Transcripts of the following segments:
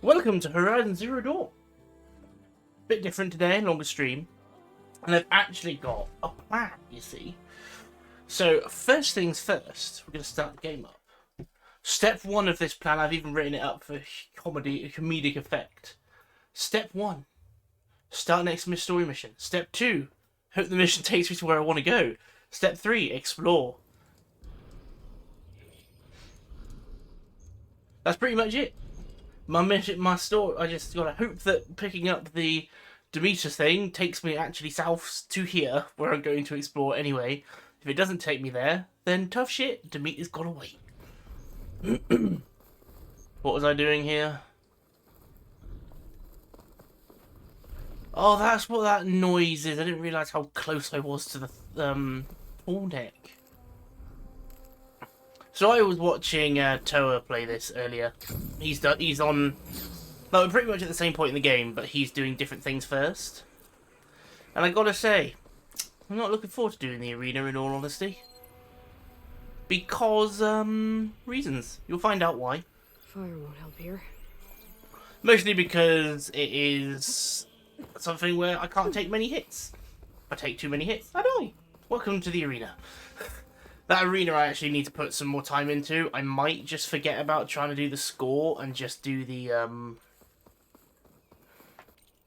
Welcome to Horizon Zero Dawn. Bit different today, longer stream. And I've actually got a plan, you see. So, first things first, we're going to start the game up. Step 1 of this plan, I've even written it up for comedic effect. Step 1, start next story mission. Step 2, hope the mission takes me to where I want to go. Step 3, explore. That's pretty much it. My mission, my story, I just gotta hope that picking up the Demeter thing takes me actually south to here, where I'm going to explore anyway. If it doesn't take me there, then tough shit, Demeter's gotta wait. What was I doing here? Oh, that's what that noise is. I didn't realise how close I was to the pool deck. So I was watching Toa play this earlier. He's on... Well, we're pretty much at the same point in the game, but he's doing different things first. And I gotta say, I'm not looking forward to doing the arena in all honesty. Because, reasons. You'll find out why. Fire won't help here. Mostly because it is something where I can't take many hits. If I take too many hits, I die. Welcome to the arena. That arena I actually need to put some more time into. I might just forget about trying to do the score and just do the,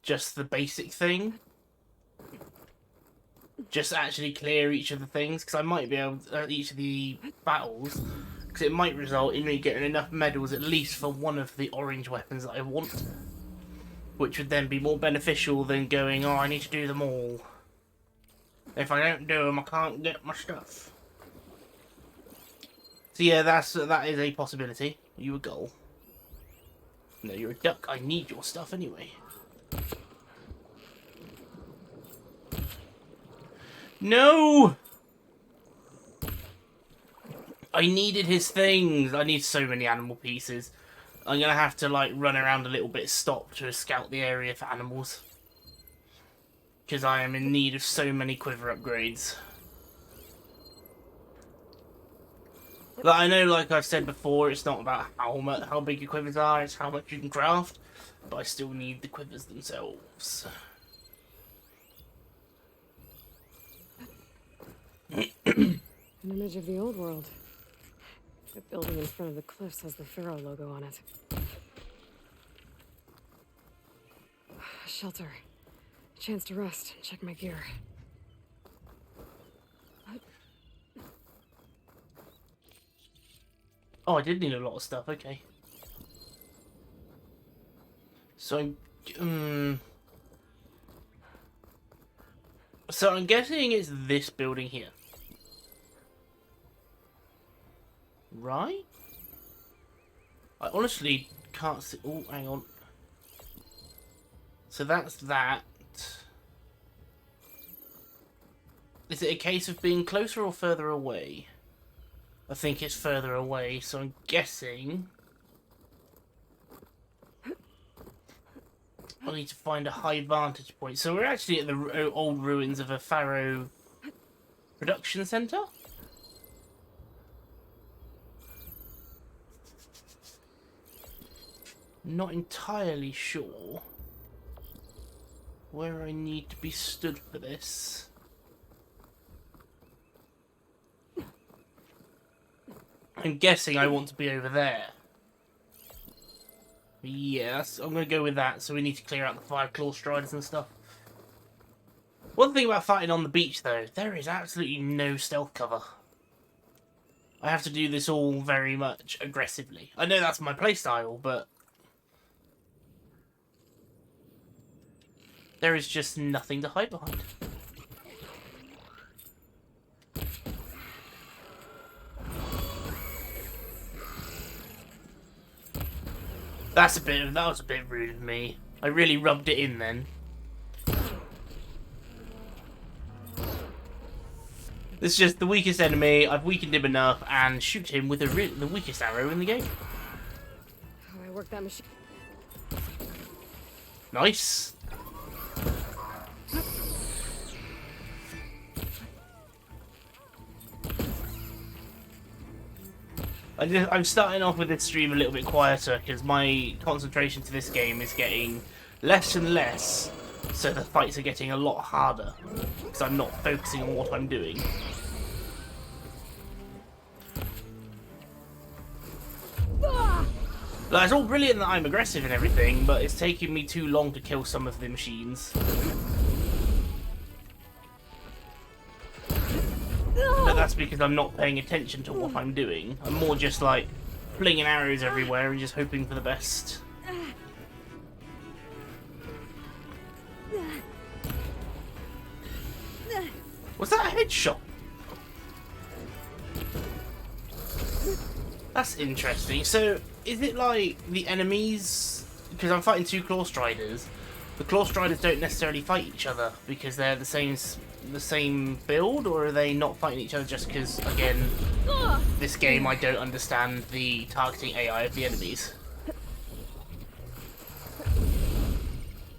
just the basic thing. Just actually clear each of the things, because I might be able to, each of the battles, because it might result in me getting enough medals at least for one of the orange weapons that I want. Which would then be more beneficial than going, oh, I need to do them all. If I don't do them, I can't get my stuff. So yeah, that is a possibility. Are you a gull? No, you're a duck. I need your stuff anyway. No! I needed his things. I need so many animal pieces. I'm gonna have to like run around a little bit, stop to scout the area for animals. Because I am in need of so many quiver upgrades. Like, I know, like I've said before, it's not about how big your quivers are, it's how much you can craft. But I still need the quivers themselves. An image of the old world. The building in front of the cliffs has the Pharaoh logo on it. A shelter. A chance to rest and check my gear. Oh, I did need a lot of stuff, okay. So I'm guessing it's this building here. Right? I honestly can't see... Oh, hang on. So that's that. Is it a case of being closer or further away? I think it's further away, so I'm guessing I need to find a high vantage point. So we're actually at the old ruins of a Pharaoh production centre? Not entirely sure where I need to be stood for this. I'm guessing I want to be over there. Yes, I'm going to go with that, so we need to clear out the 5 claw striders and stuff. One thing about fighting on the beach, though, there is absolutely no stealth cover. I have to do this all very much aggressively. I know that's my playstyle, but there is just nothing to hide behind. That was a bit rude of me. I really rubbed it in then. This is just the weakest enemy. I've weakened him enough and shoot him with the weakest arrow in the game. How do I work that machine? Nice. I'm starting off with this stream a little bit quieter because my concentration to this game is getting less and less, so the fights are getting a lot harder because I'm not focusing on what I'm doing. Like, it's all brilliant that I'm aggressive and everything, but it's taking me too long to kill some of the machines. But that's because I'm not paying attention to what I'm doing. I'm more just like flinging arrows everywhere and just hoping for the best. Was that a headshot? That's interesting. So, is it like the enemies? Because I'm fighting two Claw Striders. The Claw Striders don't necessarily fight each other because they're the same build, or are they not fighting each other just because, again, this game I don't understand the targeting AI of the enemies.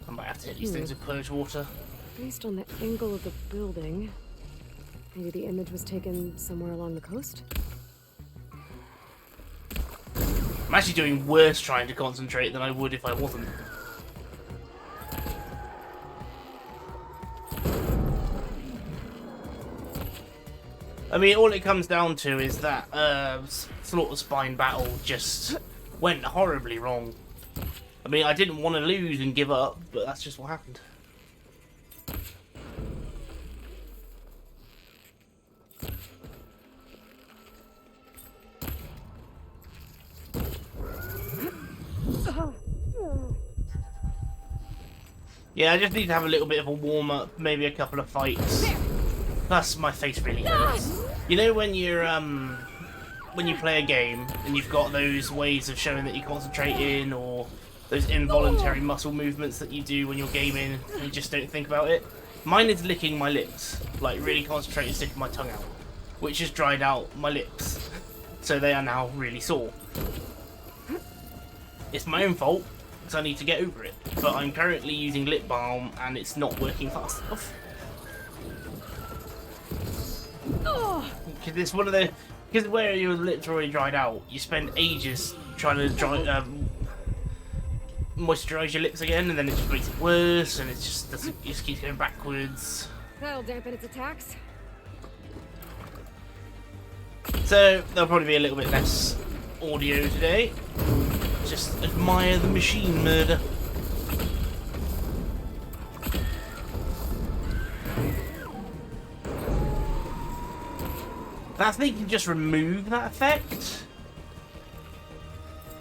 I might have to hit these things with purge water. Based on the angle of the building, maybe the image was taken somewhere along the coast? I'm actually doing worse trying to concentrate than I would if I wasn't. I mean, all it comes down to is that Slaughter Spine battle just went horribly wrong. I mean, I didn't want to lose and give up, but that's just what happened. Yeah, I just need to have a little bit of a warm-up, maybe a couple of fights. Plus, my face really hurts. You know when you're, when you play a game, and you've got those ways of showing that you're concentrating, or those involuntary muscle movements that you do when you're gaming, and you just don't think about it? Mine is licking my lips, like really concentrating, sticking my tongue out, which has dried out my lips, so they are now really sore. It's my own fault, because I need to get over it, but I'm currently using lip balm, and it's not working fast enough. Because it's one of the... Because where your lips are already dried out, you spend ages trying to moisturise your lips again, and then it just makes it worse, and it just keeps going backwards. That'll dampen its attacks. So there'll probably be a little bit less audio today. Just admire the machine murder. That thing can just remove that effect?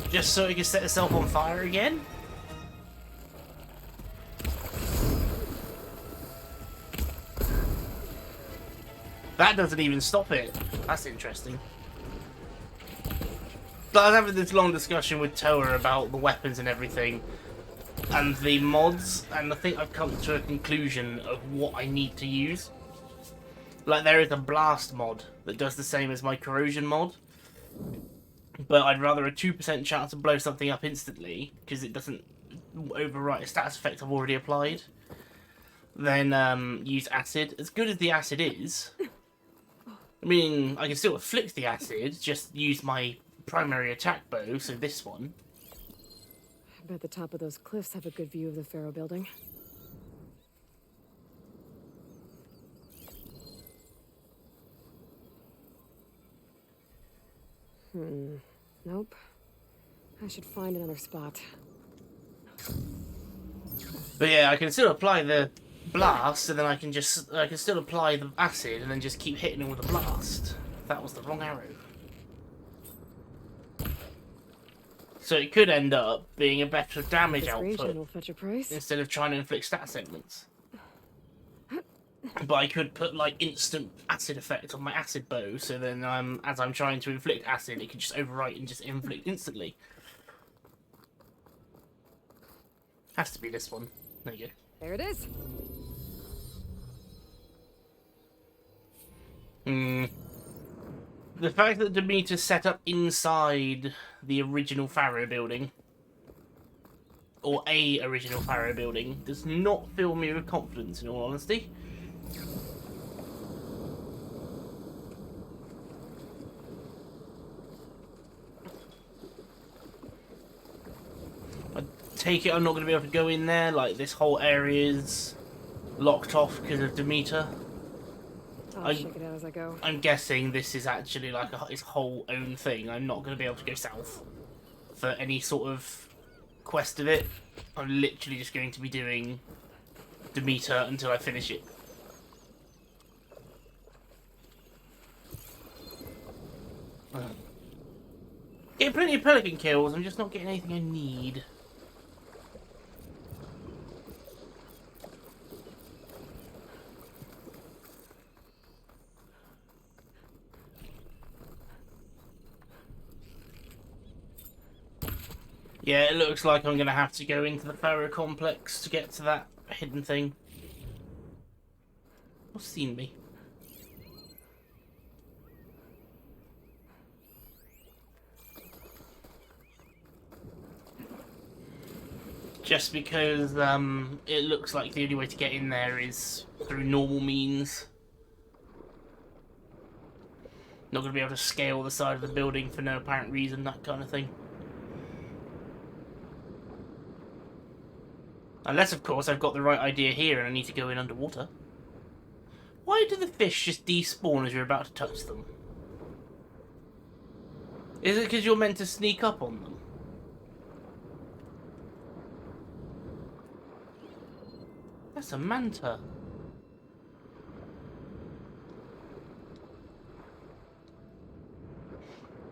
Just so it can set itself on fire again? That doesn't even stop it. That's interesting. But I was having this long discussion with Toa about the weapons and everything, and the mods, and I think I've come to a conclusion of what I need to use. Like, there is a blast mod that does the same as my corrosion mod, but I'd rather a 2% chance to blow something up instantly, because it doesn't overwrite a status effect I've already applied, than use acid. As good as the acid is, I mean, I can still afflict the acid, just use my primary attack bow, so this one. I bet the top of those cliffs have a good view of the Pharaoh building. Nope. I should find another spot. But yeah, I can still apply the blast, and then I can still apply the acid, and then just keep hitting it with the blast. That was the wrong arrow. So it could end up being a better damage output will fetch a price. instead of trying to inflict stat segments. But I could put like instant acid effect on my acid bow, so then as I'm trying to inflict acid, it can just overwrite and just inflict instantly. Has to be this one. There you go. There it is. The fact that Demeter's set up inside the original Pharaoh building, or a original Pharaoh building, does not fill me with confidence, in all honesty. take it I'm not going to be able to go in there. Like, this whole area is locked off because of Demeter. I'll check it out as I go. I'm guessing this is actually like its whole own thing. I'm not going to be able to go south for any sort of quest of it. I'm literally just going to be doing Demeter until I finish it. Getting plenty of pelican kills, I'm just not getting anything I need. Yeah, it looks like I'm going to have to go into the Pharaoh complex to get to that hidden thing. What's seen me? Just because it looks like the only way to get in there is through normal means. Not going to be able to scale the side of the building for no apparent reason, that kind of thing. Unless, of course, I've got the right idea here and I need to go in underwater. Why do the fish just despawn as you're about to touch them? Is it because you're meant to sneak up on them? That's a manta.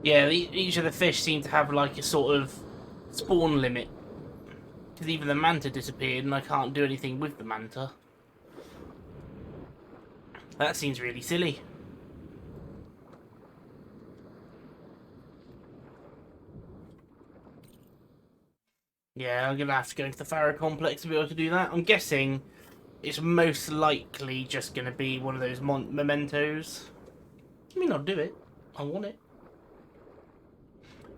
Yeah, each of the fish seem to have like a sort of spawn limit. Because even the manta disappeared and I can't do anything with the manta. That seems really silly. Yeah, I'm going to have to go into the Pharaoh complex to be able to do that. I'm guessing it's most likely just going to be one of those mementos. I mean, I'll do it. I want it.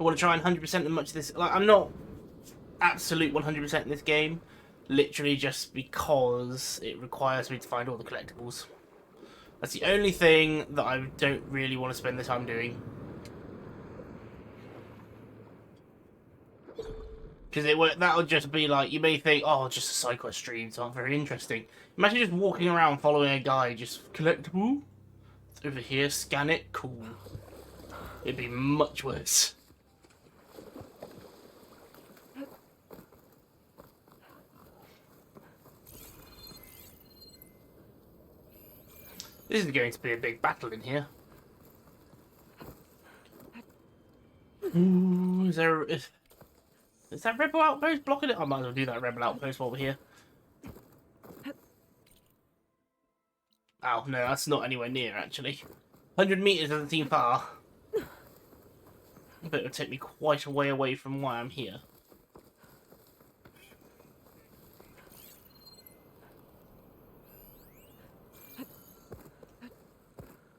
I want to try and 100% as much of this. Like, I'm not absolute 100% in this game, literally just because it requires me to find all the collectibles. That's the only thing that I don't really want to spend the time doing. Because that'll just be like, you may think, oh, just a side quest streams aren't very interesting. Imagine just walking around following a guy, just collectible. It's over here, scan it, cool. It'd be much worse. This is going to be a big battle in here. Ooh, is that Rebel Outpost blocking it? I might as well do that Rebel Outpost while we're here. Oh, no, that's not anywhere near, actually. 100 meters doesn't seem far. But it'll take me quite a way away from why I'm here.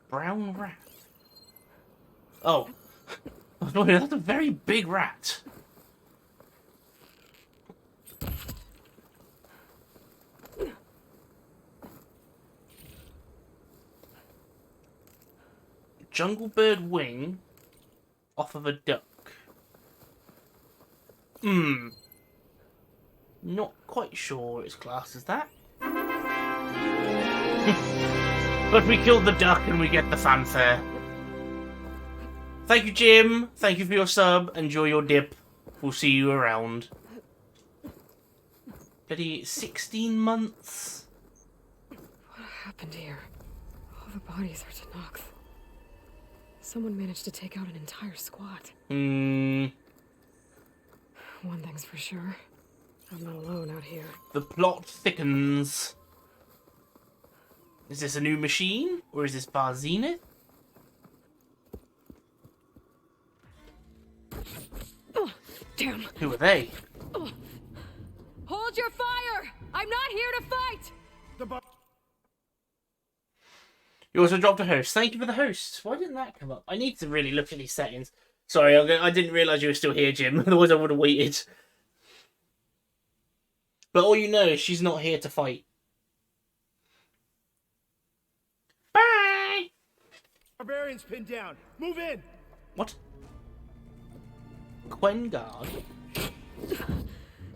Brown rat. Oh. That's a very big rat. Jungle bird wing off of a duck. Not quite sure it's classed as that. But we killed the duck and we get the fanfare. Thank you, Jim. Thank you for your sub. Enjoy your dip. We'll see you around. Bloody 16 months. What happened here? All the bodies are Tanox. Someone managed to take out an entire squad. One thing's for sure. I'm not alone out here. The plot thickens. Is this a new machine? Or is this Bar Zenith? Oh, damn. Who are they? Oh. Hold your fire! I'm not here to fight! You also dropped a host. Thank you for the host. Why didn't that come up? I need to really look at these settings. Sorry, I didn't realise you were still here, Jim. Otherwise I would have waited. But all you know is she's not here to fight. Bye! Barbarians pinned down. Move in! What? Quen guard?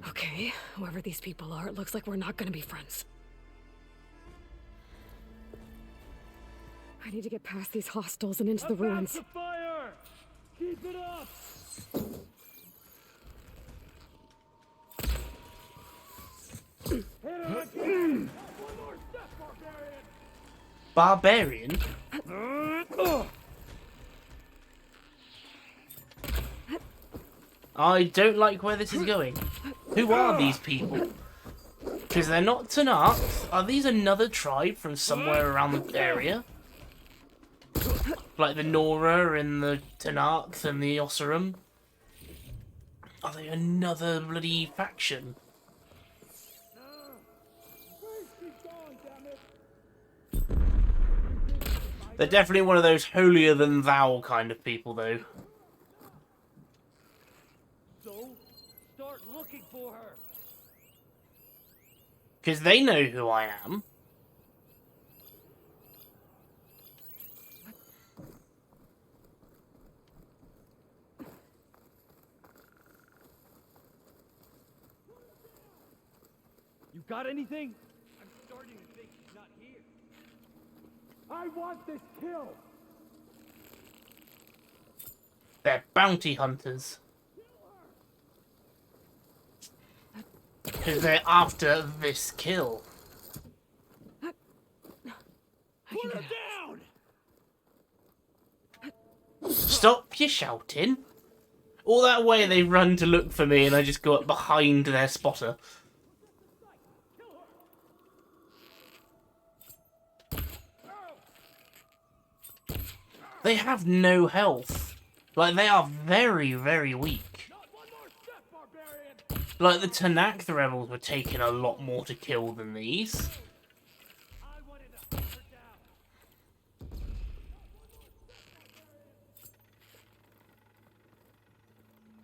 Okay, whoever these people are, it looks like we're not gonna be friends. I need to get past these hostels and into the ruins. About to fire! Keep it up! Hit her again! One more step, barbarian! Barbarian? I don't like where this is going. Who are these people? Because they're not Tanarks. Are these another tribe from somewhere around the area? Like the Nora and the Tanarks and the Osseram? Are they another bloody faction? They're definitely one of those holier than thou kind of people, though. So, start looking for her. Because they know who I am. You got anything? I'm starting to think she's not here. I want this kill! They're bounty hunters. Because they're after this kill. Put her down! Stop your shouting. All that way they run to look for me and I just go up behind their spotter. They have no health. Like, they are very, very weak. Like, the Tanakh rebels were taking a lot more to kill than these.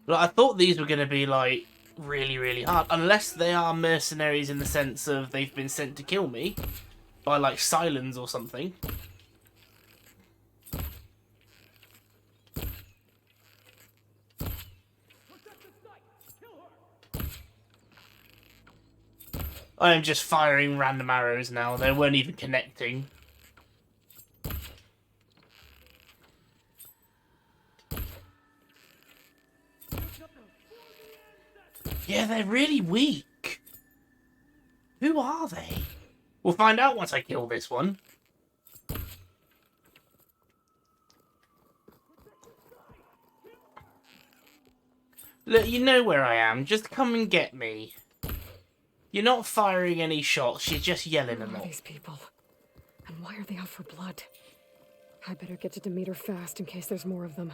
Like, I thought these were going to be, like, really, really hard. Unless they are mercenaries in the sense of they've been sent to kill me. By, like, Silence or something. I am just firing random arrows now. They weren't even connecting. Yeah, they're really weak. Who are they? We'll find out once I kill this one. Look, you know where I am. Just come and get me. You're not firing any shots, you're just yelling a Who are lot. these people? And why are they out for blood? I better get to Demeter fast in case there's more of them.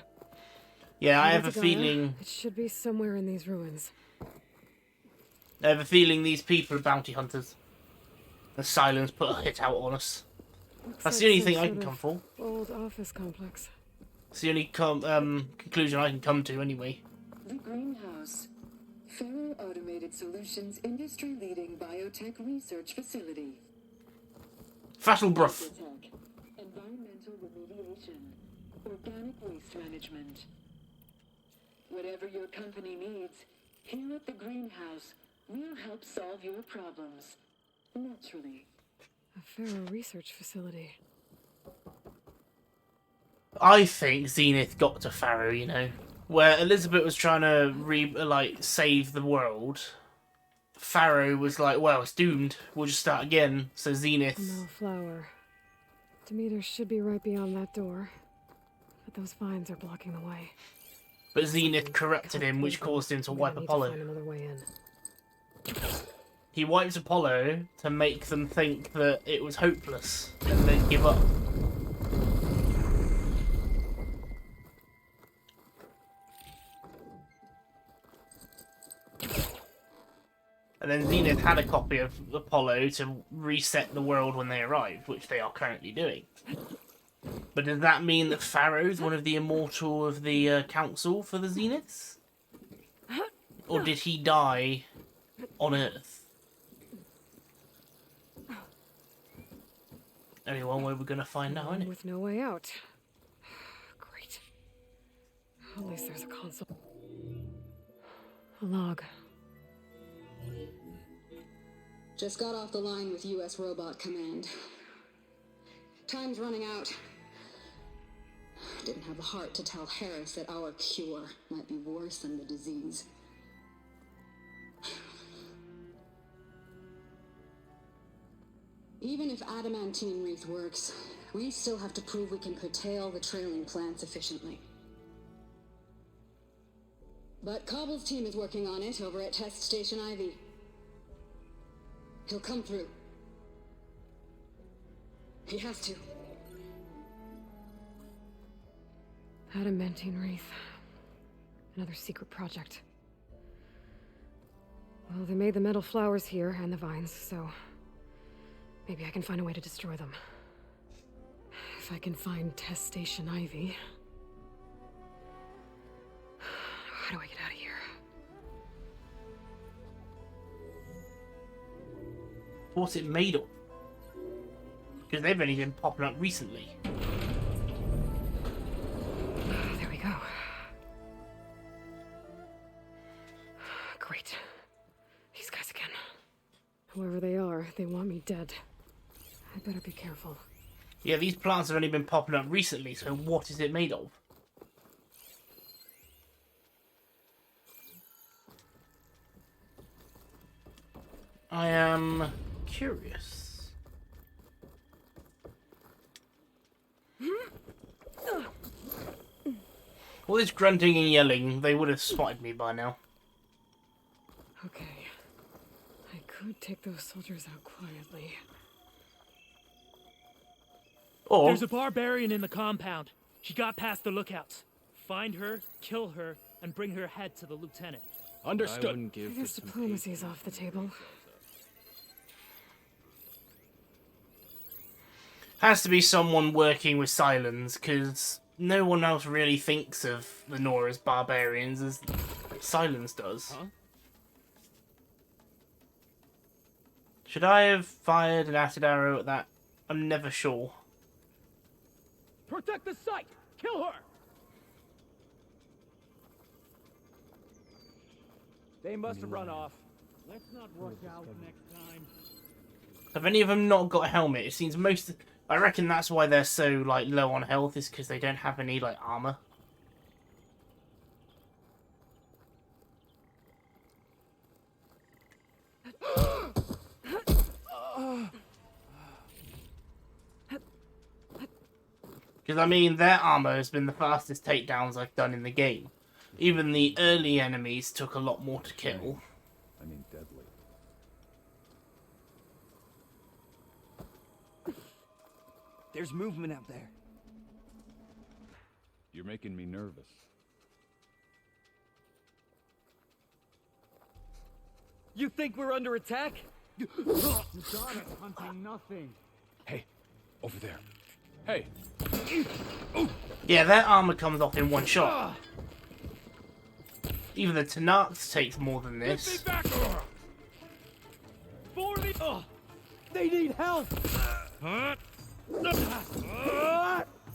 Yeah, I have a Gaia, feeling... it should be somewhere in these ruins. I have a feeling these people are bounty hunters. The Silence put a hit out on us. Looks That's like the only some thing I sort can of come for. Old office complex. It's the only conclusion I can come to anyway. The Greenhouse. Faro Automated Solutions industry-leading biotech research facility. Fatal Bruff. Biotech, environmental remediation, organic waste management. Whatever your company needs, here at the Greenhouse, we'll help solve your problems. Naturally. A Faro research facility. I think Zenith got to Faro, you know. Where Elizabeth was trying to save the world, Faro was like, well, it's doomed. We'll just start again. So Zenith... No flower. Demeter should be right beyond that door. But those vines are blocking the way. But Zenith corrupted him, which caused him to I'm wipe gonna need Apollo. To find another way in. He wipes Apollo to make them think that it was hopeless and they'd give up. And then Zenith had a copy of Apollo to reset the world when they arrived, which they are currently doing. But does that mean that Pharaoh's one of the immortal of the council for the Zeniths? Or did he die on Earth? Only one way we're going to find out, isn't it? With no way out. Great. At least there's a console. A log. Just got off the line with U.S. Robot Command. Time's running out. Didn't have the heart to tell Harris that our cure might be worse than the disease. Even if adamantine wreath works, we still have to prove we can curtail the trailing plants efficiently. But Cobble's team is working on it over at Test Station Ivy. He'll come through. He has to. Adamantine wreath. Another secret project. Well, they made the metal flowers here and the vines, so maybe I can find a way to destroy them. If I can find Test Station Ivy. How do I get out of here? What's it made of? Because they've only been popping up recently. There we go. Great. These guys again. Whoever they are, they want me dead. I better be careful. Yeah, these plants have only been popping up recently, so what is it made of? I am curious. All this grunting and yelling, they would have spotted me by now. Okay. I could take those soldiers out quietly. Or, There's a barbarian in the compound. She got past the lookouts. Find her, kill her, and bring her head to the lieutenant. Understood. I guess diplomacy's off the table. has to be someone working with Silence, because no one else really thinks of the Nora as barbarians as Silence does. Huh? Should I have fired an acid arrow at that? I'm never sure. Protect the site! Kill her! They must have run off. Let's not rush out next time. Have any of them not got a helmet? It seems most... I reckon that's why they're so, like, low on health, is because they don't have any, like, armor. Because, I mean, their armor has been the fastest takedowns I've done in the game. Even the early enemies took a lot more to kill. I mean deadly. There's movement out there. You're making me nervous. You think we're under attack? You got us hunting nothing. Hey, over there. Hey, Yeah, their armor comes off in one shot. Even the Tanarks takes more than this. back! For me! They need help!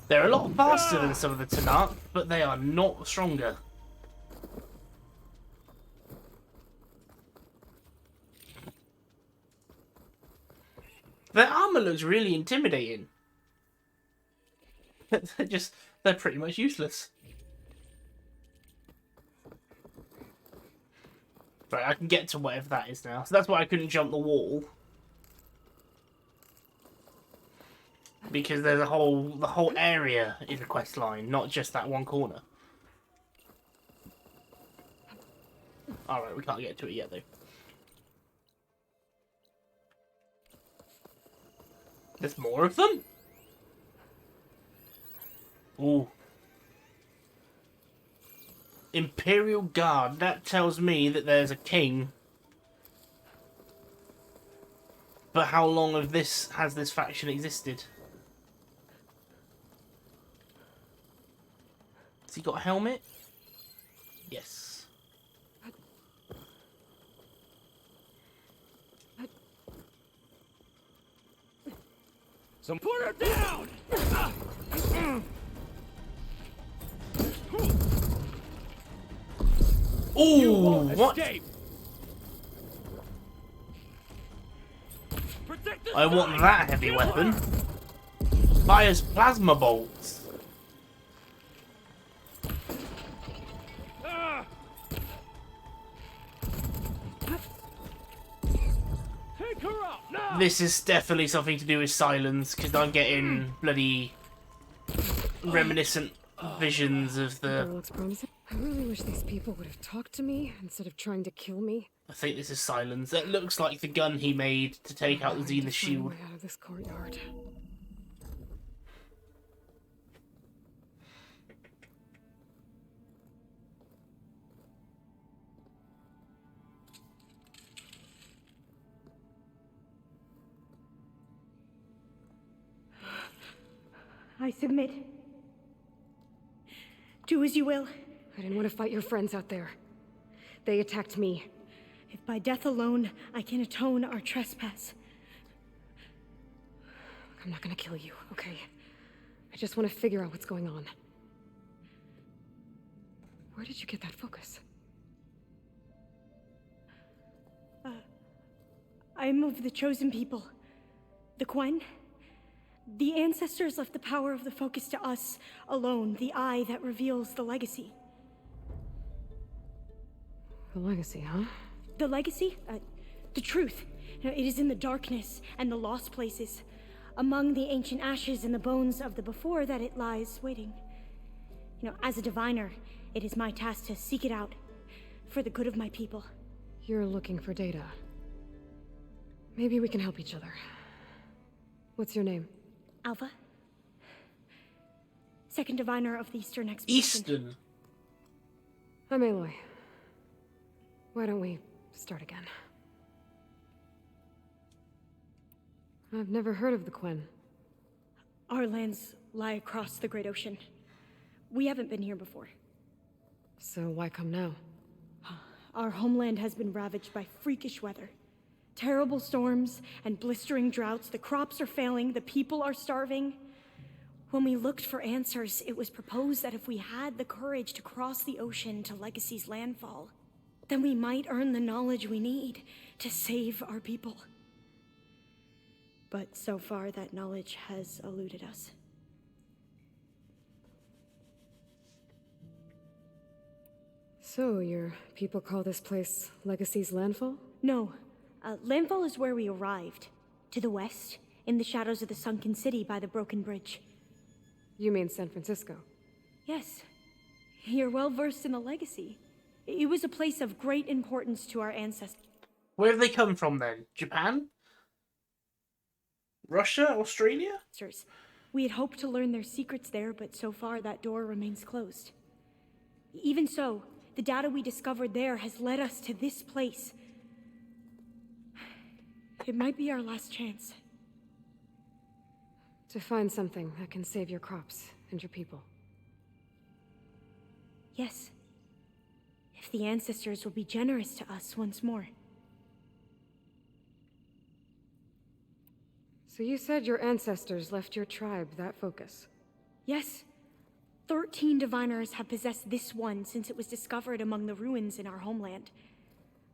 They're a lot faster than some of the Tanark, but they are not stronger. Their armor looks really intimidating. They're pretty much useless. Right, I can get to whatever that is now. So that's why I couldn't jump the wall. Because there's the whole area is a quest line, not just that one corner. Alright, we can't get to it yet though. There's more of them? Ooh. Imperial Guard. That tells me that there's a king. But how long has this faction existed? Has he got a helmet? Yes. Some put her down! Ooh, what? Escape! Protect the I want site! that heavy Kill weapon. her! Fires plasma bolts. Ah! Take her out now! This is definitely something to do with silence, because I'm getting bloody reminiscent visions of Door the... looks promising. I really wish these people would have talked to me instead of trying to kill me. I think this is silence. It looks like the gun he made to take out the I need to Zenith find a shield. way out of this courtyard. I submit. Do as you will. I didn't want to fight your friends out there. They attacked me. If by death alone I can atone our trespass. I'm not gonna kill you, okay? I just want to figure out what's going on. Where did you get that focus? I'm of the chosen people. The Quen. The ancestors left the power of the focus to us alone, the eye that reveals the legacy. The legacy, huh? The legacy? The truth. You know, it is in the darkness and the lost places, among the ancient ashes and the bones of the before that it lies waiting. You know, as a diviner, it is my task to seek it out for the good of my people. You're looking for data. Maybe we can help each other. What's your name? Alpha. Second diviner of the Eastern Expedition. Eastern. I'm Aloy. Why don't we start again? I've never heard of the Quen. Our lands lie across the Great Ocean. We haven't been here before. So why come now? Our homeland has been ravaged by freakish weather. Terrible storms and blistering droughts. The crops are failing, the people are starving. When we looked for answers, it was proposed that if we had the courage to cross the ocean to Legacy's landfall, then we might earn the knowledge we need to save our people. But so far, that knowledge has eluded us. So, your people call this place Legacy's landfall? No. Landfall is where we arrived. To the west, in the shadows of the sunken city by the broken bridge. You mean San Francisco? Yes. You're well versed in the legacy. It was a place of great importance to our ancestors. Where have they come from then? Japan? Russia? Australia? We had hoped to learn their secrets there, but so far that door remains closed. Even so, the data we discovered there has led us to this place. It might be our last chance. To find something that can save your crops and your people. Yes. If the ancestors will be generous to us once more. So you said your ancestors left your tribe that focus? Yes. 13 diviners have possessed this one since it was discovered among the ruins in our homeland.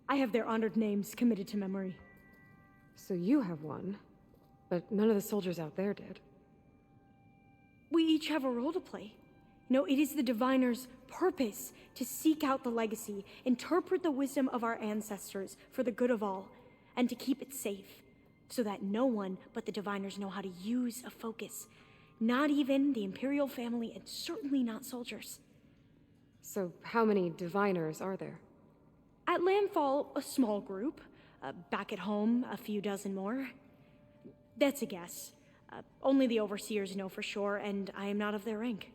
I have their honored names committed to memory. So you have one, but none of the soldiers out there did. We each have a role to play. No, it is the diviner's purpose to seek out the legacy, interpret the wisdom of our ancestors for the good of all, and to keep it safe, so that no one but the diviners know how to use a focus. Not even the Imperial family, and certainly not soldiers. So how many diviners are there? At landfall, a small group. Back at home, a few dozen more. That's a guess. Only the overseers know for sure, and I am not of their rank.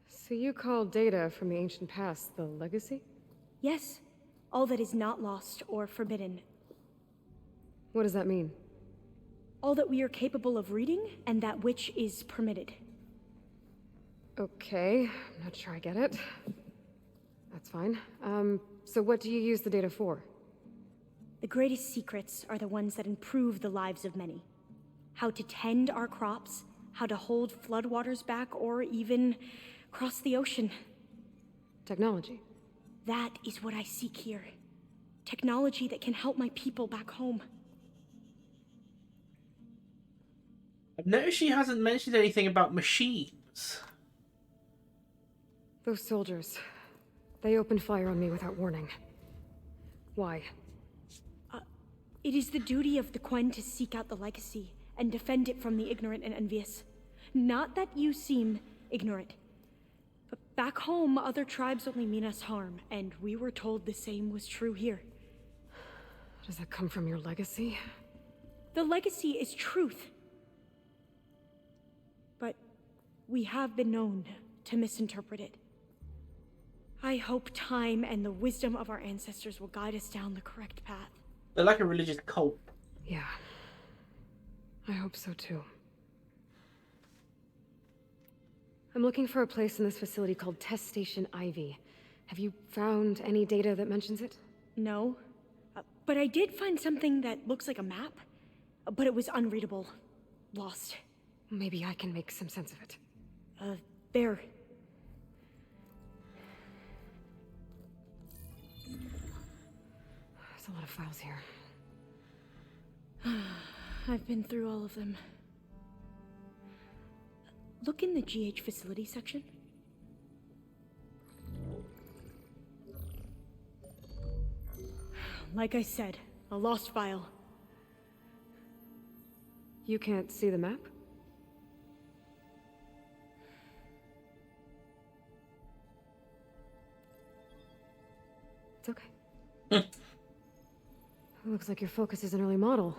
So you call data from the ancient past the legacy? Yes. All that is not lost or forbidden. What does that mean? All that we are capable of reading, and that which is permitted. Okay, I'm not sure I get it. That's fine. So what do you use the data for? The greatest secrets are the ones that improve the lives of many. How to tend our crops, how to hold floodwaters back, or even cross the ocean. Technology. That is what I seek here. Technology that can help my people back home. I've noticed she hasn't mentioned anything about machines. Those soldiers, they opened fire on me without warning. Why? It is the duty of the Quen to seek out the legacy and defend it from the ignorant and envious. Not that you seem ignorant. But back home, other tribes only mean us harm, and we were told the same was true here. Does that come from your legacy? The legacy is truth. But we have been known to misinterpret it. I hope time and the wisdom of our ancestors will guide us down the correct path. They're like a religious cult. Yeah. I hope so too. I'm looking for a place in this facility called Test Station Ivy. Have you found any data that mentions it? No. But I did find something that looks like a map. But it was unreadable. Lost. Maybe I can make some sense of it. There. There's a lot of files here. I've been through all of them. Look in the GH facility section. Like I said, a lost file. You can't see the map? It's okay. It looks like your focus is an early model.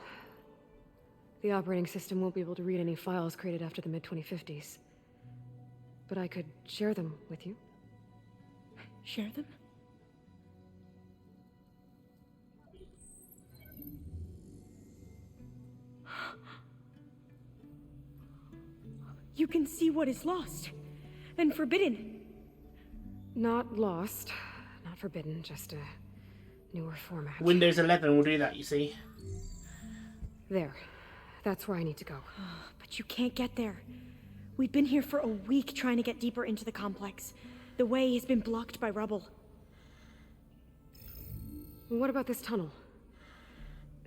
The operating system won't be able to read any files created after the mid-2050s. But I could share them with you. Share them? You can see what is lost and forbidden. Not lost, not forbidden, just a newer format. Windows 11 will do that, you see. There. That's where I need to go. But you can't get there. We've been here for a week trying to get deeper into the complex. The way has been blocked by rubble. What about this tunnel?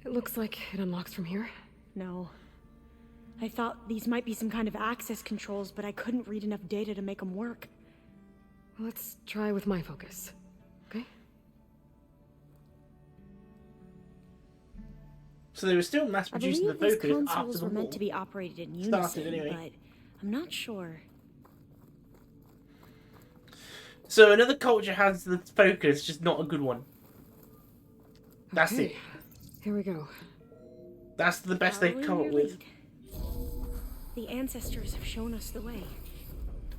It looks like it unlocks from here. No. I thought these might be some kind of access controls, but I couldn't read enough data to make them work. Let's try with my focus, okay? So they were still mass I producing the believe these focus after consoles the were war. meant to be operated in unison, Started anyway. but I'm not sure. So another culture has the focus, just not a good one. That's Okay, it. Here we go. That's the best they've come up Following with. your lead. The ancestors have shown us the way.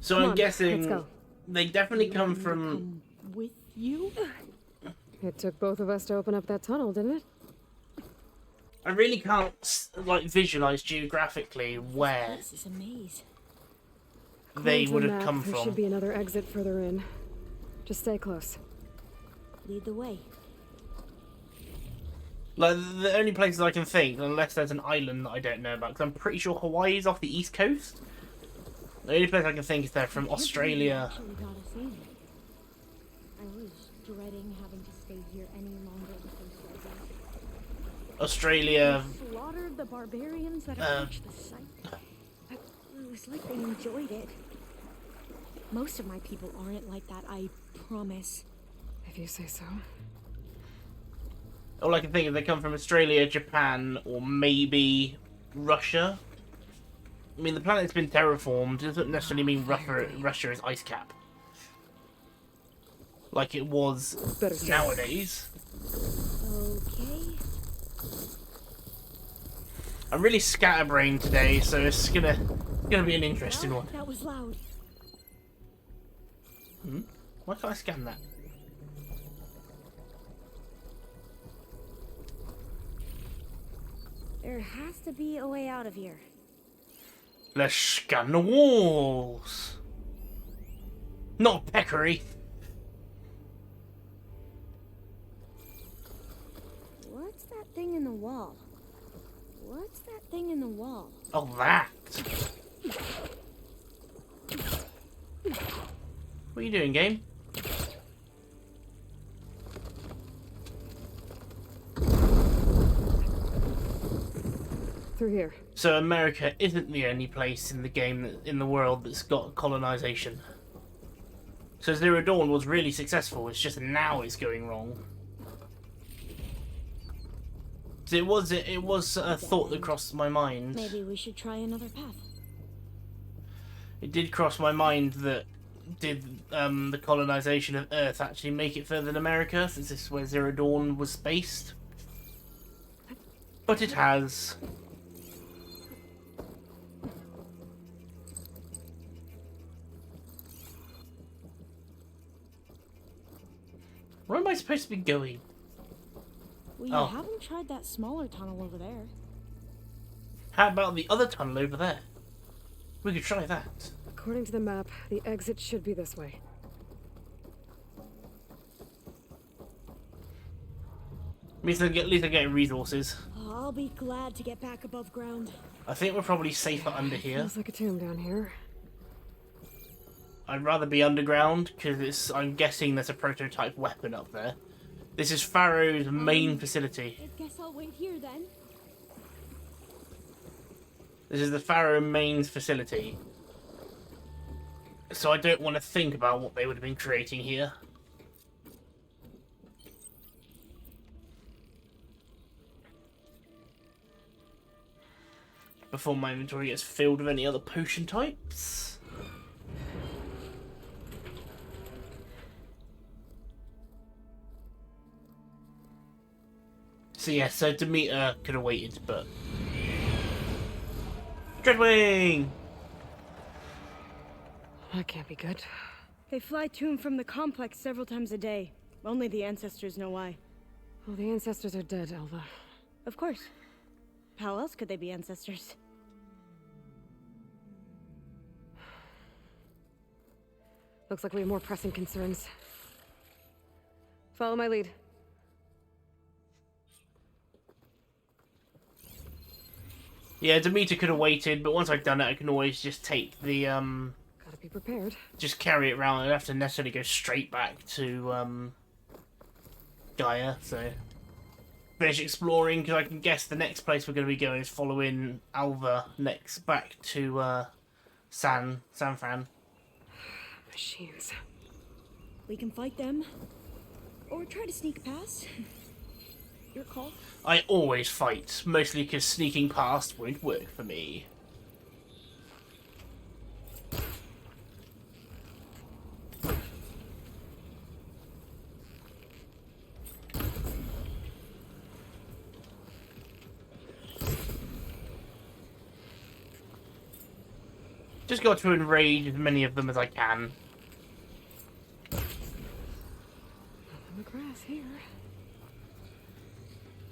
So Come I'm on, guessing let's go. they definitely come Want me to from. come with you? It took both of us to open up that tunnel, didn't it? I really can't like visualize geographically where This is a maze. they According to would the have map, come there from. should be another exit further in. Just stay close. Lead the way. Like the only places I can think, unless there's an island that I don't know about, because I'm pretty sure Hawaii is off the east coast. The only place I can think is they're from Australia. Actually got us in. I was dreading having to stay here any longer with those guys. Australia. Slaughtered the barbarians that approached the site. It was like they enjoyed it. Most of my people aren't like that, I promise. If you say so. All I can think is they come from Australia, Japan, or maybe Russia. I mean, the planet's been terraformed. It doesn't necessarily mean Russia is ice cap. Like it was Better stay. nowadays. Okay. I'm really scatterbrained today, so it's gonna be an interesting Well, one. that was loud. Why can't I scan that? There has to be a way out of here. Let's scan the walls. Not peccary. What's that thing in the wall? What's that thing in the wall? Oh, that. What are you doing, game? through here. So America isn't the only place in the game, in the world, that's got colonization. So Zero Dawn was really successful, it's just now it's going wrong. So it was a thought that crossed my mind. Maybe we should try another path. It did cross my mind that did the colonization of Earth actually make it further than America, since this is where Zero Dawn was based. But it has. Where am I supposed to be going? We Oh. haven't tried that smaller tunnel over there. How about the other tunnel over there? We could try that. According to the map, the exit should be this way. At least I'm getting resources. I'll be glad to get back above ground. I think we're probably safer under here. Feels like a tomb down here. I'd rather be underground, because I'm guessing there's a prototype weapon up there. This is Pharaoh's main facility. I guess I'll wait here then. This is the Pharaoh mains facility. So I don't want to think about what they would have been creating here. Before my inventory gets filled with any other potion types. So yeah, so Demeter could have waited, but... Dreadwing! That can't be good. They fly to and from the complex several times a day. Only the ancestors know why. Well, the ancestors are dead, Alva. Of course. How else could they be ancestors? Looks like we have more pressing concerns. Follow my lead. Yeah, Demeter could have waited, but once I've done it, I can always just take the, Gotta be prepared. just carry it around. I don't have to necessarily go straight back to, Gaia, so... Finish exploring, because I can guess the next place we're going to be going is following Alva next, back to, San Fran. Machines. We can fight them. Or try to sneak past. Your call. I always fight, mostly because sneaking past won't work for me. Just got to enrage as many of them as I can. In the grass here.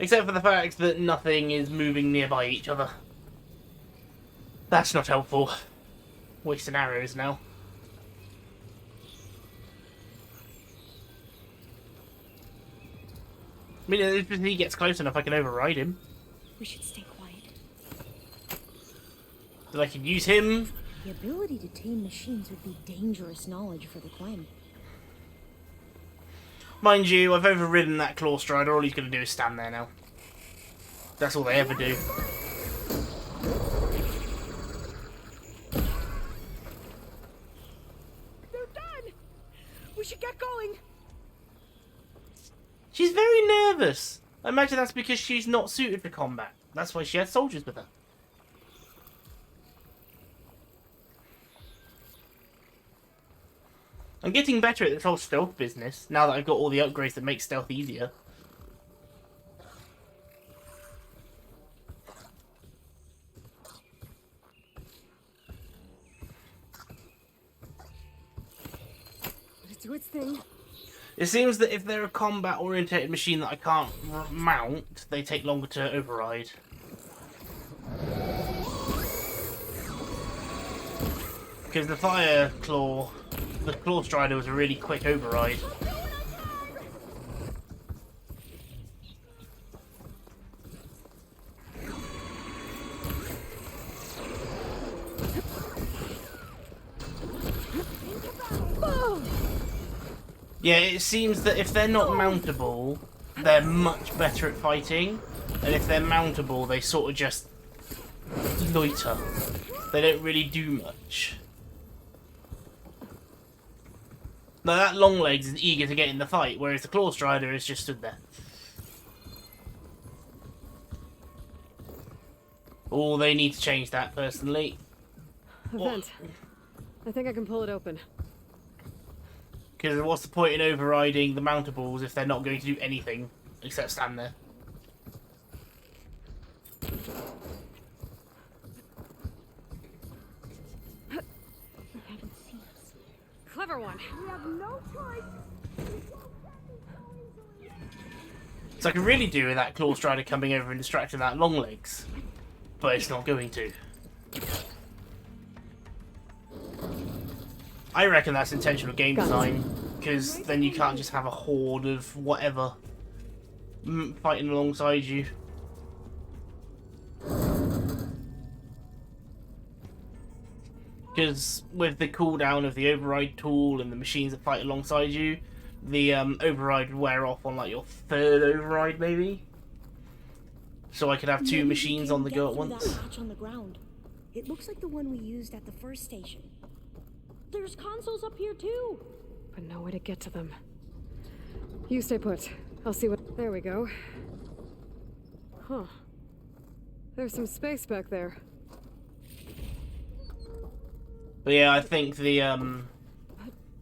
Except for the fact that nothing is moving nearby each other. That's not helpful. Wasting arrows now. I mean, if he gets close enough, I can override him. We should stay quiet. Then I can use him. The ability to tame machines would be dangerous knowledge for the Quen. Mind you, I've overridden that Claw Strider. All he's going to do is stand there now. That's all they ever do. They're done! We should get going! She's very nervous. I imagine that's because she's not suited for combat. That's why she has soldiers with her. I'm getting better at this whole stealth business, now that I've got all the upgrades that make stealth easier. Let it do its thing. It seems that if they're a combat-orientated machine that I can't mount, they take longer to override. Because the Fire Claw... The Claw Strider was a really quick override. Yeah, it seems that if they're not mountable, they're much better at fighting. And if they're mountable, they sort of just loiter. They don't really do much. Now that Longlegs is eager to get in the fight, whereas the Claw Strider is just stood there. Oh, they need to change that personally. A vent. I think I can pull it open. Because what's the point in overriding the mountables if they're not going to do anything except stand there? Clever one. We have no choice. So I can really do with that Claw Strider coming over and distracting that Longlegs. But it's not going to. I reckon that's intentional game design, because then you can't just have a horde of whatever fighting alongside you. Because with the cooldown of the override tool and the machines that fight alongside you, the override would wear off on like your third override maybe. So I could have two machines on the go at once. That hatch on the ground. It looks like the one we used at the first station. There's consoles up here too. But no way to get to them. You stay put. I'll see what... There we go. Huh. There's some space back there. But yeah, I think the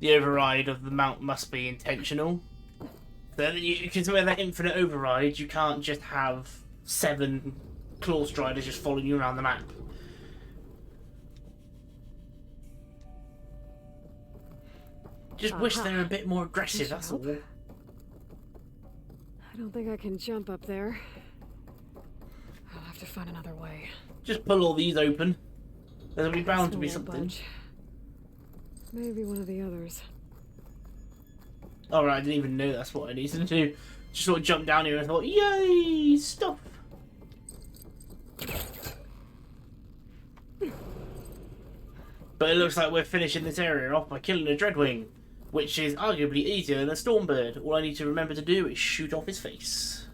override of the mount must be intentional. Because with that infinite override, you can't just have 7 Claw Striders just following you around the map. Just wish they were a bit more aggressive, that's all. I don't think I can jump up there. I'll have to find another way. Just pull all these open. There'll be bound to be Small something. bunch. Maybe one of the others. Alright, I didn't even know that's what I needed to do. Just sort of jumped down here and thought, yay, stuff! But it looks like we're finishing this area off by killing a Dreadwing, which is arguably easier than a Stormbird. All I need to remember to do is shoot off his face.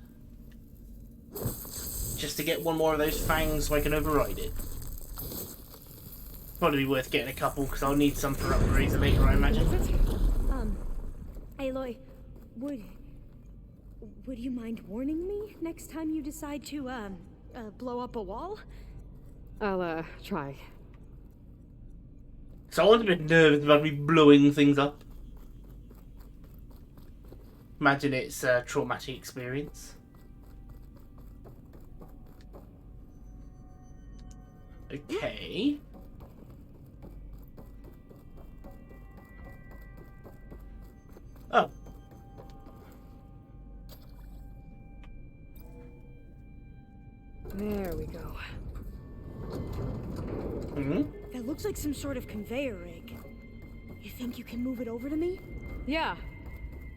Just to get one more of those fangs so I can override it. Probably be worth getting a couple, because I'll need some for upgrades later, I imagine. Aloy, would you mind warning me next time you decide to, blow up a wall? I'll, try. Someone's a bit nervous about me blowing things up. Imagine it's a traumatic experience. Okay. Oh. There we go. Mm-hmm. That looks like some sort of conveyor rig. You think you can move it over to me? Yeah.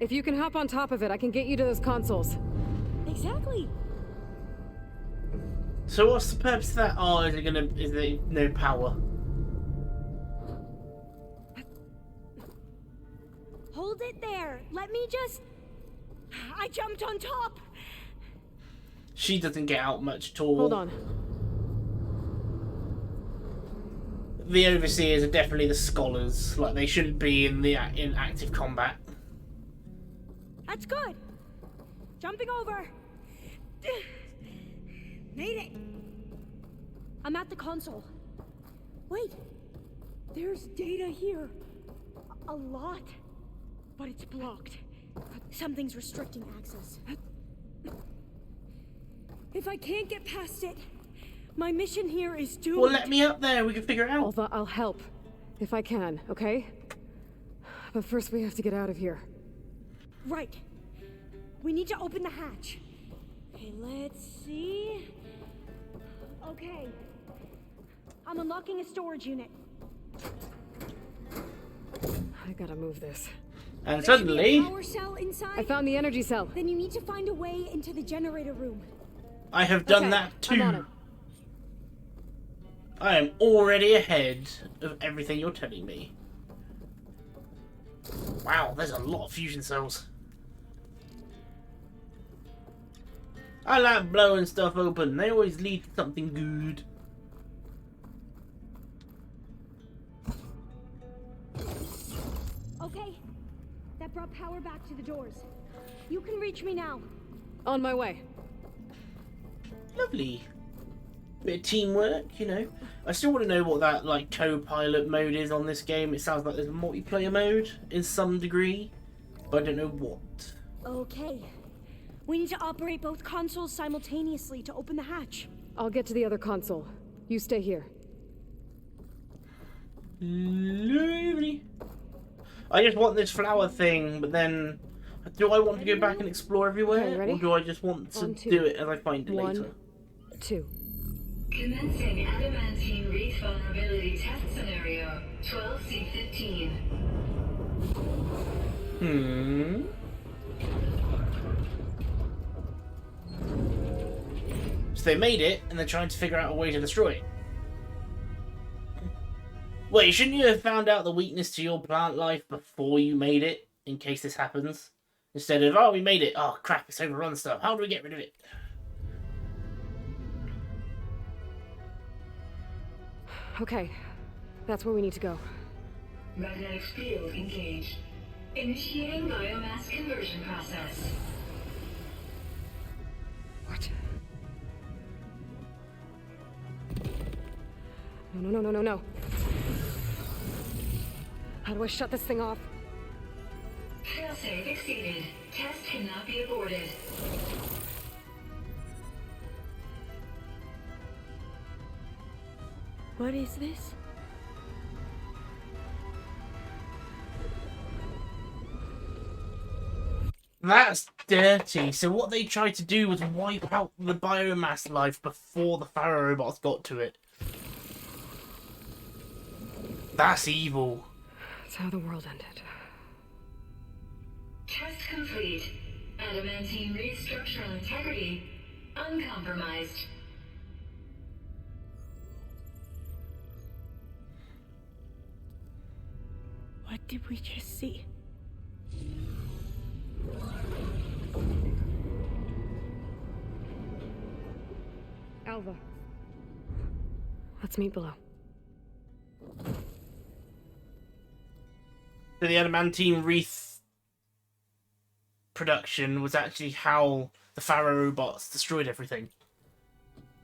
If you can hop on top of it, I can get you to those consoles. Exactly. So what's the purpose of that? Oh, is there no power? Hold it there. Let me just... I jumped on top. She doesn't get out much at all. Hold on. The Overseers are definitely the scholars. Like, they shouldn't be in active combat. That's good. Jumping over. Made it. I'm at the console. Wait. There's data here. A lot. But it's blocked. Something's restricting access. If I can't get past it, my mission here is doomed. Well, let me up there. We can figure it out. Although I'll help. If I can, okay? But first we have to get out of here. Right. We need to open the hatch. Okay, let's see. Okay. I'm unlocking a storage unit. I gotta move this. And There should be a suddenly, power cell inside. I found the energy cell. Then you need to find a way into the generator room. I have done Okay, that I'm on too. it. I am already ahead of everything you're telling me. Wow, there's a lot of fusion cells. I like blowing stuff open. They always lead to something good. power back to the doors. You can reach me now. On my way. Lovely. Bit of teamwork, you know. I still want to know what that like co-pilot mode is on this game. It sounds like there's a multiplayer mode in some degree, but I don't know what. Okay. We need to operate both consoles simultaneously to open the hatch. I'll get to the other console. You stay here. Lovely. I just want this flower thing, but then do I want to go back and explore everywhere, Okay, ready? or do I just want to do it as I find it later? 1, 2. Commencing adamantine reef vulnerability test scenario 12C15. So they made it, and they're trying to figure out a way to destroy it. Wait, shouldn't you have found out the weakness to your plant life before you made it, in case this happens? Instead of, oh, we made it, oh crap, it's overrun stuff, how do we get rid of it? Okay, that's where we need to go. Magnetic field engaged. Initiating biomass conversion process. What? No. How do I shut this thing off? Failsafe exceeded. Test cannot be aborted. What is this? That's dirty. So what they tried to do was wipe out the biomass life before the Pharaoh robots got to it. That's evil. That's how the world ended. Test complete. Adamantine reef structural integrity uncompromised. What did we just see? Alva. Let's meet below. So the adamantine wreath production was actually how the Pharaoh robots destroyed everything.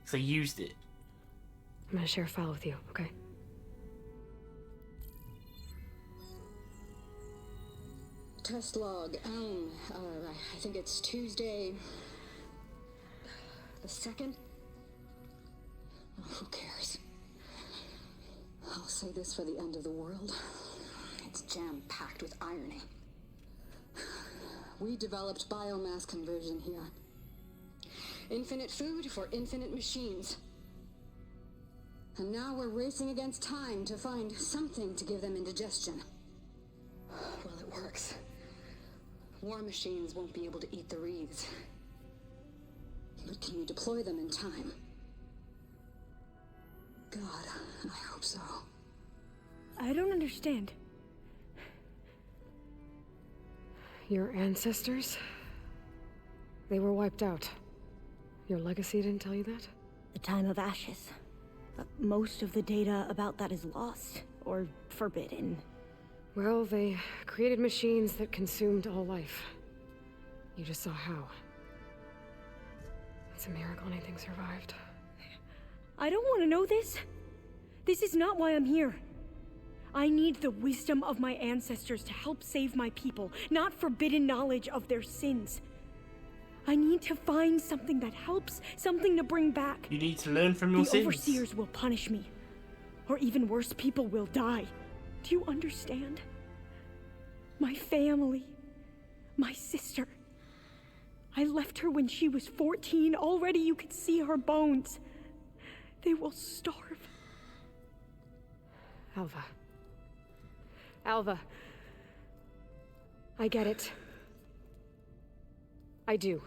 So they used it. I'm gonna share a file with you, okay? Test log. I think it's Tuesday the 2nd. Oh, who cares? I'll say this for the end of the world. It's jam-packed with irony. We developed biomass conversion here. Infinite food for infinite machines. And now we're racing against time to find something to give them indigestion. Well, it works. War machines won't be able to eat the wreaths. But can you deploy them in time? God, I hope so. I don't understand. Your ancestors? They were wiped out. Your legacy didn't tell you that? The time of ashes. Most of the data about that is lost, or forbidden. Well, they created machines that consumed all life. You just saw how. It's a miracle anything survived. I don't want to know this. This is not why I'm here. I need the wisdom of my ancestors to help save my people, not forbidden knowledge of their sins. I need to find something that helps, something to bring back. You need to learn from your The sins. overseers will punish me. Or even worse, people will die. Do you understand? My family. My sister. I left her when she was 14. Already you could see her bones. They will starve. Alva. Alva. I get it. I do.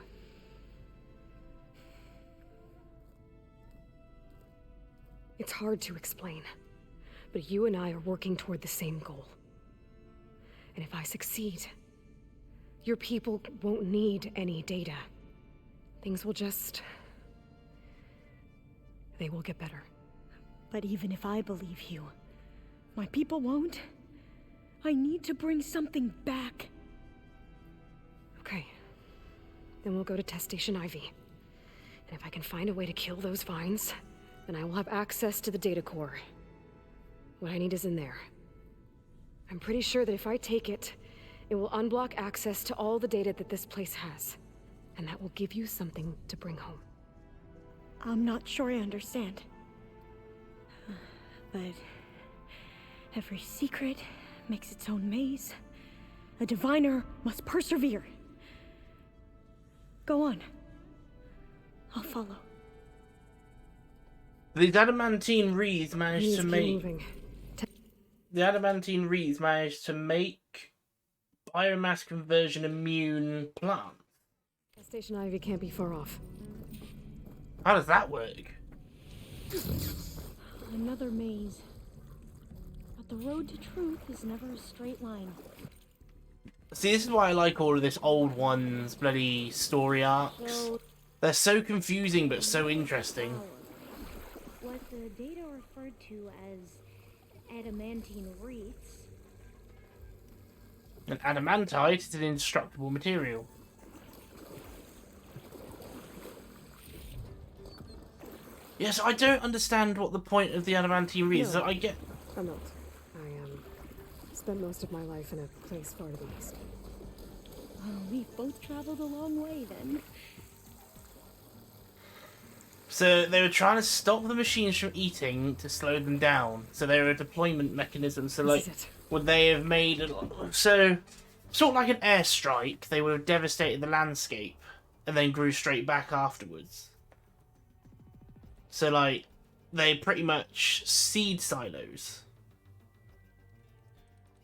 It's hard to explain, but you and I are working toward the same goal. And if I succeed, your people won't need any data. Things will just... they will get better. But even if I believe you, my people won't. I need to bring something back. Then we'll go to Test Station Ivy. And if I can find a way to kill those vines, then I will have access to the data core. What I need is in there. I'm pretty sure that if I take it, it will unblock access to all the data that this place has. And that will give you something to bring home. I'm not sure I understand. But every secret makes its own maze. A diviner must persevere. Go on. I'll follow. The adamantine wreaths managed Please to keep make... moving. The adamantine wreaths managed to make biomass conversion immune plants. Test Station Ivy can't be far off. How does that work? Another maze. But the road to truth is never a straight line. See, this is why I like all of this old ones, bloody story arcs. So, They're so confusing but so interesting. what the data referred to as adamantine wreaths. And adamantite is an indestructible material. Yes, I don't understand what the point of the adamantine wreaths. No. I get. I'm not. I spent most of my life in a place far to the east. Oh, we've both traveled a long way then. So they were trying to stop the machines from eating to slow them down. So they were a deployment mechanism. So like, This is it. would they have made so sort of like an airstrike? They would have devastated the landscape and then grew straight back afterwards. So like, they pretty much seed silos.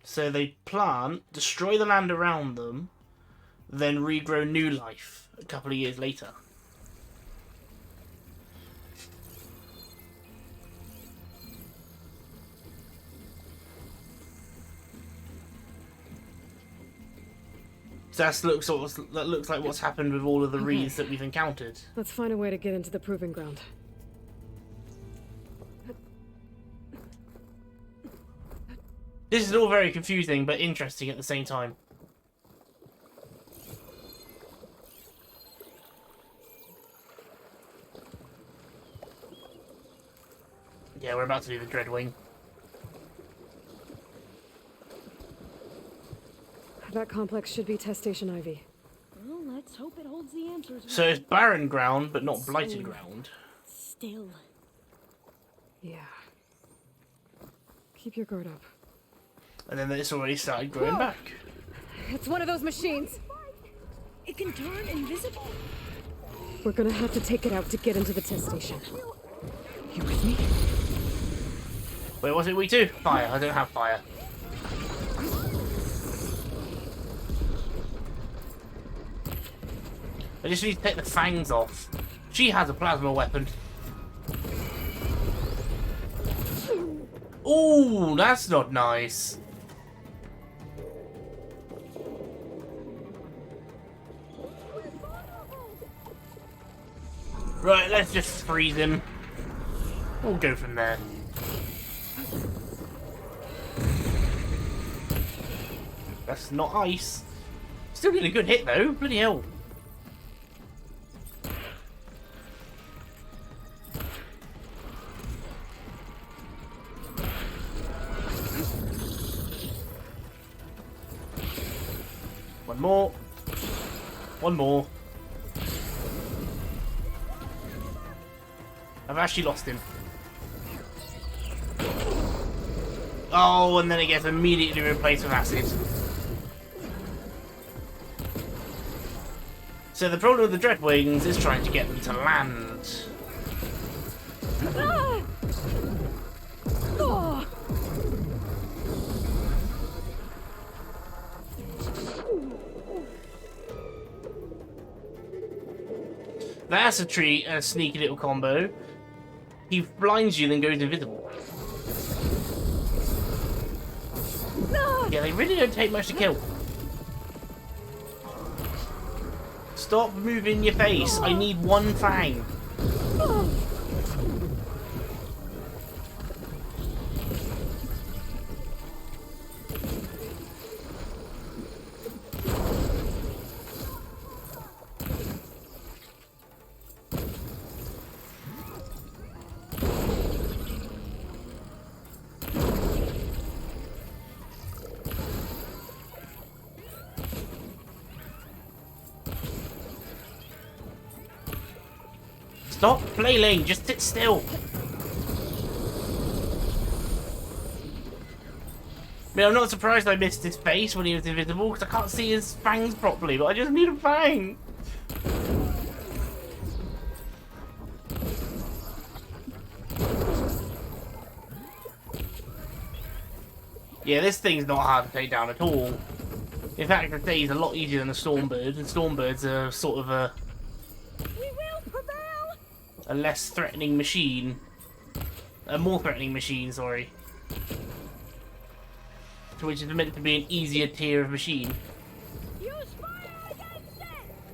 So they plant, destroy the land around them, then regrow new life a couple of years later. So that looks like what's happened with all of the wreaths that we've encountered. Let's find a way to get into the proving ground. This is all very confusing but interesting at the same time. Yeah, we're about to do the Dreadwing. That complex should be Test Station Ivy. Well, let's hope it holds the answers. So it's barren ground, but not blighted ground. Still. Yeah. Keep your guard up. And then it's already started growing back. It's one of those machines! It can turn invisible. We're gonna have to take it out to get into the test station. You with me? Wait, what's it we do? Fire. I don't have fire. I just need to take the fangs off. She has a plasma weapon. Ooh, that's not nice. Right, let's just freeze him. We'll go from there. That's not ice. Still did a good hit though, bloody hell. One more. One more. I've actually lost him. Oh, and then it gets immediately replaced with acid. So the problem with the Dreadwings is trying to get them to land. Ah! Oh! That's a sneaky little combo. He blinds you, then goes invisible. Yeah, they really don't take much to kill. Stop moving your face. I need one fang. Stop flailing, just sit still. I mean, I'm not surprised I missed his face when he was invisible, because I can't see his fangs properly, but I just need a fang. Yeah, this thing's not hard to take down at all. In fact, I'd say he's a lot easier than a Stormbird, and Stormbird's are sort of a less threatening machine. A more threatening machine, sorry. Which is meant to be an easier tier of machine. Use fire against it!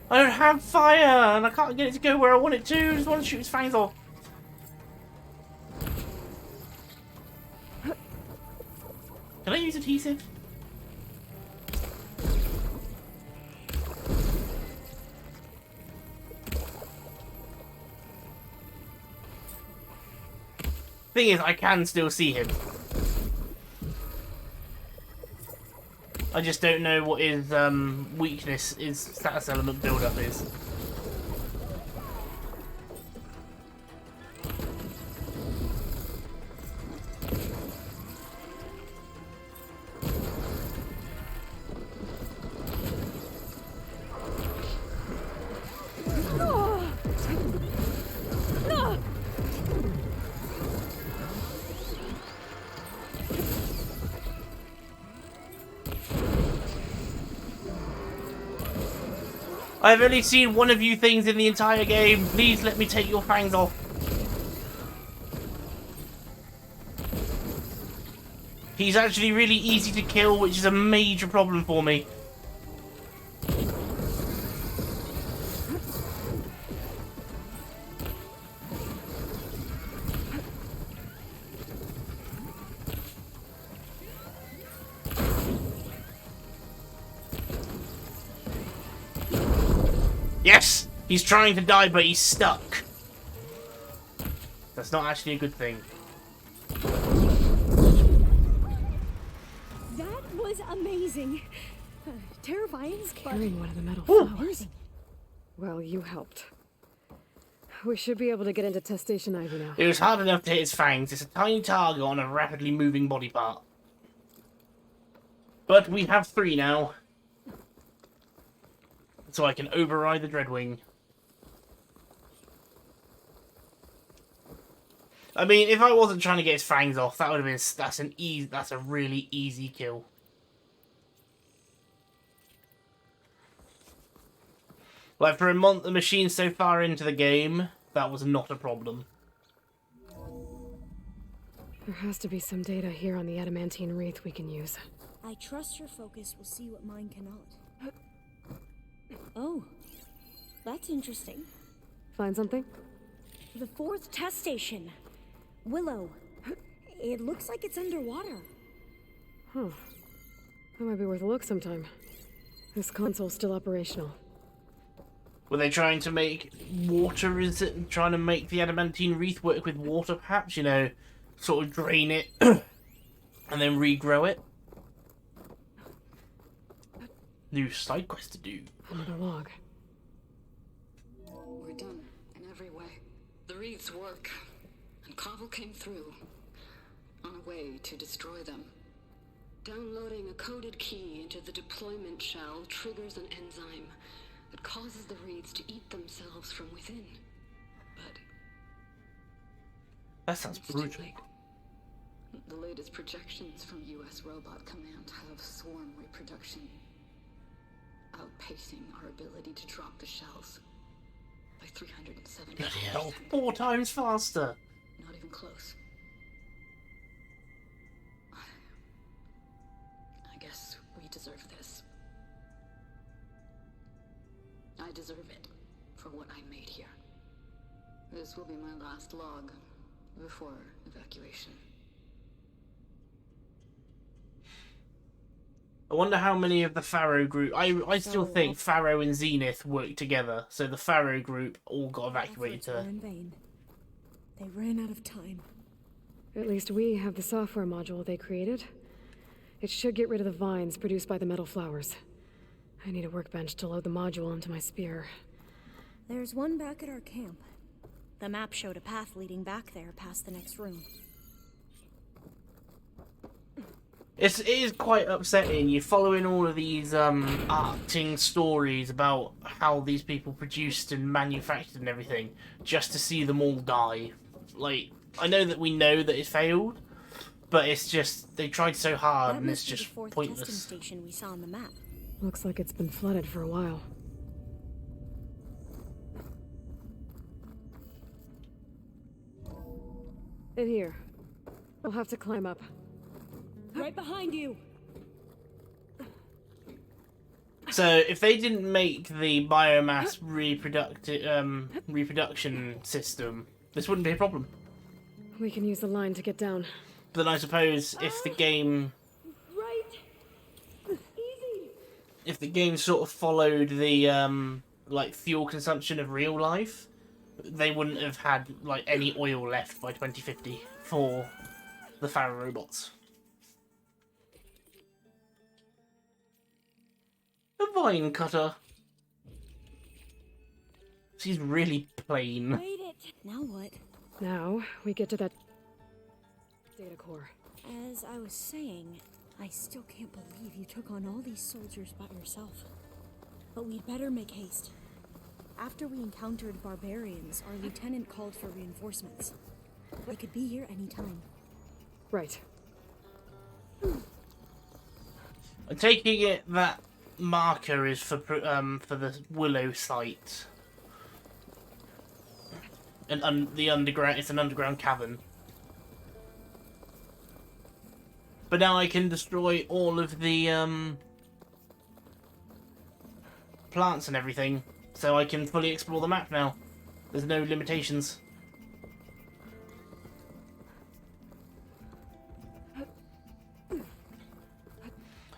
I don't have fire, and I can't get it to go where I want it to. I just want to shoot his fangs off. Can I use adhesive? Thing is, I can still see him. I just don't know what his weakness, his status element build-up is. I've only seen one of you things in the entire game. Please let me take your fangs off. He's actually really easy to kill, which is a major problem for me. Yes! He's trying to die, but he's stuck. That's not actually a good thing. That was amazing. Terrifying, Carrying one of the metal Ooh. flowers. Well, you helped. We should be able to get into test station Ivy now. It was hard enough to hit his fangs. It's a tiny target on a rapidly moving body part. But we have 3 now. So I can override the Dreadwing. I mean, if I wasn't trying to get his fangs off, that would have been that's a really easy kill. Like for a machine so far into the game, that was not a problem. There has to be some data here on the adamantine wreath we can use. I trust your focus will see what mine cannot. Oh, that's interesting. Find something? The 4th test station. Willow. It looks like it's underwater. Huh. That might be worth a look sometime. This console's still operational. Were they trying to make water? Is it trying to make the adamantine wreath work with water, perhaps? You know, sort of drain it and then regrow it? New side quest to do. Another log. We're done in every way. The wreaths work, and Cobble came through on a way to destroy them. Downloading a coded key into the deployment shell triggers an enzyme that causes the wreaths to eat themselves from within. But That sounds it's too brutal. late. The latest projections from U.S. Robot Command have swarm reproduction, outpacing our ability to drop the shells by 370%. Bloody hell, 4 times faster. Not even close. I guess we deserve this. I deserve it for what I made here. This will be my last log before evacuation. I wonder how many of the Pharaoh group... I still think Pharaoh and Zenith work together, so the Pharaoh group all got evacuated Efforts were in vain. They ran out of time. At least we have the software module they created. It should get rid of the vines produced by the metal flowers. I need a workbench to load the module into my spear. There's one back at our camp. The map showed a path leading back there past the next room. It is quite upsetting. You're following all of these arcing stories about how these people produced and manufactured and everything, just to see them all die. Like, I know that we know that it failed, but it's just they tried so hard, and it's just the fourth pointless. testing station we saw on the map. Looks like it's been flooded for a while. In here. We'll have to climb up. Right behind you! So if they didn't make the biomass reproduction system, this wouldn't be a problem. We can use the line to get down. But then I suppose if the game, if the game sort of followed the like fuel consumption of real life, they wouldn't have had like any oil left by 2050 for the Pharaoh robots. A vine cutter. She's really plain. Wait it! Now what? Now, we get to that data core. As I was saying, I still can't believe you took on all these soldiers by yourself. But we'd better make haste. After we encountered barbarians, our lieutenant called for reinforcements. They could be here any time. Right. I'm taking it that marker is for the Willow site. And the underground, it's an underground cavern. But now I can destroy all of the plants and everything, so I can fully explore the map now. There's no limitations.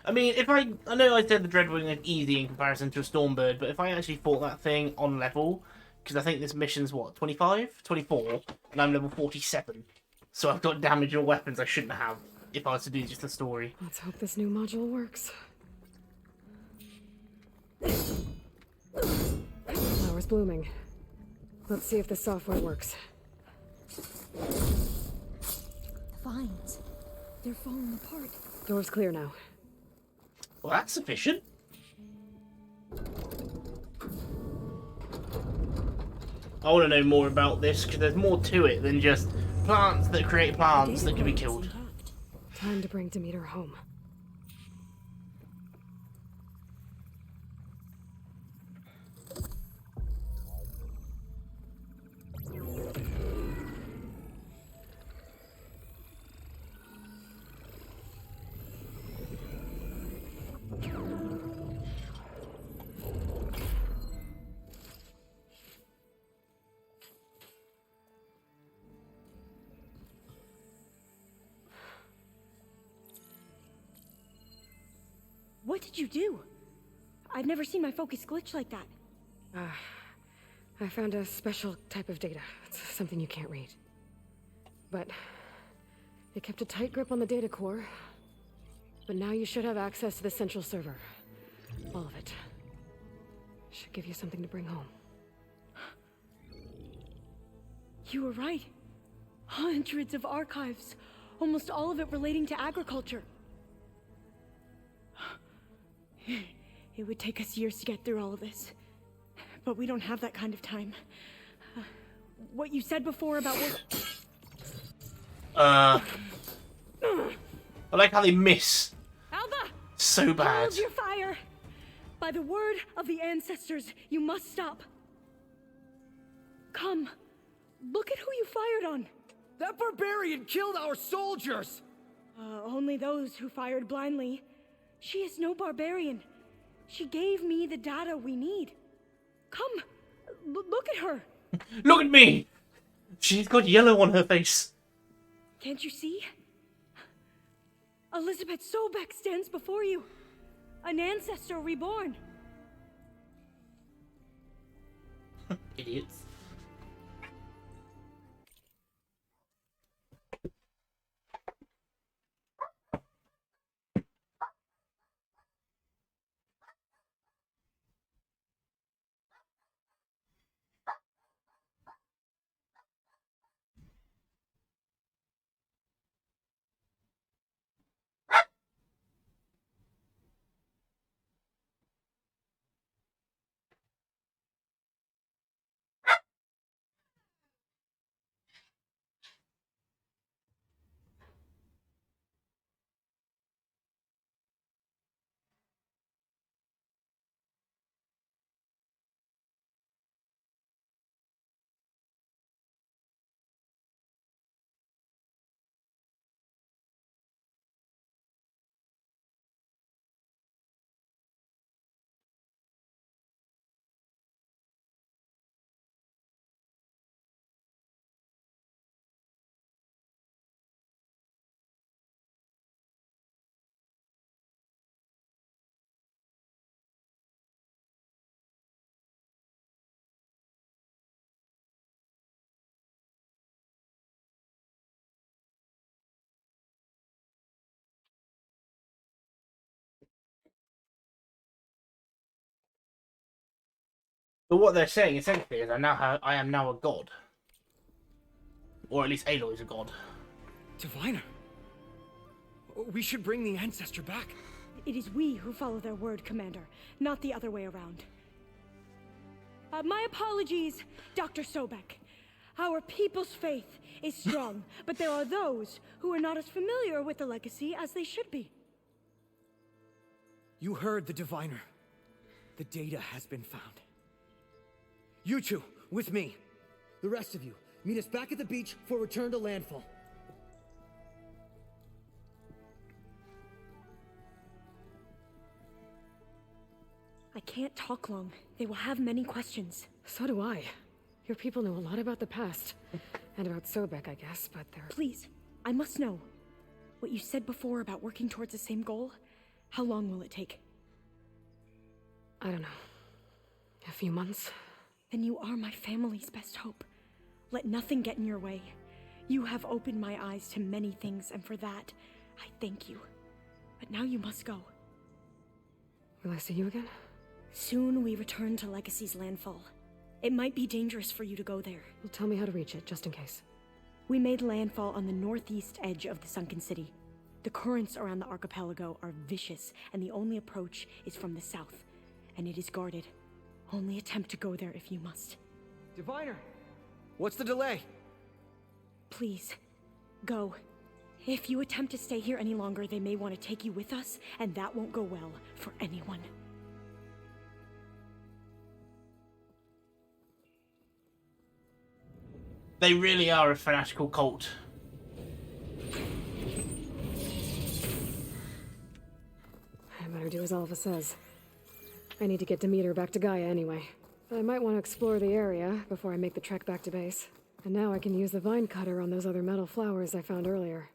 I mean, if I know I said the Dreadwing is easy in comparison to a Stormbird, but if I actually fought that thing on level, because I think this mission's what, 25? 24, and I'm level 47. So I've got damage or weapons I shouldn't have if I was to do just the story. Let's hope this new module works. Flower's blooming. Let's see if the software works. The vines. They're falling apart. Door's clear now. Well, that's sufficient. I want to know more about this, because there's more to it than just plants that create plants that can be killed. Time to bring Demeter home. What did you do? I've never seen my focus glitch like that. I found a special type of data. It's something you can't read. But it kept a tight grip on the data core. But now you should have access to the central server. All of it. Should give you something to bring home. You were right. Hundreds of archives. Almost all of it relating to agriculture. It would take us years to get through all of this. But we don't have that kind of time. What you said before about what... I like how they miss Alva! so bad. Hold your fire! By the word of the ancestors, you must stop. Come. Look at who you fired on. That barbarian killed our soldiers! Only those who fired blindly. She is no barbarian. She gave me the data we need. Come, look at her. Look at me! She's got yellow on her face. Can't you see? Elizabeth Sobek stands before you. An ancestor reborn. Idiots. But what they're saying essentially is I am now a god. Or at least Aloy's a god. Diviner. We should bring the ancestor back. It is we who follow their word, Commander, not the other way around. My apologies, Dr. Sobek. Our people's faith is strong, but there are those who are not as familiar with the legacy as they should be. You heard the diviner. The data has been found. You two, with me. The rest of you, meet us back at the beach for return to landfall. I can't talk long. They will have many questions. So do I. Your people know a lot about the past. And about Sobek, I guess, but they're... Please, I must know. What you said before about working towards the same goal, how long will it take? I don't know. A few months? Then you are my family's best hope. Let nothing get in your way. You have opened my eyes to many things, and for that, I thank you. But now you must go. Will I see you again? Soon we return to Legacy's landfall. It might be dangerous for you to go there. Well, tell me how to reach it, just in case. We made landfall on the northeast edge of the sunken city. The currents around the archipelago are vicious, and the only approach is from the south. And it is guarded. Only attempt to go there if you must. Diviner, what's the delay? Please, go. If you attempt to stay here any longer, they may want to take you with us, and that won't go well for anyone. They really are a fanatical cult. I better do as Alva says. I need to get Demeter back to Gaia anyway. But I might want to explore the area before I make the trek back to base. And now I can use the vine cutter on those other metal flowers I found earlier.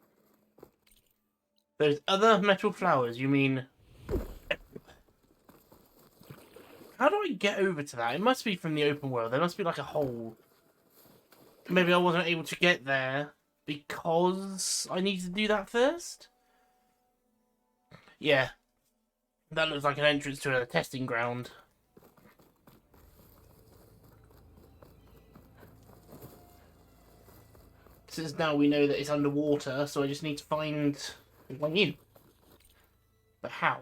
Those other metal flowers, you mean... How do I get over to that? It must be from the open world. There must be like a hole. Maybe I wasn't able to get there because I need to do that first? Yeah. That looks like an entrance to a testing ground. Since now we know that it's underwater, so I just need to find a way in. But how?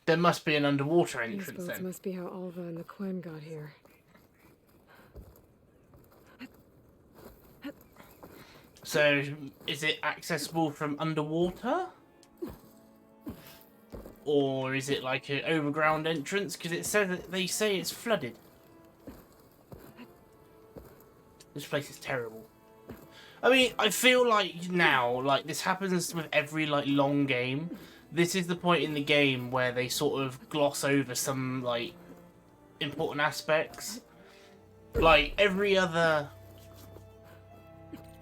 There must be an underwater These entrance boats then. must be how Alva and the Quen got here. So, is it accessible from underwater? Or is it like an overground entrance? Because it says that they say it's flooded. This place is terrible. I mean, I feel like now, like this happens with every like long game. This is the point in the game where they sort of gloss over some like important aspects. Like every other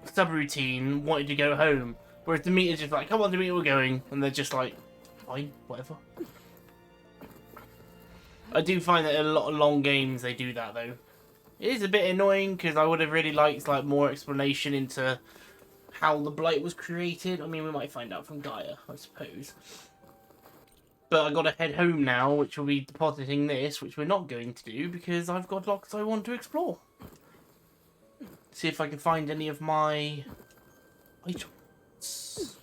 subroutine wanted to go home, whereas Demeter's just like, come on Demeter, we're going, and they're just like, fine, whatever. I do find that in a lot of long games they do that though. It is a bit annoying because I would have really liked like more explanation into how the Blight was created. I mean, we might find out from Gaia, I suppose. But I gotta head home now, which will be depositing this, which we're not going to do because I've got lots I want to explore. See if I can find any of my items.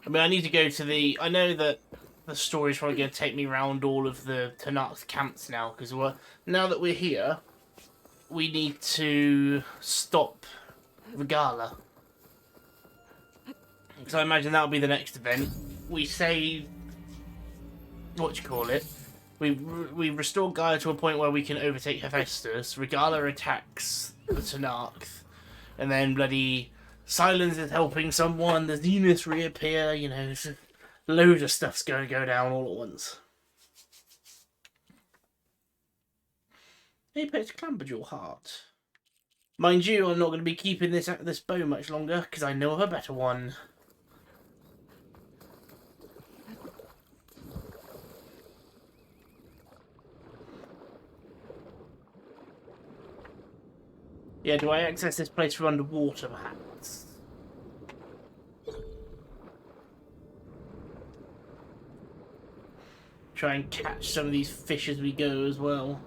I mean, I need to go to the... I know that the story's probably going to take me around all of the Tanakh camps now, because now that we're here, we need to stop Regala. So I imagine that'll be the next event. We save... What do you call it? We restore Gaia to a point where we can overtake Hephaestus. Regala attacks the Tanakh. And then bloody Silence is helping someone. The Zeniths reappear. You know, a load of stuff's going to go down all at once. Apex Clamberjewel Heart. Mind you, I'm not going to be keeping this bow much longer because I know of a better one. Yeah, do I access this place from underwater, perhaps? Try and catch some of these fish as we go as well.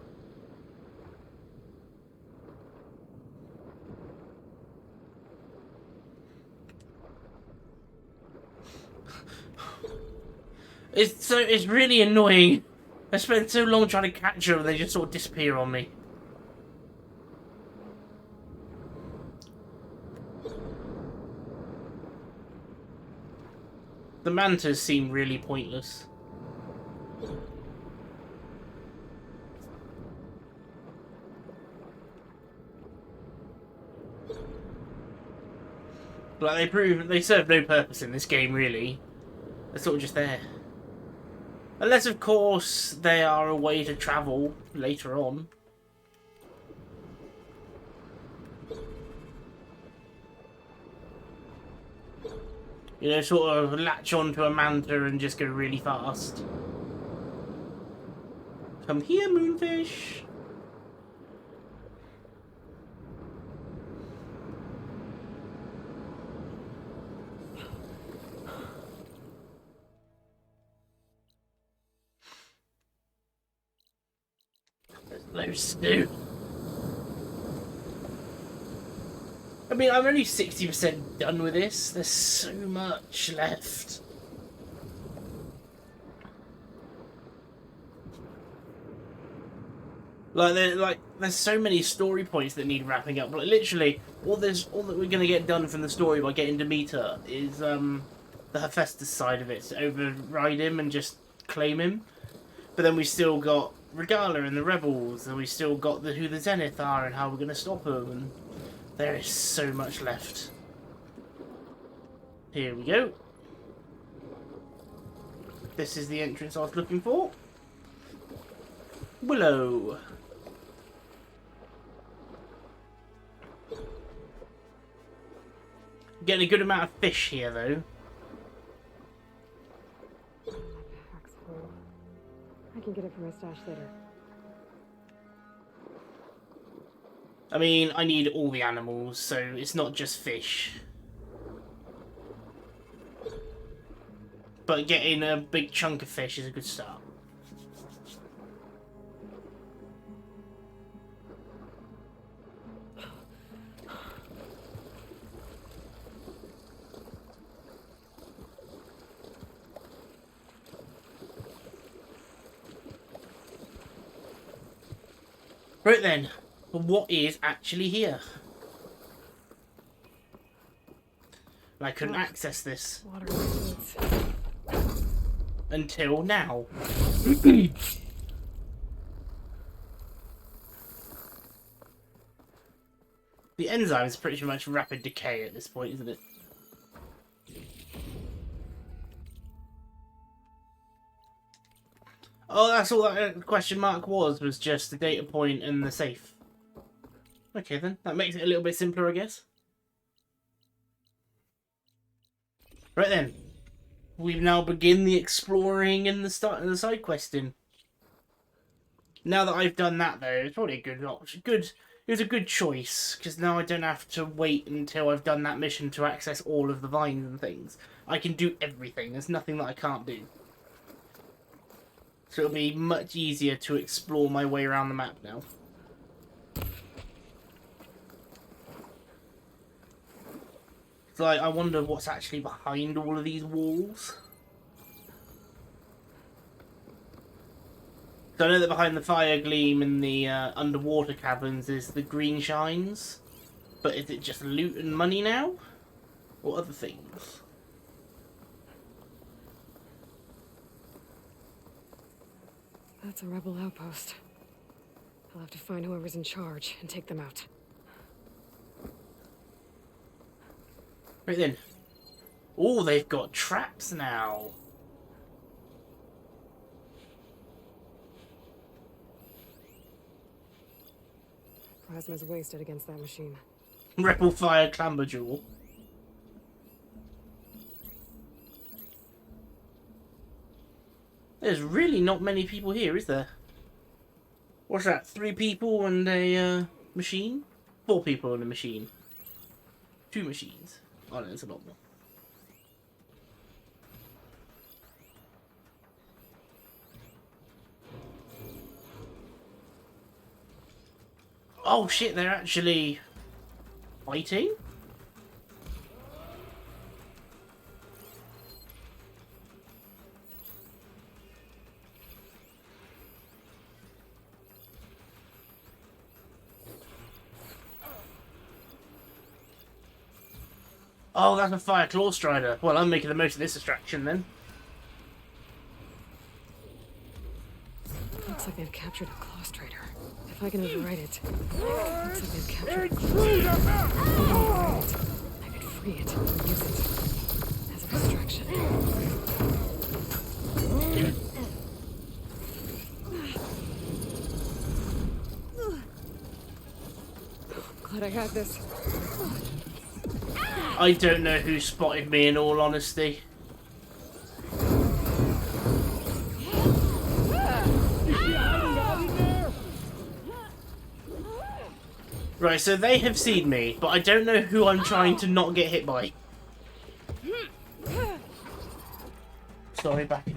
It's really annoying. I spent so long trying to catch them, and they just sort of disappear on me. The mantas seem really pointless. Like, they serve no purpose in this game, really. They're sort of just there. Unless, of course, they are a way to travel later on. You know, sort of latch onto a manta and just go really fast. Come here, moonfish! There's stew. I mean, I'm only 60% done with this. There's so much left. There's so many story points that need wrapping up. Like, literally, all that we're gonna get done from the story by getting Demeter is the Hephaestus side of it. To override him and just claim him. But then we still got Regala and the Rebels, and we still got who the Zenith are and how we're gonna stop them. And there is so much left. Here we go. This is the entrance I was looking for. Willow. Getting a good amount of fish here, though. I can get it from my stash later. I mean, I need all the animals, so it's not just fish. But getting a big chunk of fish is a good start. Right then, what is actually here? I couldn't access this Water. until now. The enzyme is pretty much rapid decay at this point, isn't it? Oh, that's all that question mark was just the data point and the safe. Okay then, that makes it a little bit simpler, I guess. Right then, we now begin the exploring and the start of the side questing. Now that I've done that, though, it's probably a good option. It was a good choice, because now I don't have to wait until I've done that mission to access all of the vines and things. I can do everything. There's nothing that I can't do. So it'll be much easier to explore my way around the map now. So I wonder what's actually behind all of these walls. So I know that behind the fire gleam in the underwater caverns is the green shines. But is it just loot and money now? Or other things? That's a rebel outpost. I'll have to find whoever's in charge and take them out. Right then. Oh, they've got traps now. Plasma's wasted against that machine. Rebel fire clamber jewel. There's really not many people here, is there? What's that? 3 people and a machine? 4 people and a machine. 2 machines. Oh no, it's a lot more. Oh shit, they're actually fighting? Oh, that's a fire claw strider. Well, I'm making the most of this distraction then. Looks like they've captured a claw strider. If I can override it. Looks like they've captured a I could free it and use it as a distraction. Glad I had this. I don't know who spotted me, in all honesty. Right, so they have seen me, but I don't know who I'm trying to not get hit by. Sorry, back in.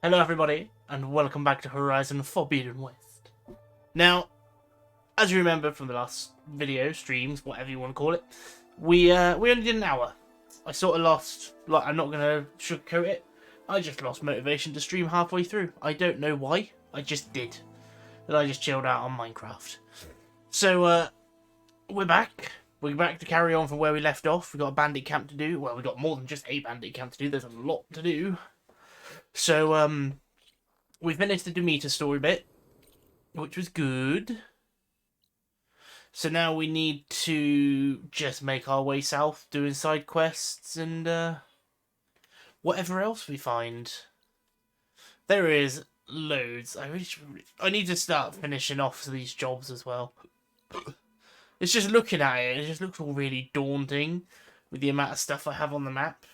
Hello everybody, and welcome back to Horizon Forbidden West. Now, as you remember from the last video, streams, whatever you want to call it, we only did an hour. I sort of lost, like, I'm not going to sugarcoat it, I just lost motivation to stream halfway through. I don't know why, I just did. And I just chilled out on Minecraft. So, we're back. We're back to carry on from where we left off. We've got a bandit camp to do. Well, we've got more than just a bandit camp to do. There's a lot to do. So, we finished the Demeter story bit, which was good. So now we need to just make our way south, doing side quests and whatever else we find. There is loads. I need to start finishing off these jobs as well. It's just looking at it, it just looks all really daunting with the amount of stuff I have on the map.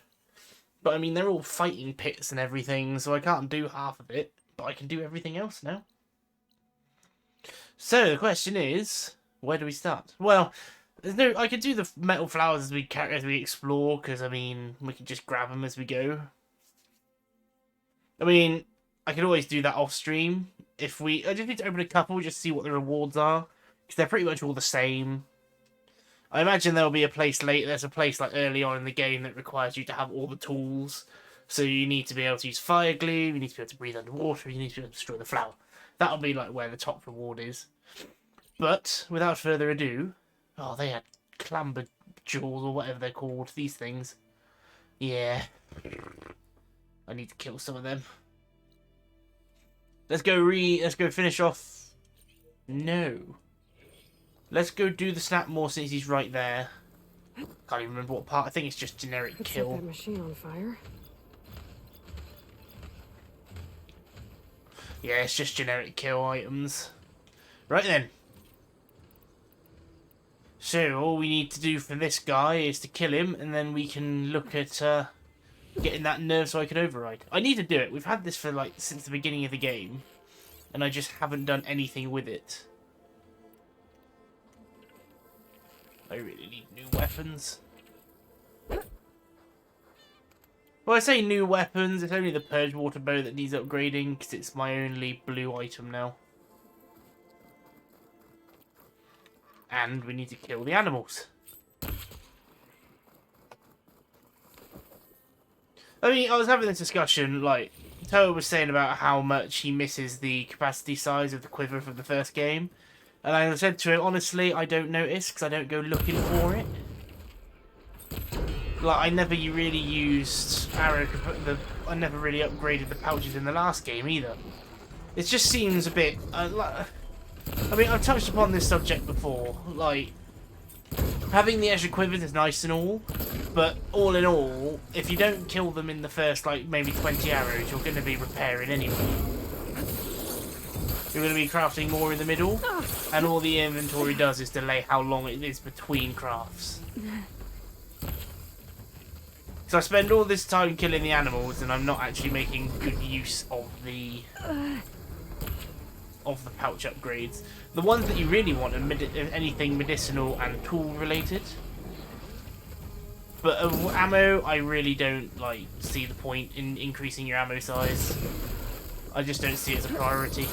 But I mean, they're all fighting pits and everything, so I can't do half of it, but I can do everything else now. So the question is, where do we start? Well, I could do the metal flowers as we explore, because I mean, we can just grab them as we go. I mean, I could always do that off stream. I just need to open a couple, just see what the rewards are, because they're pretty much all the same. I imagine there'll be a place there's a place like early on in the game that requires you to have all the tools. So you need to be able to use fire glue, you need to be able to breathe underwater, you need to be able to destroy the flower. That'll be like where the top reward is. But, without further ado... Oh, they had clamber jewels or whatever they're called, these things. Yeah. I need to kill some of them. Let's go finish off... No. Let's go do the Snapmore since he's right there. Can't even remember what part. I think it's just generic Let's kill. set that machine on fire. Yeah, it's just generic kill items. Right then. So, all we need to do for this guy is to kill him, and then we can look at getting that nerve so I can override. I need to do it. We've had this for, like, since the beginning of the game, and I just haven't done anything with it. I really need new weapons. Well, I say new weapons, it's only the Purge Water Bow that needs upgrading, because it's my only blue item now. And we need to kill the animals. I mean, I was having this discussion, like, Toa was saying about how much he misses the capacity size of the quiver from the first game. And I said to him, honestly, I don't notice, because I don't go looking for it. Like, I never really used I never really upgraded the pouches in the last game either. It just seems a bit, I mean, I've touched upon this subject before, like, having the extra quivers is nice and all, but all in all, if you don't kill them in the first, like, maybe 20 arrows, you're going to be repairing anyway. You're going to be crafting more in the middle, and all the inventory does is delay how long it is between crafts. So I spend all this time killing the animals, and I'm not actually making good use of the pouch upgrades. The ones that you really want are anything medicinal and tool related. But ammo, I really don't like see the point in increasing your ammo size. I just don't see it as a priority.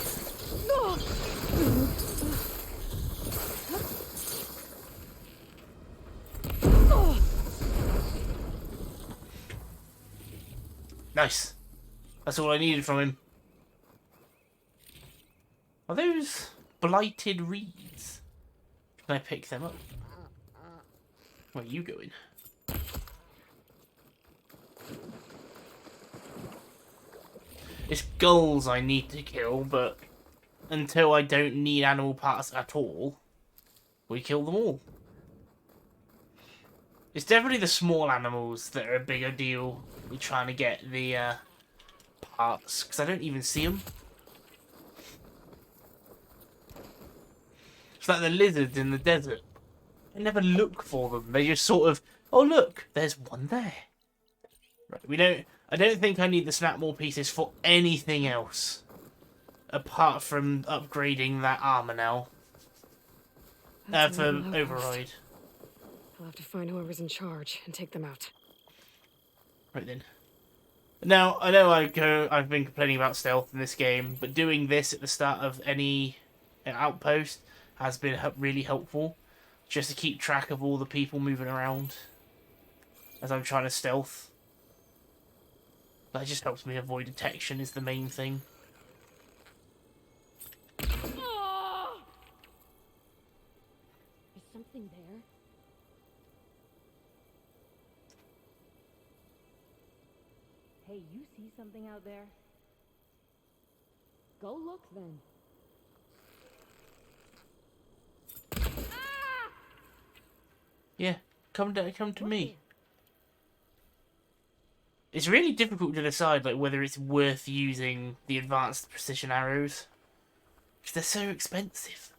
Nice. That's all I needed from him. Are those blighted reeds? Can I pick them up? Where are you going? It's gulls I need to kill, but until I don't need animal parts at all, we kill them all. It's definitely the small animals that are a bigger deal with trying to get the parts, because I don't even see them. It's like the lizards in the desert. I never look for them. They just sort of, oh look, there's one there. Right, I don't think I need the Snapmore pieces for anything else. Apart from upgrading that armor now. For override. I'll have to find whoever's in charge and take them out. Right then. Now, I know I've been complaining about stealth in this game, but doing this at the start of any outpost has been really helpful, just to keep track of all the people moving around as I'm trying to stealth. That just helps me avoid detection is the main thing. Is something there? Hey, you see something out there? Go look then. Yeah, come to me. It's really difficult to decide like whether it's worth using the advanced precision arrows, because they're so expensive.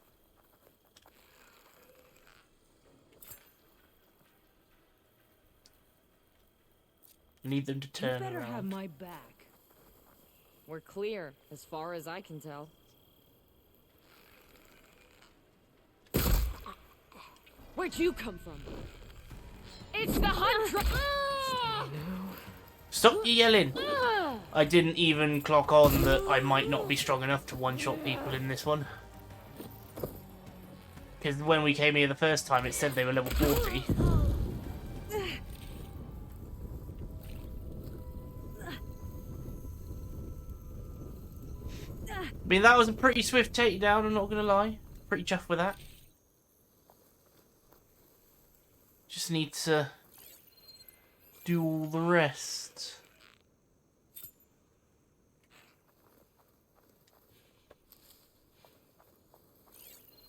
Need them to turn You better around. have my back. We're clear, as far as I can tell. Where'd you come from? It's the hunt! Stop yelling! I didn't even clock on that I might not be strong enough to one-shot people in this one. Because when we came here the first time, it said they were level 40. I mean, that was a pretty swift takedown, I'm not going to lie. Pretty chuffed with that. Just need to do all the rest.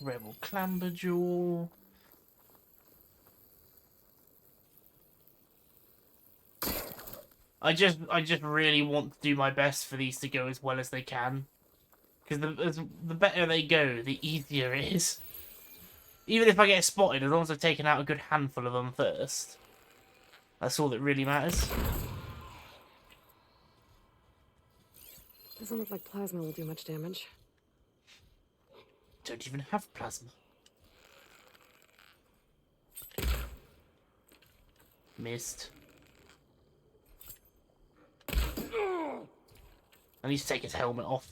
Rebel Clamberjaw. I just really want to do my best for these to go as well as they can. Because the better they go, the easier it is. Even if I get spotted, as long as I've taken out a good handful of them first. That's all that really matters. Doesn't look like plasma will do much damage. Don't even have plasma. Missed. I need to take his helmet off.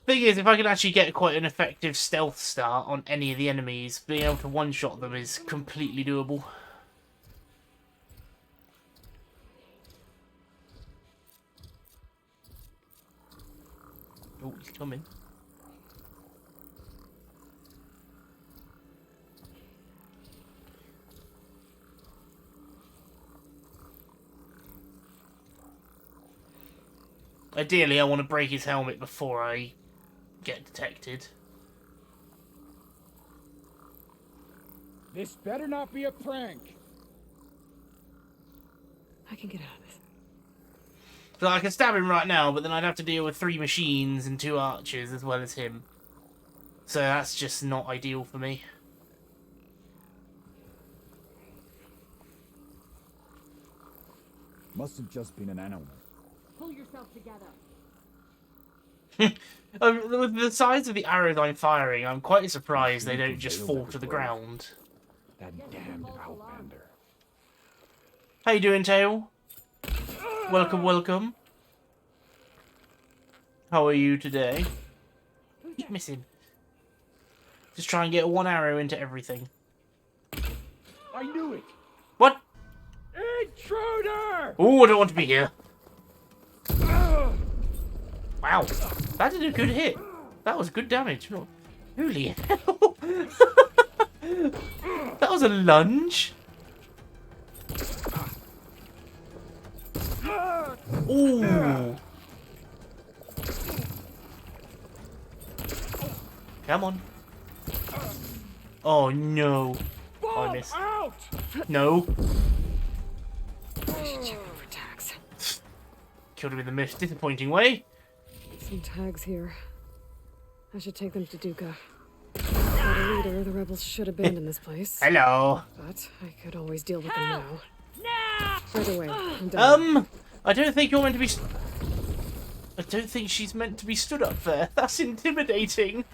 Thing is, if I can actually get quite an effective stealth start on any of the enemies, being able to one-shot them is completely doable. Oh, he's coming. Ideally, I want to break his helmet before I get detected. This better not be a prank. I can get out of this. So I can stab him right now, but then I'd have to deal with 3 machines and 2 archers as well as him. So that's just not ideal for me. Must have just been an animal. Pull yourself together. With the size of the arrows I'm firing, I'm quite surprised they don't just fall to the ground. That damned Outlander. How you doing, Tail? Welcome, welcome. How are you today? Keep missing. Just try and get 1 arrow into everything. I knew it. What? Intruder! Oh, I don't want to be here. Wow, that did a good hit. That was good damage. Holy hell. That was a lunge. Ooh. Come on. Oh no. Oh, I missed. Out! No. I should check over tags. Killed him in the most disappointing way. Some tags here. I should take them to Duca. Without a leader, the rebels should abandon this place. Hello. But I could always deal with them now. By the way, I'm done. I don't think you're meant to be... I don't think she's meant to be stood up there. That's intimidating.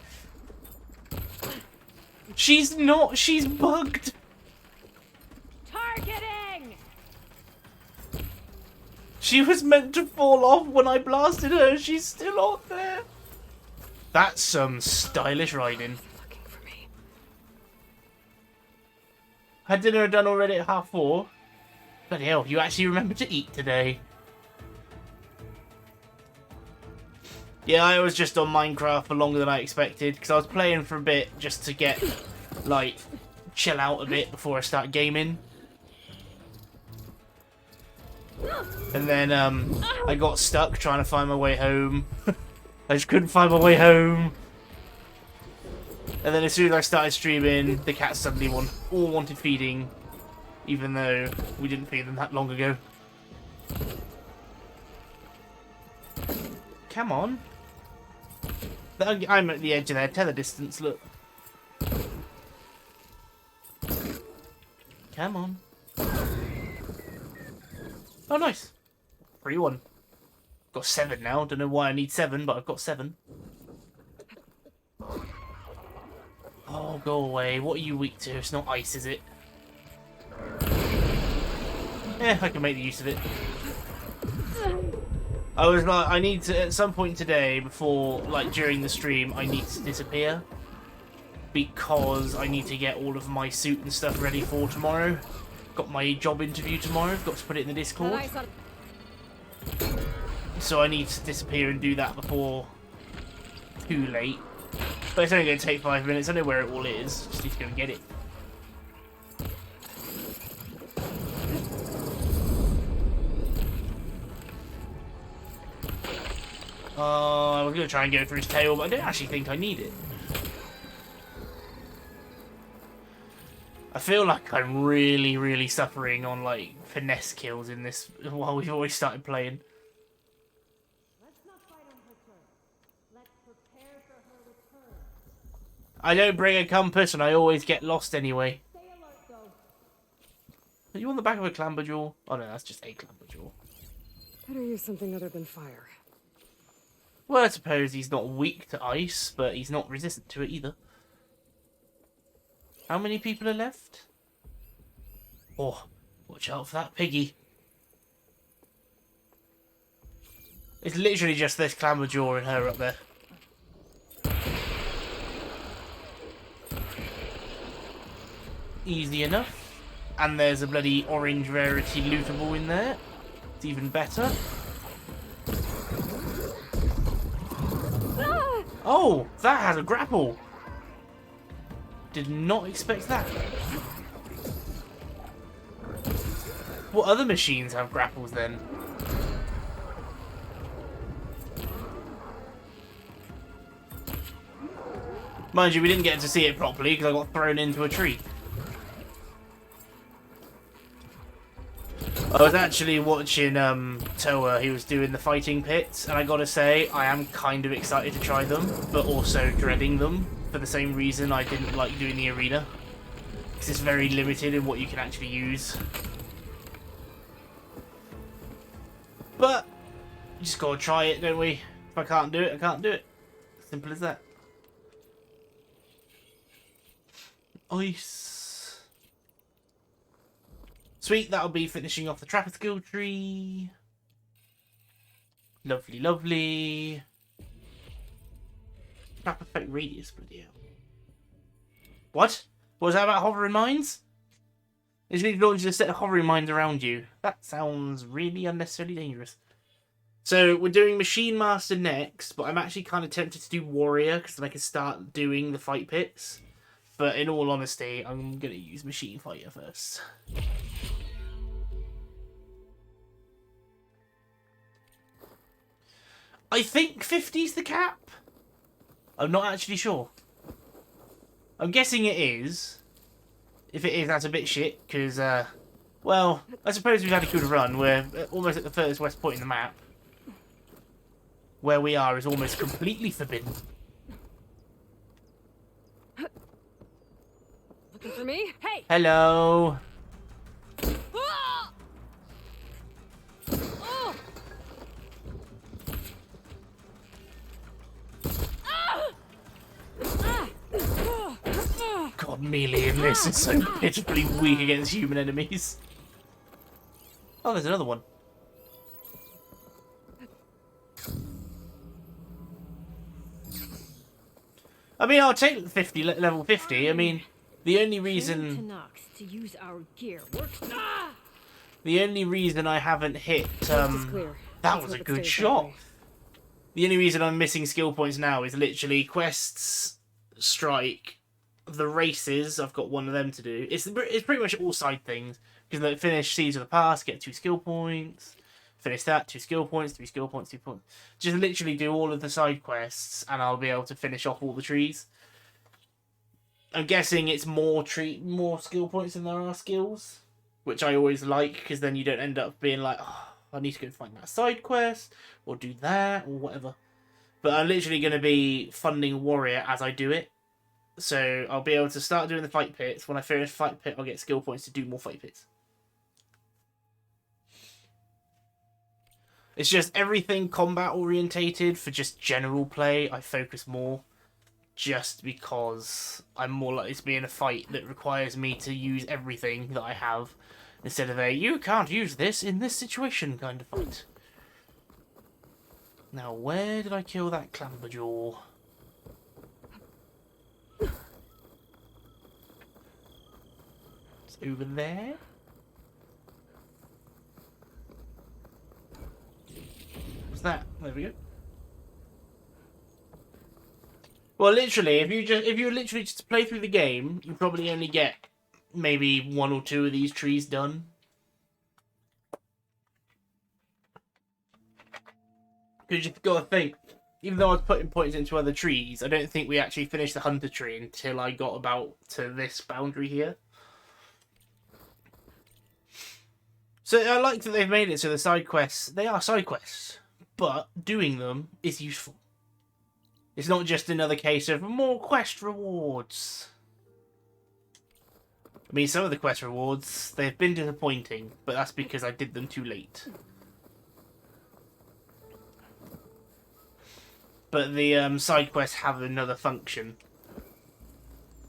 She's not. She's bugged. Targeting! She was meant to fall off when I blasted her. She's still on there. That's some stylish riding. Looking for me. Had dinner done already at 4:30. Bloody hell, you actually remembered to eat today. Yeah, I was just on Minecraft for longer than I expected because I was playing for a bit just to get, like, chill out a bit before I start gaming. And then I got stuck trying to find my way home. I just couldn't find my way home. And then as soon as I started streaming, the cats suddenly all wanted feeding, even though we didn't feed them that long ago. Come on. I'm at the edge of their tether distance, look. Come on. Oh, nice. 3-1. Got 7 now. Don't know why I need 7, but I've got 7. Oh, go away. What are you weak to? It's not ice, is it? Eh, I can make the use of it. I was like, I need to, at some point today, before, like, during the stream, I need to disappear. Because I need to get all of my suit and stuff ready for tomorrow. Got my job interview tomorrow. Got to put it in the Discord. So I need to disappear and do that before too late. But it's only going to take 5 minutes. I know where it all is. Just need to go and get it. I was going to try and go for his tail, but I don't actually think I need it. I feel like I'm really, really suffering on, like, finesse kills in this while we've always started playing. Let's not fight on her turn. Let's prepare for her return. I don't bring a compass and I always get lost anyway. Stay alert, though. Are you on the back of a clamberjaw? Oh no, that's just a clamberjaw. Better use something other than fire. Well, I suppose he's not weak to ice, but he's not resistant to it either. How many people are left? Oh, watch out for that piggy. It's literally just this clamberjaw and her up there. Easy enough. And there's a bloody orange rarity lootable in there. It's even better. Oh, that has a grapple. Did not expect that. What other machines have grapples then? Mind you, we didn't get to see it properly because I got thrown into a tree. I was actually watching Toa, he was doing the fighting pits, and I gotta say, I am kind of excited to try them, but also dreading them, for the same reason I didn't like doing the arena. Because it's very limited in what you can actually use. But, you just gotta try it, don't we? If I can't do it, I can't do it. Simple as that. Ice. Sweet, that'll be finishing off the Trapper skill tree. Lovely, lovely. Trap effect radius, bloody hell. What? What was that about hovering mines? It's going to launch a set of hovering mines around you. That sounds really unnecessarily dangerous. So, we're doing Machine Master next, but I'm actually kind of tempted to do Warrior, because then I can start doing the fight pits. But in all honesty, I'm going to use Machine Fighter first. I think 50's the cap. I'm not actually sure. I'm guessing it is. If it is, that's a bit shit, because, well, I suppose we've had a good run. We're almost at the furthest west point in the map. Where we are is almost completely forbidden. Looking for me? Hey! Hello. Ah! Oh! God, melee in this is so pitifully weak against human enemies. Oh, there's another one. I mean, I'll take 50, level 50. I mean, the only To reason... Nox to use our gear works. The only reason I haven't hit... Coast is clear. That Let's was a hope it good stays that shot. way. The only reason I'm missing skill points now is literally quests, strike, the races. I've got one of them to do. It's pretty much all side things. Because like, finish Seeds of the Past, get 2 skill points. Finish that, 2 skill points, 3 skill points, 2 points. Just literally do all of the side quests, and I'll be able to finish off all the trees. I'm guessing it's more skill points than there are skills, which I always like, because then you don't end up being like, oh, I need to go find that side quest, or do that, or whatever. But I'm literally going to be funding Warrior as I do it. So I'll be able to start doing the fight pits. When I finish fight pit, I'll get skill points to do more fight pits. It's just everything combat orientated for just general play. I focus more just because I'm more likely to be in a fight that requires me to use everything that I have instead of a you can't use this in this situation kind of fight. Now, where did I kill that Clamberjaw? It's over there. What's that? There we go. Well, literally, if you literally just play through the game, you probably only get maybe 1 or 2 of these trees done. Because you've got to think, even though I was putting points into other trees, I don't think we actually finished the Hunter tree until I got about to this boundary here. So I like that they've made it so the side quests, they are side quests, but doing them is useful. It's not just another case of more quest rewards. I mean, some of the quest rewards, they've been disappointing, but that's because I did them too late. But the side quests have another function.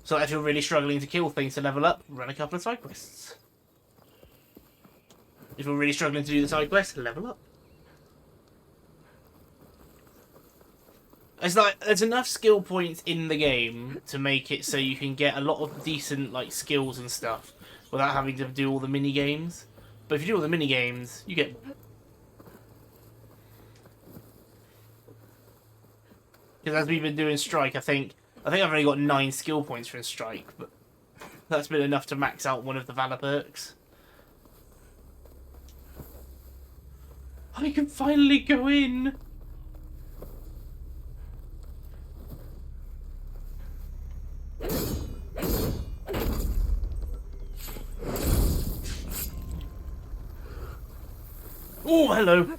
So if you're really struggling to kill things to level up, run a couple of side quests. If you're really struggling to do the side quests, level up. It's like, there's enough skill points in the game to make it so you can get a lot of decent like skills and stuff without having to do all the mini games. But if you do all the mini games, you get... Because as we've been doing Strike, I think I've only got 9 skill points for a Strike, but that's been enough to max out one of the Valor perks. I can finally go in! Oh, hello!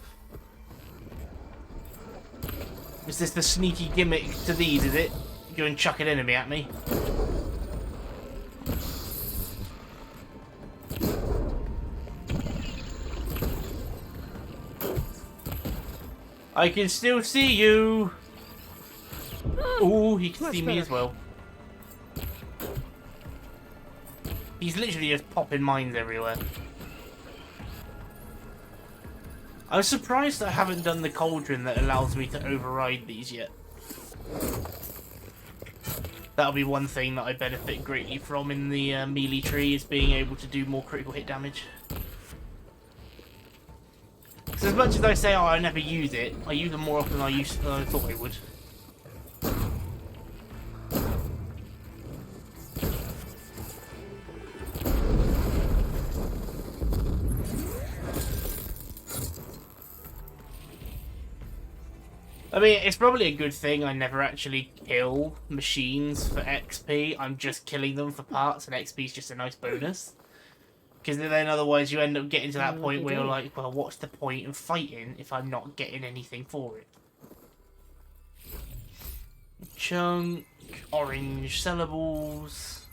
Is this the sneaky gimmick to these, is it? Go and chuck an enemy at me. I can still see you! Oh, he can see me as well. He's literally just popping mines everywhere. I'm surprised I haven't done the cauldron that allows me to override these yet. That'll be one thing that I benefit greatly from in the melee tree, is being able to do more critical hit damage. Because as much as I say, oh, I never use it, I use them more often than I thought I would. I mean, it's probably a good thing I never actually kill machines for XP. I'm just killing them for parts, and XP is just a nice bonus. Because then otherwise you end up getting to that point where you're like, well, what's the point of fighting if I'm not getting anything for it? Chunk, orange sellables.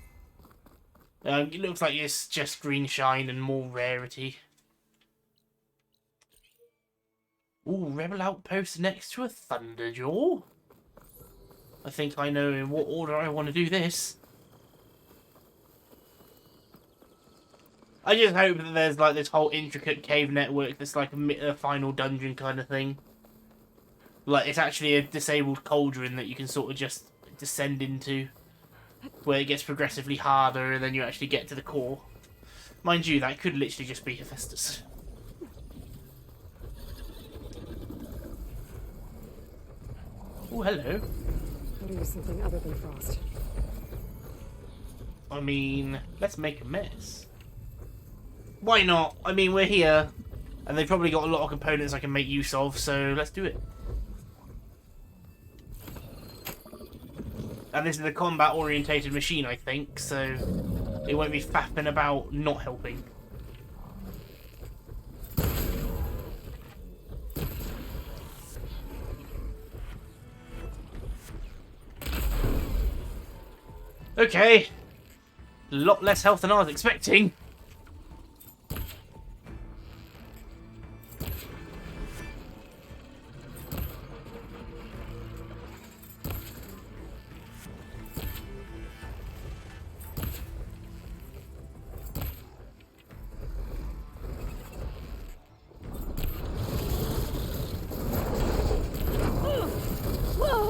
It looks like it's just green shine and more rarity. Ooh, Rebel Outpost next to a Thunderjaw. I think I know in what order I want to do this. I just hope that there's like this whole intricate cave network that's like a final dungeon kind of thing. Like it's actually a disabled cauldron that you can sort of just descend into, where it gets progressively harder and then you actually get to the core. Mind you, that could literally just be Hephaestus. Oh, hello. How to use something other than frost. I mean, let's make a mess. Why not? I mean, we're here, and they've probably got a lot of components I can make use of, so let's do it. And this is a combat-orientated machine, I think, so it won't be faffing about not helping. Okay. A lot less health than I was expecting.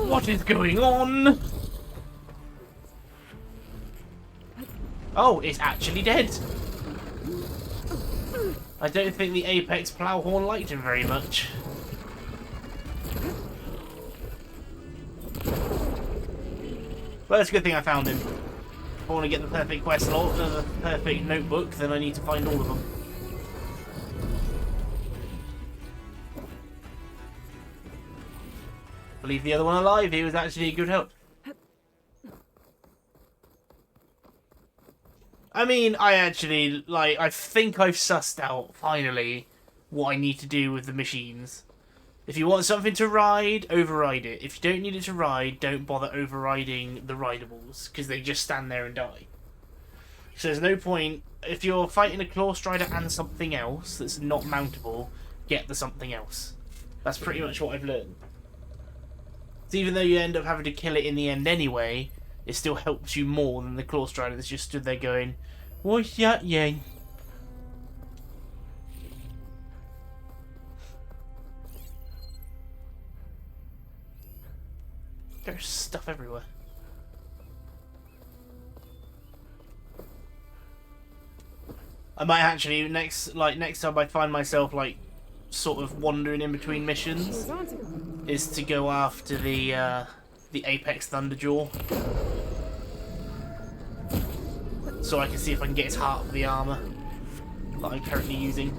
What is going on? Oh, it's actually dead. I don't think the Apex Plowhorn liked him very much. Well, it's a good thing I found him. If I want to get the perfect quest log, the perfect notebook, then I need to find all of them. Leave the other one alive, he was actually a good help. I mean, I think I've sussed out, finally, what I need to do with the machines. If you want something to ride, override it. If you don't need it to ride, don't bother overriding the ridables, because they just stand there and die. So there's no point, if you're fighting a Claw Strider and something else that's not mountable, get the something else. That's pretty much what I've learned. So even though you end up having to kill it in the end anyway, it still helps you more than the Claw Strider that's just stood there going, "What's that, yang?" There's stuff everywhere. I might actually next time I find myself sort of wandering in between missions, is to go after the Apex Thunderjaw, so I can see if I can get his heart for the armor that I'm currently using.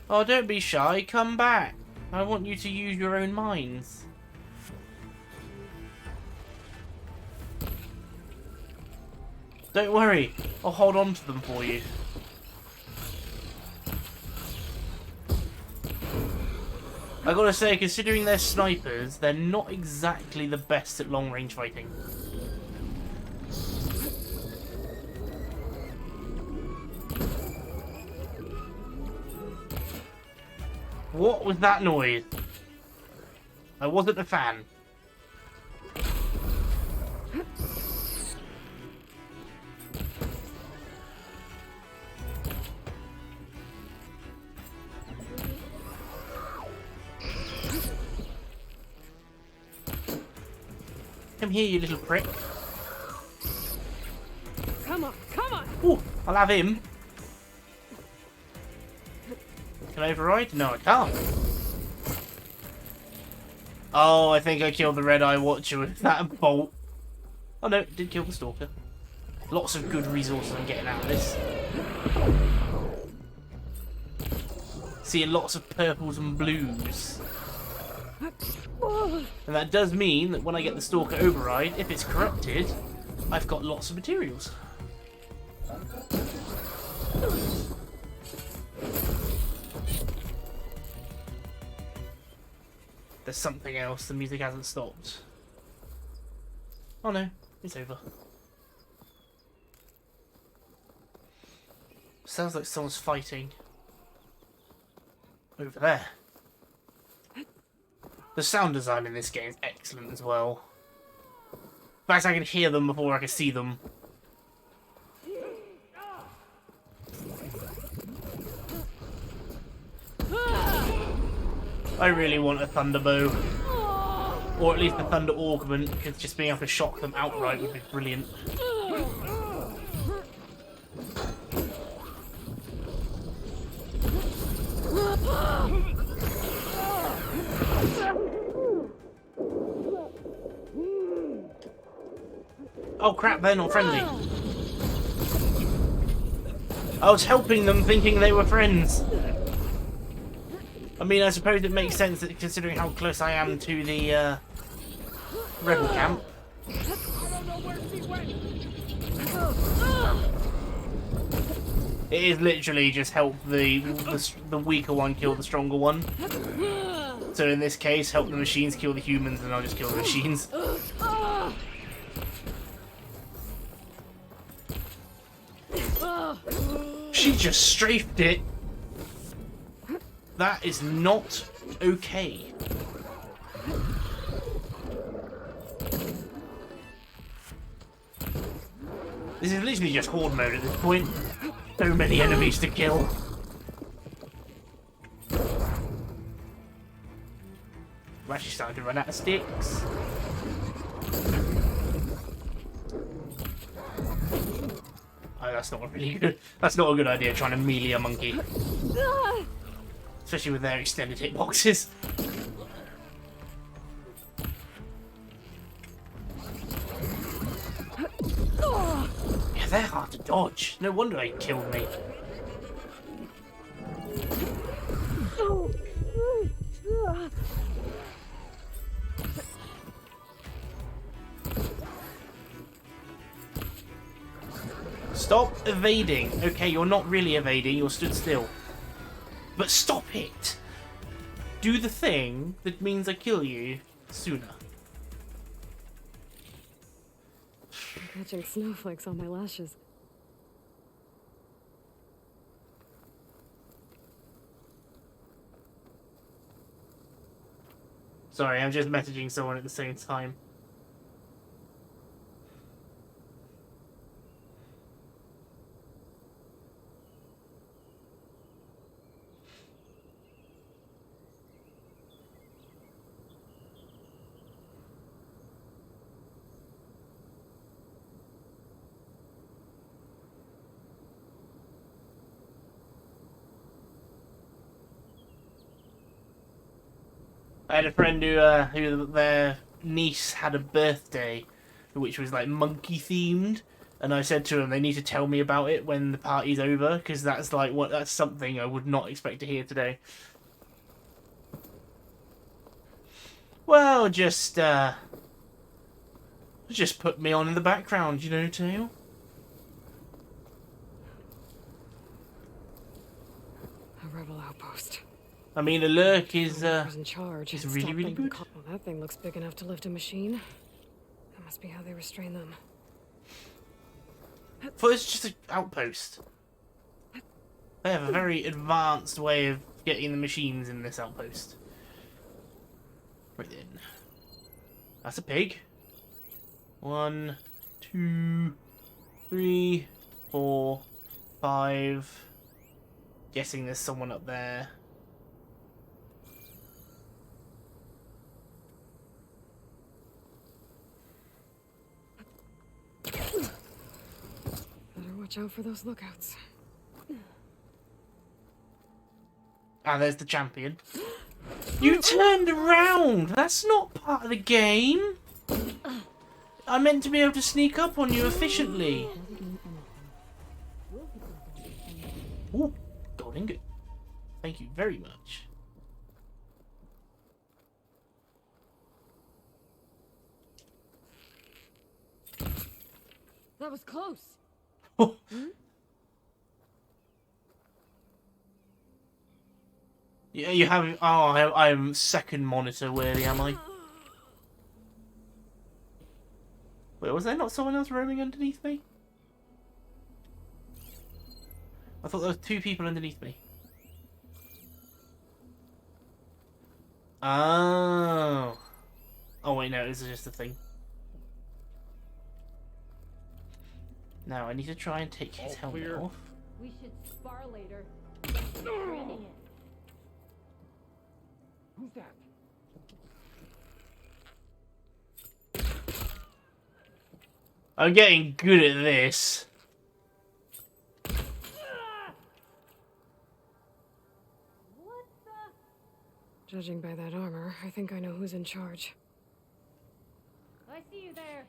Oh, don't be shy, come back. I want you to use your own minds. Don't worry, I'll hold on to them for you. I gotta say, considering they're snipers, they're not exactly the best at long range fighting. What was that noise? I wasn't a fan. Come here, you little prick. Come on, come on! Ooh, I'll have him. Can I override? No, I can't. Oh, I think I killed the Red Eye Watcher with that bolt. Oh no, it did kill the Stalker. Lots of good resources I'm getting out of this. Seeing lots of purples and blues. And that does mean that when I get the Stalker override, if it's corrupted, I've got lots of materials. There's something else, the music hasn't stopped. Oh no, it's over. Sounds like someone's fighting. Over there. The sound design in this game is excellent as well. In fact, I can hear them before I can see them. I really want a thunder bow. Or at least a thunder augment, because just being able to shock them outright would be brilliant. Oh crap, they're not friendly. I was helping them thinking they were friends. I mean, I suppose it makes sense that considering how close I am to the rebel camp. It is literally just help the weaker one kill the stronger one. So in this case, help the machines kill the humans, and I'll just kill the machines. She just strafed it. That is not okay. This is literally just horde mode at this point. So many enemies to kill. I'm actually starting to run out of sticks. Oh, that's not really good. That's not a good idea, trying to melee a monkey. Especially with their extended hitboxes. Yeah, they're hard to dodge. No wonder they killed me. Stop evading. Okay, you're not really evading, you're stood still. But stop it! Do the thing that means I kill you sooner. I'm catching snowflakes on my lashes. Sorry, I'm just messaging someone at the same time. I had a friend who their niece had a birthday, which was like monkey themed, and I said to them they need to tell me about it when the party's over, because that's like that's something I would not expect to hear today. Well, just put me on in the background, you know, Tail. A rebel outpost. I mean, a lurk is Whoever's in charge is had really, stopped really them good. from Well, that thing looks big enough to lift a machine. That must be how they restrain them. But it's just an outpost. They have a very advanced way of getting the machines in this outpost. Right then. That's a pig. 1, 2, 3, 4, 5. Guessing there's someone up there. Better watch out for those lookouts. Ah, there's the champion. You turned around! That's not part of the game! I meant to be able to sneak up on you efficiently. Ooh, gold ingot. Thank you very much. That was close. Oh. Yeah, you have. Oh, I'm second monitor worthy, am I? Wait, was there not someone else roaming underneath me? I thought there were 2 people underneath me. Oh. Oh wait, no, this is just a thing. Now I need to try and take his helmet off. We should spar later. Who's that? I'm getting good at this. Judging by that armor, I think I know who's in charge. I see you there.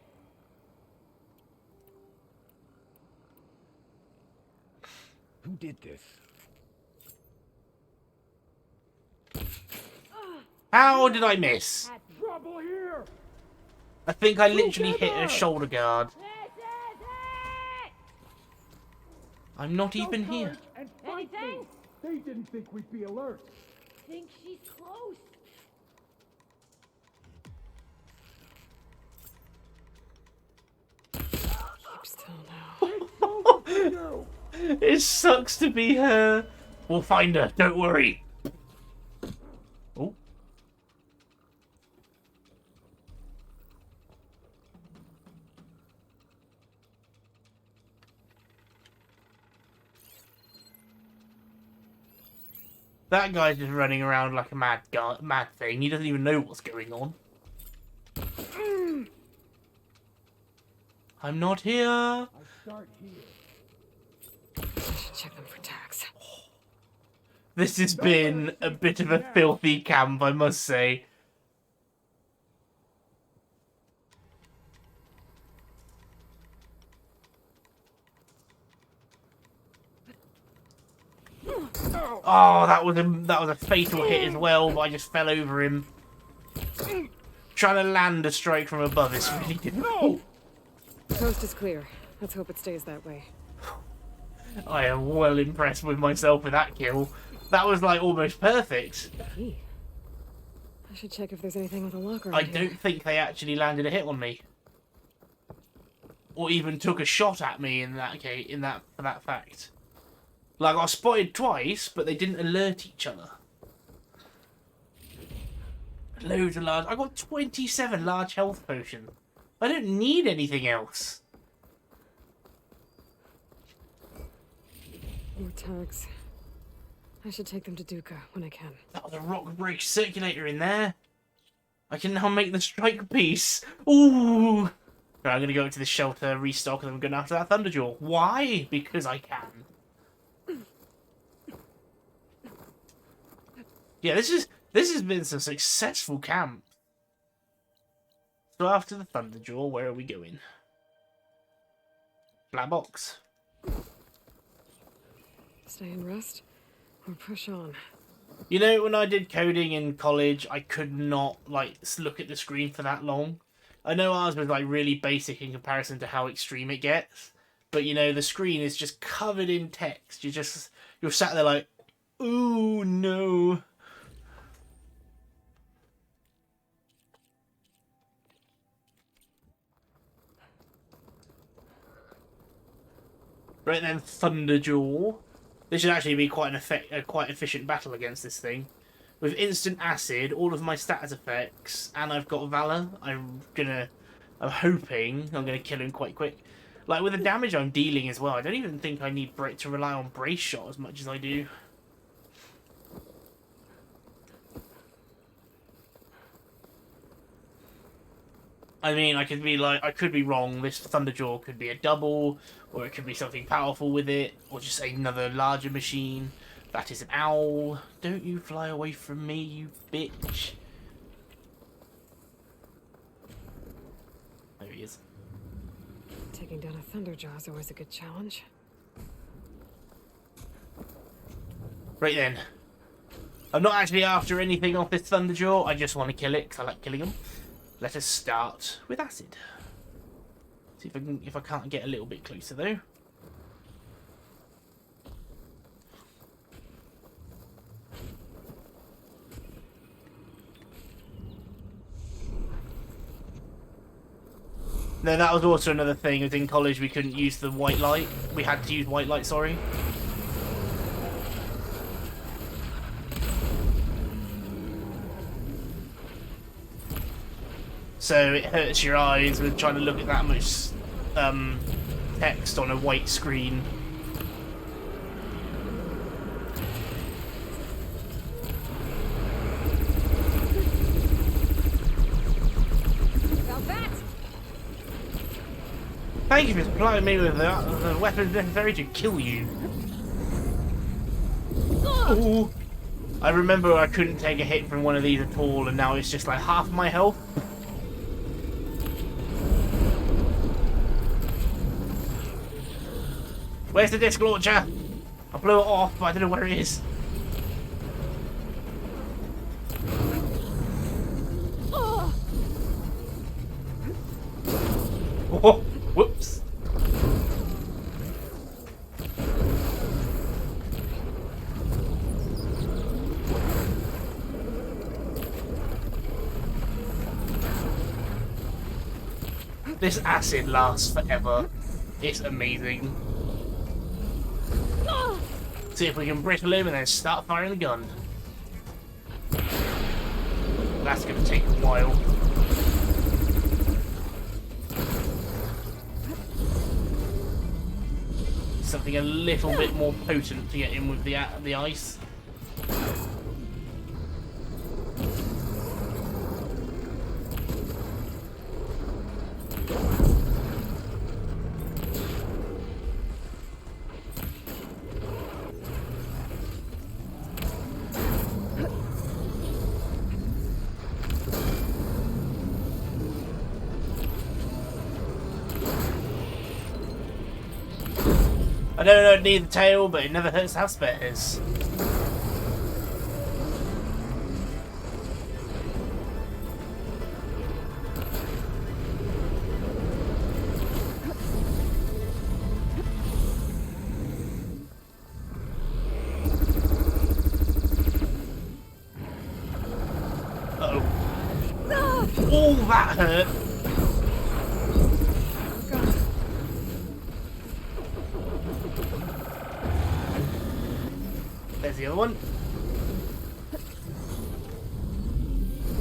Who did this? How did I miss? Trouble here! I think I literally hit a shoulder guard. This is it! I'm not even here. And fight me. Anything? They didn't think we'd be alert. Think she's close. Keep still now. It's over for you! It sucks to be her. We'll find her, don't worry. Oh. That guy's just running around like a mad thing. He doesn't even know what's going on. I'm not here. I start here. I should check them for tags. This has been a bit of a filthy camp, I must say. Oh, that was a fatal hit as well, but I just fell over him. Trying to land a strike from above is really difficult. Coast is clear. Let's hope it stays that way. I am well impressed with myself with that kill. That was like almost perfect. Key. I should check if there's anything with a locker. I don't think they actually landed a hit on me, or even took a shot at me in that case. For that fact, like I got spotted twice, but they didn't alert each other. Loads of large. I got 27 large health potions. I don't need anything else. More tags. I should take them to Duca when I can. That was a rock break circulator in there. I can now make the strike piece. Ooh. Right, I'm gonna go to the shelter, restock, and I'm going after that Thunderjaw. Why? Because I can. Yeah, this has been some successful camp. So after the Thunderjaw, where are we going? Black box. Stay and rest, or push on. You know, when I did coding in college, I could not like look at the screen for that long. I know ours was like really basic in comparison to how extreme it gets, but you know, the screen is just covered in text. You're sat there like, ooh no. Right then, Thunderjaw. This should actually be quite a quite efficient battle against this thing. With instant acid, all of my status effects, and I've got Valor, I'm hoping I'm gonna kill him quite quick. Like with the damage I'm dealing as well, I don't even think I need to rely on brace shot as much as I do. I mean, I could be wrong. This Thunderjaw could be a double, or it could be something powerful with it, or just another larger machine. That is an owl. Don't you fly away from me, you bitch. There he is. Taking down a Thunderjaw is always a good challenge. Right then. I'm not actually after anything off this Thunderjaw. I just want to kill it because I like killing them. Let us start with acid. See if I can't get a little bit closer though. No, that was also another thing. It was in college we couldn't use the white light. We had to use white light, sorry. So it hurts your eyes with trying to look at that much text on a white screen. Thank you for supplying me with the weapons necessary to kill you. Ooh. I remember I couldn't take a hit from one of these at all, and now it's just like half my health. Where's the disc launcher? I blew it off, but I don't know where it is. Oh, whoops. This acid lasts forever. It's amazing. See if we can brittle him and then start firing the gun. That's going to take a while. Something a little bit more potent to get in with the ice. I don't need the tail, but it never hurts to have spares. Uh-oh. Oh, that hurt! There's the other one.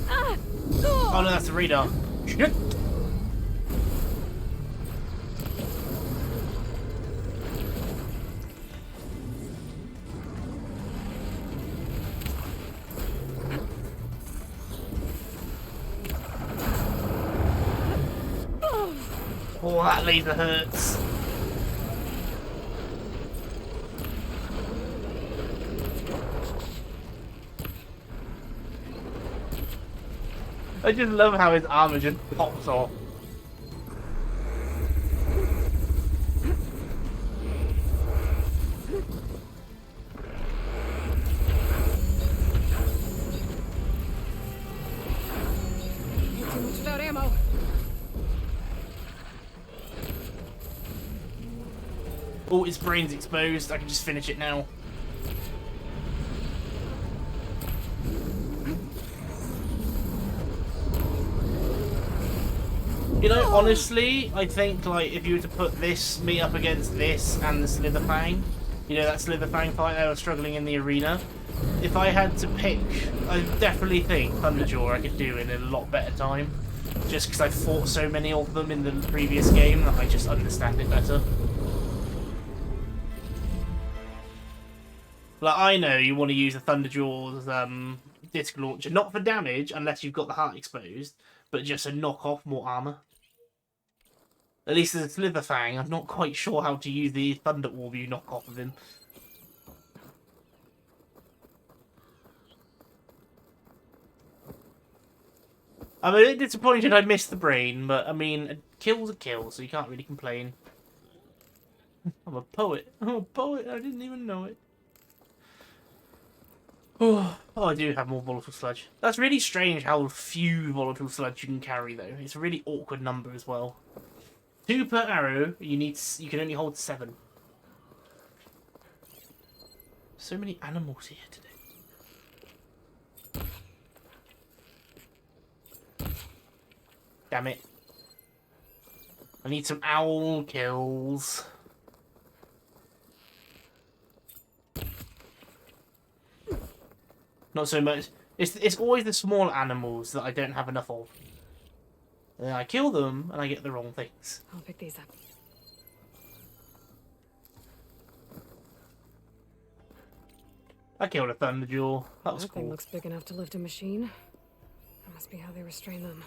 Oh no, that's the radar. Shit. Oh, that laser hurts. I just love how his armor just pops off. Too much without ammo. Oh, his brain's exposed. I can just finish it now. You know, honestly, I think, like, if you were to put me up against this and the Slitherfang, you know, that Slitherfang fight I was struggling in the arena, if I had to pick, I definitely think Thunderjaw I could do in a lot better time. Just because I fought so many of them in the previous game that I just understand it better. Like, I know you want to use the Thunderjaw's disc launcher, not for damage, unless you've got the heart exposed, but just to knock off more armor. At least as a Slitherfang, I'm not quite sure how to use the Thunder Orb you knock off of him. I'm a bit disappointed I missed the brain, but I mean, a kill's a kill, so you can't really complain. I'm a poet. I'm a poet, I didn't even know it. Oh, I do have more volatile sludge. That's really strange how few volatile sludge you can carry, though. It's a really awkward number as well. 2 per arrow. You can only hold 7. So many animals here today. Damn it! I need some owl kills. Not so much. It's always the small animals that I don't have enough of. And then I kill them and I get the wrong things. I'll pick these up. I killed a Thunderjaw. That was That thing cool. looks big enough to lift a machine. That must be how they restrain them.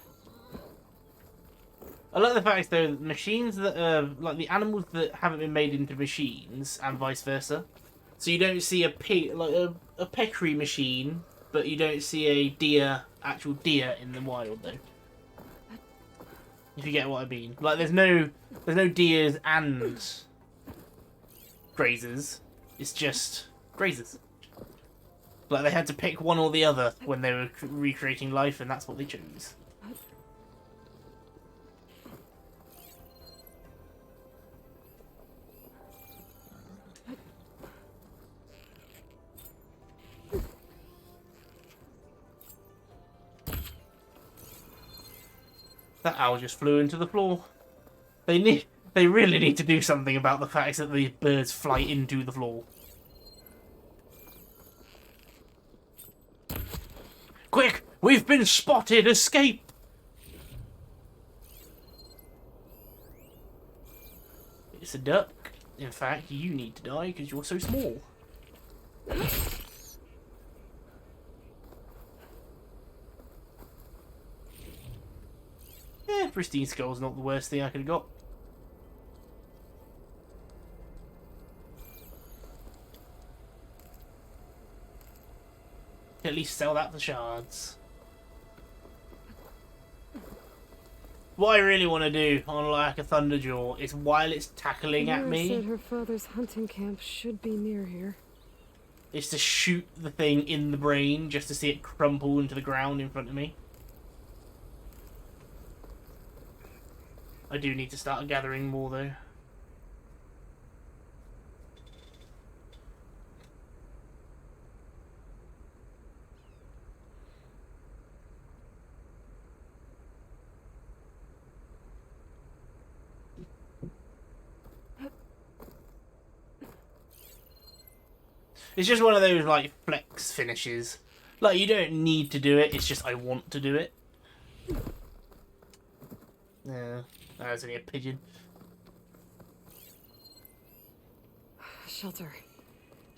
I like the fact though that machines that are like the animals that haven't been made into machines and vice versa. So you don't see a pig like a peccary machine, but you don't see a actual deer in the wild though. If you get what I mean. Like there's no deers and grazers. It's just grazers. Like they had to pick one or the other when they were recreating life, and that's what they chose. That owl just flew into the floor. They really need to do something about the fact that these birds fly into the floor. Quick! We've been spotted! Escape! It's a duck. In fact, you need to die because you're so small. Pristine skull's not the worst thing I could have got. At least sell that for shards. What I really want to do on like a Thunderjaw is while it's tackling at me, said her father's hunting camp should be near here. Is to shoot the thing in the brain just to see it crumple into the ground in front of me. I do need to start gathering more though. It's just one of those like flex finishes. Like you don't need to do it, it's just I want to do it. Yeah. That was only a pigeon. Shelter.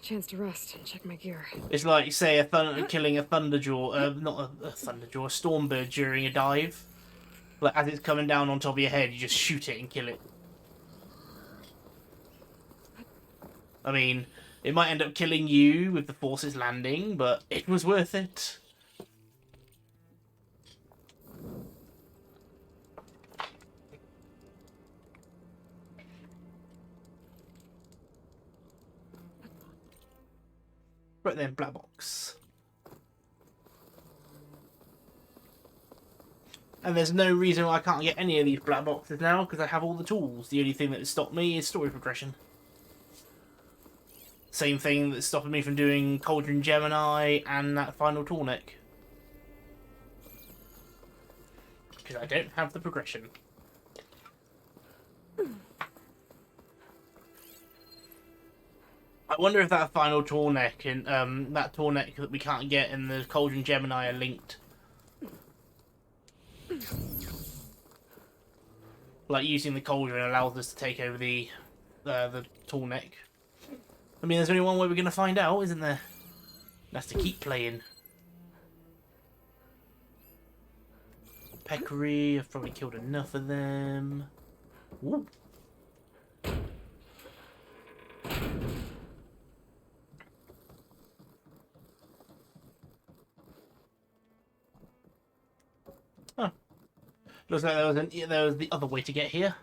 Chance to rest and check my gear. It's like, say, killing a Thunderjaw, not a Thunderjaw, a Stormbird during a dive. Like, as it's coming down on top of your head, you just shoot it and kill it. I mean, it might end up killing you with the forces landing, but it was worth it. Right then, black box. And there's no reason why I can't get any of these black boxes now, because I have all the tools. The only thing that has stopped me is story progression. Same thing that's stopping me from doing Cauldron Gemini and that final Tornek. Because I don't have the progression. I wonder if that final Tornek and that Tornek that we can't get in the Cauldron Gemini are linked. Like using the Cauldron allows us to take over the Tornek. I mean, there's only one way we're going to find out, isn't there? That's to keep playing. Peccary, I've probably killed enough of them. Ooh. Huh. Looks like there was the other way to get here.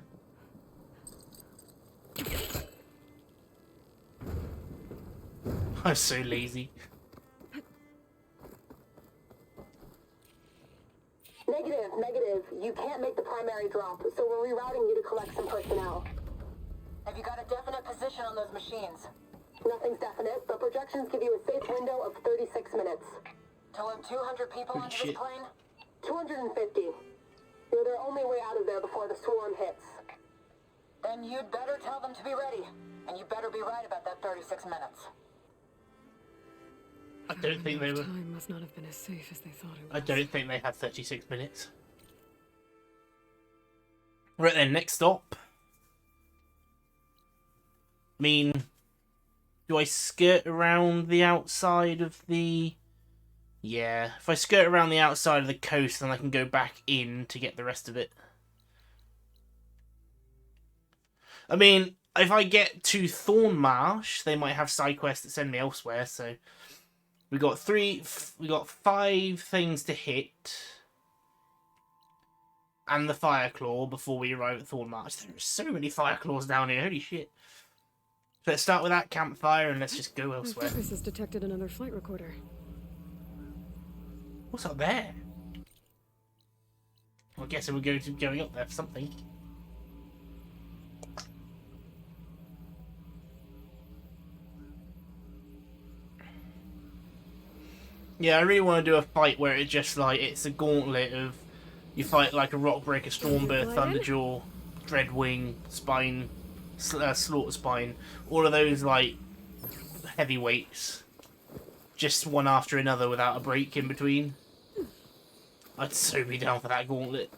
I'm so lazy. Negative. You can't make the primary drop, so we're rerouting you to collect some personnel. Have you got a definite position on those machines? Nothing's definite, but projections give you a safe window of 36 minutes. To load 200 people onto this plane? 250. You're their only way out of there before the swarm hits. Then you'd better tell them to be ready. And you better be right about that 36 minutes. I don't think they were. Time must not have been as safe as they thought it was. I don't think they had 36 minutes. Right then, next stop. I mean, do I skirt around the outside of the... Yeah, if I skirt around the outside of the coast, then I can go back in to get the rest of it. I mean, if I get to Thornmarsh, they might have side quests that send me elsewhere. So we got 5 things to hit, and the fire claw before we arrive at Thornmarsh. There are so many fire claws down here. Holy shit! So let's start with that campfire and let's just go elsewhere. This has detected another flight recorder. What's up there? I guess we're going up there for something. Yeah, I really want to do a fight where it's just like, it's a gauntlet of, you fight like a Rockbreaker, Stormbird, Thunderjaw, Dreadwing, Spine, Slaughter Spine, all of those like heavyweights, just one after another without a break in between. I'd so be down for that gauntlet.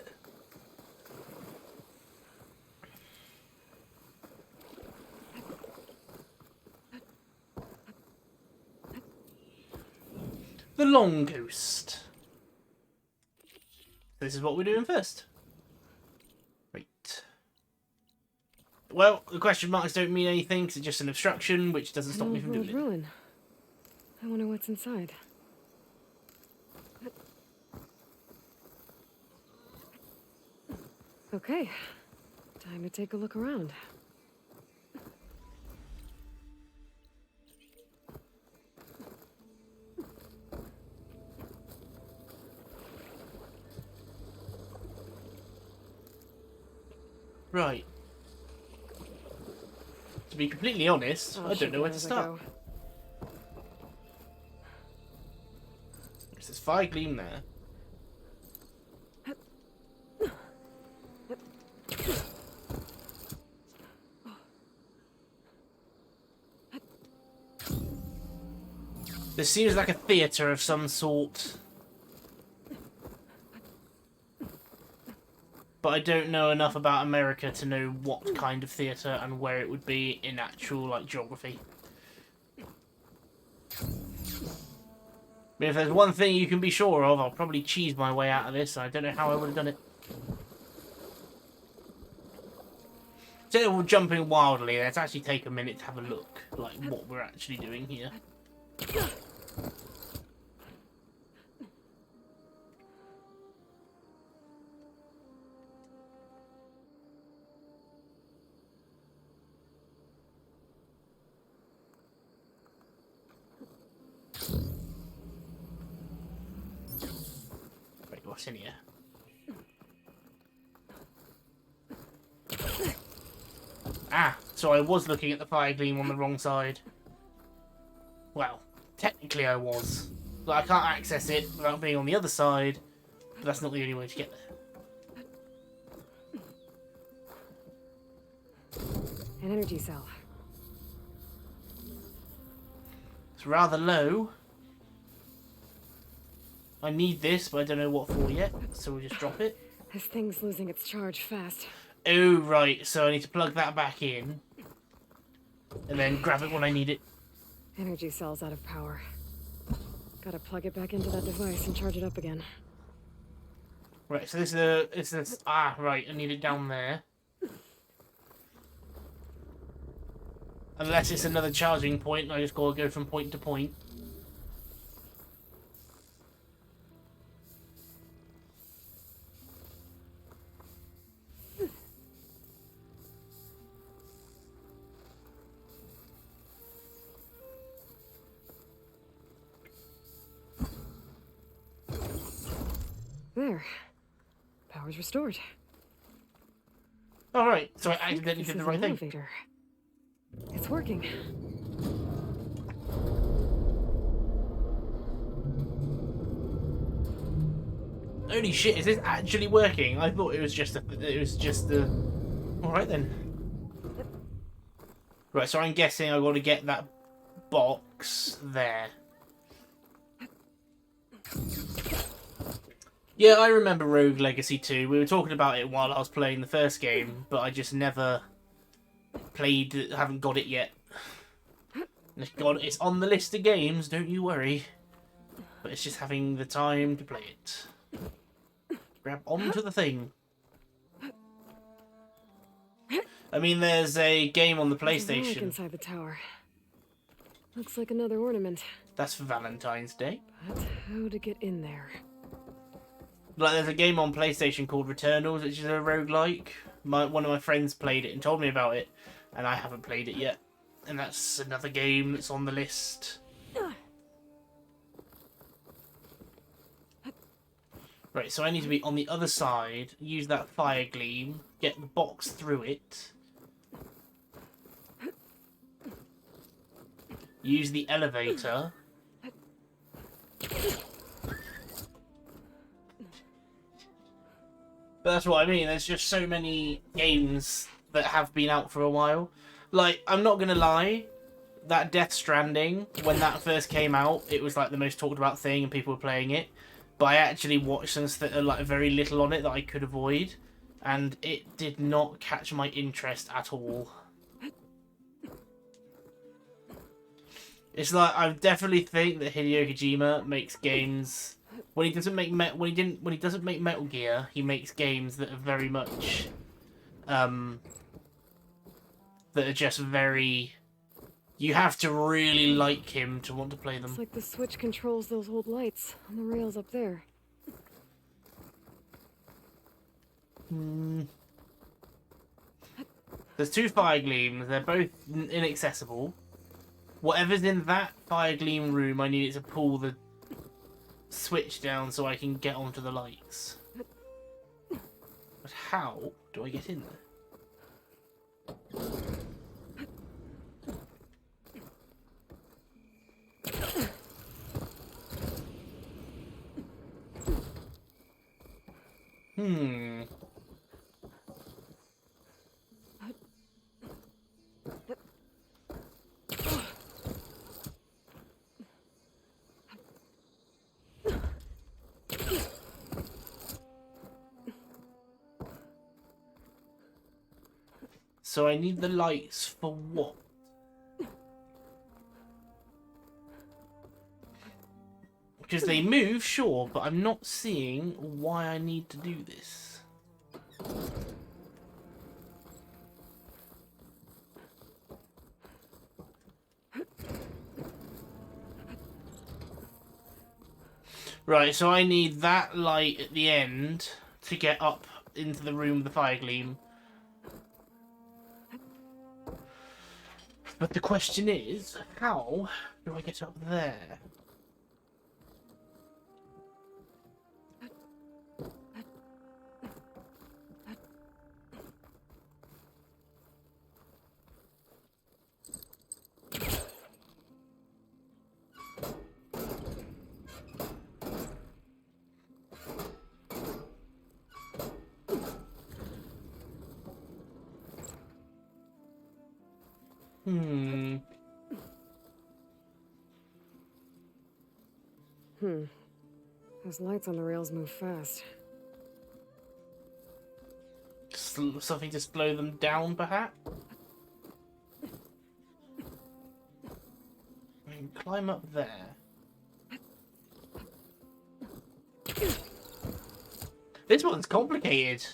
The Long Ghost. This is what we're doing first. Right. Well, the question marks don't mean anything because it's just an obstruction, which doesn't stop me from doing it. Ruin. I wonder what's inside. Okay, time to take a look around. Right. To be completely honest, I don't know where to start. There's this fire gleam there. This seems like a theatre of some sort. But I don't know enough about America to know what kind of theatre and where it would be in actual, like, geography. But if there's one thing you can be sure of, I'll probably cheese my way out of this. I don't know how I would have done it. Instead of jumping wildly, let's actually take a minute to have a look, like, what we're actually doing here. Wait, what's in here? Ah, so I was looking at the fire gleam on the wrong side. Well, technically I was. But I can't access it without being on the other side. But that's not the only way to get there. An energy cell. It's rather low. I need this, but I don't know what for yet. So we'll just drop it. This thing's losing its charge fast. Oh, right. So I need to plug that back in. And then grab it when I need it. Energy cell's out of power. Gotta plug it back into that device and charge it up again. Right, so this is ah, right, I need it down there. Unless it's another charging point and I just gotta go from point to point. There. Power's restored. Alright, so I accidentally did the right thing. Elevator. It's working. Holy shit, is this actually working? I thought it was just a... Alright then. Right, so I'm guessing I've got to get that box there. Yeah, I remember Rogue Legacy 2. We were talking about it while I was playing the first game, but I just never played it, haven't got it yet. It's on the list of games, don't you worry. But it's just having the time to play it. Grab onto the thing. I mean, there's a game on the There's a relic PlayStation. inside the tower. Looks like another ornament. That's for Valentine's Day. But how to get in there? Like, there's a game on PlayStation called Returnals, which is a roguelike. One of my friends played it and told me about it, and I haven't played it yet. And that's another game that's on the list. Right, so I need to be on the other side, use that fire gleam, get the box through it. Use the elevator. But that's what I mean, there's just so many games that have been out for a while. Like, I'm not gonna lie, that Death Stranding, when that first came out, it was like the most talked about thing and people were playing it. But I actually watched some like very little on it that I could avoid, and it did not catch my interest at all. It's like, I definitely think that Hideo Kojima makes games when he doesn't make Metal Gear, he makes games that are very much that are just very, you have to really like him to want to play them. It's like the switch controls those old lights on the rails up there. There's two fire gleams, they're both inaccessible. Whatever's in that fire gleam room, I need it to pull the switch down so I can get onto the lights. But how do I get in there? So I need the lights for what? Because they move, sure, but I'm not seeing why I need to do this. Right, so I need that light at the end to get up into the room with the fire gleam. But the question is, how do I get up there? Those lights on the rails move fast. Something to slow them down, perhaps? I can climb up there. This one's complicated.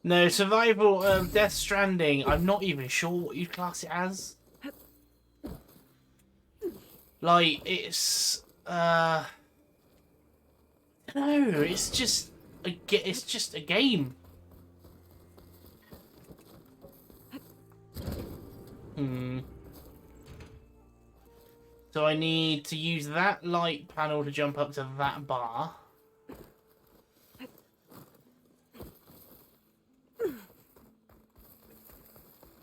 No, survival of Death Stranding, I'm not even sure what you'd class it as. Like, it's, no, it's just a game. So I need to use that light panel to jump up to that bar.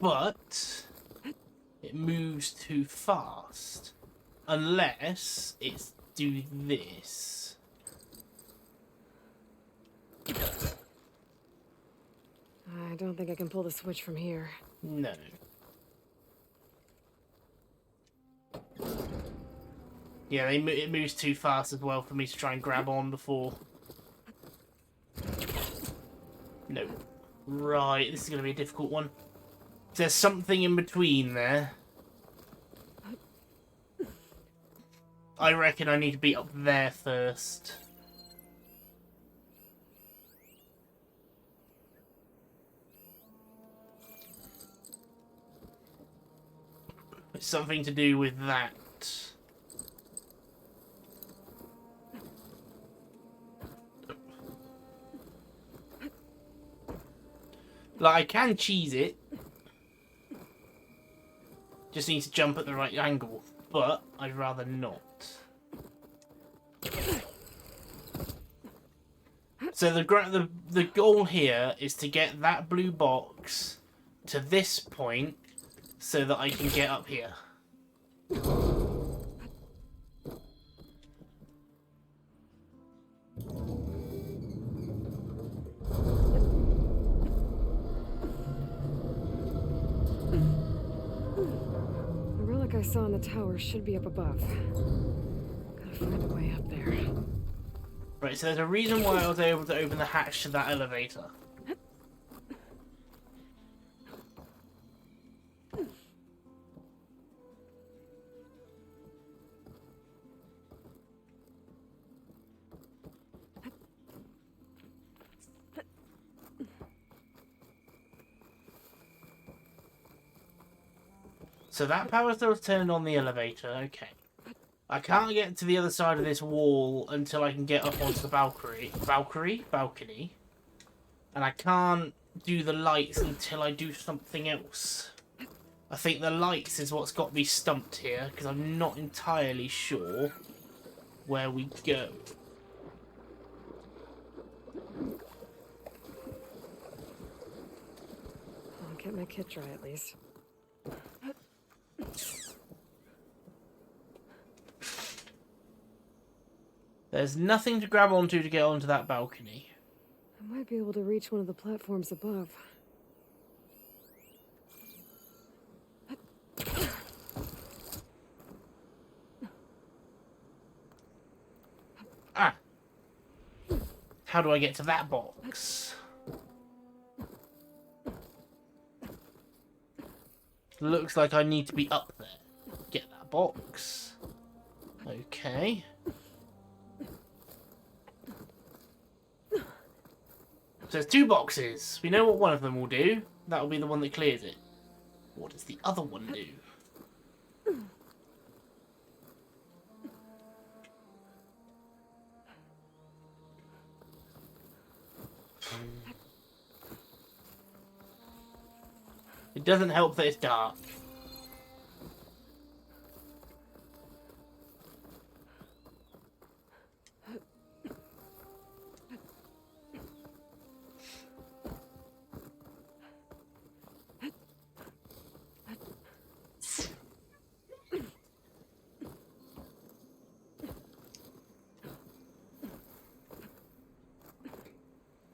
But it moves too fast unless it's do this. I don't think I can pull the switch from here. No. Yeah, it moves too fast as well for me to try and grab on before. No. Right, this is going to be a difficult one. There's something in between there. I reckon I need to be up there first. It's something to do with that. Like, I can cheese it. Just need to jump at the right angle. But I'd rather not. So the goal here is to get that blue box to this point so that I can get up here. The relic I saw in the tower should be up above. Gotta find a way up there. Right, so there's a reason why I was able to open the hatch to that elevator. So that power still turned on the elevator, okay. I can't get to the other side of this wall until I can get up onto the balcony. And I can't do the lights until I do something else. I think the lights is what's got me stumped here, because I'm not entirely sure where we go. I'll get my kit dry at least. There's nothing to grab onto to get onto that balcony. I might be able to reach one of the platforms above. Ah! How do I get to that box? Looks like I need to be up there. Get that box. Okay. So there's two boxes. We know what one of them will do. That will be the one that clears it. What does the other one do? It doesn't help that it's dark.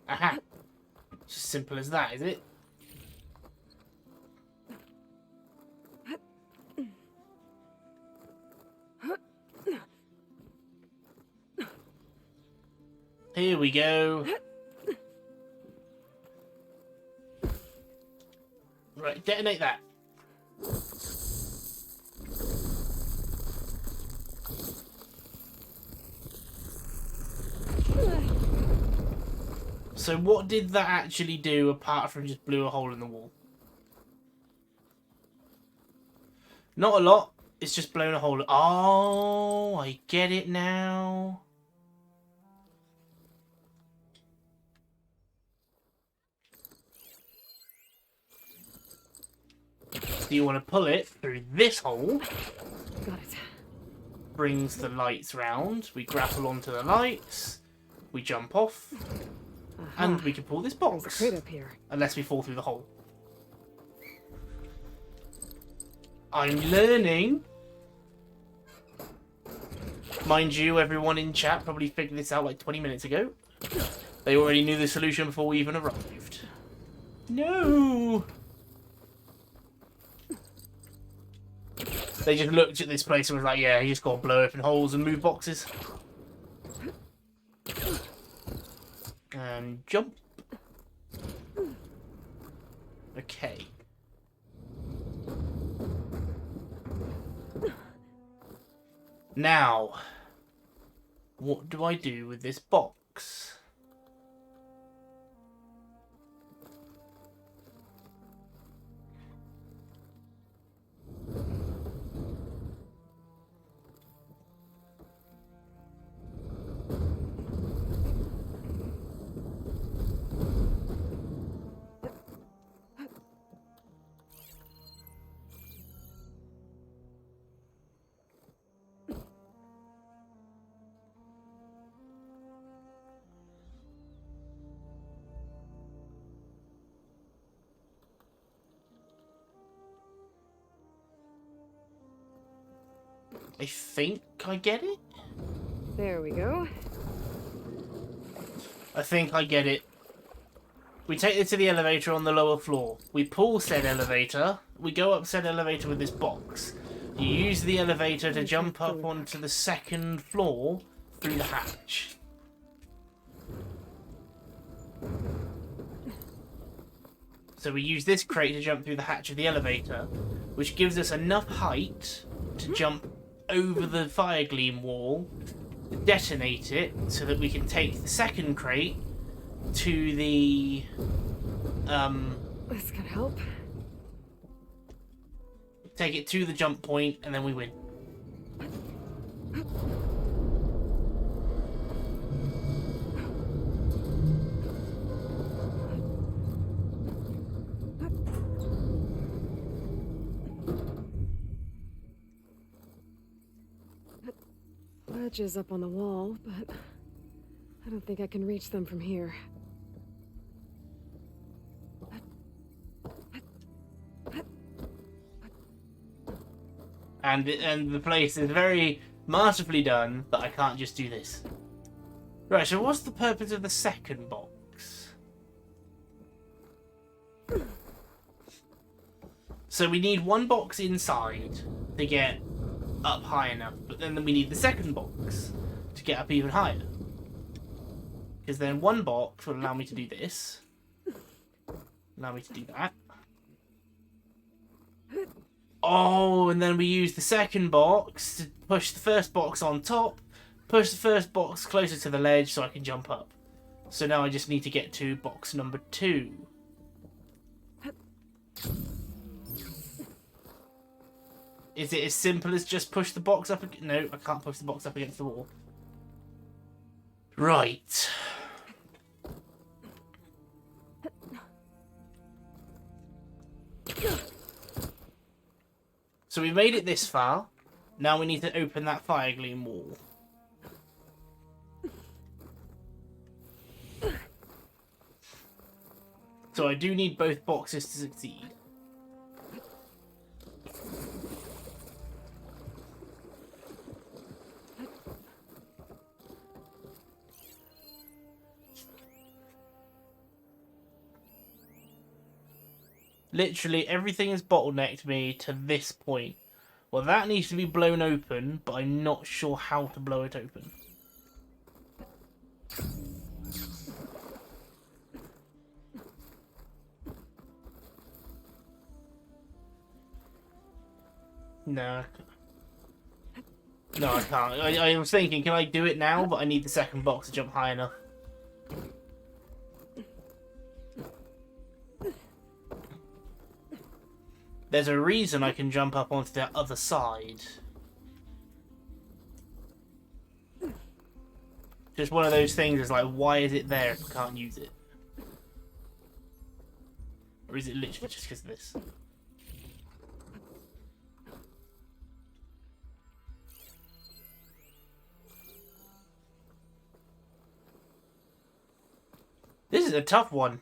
Aha! It's as simple as that, is it? Here we go. Right, detonate that. So what did that actually do apart from just blew a hole in the wall? Not a lot. It's just blown a hole. Oh, I get it now. So you want to pull it through this hole. Got it. Brings the lights round. We grapple onto the lights. We jump off. And we can pull this box. There's a crate up here. Unless we fall through the hole. I'm learning. Mind you, everyone in chat probably figured this out like 20 minutes ago. They already knew the solution before we even arrived. No! They just looked at this place and was like, yeah, you just gotta blow open holes and move boxes. And jump. Okay. Now, what do I do with this box? I think I get it. There we go. I think I get it. We take it to the elevator on the lower floor. We pull said elevator. We go up said elevator with this box. You use the elevator to jump up onto the second floor through the hatch. So we use this crate to jump through the hatch of the elevator, which gives us enough height to jump over the fire gleam wall, detonate it, so that we can take the second crate to the This could help. take it to the jump point, and then we win. Ledges up on the wall, but I don't think I can reach them from here. And the place is very masterfully done, but I can't just do this. Right, so what's the purpose of the second box? So we need one box inside to get up high enough, but then we need the second box to get up even higher. Because then one box will allow me to do this. Allow me to do that. Oh, and then we use the second box to push the first box on top, push the first box closer to the ledge so I can jump up. So now I just need to get to box number 2. Is it as simple as just push the box up? No, I can't push the box up against the wall. Right. So we made it this far. Now we need to open that fire gleam wall. So I do need both boxes to succeed. Literally everything has bottlenecked me to this point. Well, that needs to be blown open, but I'm not sure how to blow it open. No. No, I can't. I was thinking, can I do it now? But I need the second box to jump high enough. There's a reason I can jump up onto the other side. Just one of those things is like, why is it there if I can't use it? Or is it literally just because of this? This is a tough one.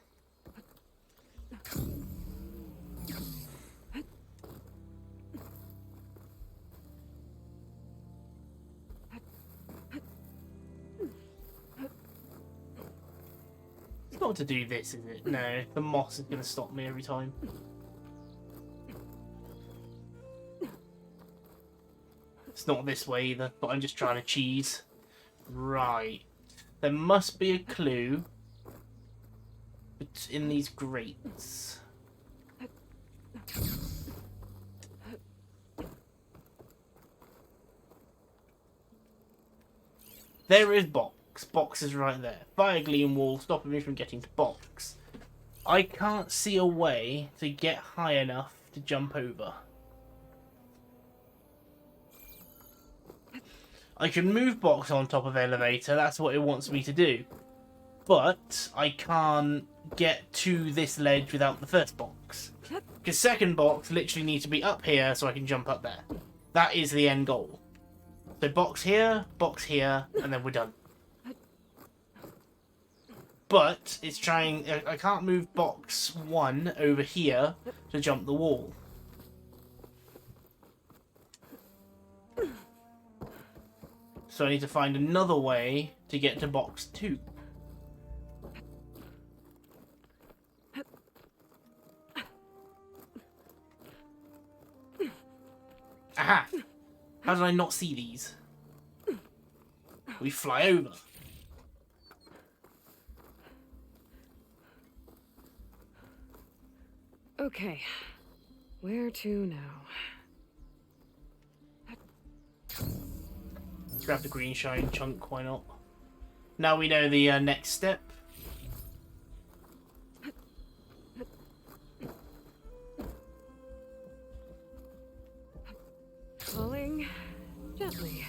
It's not to do this, is it? No, the moss is going to stop me every time. It's not this way either, but I'm just trying to cheese. Right. There must be a clue in these grates. There is box. Box is right there. Fire gleam wall stopping me from getting to box. I can't see a way to get high enough to jump over. I can move box on top of elevator. That's what it wants me to do. But I can't get to this ledge without the first box. Because second box literally needs to be up here so I can jump up there. That is the end goal. So box here, and then we're done. But it's trying... I can't move box 1 over here to jump the wall. So I need to find another way to get to box 2. Aha! How did I not see these? We fly over. Okay. Where to now? Grab the green shine chunk, why not? Now we know the next step. Falling gently.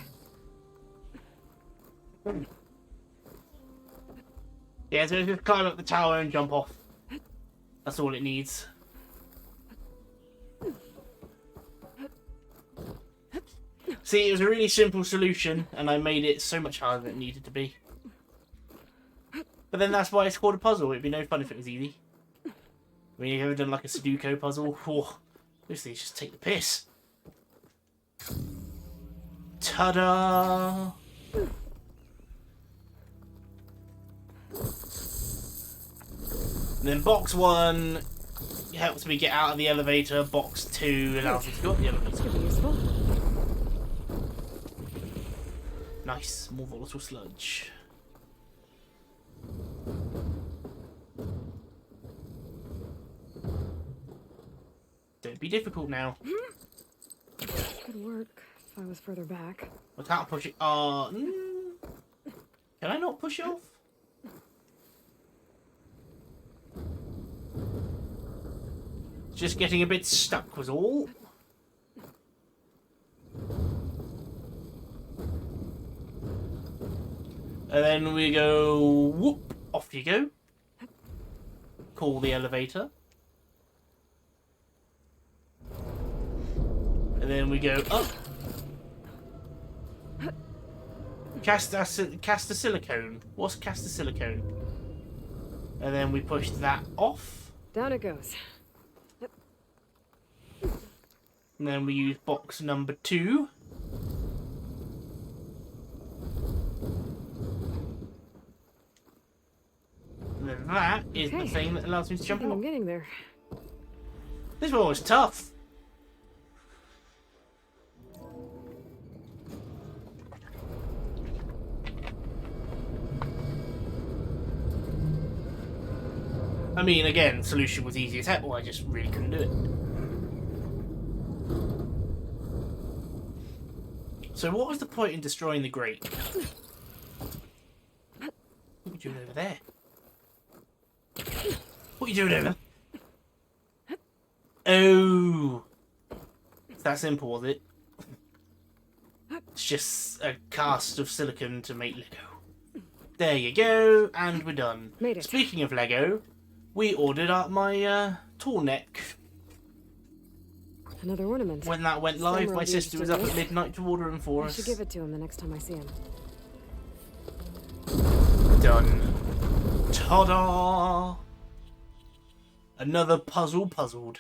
Yeah, so just climb up the tower and jump off. That's all it needs. See, it was a really simple solution, and I made it so much harder than it needed to be. But then that's why it's called a puzzle. It'd be no fun if it was easy. I mean, you've ever done like a Sudoku puzzle? Oh, those things just take the piss. Ta-da! And then box 1 helps me get out of the elevator. Box 2 allows me to go up the elevator. This could be useful. Nice, more volatile sludge. Don't be difficult now. Could work if I was further back. I can't push it. Can I not push it off? Just getting a bit stuck was all. And then we go, whoop, off you go. Call the elevator. And then we go up. Cast a silicone. What's cast a silicone? And then we push that off. Down it goes. And then we use box number 2. And then that is the thing that allows me to jump I'm out. getting there. This one was tough. I mean, again, solution was easy as hell. I just really couldn't do it. So what was the point in destroying the grate? What are you doing over there? What are you doing over? Oh! It's that simple, was it? It's just a cast of silicon to make Lego. There you go, and we're done. Made it. Speaking of Lego, we ordered up my tall neck. Another ornament. When that went live, Samurai my sister was used up to at do. midnight to order them for I us. should give it to him the next time I see him. Done. Ta-da! Another puzzle puzzled.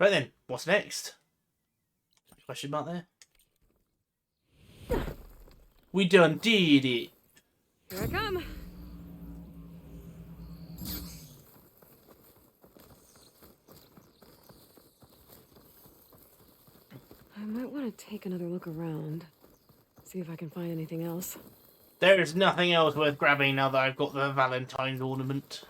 Right then, what's next? Question mark there. We done did it. Here I come. I might want to take another look around. See if I can find anything else. There is nothing else worth grabbing now that I've got the Valentine's ornament.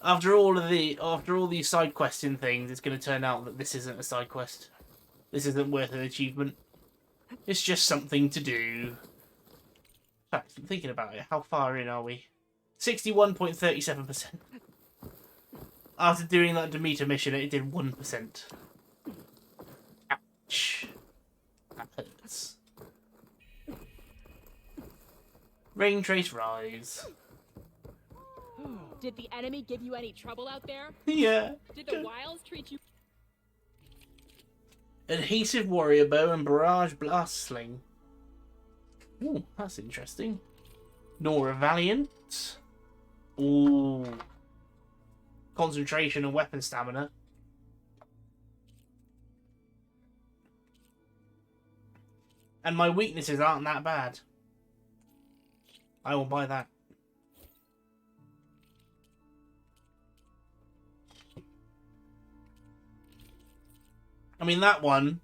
After all these side questing things, it's going to turn out that this isn't a side quest. This isn't worth an achievement. It's just something to do. In fact, I'm thinking about it. How far in are we? 61.37%. After doing that Demeter mission, it did 1%. Ouch. That hurts. Rain trace rise. Did the enemy give you any trouble out there? Yeah. Did the wilds treat you? Adhesive warrior bow and barrage blast sling. Ooh, that's interesting. Nora Valiant. Ooh. Concentration and weapon stamina. And my weaknesses aren't that bad. I will buy that. I mean, that one,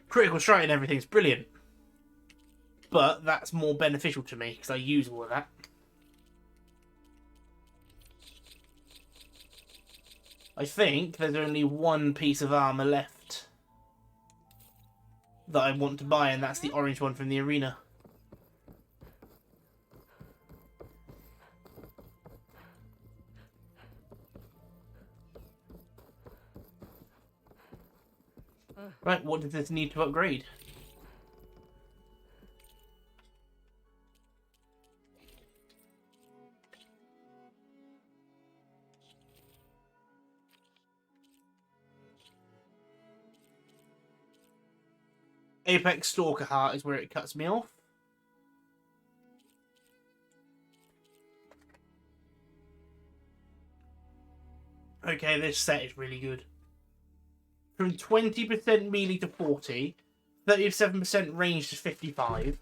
critical strike and everything's brilliant. But that's more beneficial to me because I use all of that. I think there's only one piece of armor left that I want to buy, and that's the orange one from the arena. Right, what does this need to upgrade? Apex Stalker Heart is where it cuts me off. Okay, this set is really good. From 20% melee to 40, 37% range to 55,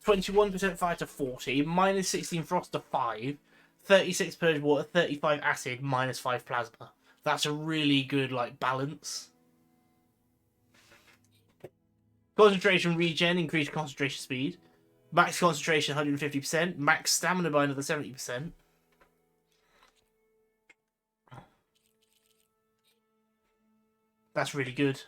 21% fire to 40, minus 16 frost to 5, 36 purge water, 35 acid, minus 5 plasma. That's a really good balance. Concentration regen, increased concentration speed. Max concentration 150%, max stamina by another 70%. That's really good.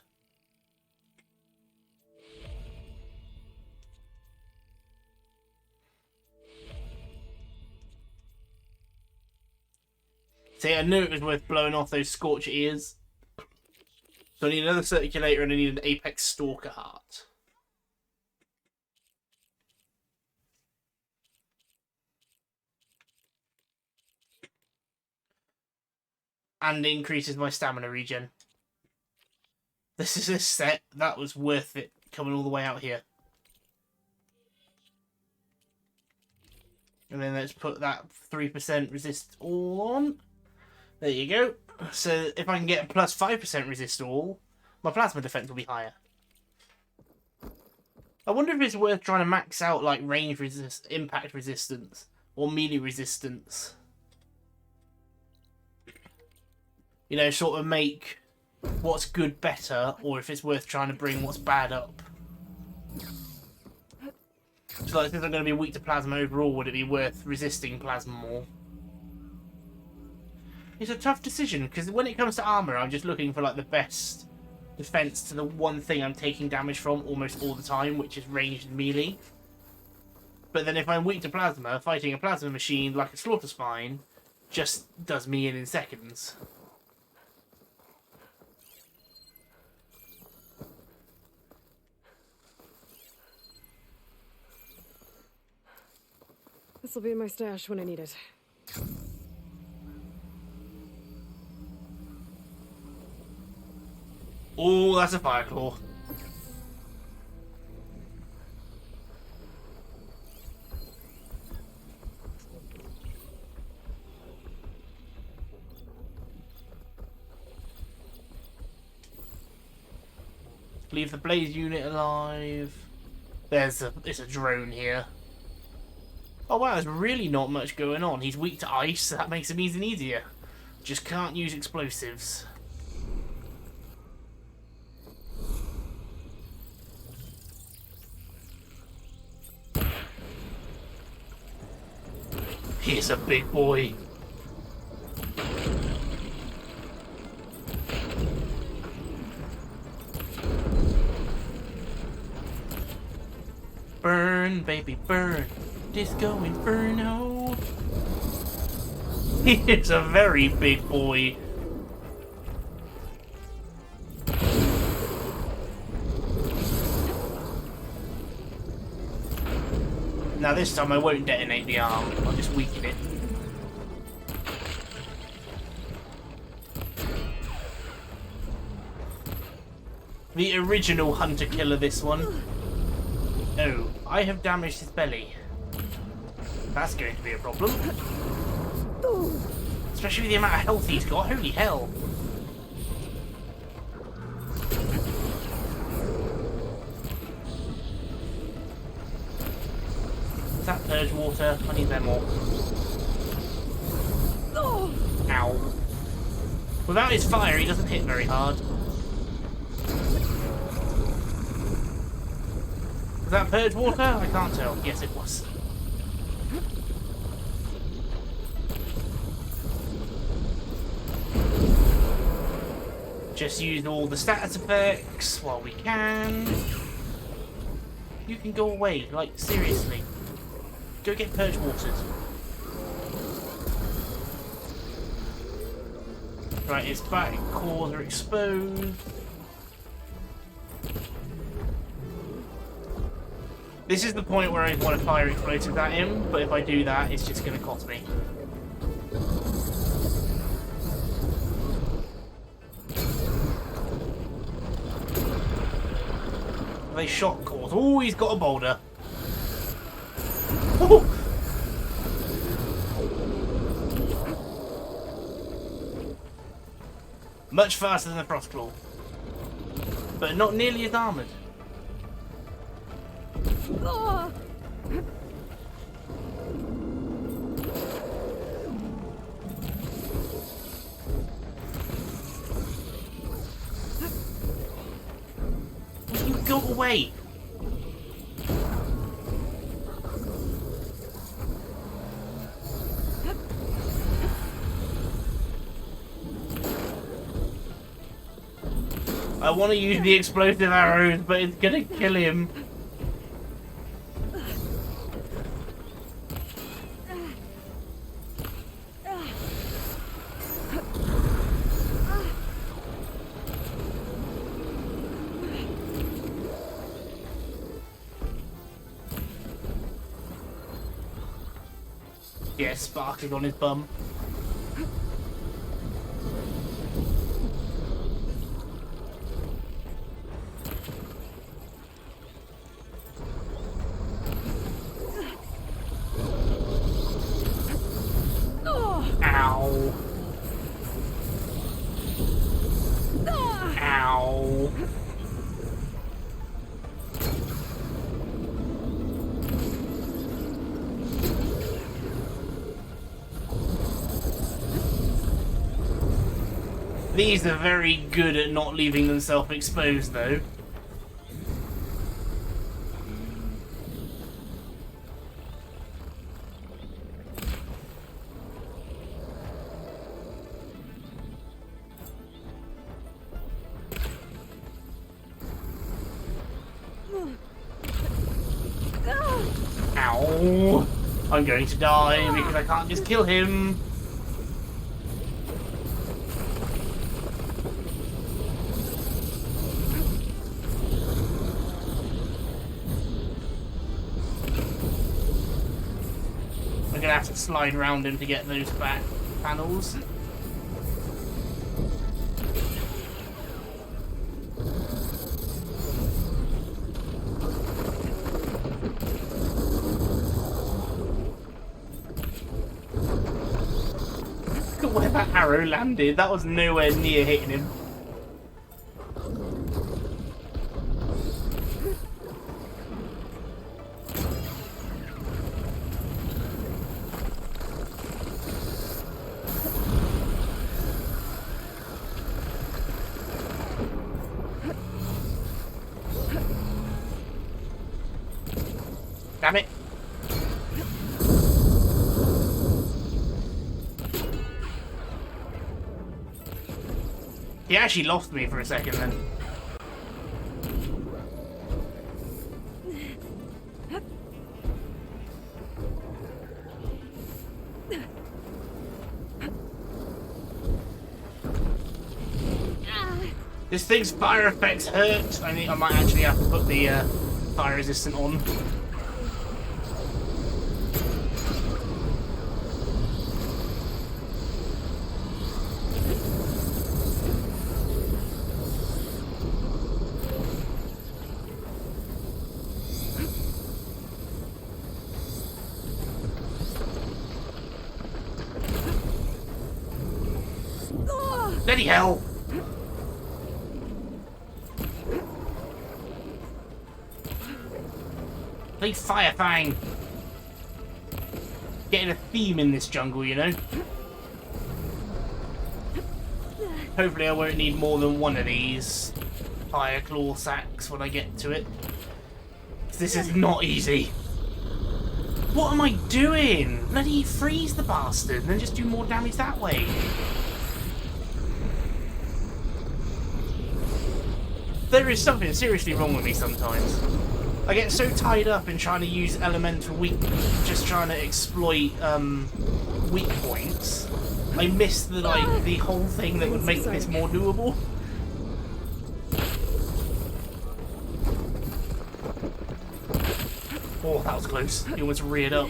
See, I knew it was worth blowing off those scorch ears. So I need another circulator and I need an Apex Stalker Heart. And it increases my stamina regen. This is a set that was worth it coming all the way out here. And then let's put that 3% resist all on. There you go. So if I can get a plus 5% resist all, my plasma defense will be higher. I wonder if it's worth trying to max out range impact resistance or melee resistance. You know, sort of make what's good better, or if it's worth trying to bring what's bad up. So since I'm going to be weak to plasma overall, would it be worth resisting plasma more? It's a tough decision, because when it comes to armor, I'm just looking for the best defense to the one thing I'm taking damage from almost all the time, which is ranged melee. But then if I'm weak to plasma, fighting a plasma machine like a Slaughter Spine just does me in seconds. This'll be in my stash when I need it. Oh, that's a Fireclaw. Leave the blaze unit alive. It's a drone here. Oh wow, there's really not much going on. He's weak to ice, so that makes him even easier. Just can't use explosives. He's a big boy. Burn, baby, burn. Disco Inferno. He is a very big boy. Now this time I won't detonate the arm, I'll just weaken it. The original hunter-killer, this one. Oh, I have damaged his belly. That's going to be a problem. Especially with the amount of health he's got, holy hell. Is that purge water? I need them all. Ow. Without his fire, he doesn't hit very hard. Was that purge water? I can't tell. Yes, it was. Just use all the status effects while we can. You can go away, like, seriously. Go get purge watered. Right, its back cores are exposed. This is the point where I want to fire explosives at him, but if I do that, it's just going to cost me. They shot cores. Oh, he's got a boulder. Oh. Much faster than the Frostclaw, but not nearly as armoured. You go away. I want to use the explosive arrows, but it's gonna kill him. Yeah, sparkling on his bum. Ow. Ow. These are very good at not leaving themselves exposed, though. Ow! I'm going to die because I can't just kill him. I'm gonna have to slide around him to get those back panels. Where that arrow landed, that was nowhere near hitting him. Damn it. He actually lost me for a second then. This thing's fire effects hurt. I might actually have to put the fire resistant on. Bloody hell! Play Fire Fang! Getting a theme in this jungle, you know? Hopefully I won't need more than one of these fire claw sacks when I get to it. This is not easy. What am I doing? Bloody freeze the bastard and then just do more damage that way. There is something seriously wrong with me sometimes. I get so tied up in trying to use elemental weak, just trying to exploit weak points. I miss the the whole thing that would make this more doable. Oh, that was close. He almost reared up.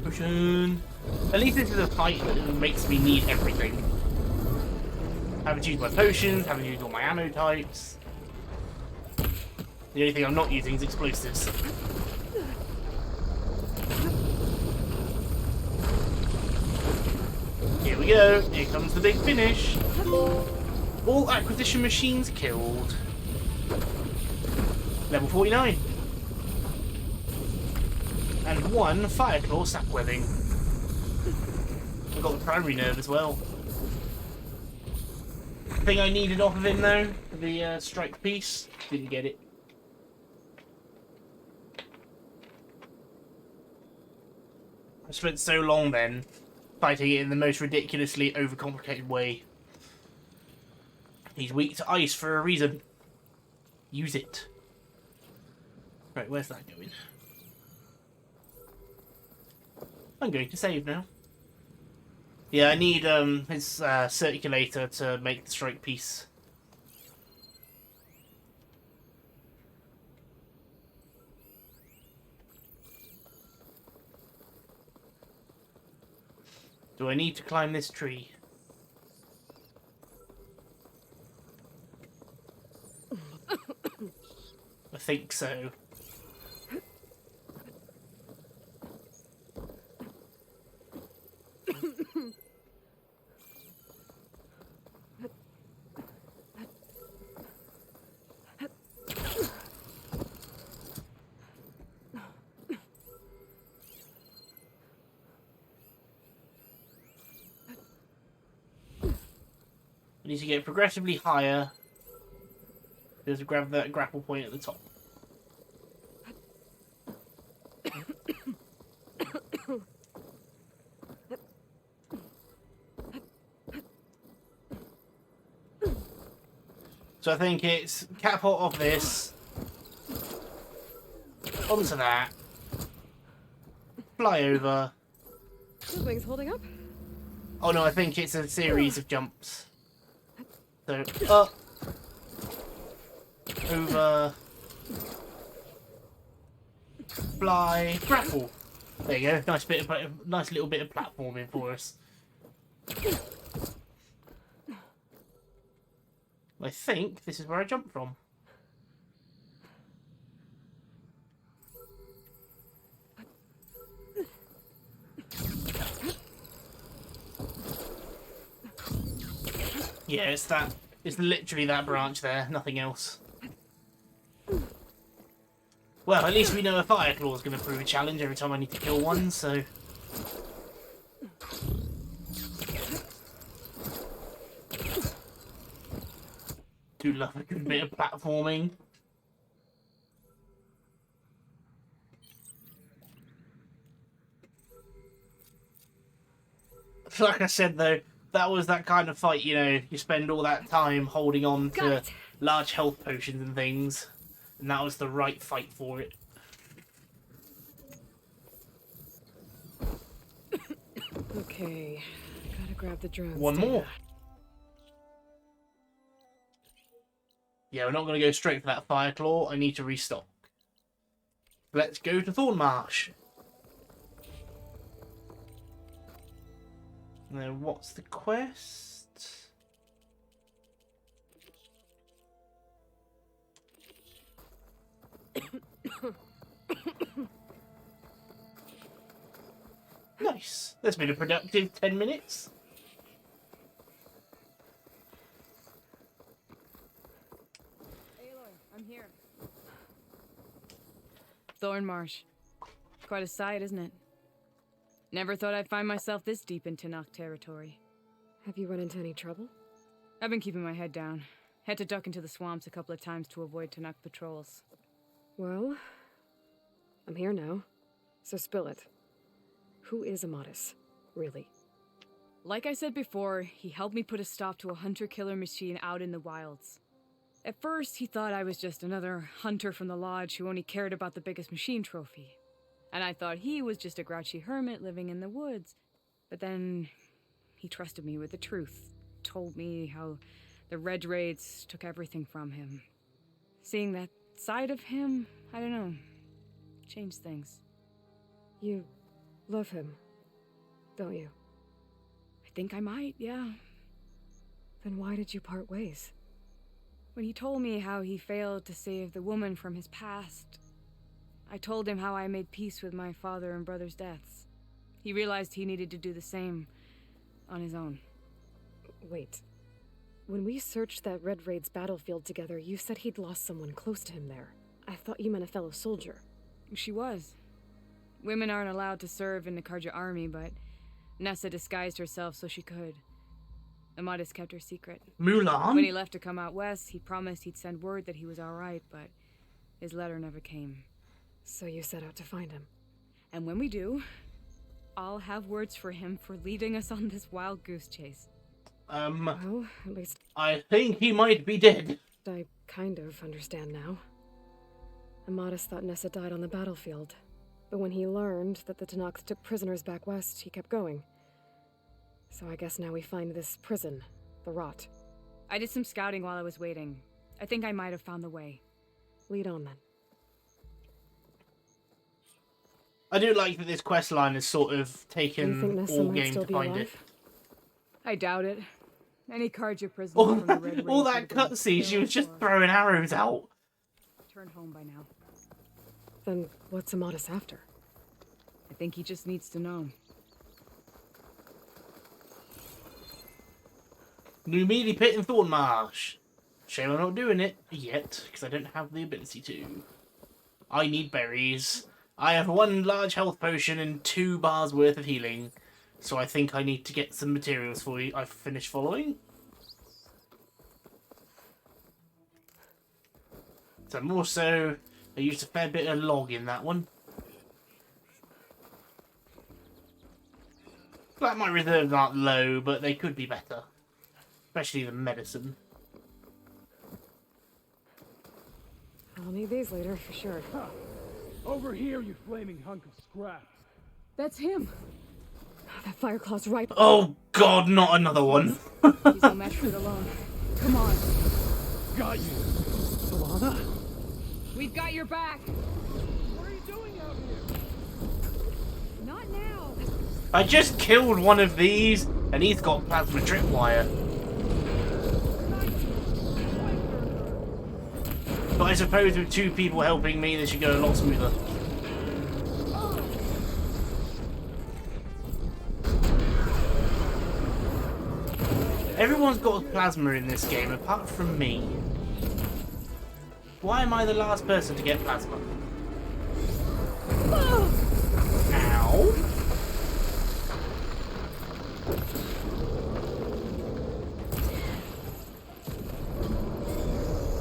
Potion. At least this is a fight that makes me need everything. Haven't used my potions, haven't used all my ammo types. The only thing I'm not using is explosives. Here we go, here comes the big finish. All acquisition machines killed. Level 49. And 1 Fireclaw sap webbing. I got the primary nerve as well. Thing I needed off of him though, the strike piece, didn't get it. I spent so long then fighting it in the most ridiculously overcomplicated way. He's weak to ice for a reason. Use it. Right, where's that going? I'm going to save now. Yeah, I need his circulator to make the strike piece. Do I need to climb this tree? I think so. I need to get progressively higher. Just grab that grapple point at the top. So I think it's catapult off this, onto that, fly over. Those wings holding up? Oh no, I think it's a series of jumps. So up, over, fly, grapple. There you go. Nice little bit of platforming for us. I think this is where I jumped from. Yeah, it's that. It's literally that branch there, nothing else. Well, at least we know a Fireclaw is going to prove a challenge every time I need to kill one, so... Do love a good bit of platforming. Like I said though, that was that kind of fight, you know, you spend all that time holding on to large health potions and things, and that was the right fight for it. Okay, gotta grab the drone. One more. Yeah, we're not going to go straight for that fire claw. I need to restock. Let's go to Thornmarsh. Now, what's the quest? Nice. That's been a productive 10 minutes. I'm here. Thornmarsh. Quite a sight, isn't it? Never thought I'd find myself this deep in Tanakh territory. Have you run into any trouble? I've been keeping my head down. Had to duck into the swamps a couple of times to avoid Tanakh patrols. Well, I'm here now, so spill it. Who is Amatis, really? Like I said before, he helped me put a stop to a hunter-killer machine out in the wilds. At first, he thought I was just another hunter from the lodge who only cared about the biggest machine trophy. And I thought he was just a grouchy hermit living in the woods. But then he trusted me with the truth. Told me how the Red Raids took everything from him. Seeing that side of him, I don't know, changed things. You love him, don't you? I think I might, yeah. Then why did you part ways? When he told me how he failed to save the woman from his past, I told him how I made peace with my father and brother's deaths. He realized he needed to do the same on his own. Wait. When we searched that Red Raid's battlefield together, you said he'd lost someone close to him there. I thought you meant a fellow soldier. She was. Women aren't allowed to serve in the Karja army, but Nessa disguised herself so she could. Amatis kept her secret. Mulan? When he left to come out west, he promised he'd send word that he was alright, but his letter never came. So you set out to find him. And when we do, I'll have words for him for leading us on this wild goose chase. Well, at least I think he might be dead. I kind of understand now. Amatis thought Nessa died on the battlefield. But when he learned that the Tanakh took prisoners back west, he kept going. So I guess now we find this prison, the Rot. I did some scouting while I was waiting. I think I might have found the way. Lead on then. I do like that this quest line has sort of taken all game to find it. I doubt it. Any Karja prisoner from the Red all that cutscene, she was just throwing arrows out. Turned home by now. Then what's Amatis after? I think he just needs to know. New meaty pit in Thornmarsh. Shame I'm not doing it yet, because I don't have the ability to. I need berries. I have 1 large health potion and 2 bars worth of healing. So I think I need to get some materials for you. I've finished following. So more so, I used a fair bit of log in that one. Like my reserves aren't low, but they could be better. Especially the medicine. I'll need these later, for sure. Huh. Over here, you flaming hunk of scrap. That's him. That Fireclaw's right. Oh god, not another one. He's no match for it alone. Come on. Got you. Solana? We've got your back. What are you doing out here? Not now. I just killed one of these, and he's got plasma tripwire. But I suppose with 2 people helping me, this should go a lot smoother. Everyone's got plasma in this game, apart from me. Why am I the last person to get plasma? Ow.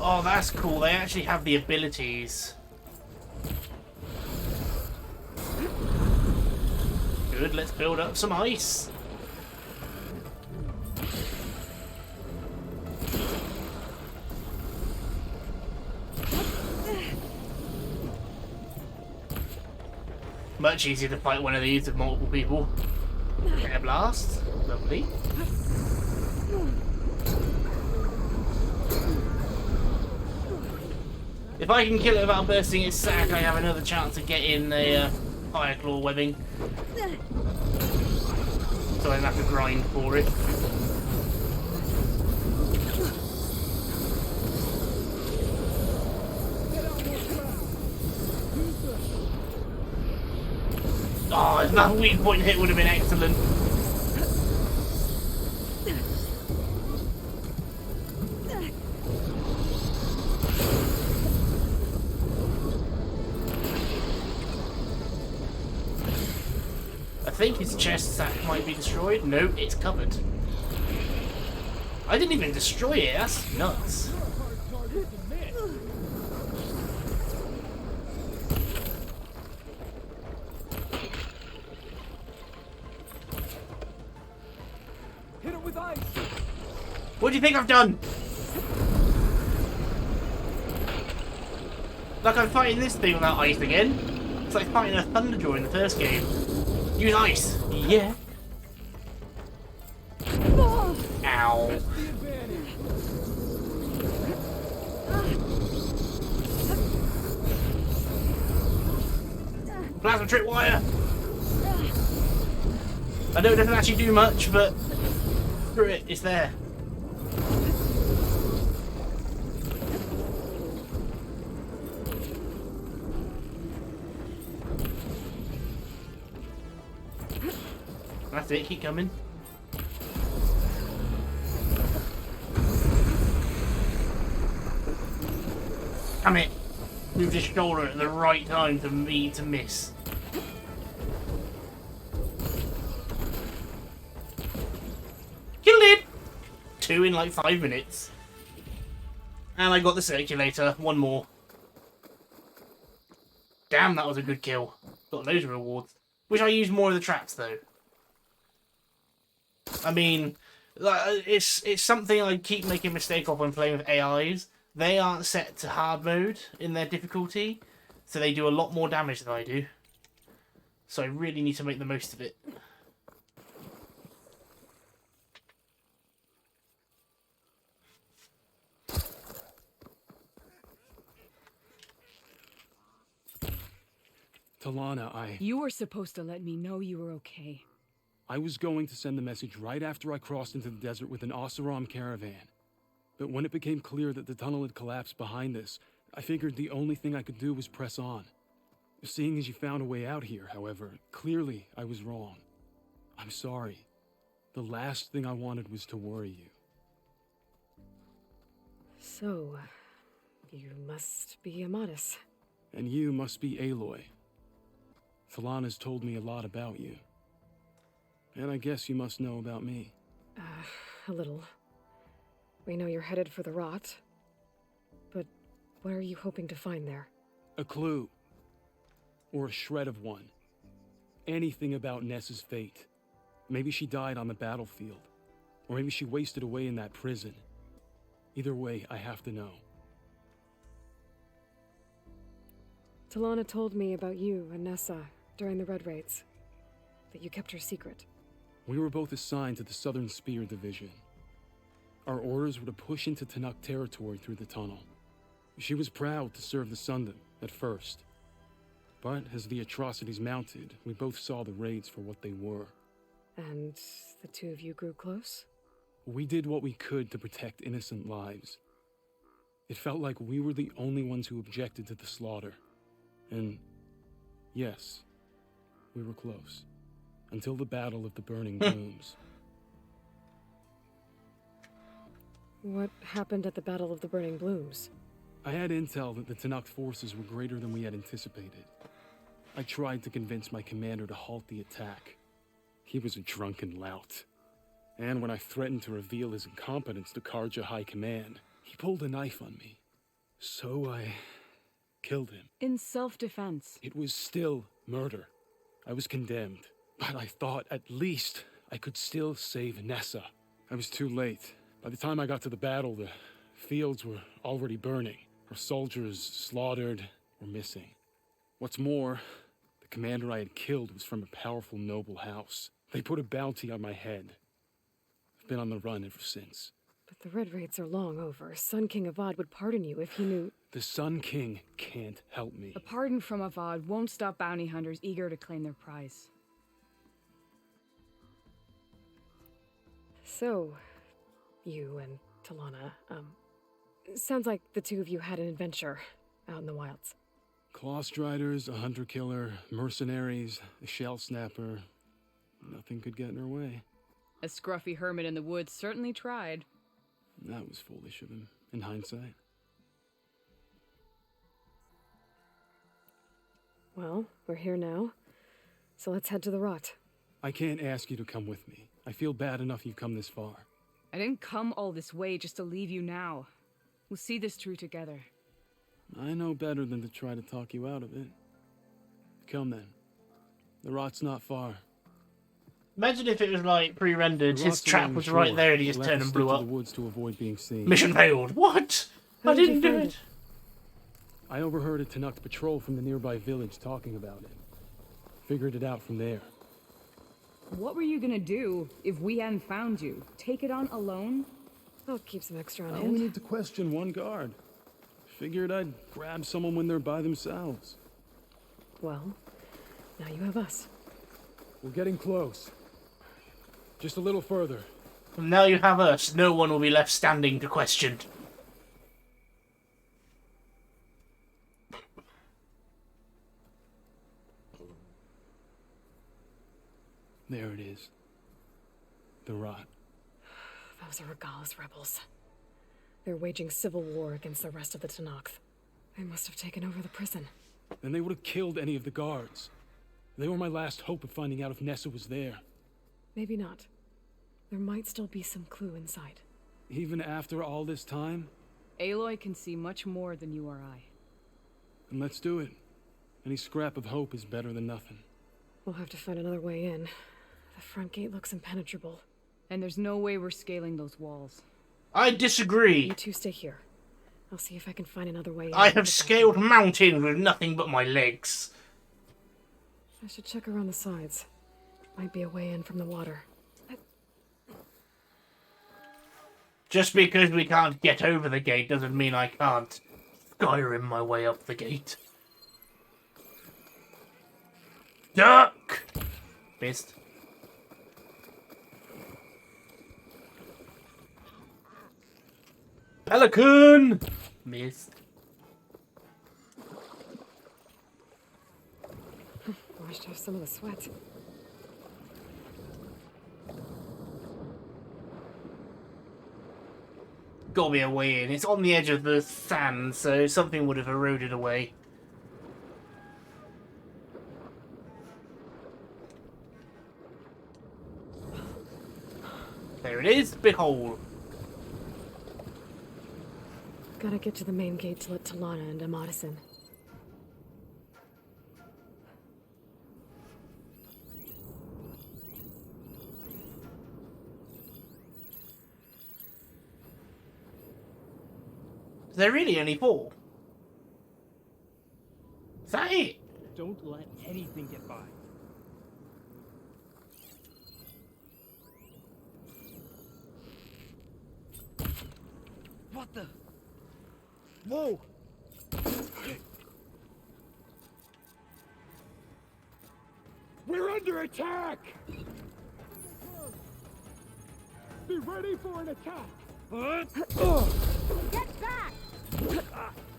Oh, that's cool. They actually have the abilities. Good, let's build up some ice. Much easier to fight one of these with multiple people. Air blast. Lovely. If I can kill it without bursting its sack, I have another chance of getting the fire claw webbing. So I don't have to grind for it. Oh, if that weak point hit would have been excellent. I think his chest sack might be destroyed. No, it's covered. I didn't even destroy it. That's nuts. Hit it with ice. What do you think I've done? Like I'm fighting this thing without ice again. It's like fighting a Thunderjaw in the first game. Use ice. Yeah. Ow. Plasma tripwire. I know it doesn't actually do much, but screw it, it's there. That's it, keep coming. Damn it! Moved his shoulder at the right time for me to miss. Killed it! 2 in like 5 minutes. And I got the circulator. 1 more. Damn, that was a good kill. Got loads of rewards. Wish I used more of the traps though. I mean, it's something I keep making a mistake of when playing with AIs. They aren't set to hard mode in their difficulty, so they do a lot more damage than I do. So I really need to make the most of it. Talana, You were supposed to let me know you were okay. I was going to send the message right after I crossed into the desert with an Oseram caravan. But when it became clear that the tunnel had collapsed behind us, I figured the only thing I could do was press on. Seeing as you found a way out here, however, clearly I was wrong. I'm sorry. The last thing I wanted was to worry you. So, you must be Amatis. And you must be Aloy. Talana's told me a lot about you. And I guess you must know about me. A little. We know you're headed for the rot. But what are you hoping to find there? A clue. Or a shred of one. Anything about Ness's fate. Maybe she died on the battlefield. Or maybe she wasted away in that prison. Either way, I have to know. Talana told me about you and Nessa during the Red Raids. That you kept her secret. We were both assigned to the Southern Spear Division. Our orders were to push into Tanuk territory through the tunnel. She was proud to serve the Sundom at first. But as the atrocities mounted, we both saw the raids for what they were. And the two of you grew close? We did what we could to protect innocent lives. It felt like we were the only ones who objected to the slaughter. And yes, we were close. Until the Battle of the Burning Blooms. What happened at the Battle of the Burning Blooms? I had intel that the Tanuk forces were greater than we had anticipated. I tried to convince my commander to halt the attack. He was a drunken lout. And when I threatened to reveal his incompetence to Karja High Command, he pulled a knife on me. So I killed him. In self-defense. It was still murder. I was condemned. But I thought at least I could still save Nessa. I was too late. By the time I got to the battle, the fields were already burning. Our soldiers slaughtered or missing. What's more, the commander I had killed was from a powerful noble house. They put a bounty on my head. I've been on the run ever since. But The red raids are long over. Sun King Avad would pardon you if he knew... The Sun King can't help me. A pardon from Avad won't stop bounty hunters eager to claim their prize. So, you and Talana, sounds like the two of you had an adventure out in the wilds. Claw Striders, a hunter-killer, mercenaries, a shell snapper. Nothing could get in her way. A scruffy hermit in the woods certainly tried. That was foolish of him, in hindsight. Well, we're here now, so let's head to the rot. I can't ask you to come with me. I feel bad enough you've come this far. I didn't come all this way just to leave you now. We'll see this through together. I know better than to try to talk you out of it. Come then. The rot's not far. Imagine if it was like pre-rendered, The his rot's trap along the was right shore. there and he just We'll have turned to and stick blew to up. the woods to avoid being seen. Mission failed. What? How I did you didn't do find it. I overheard a Tanuk patrol from the nearby village talking about it. Figured it out from there. What were you gonna do if we hadn't found you? Take it on alone? I'll keep some extra on I hand. only need to question one guard. Figured I'd grab someone when they're by themselves. Well, now you have us. We're getting close. Just a little further. And now you have us. No one will be left standing to question. There it is. The rot. Those are Regala's rebels. They're waging civil war against the rest of the Tanakh. They must have taken over the prison. Then they would have killed any of the guards. They were my last hope of finding out if Nessa was there. Maybe not. There might still be some clue inside. Even after all this time? Aloy can see much more than you or I. And let's do it. Any scrap of hope is better than nothing. We'll have to find another way in. The front gate looks impenetrable. And there's no way we're scaling those walls. I disagree. You two stay here. I'll see if I can find another way in. I have scaled mountains with nothing but my legs. I should check around the sides. Might be a way in from the water. Just because we can't get over the gate doesn't mean I can't Skyrim my way up the gate. Duck! Missed. Pelican! Missed. Washed off some of the sweat. Gotta be a way in. It's on the edge of the sand, so something would have eroded away. There it is. Big hole. Gotta get to the main gate to let Talana and Amadis in. Is there really only 4? Is that it? Don't let anything get by. What the? Whoa! We're under attack! Be ready for an attack! Get back!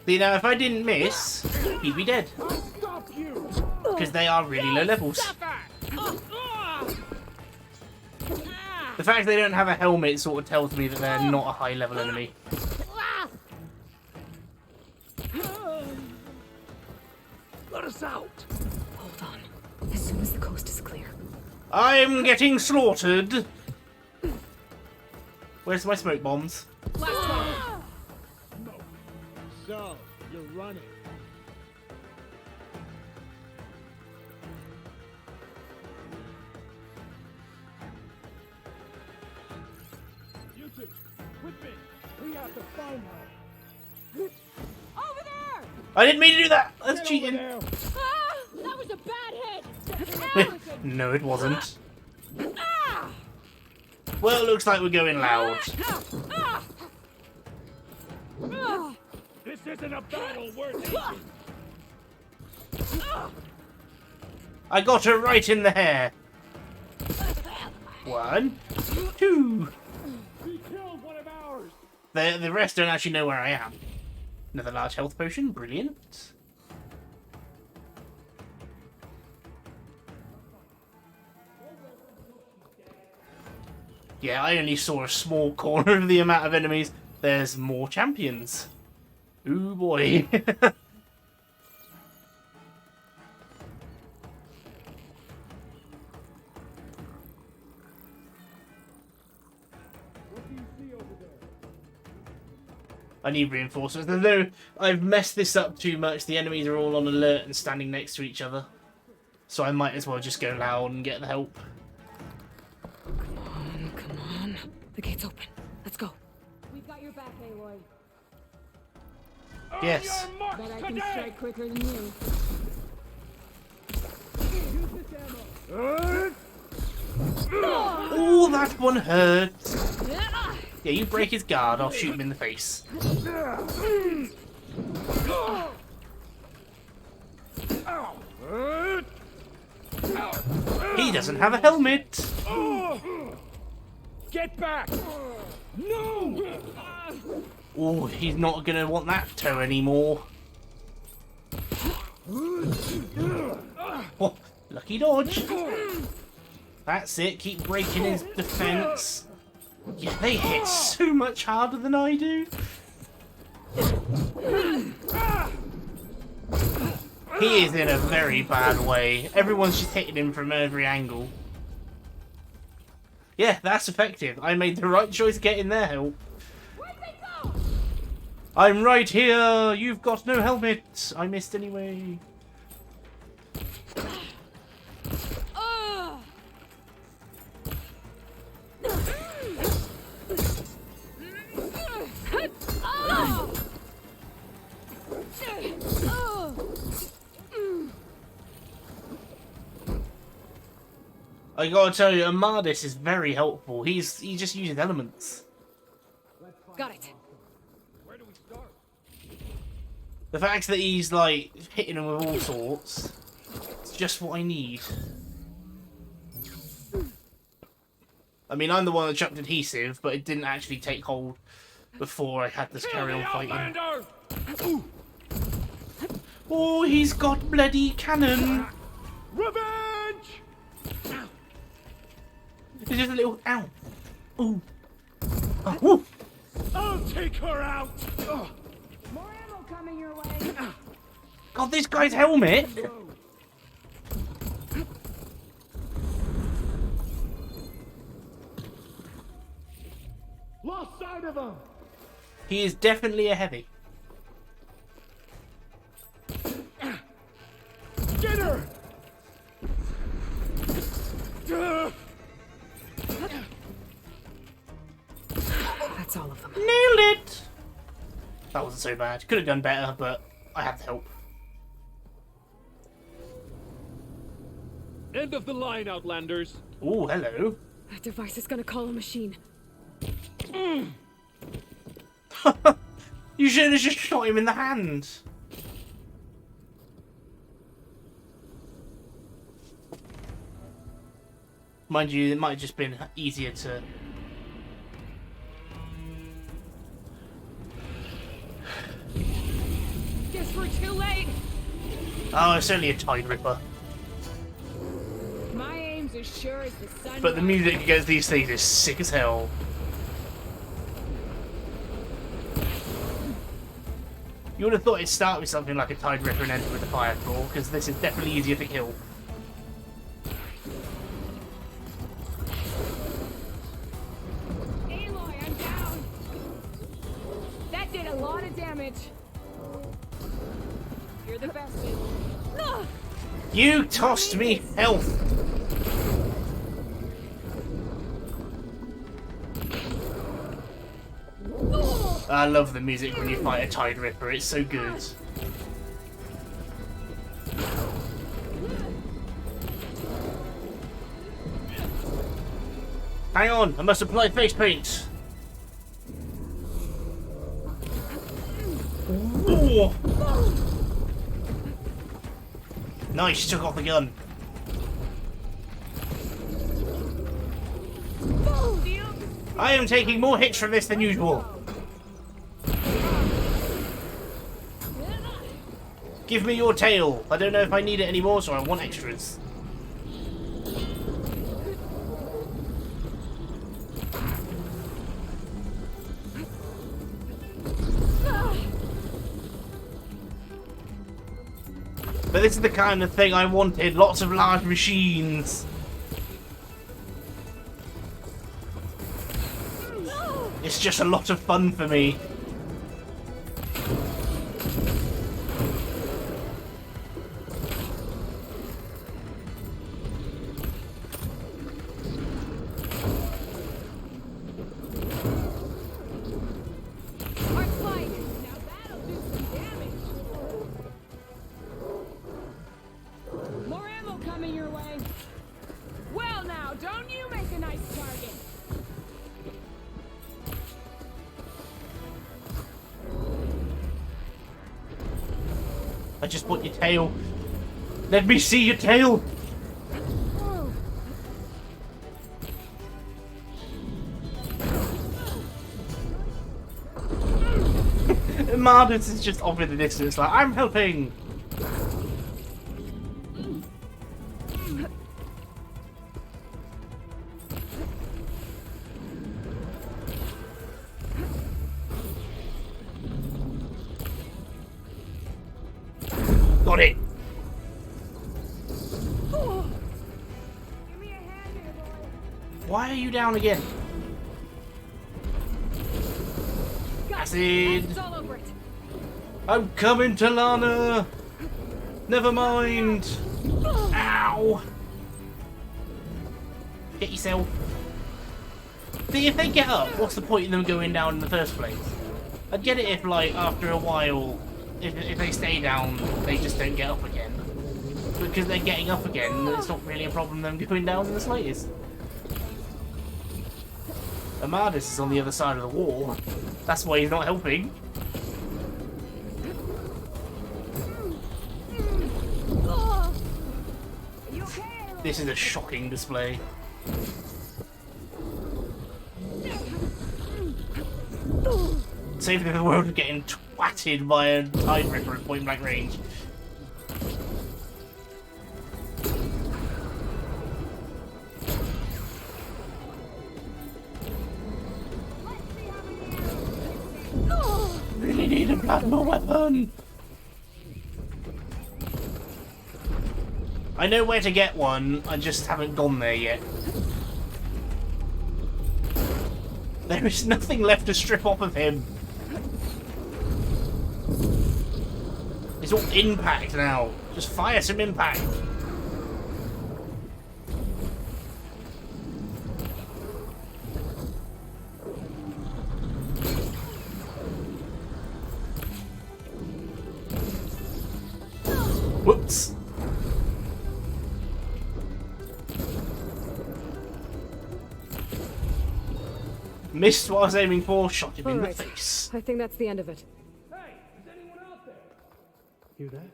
See, now if I didn't miss, he'd be dead. I'll stop you! Because they are really low levels. The fact they don't have a helmet sort of tells me that they're not a high level enemy. Let us out! Hold on. As soon as the coast is clear. I'm getting slaughtered. Where's my smoke bombs? No. So, you're running. You two, with me. We have to find her. Over there! I didn't mean to do that. That's Get cheating. over there. Ah! That was a bad hit! No, it wasn't. Well, it looks like we're going loud. This isn't a battle worth it. I got her right in the hair. 1, 2. We killed one of ours. The rest don't actually know where I am. Another large health potion, brilliant. Yeah, I only saw a small corner of the amount of enemies. There's more champions. Ooh boy. I need reinforcements. Although I've messed this up too much, the enemies are all on alert and standing next to each other. So I might as well just go loud and get the help. Come on, come on. The gate's open. Let's go. We've got your back, Aloy. Yes. Bet I can strike quicker than you. Oh, that one hurts. Yeah, you break his guard, I'll shoot him in the face. He doesn't have a helmet. Get back! No! Oh, he's not gonna want that toe anymore. Oh, lucky dodge. That's it, keep breaking his defense. Yeah, they hit so much harder than I do. He is in a very bad way. Everyone's just hitting him from every angle. Yeah, that's effective. I made the right choice getting their help. I'm right here. You've got no helmet. I missed anyway. I gotta tell you, Amadis is very helpful. He just uses elements. Got it. Where do we start? The fact that he's like hitting them with all sorts, it's just what I need. I mean, I'm the one that chucked adhesive, but it didn't actually take hold before I had this carry on fighting. Oh, he's got bloody cannon. Revenge! It's just a little ow. Ooh. Oh, woo. I'll take her out! More ammo coming your way. God, this guy's helmet. Lost sight of him! He is definitely a heavy. Get her! That's all of them. Nailed it! That wasn't so bad. Could have done better, but I had the help. End of the line, Outlanders. Oh, hello. That device is gonna call a machine. You should have just shot him in the hand. Mind you, it might have just been easier to... Guess we're too late. Oh, it's only a Tide Ripper. My aim's as sure as the sun. But the music against these things is sick as hell. You would have thought it'd start with something like a Tide Ripper and end with a Fire Claw, because this is definitely easier to kill. Aloy, I'm down. That did a lot of damage. You're the best, Aloy. You tossed me health! I love the music when you fight a Tide Ripper, it's so good. Hang on, I must apply face paint. Ooh. Nice, took off the gun. I am taking more hits from this than usual. Give me your tail. I don't know if I need it anymore, so I want extras. But this is the kind of thing I wanted. Lots of large machines. It's just a lot of fun for me. More ammo coming your way. Well now, don't you make a nice target. I just want your tail. Let me see your tail. Mardus is just off in the distance like, I'm helping. Got it. Why are you down again? Acid. I'm coming to Lana. Never mind. Ow. Get yourself. See, if they get up, what's the point in them going down in the first place? I'd get it if, like, after a while, if they stay down, they just don't get up again. Because they're getting up again, it's not really a problem them going down in the slightest. Amadis is on the other side of the wall. That's why he's not helping. This is a shocking display. Saving the world of getting twatted by a Tide Ripper at point blank range. Really need a plasma weapon. I know where to get one, I just haven't gone there yet. There is nothing left to strip off of him. It's all impact now. Just fire some impact. Whoops. Missed what I was aiming for, shot him in the face. I think that's the end of it. Hey, is anyone out there? Hear that?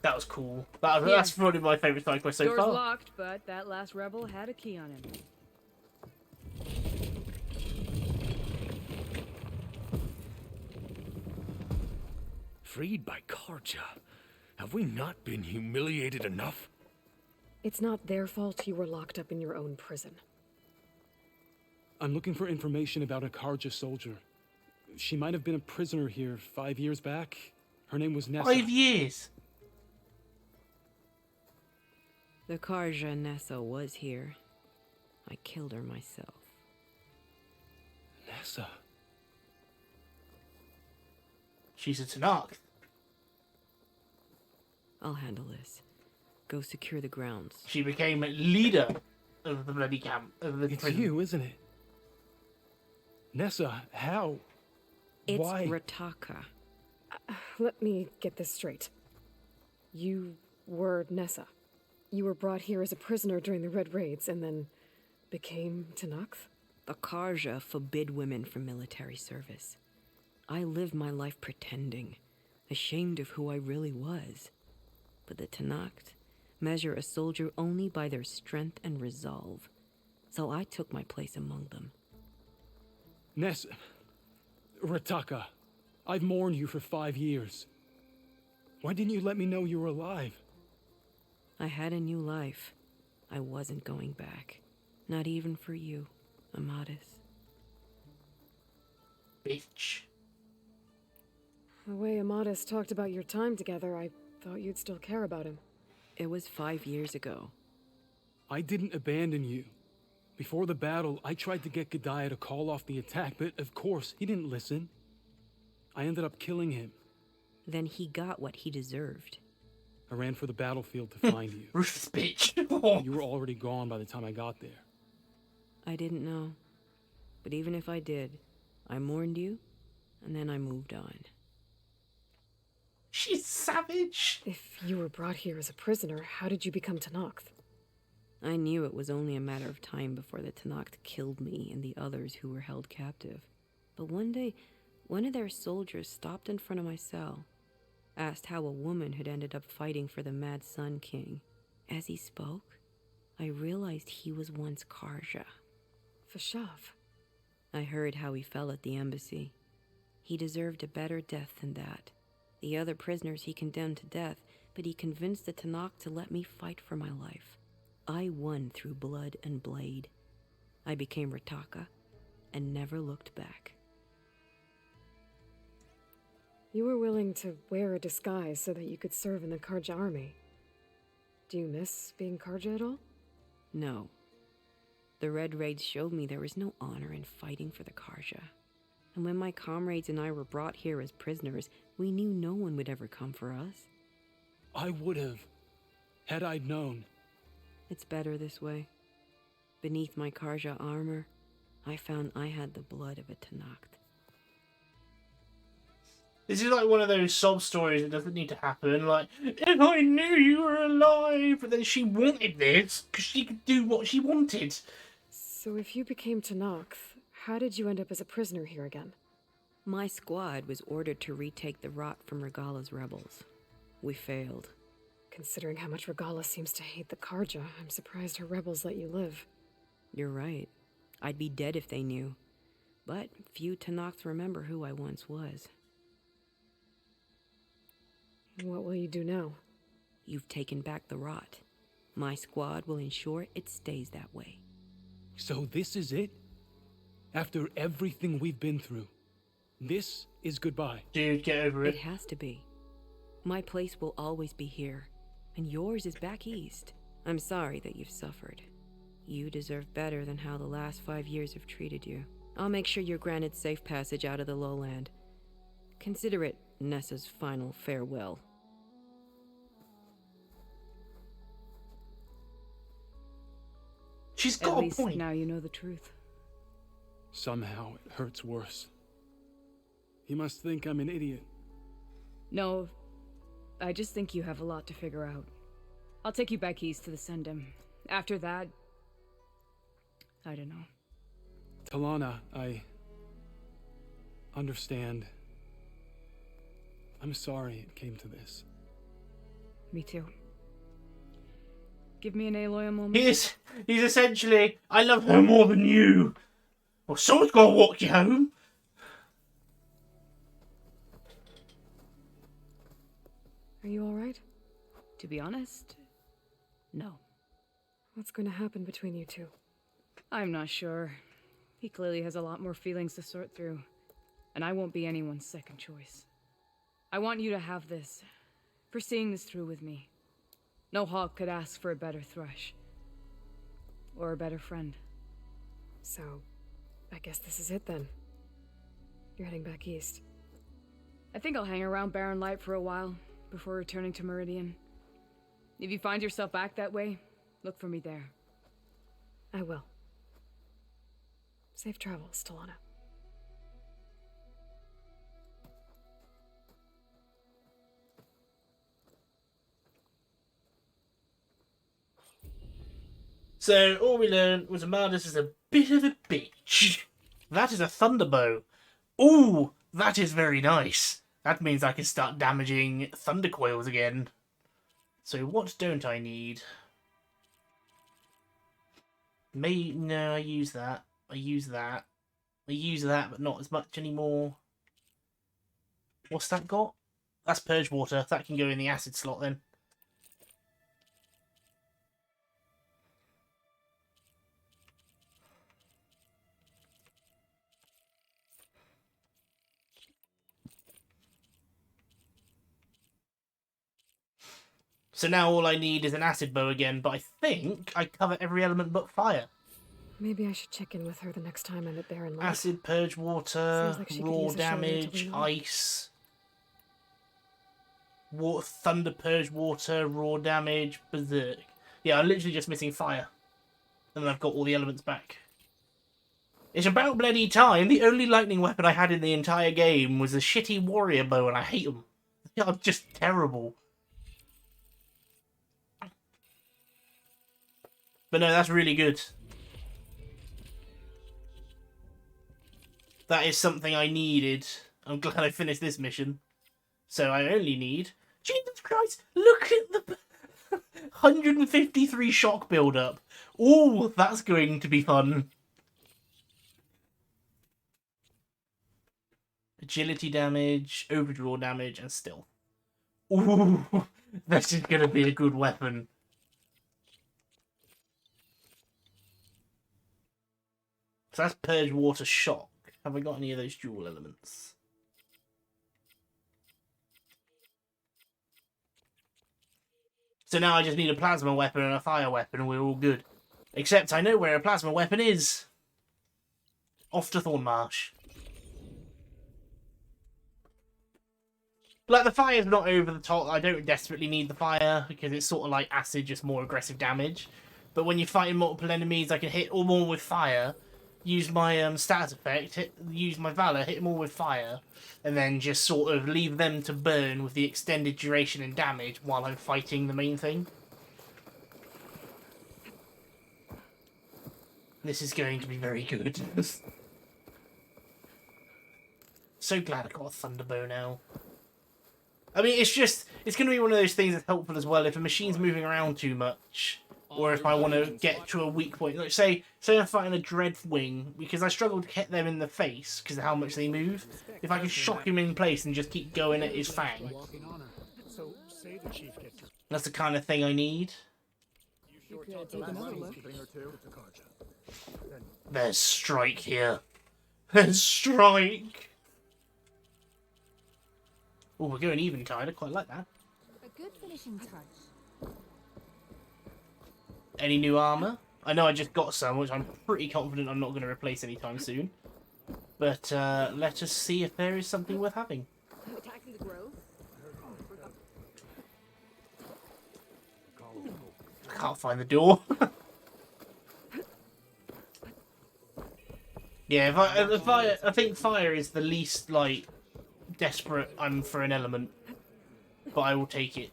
That was cool. That's probably my favourite side quest so Door's far. locked, but that last rebel had a key on him. Freed by Karja. Have we not been humiliated enough? It's not their fault you were locked up in your own prison. I'm looking for information about a Karja soldier. She might have been a prisoner here 5 years back. Her name was Nessa. 5 years? The Karja Nessa was here. I killed her myself. Nessa? She's a Tanakh. I'll handle this. Go secure the grounds. She became leader of the bloody camp. Of the It's prison. you, isn't it? Nessa, how? It's Why? Rataka. Let me get this straight. You were Nessa. You were brought here as a prisoner during the Red Raids and then became Tanakh? The Karja forbid women from military service. I lived my life pretending, ashamed of who I really was. But the Tenakth measure a soldier only by their strength and resolve. So I took my place among them. Ness... Rataka, I've mourned you for 5 years. Why didn't you let me know you were alive? I had a new life. I wasn't going back. Not even for you, Amadis. Bitch. The way Amadis talked about your time together, I thought you'd still care about him. It was 5 years ago. I didn't abandon you. Before the battle, I tried to get Godiah to call off the attack, but of course, he didn't listen. I ended up killing him. Then he got what he deserved. I ran for the battlefield to find you. Ruthless bitch. You were already gone by the time I got there. I didn't know. But even if I did, I mourned you, and then I moved on. She's savage. If you were brought here as a prisoner, how did you become Tenakth? I knew it was only a matter of time before the Tenakth killed me and the others who were held captive. But one day, one of their soldiers stopped in front of my cell, asked how a woman had ended up fighting for the Mad Sun King. As he spoke, I realized he was once Karja. Vashav. I heard how he fell at the embassy. He deserved a better death than that. The other prisoners he condemned to death, but he convinced the Tenakth to let me fight for my life. I won through blood and blade. I became Rataka and never looked back. You were willing to wear a disguise so that you could serve in the Karja army. Do you miss being Karja at all? No. The Red Raids showed me there was no honor in fighting for the Karja. And when my comrades and I were brought here as prisoners, we knew no one would ever come for us. I would have, had I known. It's better this way. Beneath my Karja armor, I found I had the blood of a Tenakth. This is like one of those sob stories that doesn't need to happen. Like, if I knew you were alive, but then she wanted this because she could do what she wanted. So if you became Tenakth, how did you end up as a prisoner here again? My squad was ordered to retake the Rot from Regala's rebels. We failed. Considering how much Regala seems to hate the Karja, I'm surprised her rebels let you live. You're right. I'd be dead if they knew. But few Tenakths remember who I once was. What will you do now? You've taken back the Rot. My squad will ensure it stays that way. So this is it? After everything we've been through, this is goodbye. Dude, get over it. It has to be. My place will always be here, and yours is back east. I'm sorry that you've suffered. You deserve better than how the last 5 years have treated you. I'll make sure you're granted safe passage out of the lowland. Consider it Nessa's final farewell. She's got At a least point. now you know the truth. Somehow it hurts worse. He must think I'm an idiot. No, I just think you have a lot to figure out. I'll take you back east to the Sendem. After that, I don't know. Talana, I understand. I'm sorry it came to this. Me too. Give me an Aloy moment. He's essentially, I love her more than you. Well, someone's got to walk you home. Are you alright? To be honest, no. What's going to happen between you two? I'm not sure. He clearly has a lot more feelings to sort through, and I won't be anyone's second choice. I want you to have this, for seeing this through with me. No hawk could ask for a better thrush. Or a better friend. So, I guess this is it then. You're heading back east. I think I'll hang around Barren Light for a while, before returning to Meridian. If you find yourself back that way, look for me there. I will. Safe travels, Talana. So all we learned was Amadis is a bit of a bitch. That is a thunderbow. Ooh, That is very nice. That means I can start damaging thunder coils again. So what don't I need? No, I use that. I use that, but not as much anymore. What's that got? That's purge water. That can go in the acid slot then. So now all I need is an acid bow again, but I think I cover every element but fire. Maybe I should check in with her the next time I'm at Barren Lake. Acid, purge water, Like she could raw use a shoulder to damage, lean on. ice. Water, thunder, purge water, raw damage, berserk. Yeah, I'm literally just missing fire. And then I've got all the elements back. It's about bloody time. The only lightning weapon I had in the entire game was a shitty warrior bow, and I hate them. They're just terrible. But no, that's really good. That is something I needed. I'm glad I finished this mission. So I only need... Jesus Christ! Look at the 153 shock build-up. Ooh, that's going to be fun. Agility damage, overdraw damage, and stealth. Ooh, this is going to be a good weapon. So that's purge water shock. Have I got any of those dual elements? So now I just need a plasma weapon and a fire weapon and we're all good. Except I know where a plasma weapon is. Off to Thornmarsh. Like, the fire's not over the top. I don't desperately need the fire because it's sort of like acid, just more aggressive damage. But when you're fighting multiple enemies, I can hit all more with fire. Use my status effect, use my Valor, hit them all with fire, and then just sort of leave them to burn with the extended duration and damage while I'm fighting the main thing. This is going to be very good. So glad I got a Thunderbow now. I mean, it's going to be one of those things that's helpful as well if a machine's moving around too much. Or if I want to get to a weak point. Like, say I'm fighting a Dreadwing, because I struggle to hit them in the face because of how much they move. If I can shock him in place and just keep going at his fang. That's the kind of thing I need. There's Strike here. There's Strike! Oh, we're going Eventide. I quite like that. A good finishing touch. Any new armor? I know I just got some, which I'm pretty confident I'm not going to replace anytime soon. But let us see if there is something worth having. Attacking the grove? I can't find the door. Yeah, I think fire is the least, like, desperate I'm for an element. But I will take it.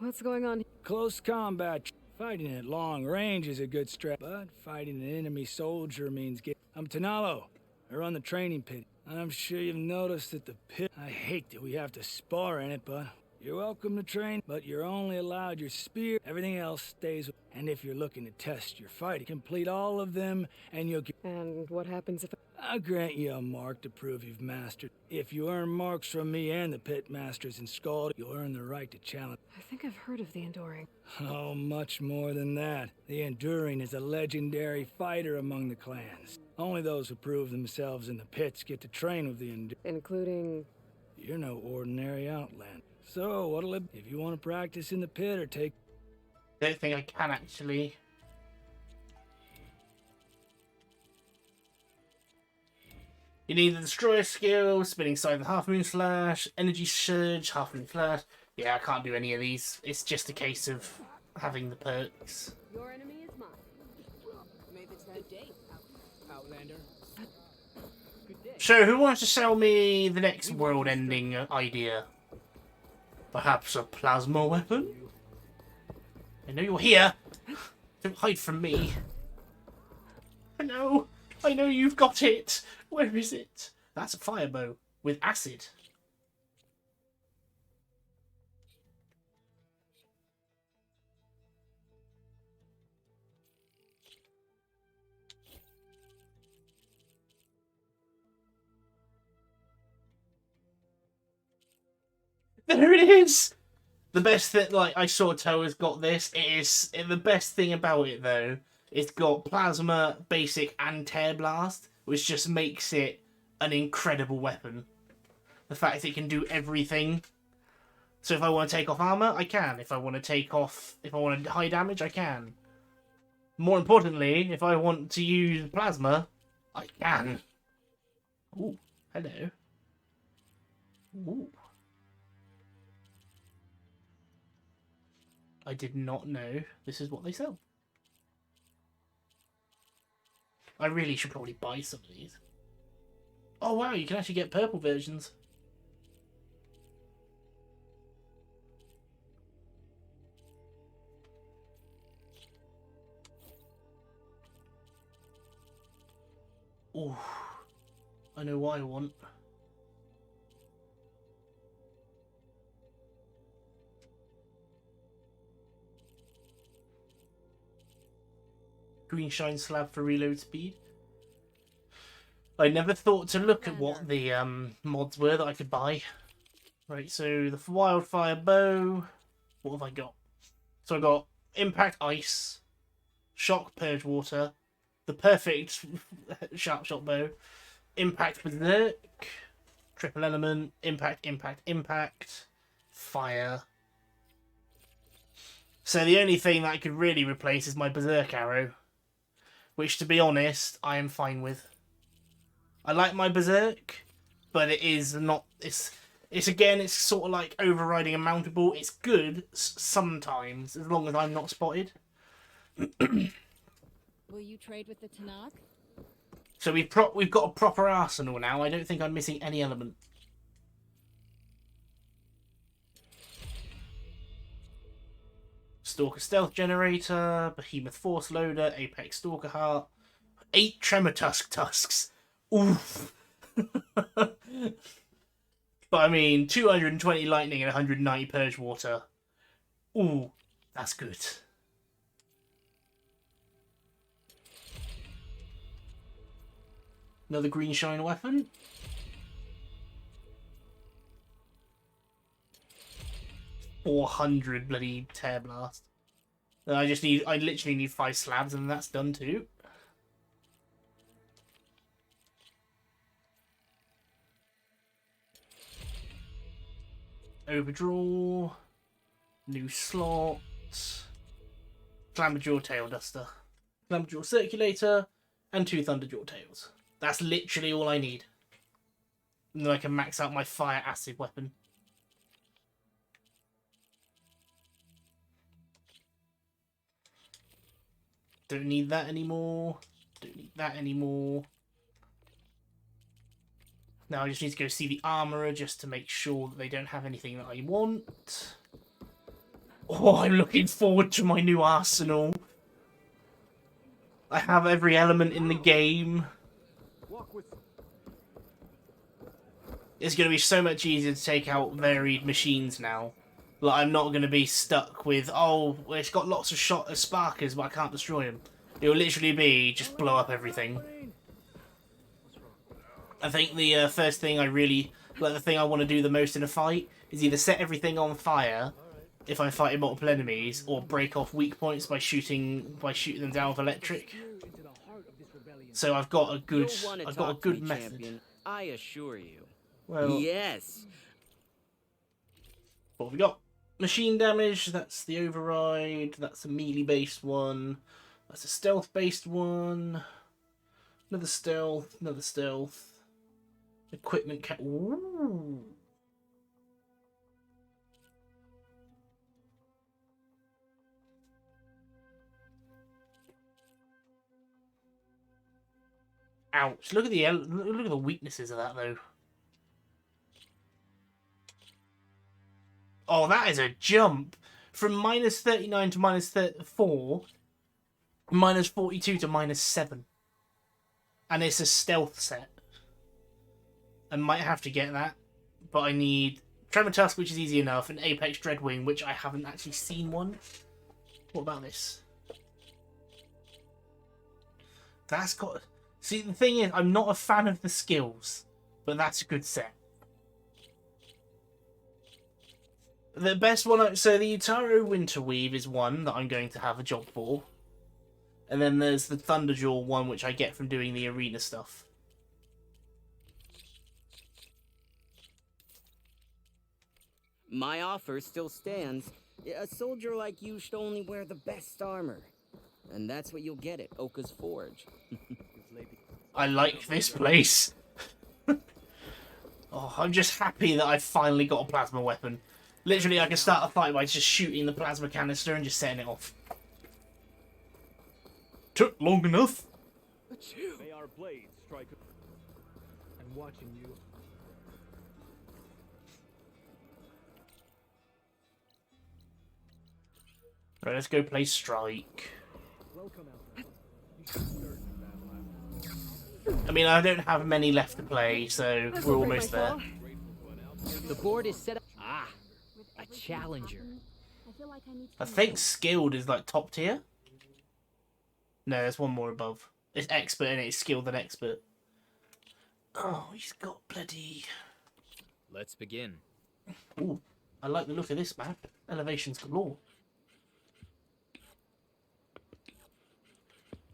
What's going on? Close combat. Fighting at long range is a good strat, but fighting an enemy soldier means I'm Tanalo. I run the training pit. I'm sure you've noticed that the pit... I hate that we have to spar in it, but... You're welcome to train, but you're only allowed your spear. Everything else stays... And if you're looking to test your fighting, complete all of them, and you'll get... And what happens if... I'll grant you a mark to prove you've mastered. If you earn marks from me and the pit masters in Scald, you'll earn the right to challenge. I think I've heard of the Enduring. Oh, much more than that. The Enduring is a legendary fighter among the clans. Only those who prove themselves in the pits get to train with the Enduring. Including... You're no ordinary outland. So, what'll it... If you want to practice in the pit or take... I don't think I can, actually. You need the Destroyer skill, Spinning Scythe and Half Moon Slash, Energy Surge, Half Moon Slash. Yeah, I can't do any of these. It's just a case of having the perks. Your enemy is mine. Maybe it's that day, Outlander. So, who wants to sell me the next world-ending idea? Perhaps a plasma weapon? I know you're here. Don't hide from me. I know you've got it. Where is it? That's a fire bow. with acid. There it is! The best thing, like, I saw Toa's got this. The best thing about it, though, it's got Plasma, Basic, and Tear Blast, which just makes it an incredible weapon. The fact that it can do everything. So if I want to take off armor, I can. If I want to high damage, I can. More importantly, if I want to use Plasma, I can. Ooh, hello. Ooh. I did not know this is what they sell. I really should probably buy some of these. Oh wow, you can actually get purple versions. Oh, I know what I want. Green shine slab for reload speed. I never thought to look at what the mods were that I could buy. Right, so the wildfire bow. What have I got? So I got impact ice, shock purge water, the perfect sharp shot bow, impact berserk, triple element, impact, impact, impact, fire. So the only thing that I could really replace is my berserk arrow, which, to be honest, I am fine with. I like my berserk, but it is not. It's again. It's sort of like overriding a mountable. It's good sometimes, as long as I'm not spotted. Will you trade with the Tanakh? So we've got a proper arsenal now. I don't think I'm missing any element. Stalker Stealth Generator, Behemoth Force Loader, Apex Stalker Heart, 8 Tremor Tusks. Oof. But I mean, 220 Lightning and 190 Purge Water. Ooh, that's good. Another green shine weapon. $400 bloody Tear Blast. I literally need 5 slabs and that's done too. Overdraw. New slot. Clamberjaw Tail Duster. Clamberjaw Circulator. And 2 Thunderjaw Tails. That's literally all I need. And then I can max out my fire acid weapon. Don't need that anymore. Don't need that anymore. Now I just need to go see the armourer just to make sure that they don't have anything that I want. Oh, I'm looking forward to my new arsenal. I have every element in the game. It's going to be so much easier to take out varied machines now. Like, I'm not going to be stuck with, oh, it's got lots of sparkers, but I can't destroy them. It will literally be just blow up everything. I think the first thing the thing I want to do the most in a fight is either set everything on fire if I'm fighting multiple enemies, or break off weak points by shooting them down with electric. So I've got a good method. Champion, I assure you. Well, yes. What have we got? Machine damage, that's the override, that's a melee-based one, that's a stealth-based one, another stealth, equipment ooh. Ouch, look at the weaknesses of that though. Oh, that is a jump. From minus 39 to minus 34, minus 42 to minus 7. And it's a stealth set. I might have to get that, but I need Tremor Tusk, which is easy enough, and Apex Dreadwing, which I haven't actually seen one. What about this? That's got... See, the thing is, I'm not a fan of the skills, but that's a good set. The best one... So the Utaro Winterweave is one that I'm going to have a job for. And then there's the Thunderjaw one, which I get from doing the arena stuff. My offer still stands. A soldier like you should only wear the best armor. And that's what you'll get at Oka's Forge. I like this place. Oh, I'm just happy that I finally got a plasma weapon. Literally, I can start a fight by just shooting the plasma canister and just setting it off. Took long enough. May our blades strike. I'm watching you. Right, let's go play Strike. I mean, I don't have many left to play, so we're almost there. The board is set up. Ah, a challenger. I think Skilled is like top tier. No, there's one more above. It's Expert and it's Skilled and Expert. Oh, he's got bloody... Let's begin. Ooh, I like the look of this map. Elevations galore.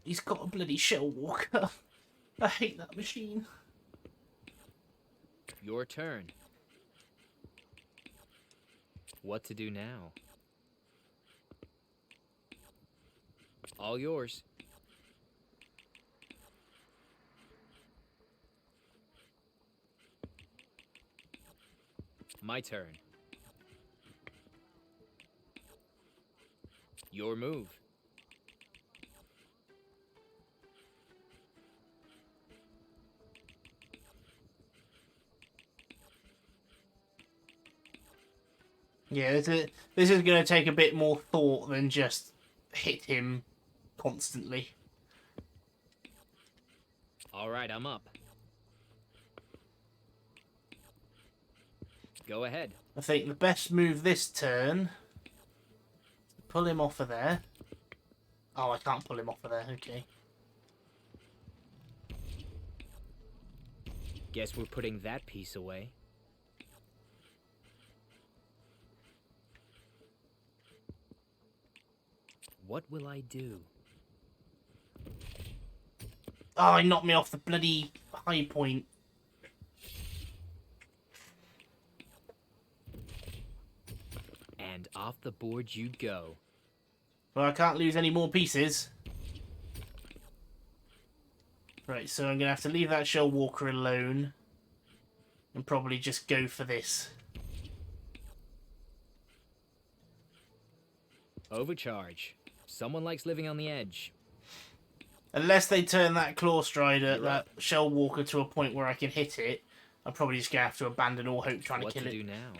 He's got a bloody Shell Walker. I hate that machine. Your turn. What to do now? All yours. My turn. Your move. Yeah, this is going to take a bit more thought than just hit him constantly. All right, I'm up. Go ahead. I think the best move this turn is to pull him off of there. Oh, I can't pull him off of there. Okay. Guess we're putting that piece away. What will I do? Oh, he knocked me off the bloody high point. And off the board you go. Well, I can't lose any more pieces. Right, so I'm going to have to leave that Shell Walker alone. And probably just go for this. Overcharge. Someone likes living on the edge. Unless they turn that Claw Strider, that Shell Walker, to a point where I can hit it, I'm probably just going to have to abandon all hope trying to kill it. What to do now?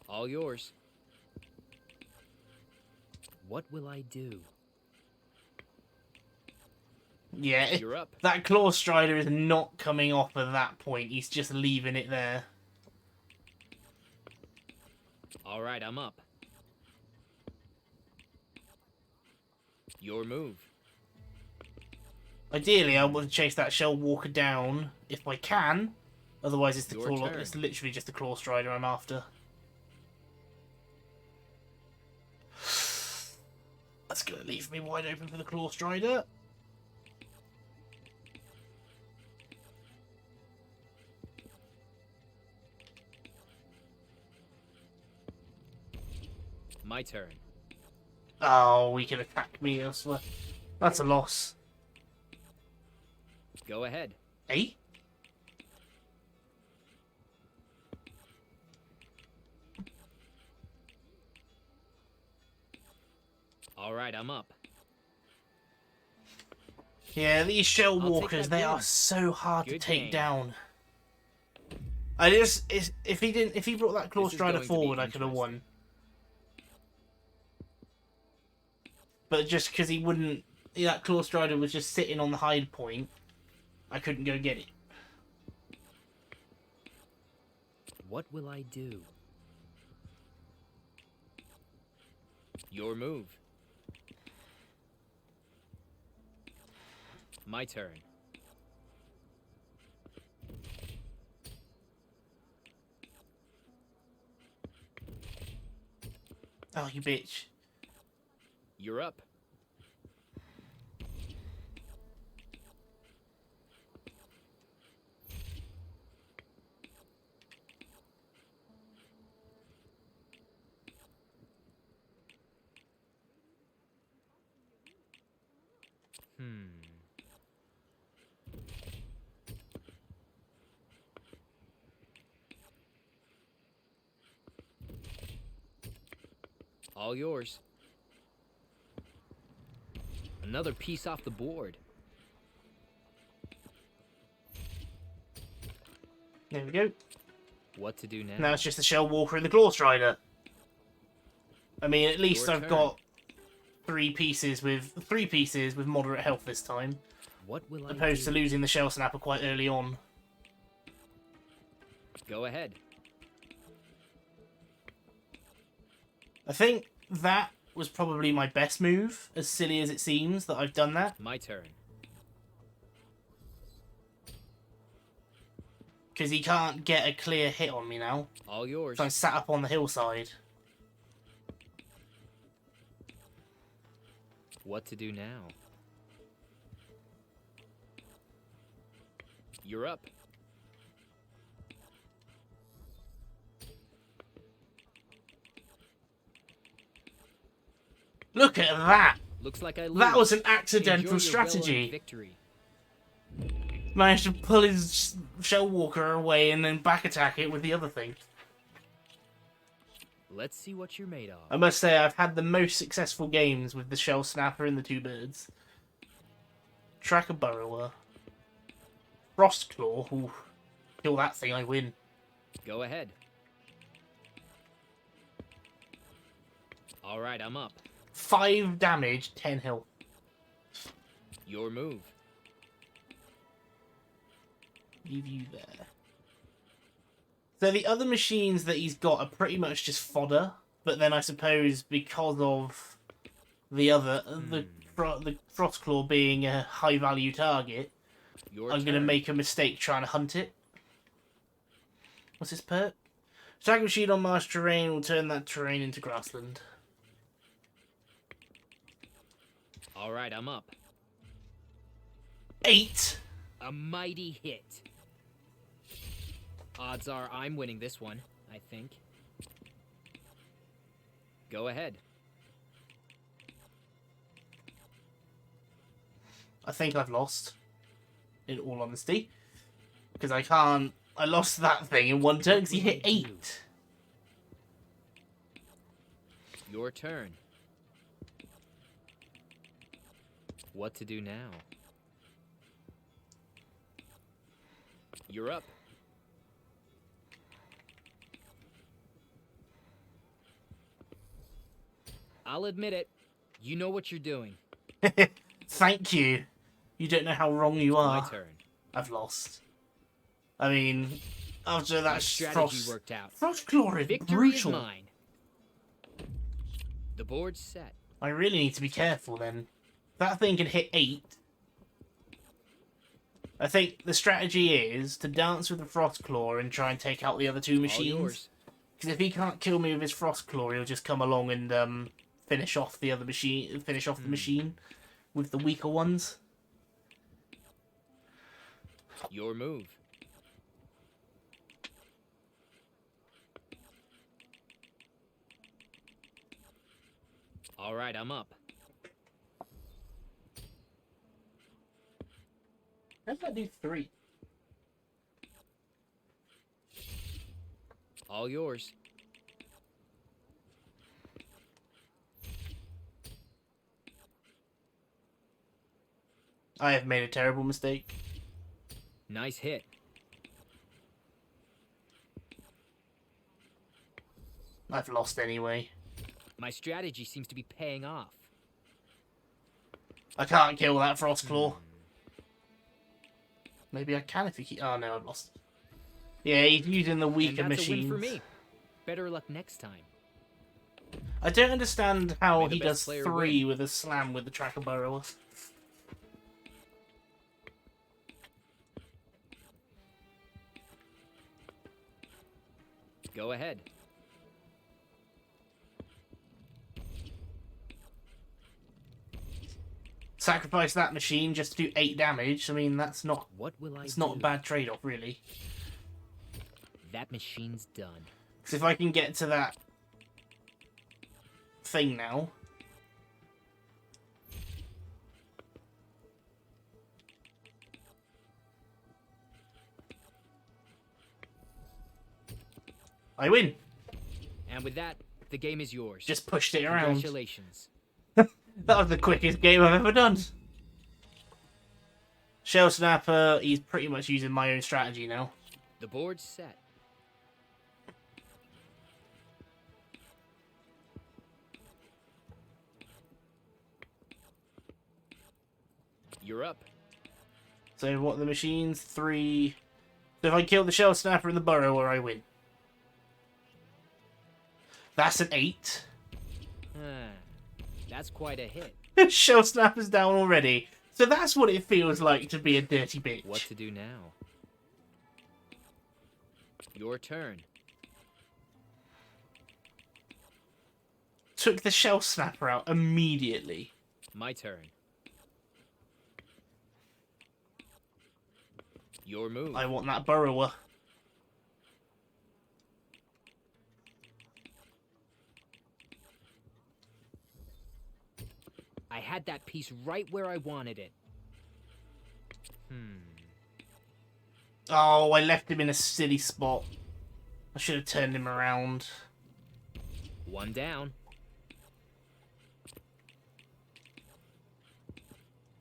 All yours. What will I do? Yeah, You're up. That Claw Strider is not coming off at that point. He's just leaving it there. All right, I'm up. Your move. Ideally, I want to chase that Shell Walker down if I can. Otherwise, it's the Your Claw. turn. It's literally just the Claw Strider I'm after. That's going to leave me wide open for the Claw Strider. My turn. Oh, he can attack me elsewhere. That's a loss. Go ahead. Eh? All right, I'm up. Yeah, these Shell I'll take Walkers, that they are win. so hard to Good take game. down. If he brought that Claw This is Strider going to be forward, I could have won. But just because he wouldn't, that Claw Strider was just sitting on the hide point. I couldn't go get it. What will I do? Your move. My turn. Oh, you bitch. You're up. All yours. Another piece off the board. There we go. What to do now? Now it's just the Shell Walker and the Claw Strider. I mean, at least Your I've turn. got three pieces with moderate health this time, What will I opposed do? to losing the Shell Snapper quite early on. Go ahead. I think that was probably my best move, as silly as it seems that I've done that. My turn. Because he can't get a clear hit on me now. All yours. So I'm sat up on the hillside. What to do now? You're up. Look at that! Looks like I lose. That was an Enjoy accidental your strategy. well-earned victory. Managed to pull his Shell Walker away and then back attack it with the other thing. Let's see what you're made of. I must say, I've had the most successful games with the Shell Snapper and the two birds. Tracker Burrower. Frostclaw. Ooh. Kill that thing, I win. Go ahead. All right, I'm up. 5 damage, 10 health. Your move. Leave you there. So the other machines that he's got are pretty much just fodder, but then I suppose because of the other, the Frostclaw being a high value target, Your I'm going to turn. make a mistake trying to hunt it. What's this perk? Attack machine on marsh terrain will turn that terrain into grassland. All right, I'm up. 8? A mighty hit. Odds are I'm winning this one, I think. Go ahead. I think I've lost, in all honesty. Because I can't... I lost that thing in one turn because he hit 8. Your turn. What to do now? You're up. I'll admit it. You know what you're doing. Thank you. You don't know how wrong you are. My turn. I've lost. I mean, after that My strategy worked out. Frostclaw is Victory brutal. is mine. The board's set. I really need to be careful then. That thing can hit 8. I think the strategy is to dance with the Frostclaw and try and take out the other two All machines. yours. Because if he can't kill me with his Frostclaw, he'll just come along and finish off the other machine. Finish off the machine with the weaker ones. Your move. All right, I'm up. How does that do 3? All yours. I have made a terrible mistake. Nice hit. I've lost anyway. My strategy seems to be paying off. I can't kill that Frostclaw. maybe I can if you keep... Oh, no, I've lost. Yeah, he's using the weaker And that's machines. a win for me. Better luck next time. I don't understand how May the he best does player 3 win. with a slam with the tracker burrower. Go ahead. Sacrifice that machine just to do 8 damage. I mean, that's not... What will I It's not a do? bad trade-off, really. That machine's done. Because if I can get to that thing now... I win. And with that, the game is yours. Just pushed it around. Congratulations. That was the quickest game I've ever done. Shell Snapper, he's pretty much using my own strategy now. The board's set. You're up. So what are the machines? 3... So if I kill the Shell Snapper and the Burrower, I win. That's an 8. That's quite a hit. Shell Snapper's down already. So that's what it feels like to be a dirty bitch. What to do now? Your turn. Took the Shell Snapper out immediately. My turn. Your move. I want that Burrower. I had that piece right where I wanted it. Oh, I left him in a silly spot. I should have turned him around. One down.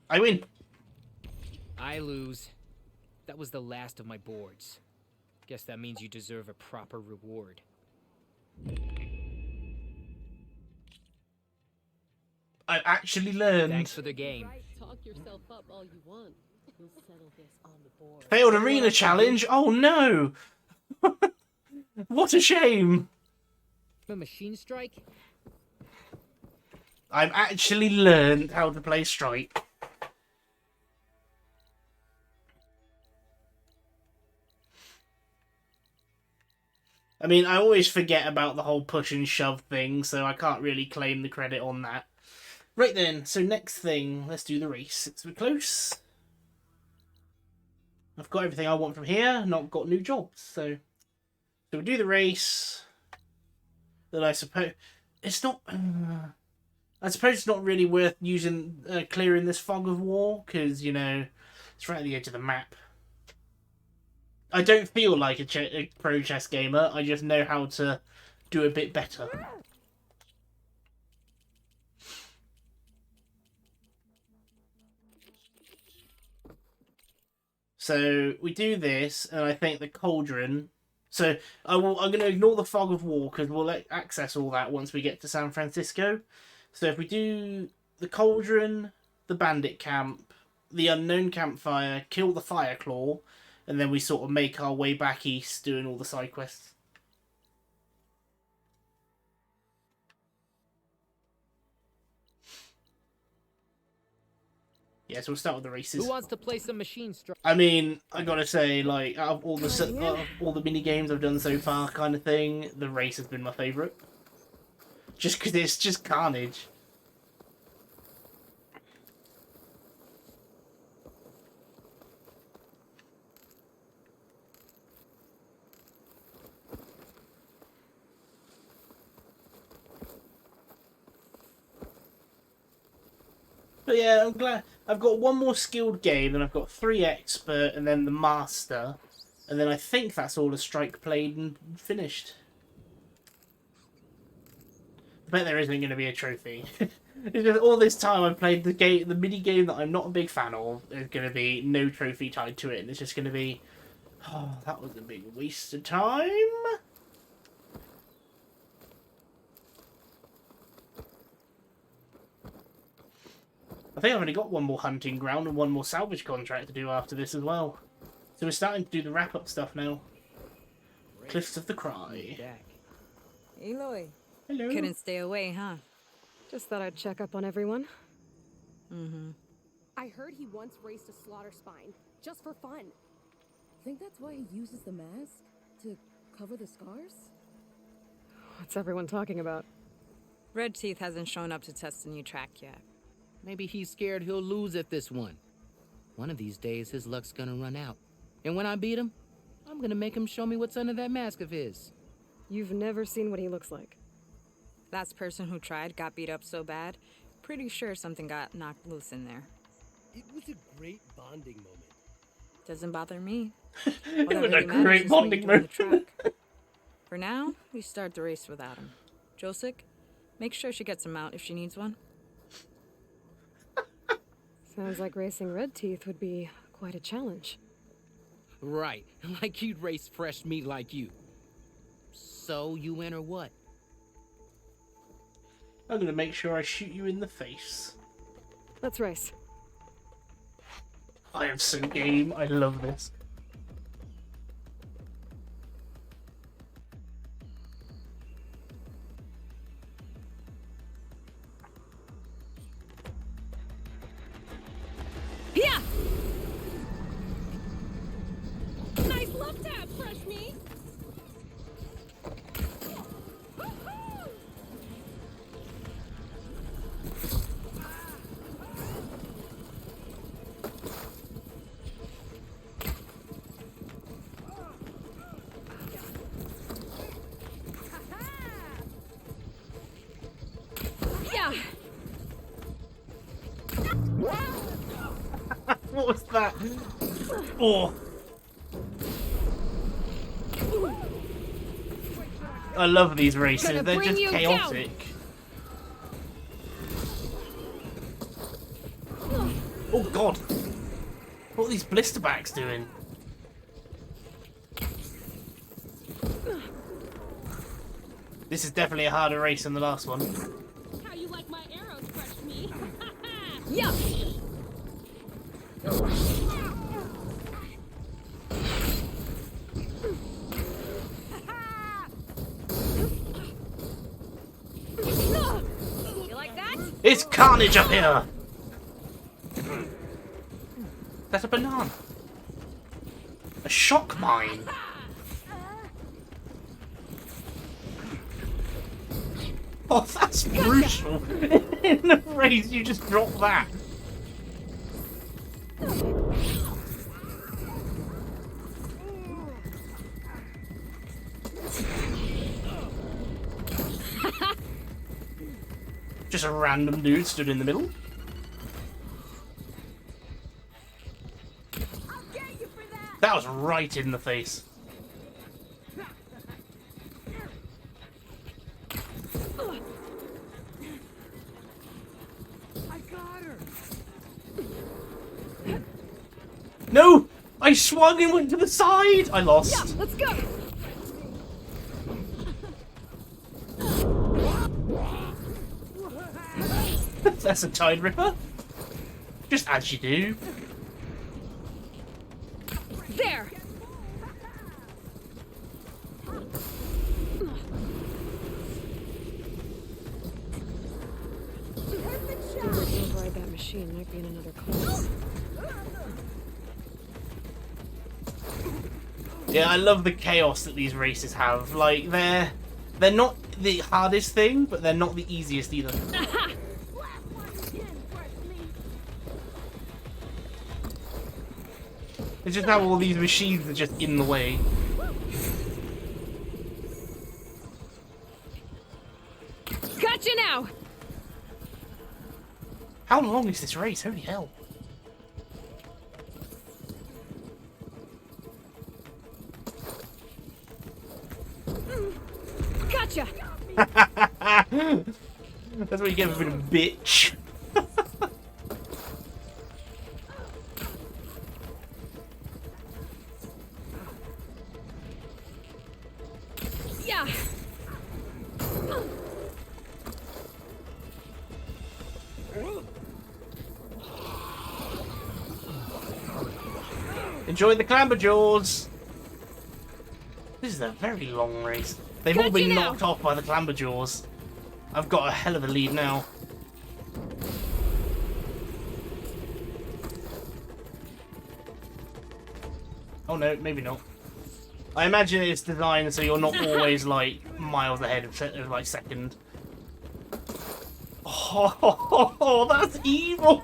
I win. I lose. That was the last of my boards. Guess that means you deserve a proper reward. I've actually learned. Thanks for the game. Talk yourself up all you want. We'll settle this on the board. Failed arena challenge? Oh no! What a shame! A machine strike? I've actually learned how to play Strike. I mean, I always forget about the whole push and shove thing, so I can't really claim the credit on that. Right then, so next thing, let's do the race. We're close. I've got everything I want from here, not got new jobs, so we'll do the race. Then I suppose it's not. I suppose it's not really worth using clearing this fog of war because you know it's right at the edge of the map. I don't feel like a pro chess gamer. I just know how to do a bit better. So we do this, and I think the cauldron. So I'm going to ignore the fog of war because we'll access all that once we get to San Francisco. So if we do the cauldron, the bandit camp, the unknown campfire, kill the fire claw, and then we sort of make our way back east doing all the side quests. Yeah, so we'll start with the races. Who wants to play some machine strike? I mean, I gotta say, like, out of all the mini games I've done so far, kind of thing, the race has been my favourite. Just because it's just carnage. But yeah, I'm glad. I've got one more skilled game, then I've got 3 expert, and then the master. And then I think that's all the strike played and finished. I bet there isn't going to be a trophy. It's just all this time I've played the game, the mini game that I'm not a big fan of. There's going to be no trophy tied to it, and it's just going to be, oh, that was a big waste of time. I think I've only got one more hunting ground and one more salvage contract to do after this as well. So we're starting to do the wrap-up stuff now. Cliffs of the Cry. Aloy. Hello. Couldn't stay away, huh? Just thought I'd check up on everyone. Mm-hmm. I heard he once raced a slaughter spine, just for fun. Think that's why he uses the mask? To cover the scars? What's everyone talking about? Red Teeth hasn't shown up to test the new track yet. Maybe he's scared he'll lose at this one. One of these days, his luck's gonna run out. And when I beat him, I'm gonna make him show me what's under that mask of his. You've never seen what he looks like. Last person who tried got beat up so bad, pretty sure something got knocked loose in there. It was a great bonding moment. Doesn't bother me. It was a great bonding moment. For now, we start the race without him. Josik, make sure she gets a mount if she needs one. Sounds like racing Red Teeth would be quite a challenge. Right, like you'd race fresh meat like you. So, you win or what? I'm gonna make sure I shoot you in the face. Let's race. I am so game. I love this. Yeah! Nice love tap, fresh meat! Yeah! What was that? Oh. I love these races. They're just chaotic. Oh god. What are these blisterbacks doing? This is definitely a harder race than the last one. How you like my arrows, fresh meat? Yeah! You like that? It's carnage up here! That's a banana. A shock mine. Oh, that's brutal. In the race, you just drop that. Just a random dude stood in the middle. That was right in the face. I got her. No! I swung and went to the side! I lost. Yeah, let's go! That's a Tide Ripper. Just as you do. There! Override that machine might be in another class. Yeah, I love the chaos that these races have. Like, they're not the hardest thing, but they're not the easiest either. It's just how all these machines are just in the way. Gotcha now! How long is this race? Holy hell. Gotcha! That's what you get for being a bitch. Yeah! Enjoy the clamber jaws. This is a very long race. They've all been knocked off by the clamber jaws. I've got a hell of a lead now. Oh no, maybe not. I imagine it's designed so you're not always like miles ahead of like second. Oh, that's evil!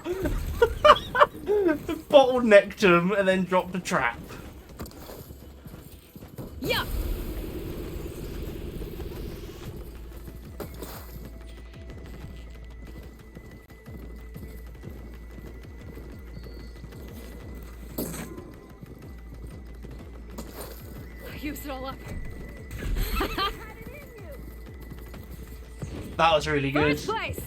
Bottlenecked him and then dropped a trap. Yeah. Used it all up. That was really good. First place.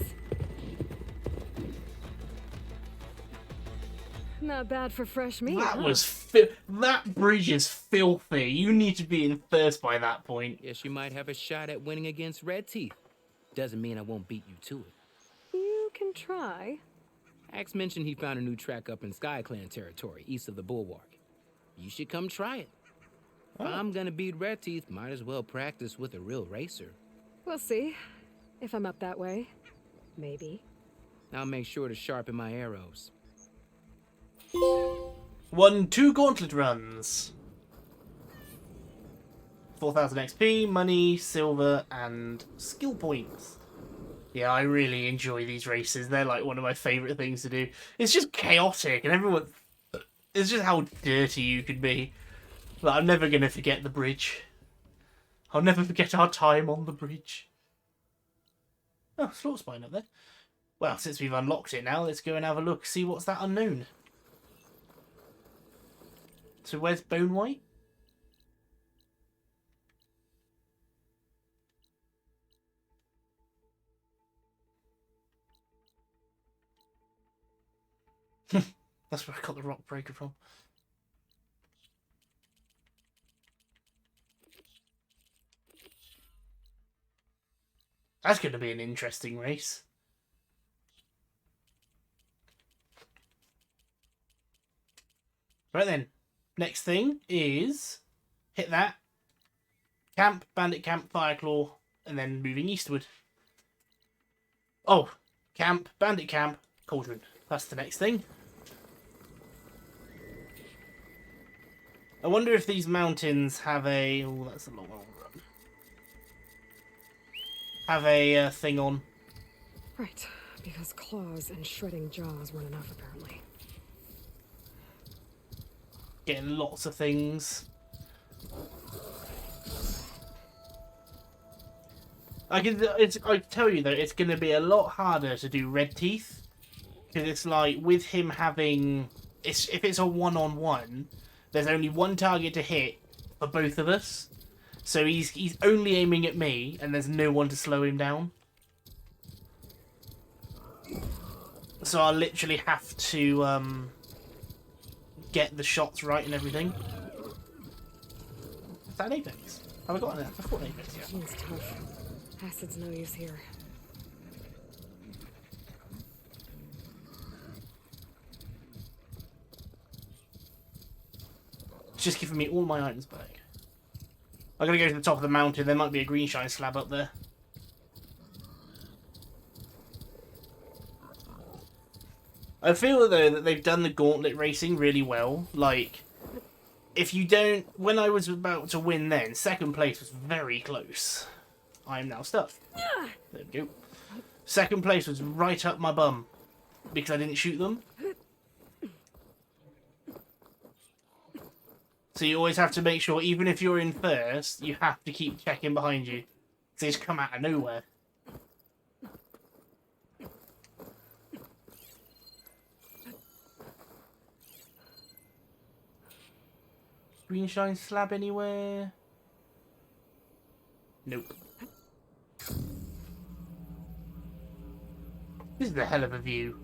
Not bad for fresh meat. That huh? was that bridge is filthy. You need to be in first by that point. Yes, you might have a shot at winning against Red Teeth. Doesn't mean I won't beat you to it. You can try. Axe mentioned he found a new track up in Sky Clan territory, east of the Bulwark. You should come try it. If I'm gonna beat Red Teeth, might as well practice with a real racer. We'll see. If I'm up that way. Maybe. I'll make sure to sharpen my arrows. Won 2 gauntlet runs. 4,000 XP, money, silver, and skill points. Yeah, I really enjoy these races. They're like one of my favourite things to do. It's just chaotic, and everyone... It's just how dirty you could be. But I'm never going to forget the bridge. I'll never forget our time on the bridge. Oh, slaughter spine up there. Well, since we've unlocked it now, let's go and have a look, see what's that unknown. So where's Bone White? That's where I got the rock breaker from. That's going to be an interesting race. Right then. Next thing is hit that. Camp, Bandit Camp, Fireclaw, and then moving eastward. Oh, Camp, Bandit Camp, Cauldron. That's the next thing. I wonder if these mountains have a... Oh, that's a long run. Have a thing on. Right, because claws and shredding jaws weren't enough, apparently. Getting lots of things. I tell you though, it's going to be a lot harder to do Red Teeth. Because it's like, with him having... if it's a one-on-one, there's only one target to hit for both of us. So he's only aiming at me, and there's no one to slow him down. So I'll literally have to get the shots right and everything. Is that an Apex? Have I got an Apex? I thought an Apex, yeah. Machine's tough. Acid's no use here. It's just giving me all my items back. I'm gonna go to the top of the mountain. There might be a green shine slab up there. I feel though that they've done the gauntlet racing really well. Like, if you don't... When I was about to win then, second place was very close. I am now stuck. There we go. Second place was right up my bum. Because I didn't shoot them. So you always have to make sure, even if you're in first, you have to keep checking behind you. Because they just come out of nowhere. Green shine slab anywhere? Nope. This is a hell of a view.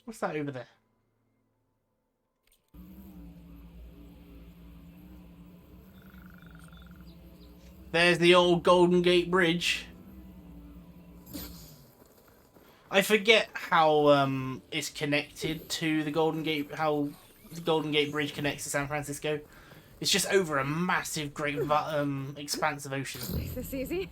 What's that over there? There's the old Golden Gate Bridge. I forget how it's connected to the Golden Gate, how the Golden Gate Bridge connects to San Francisco. It's just over a massive, great expanse of ocean. Is this easy?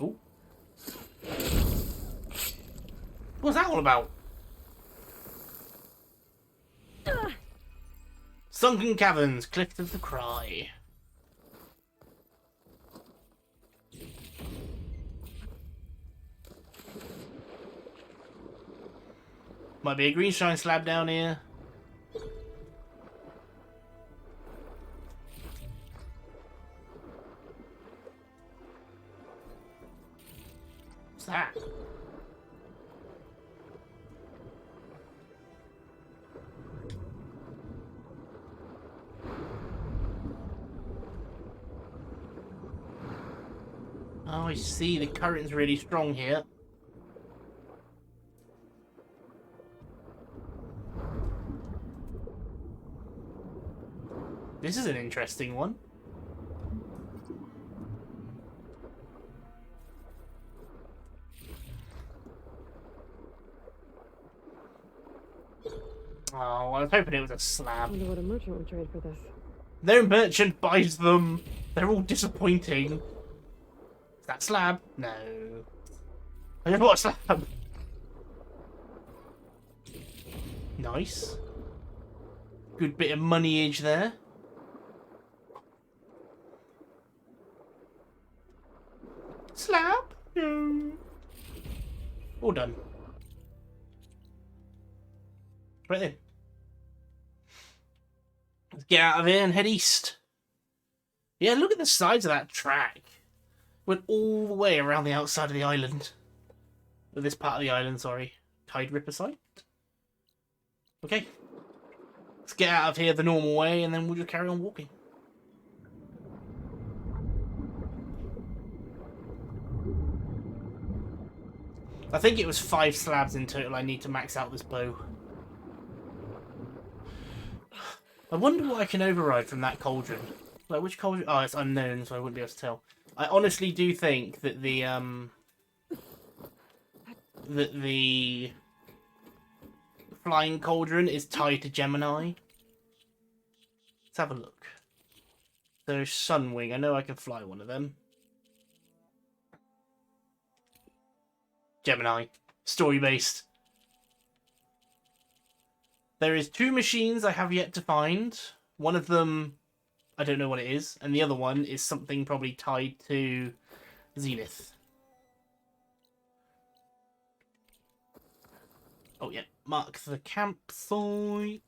Ooh. What's that all about? Sunken Caverns, Cliff of the Cry. Might be a green shine slab down here. What's that? Oh, I see. The current's really strong here. This is an interesting one. Oh, I was hoping it was a slab. I wonder what a merchant would trade for this. No merchant buys them. They're all disappointing. Is that slab? No. I just want a slab. Nice. Good bit of moneyage there. Slab? No. All done. Right then. Let's get out of here and head east. Yeah, look at the sides of that track. Went all the way around the outside of the island. This part of the island, sorry. Tide Ripper site. Okay. Let's get out of here the normal way and then we'll just carry on walking. I think it was 5 slabs in total I need to max out this bow. I wonder what I can override from that cauldron. Like, which cauldron? Oh, it's unknown, so I wouldn't be able to tell. I honestly do think that the flying cauldron is tied to Gemini. Let's have a look. So, Sunwing. I know I can fly one of them. Gemini. Story-based. There is 2 machines I have yet to find. One of them, I don't know what it is. And the other one is something probably tied to Zenith. Oh, yeah. Mark the campsite.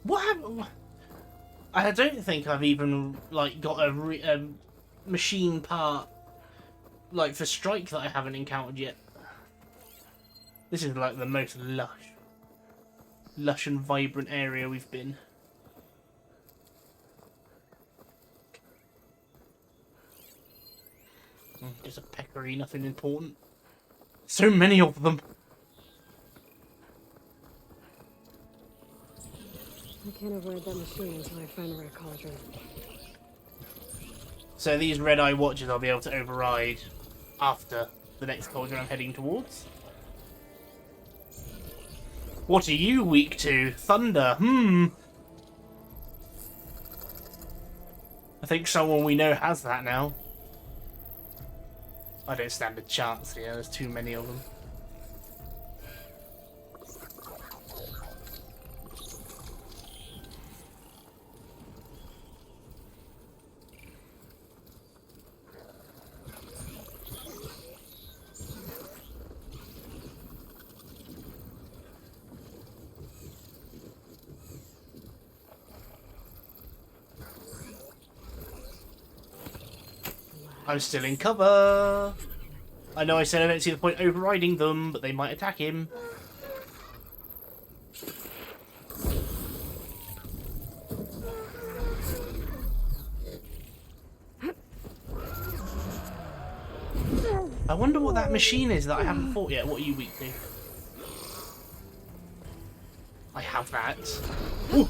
What happened? I don't think I've even, like, got a machine part, like, for Strike that I haven't encountered yet. This is, like, the most lush and vibrant area we've been. Just a peccary, nothing important. So many of them. I can't override that machine until I find the right cauldron. So these red-eye watches I'll be able to override after the next cauldron I'm heading towards. What are you weak to? Thunder. I think someone we know has that now. I don't stand a chance here. There's too many of them. I'm still in cover. I know I said I don't see the point overriding them, but they might attack him. I wonder what that machine is that I haven't fought yet. What are you weak to? that. Ooh.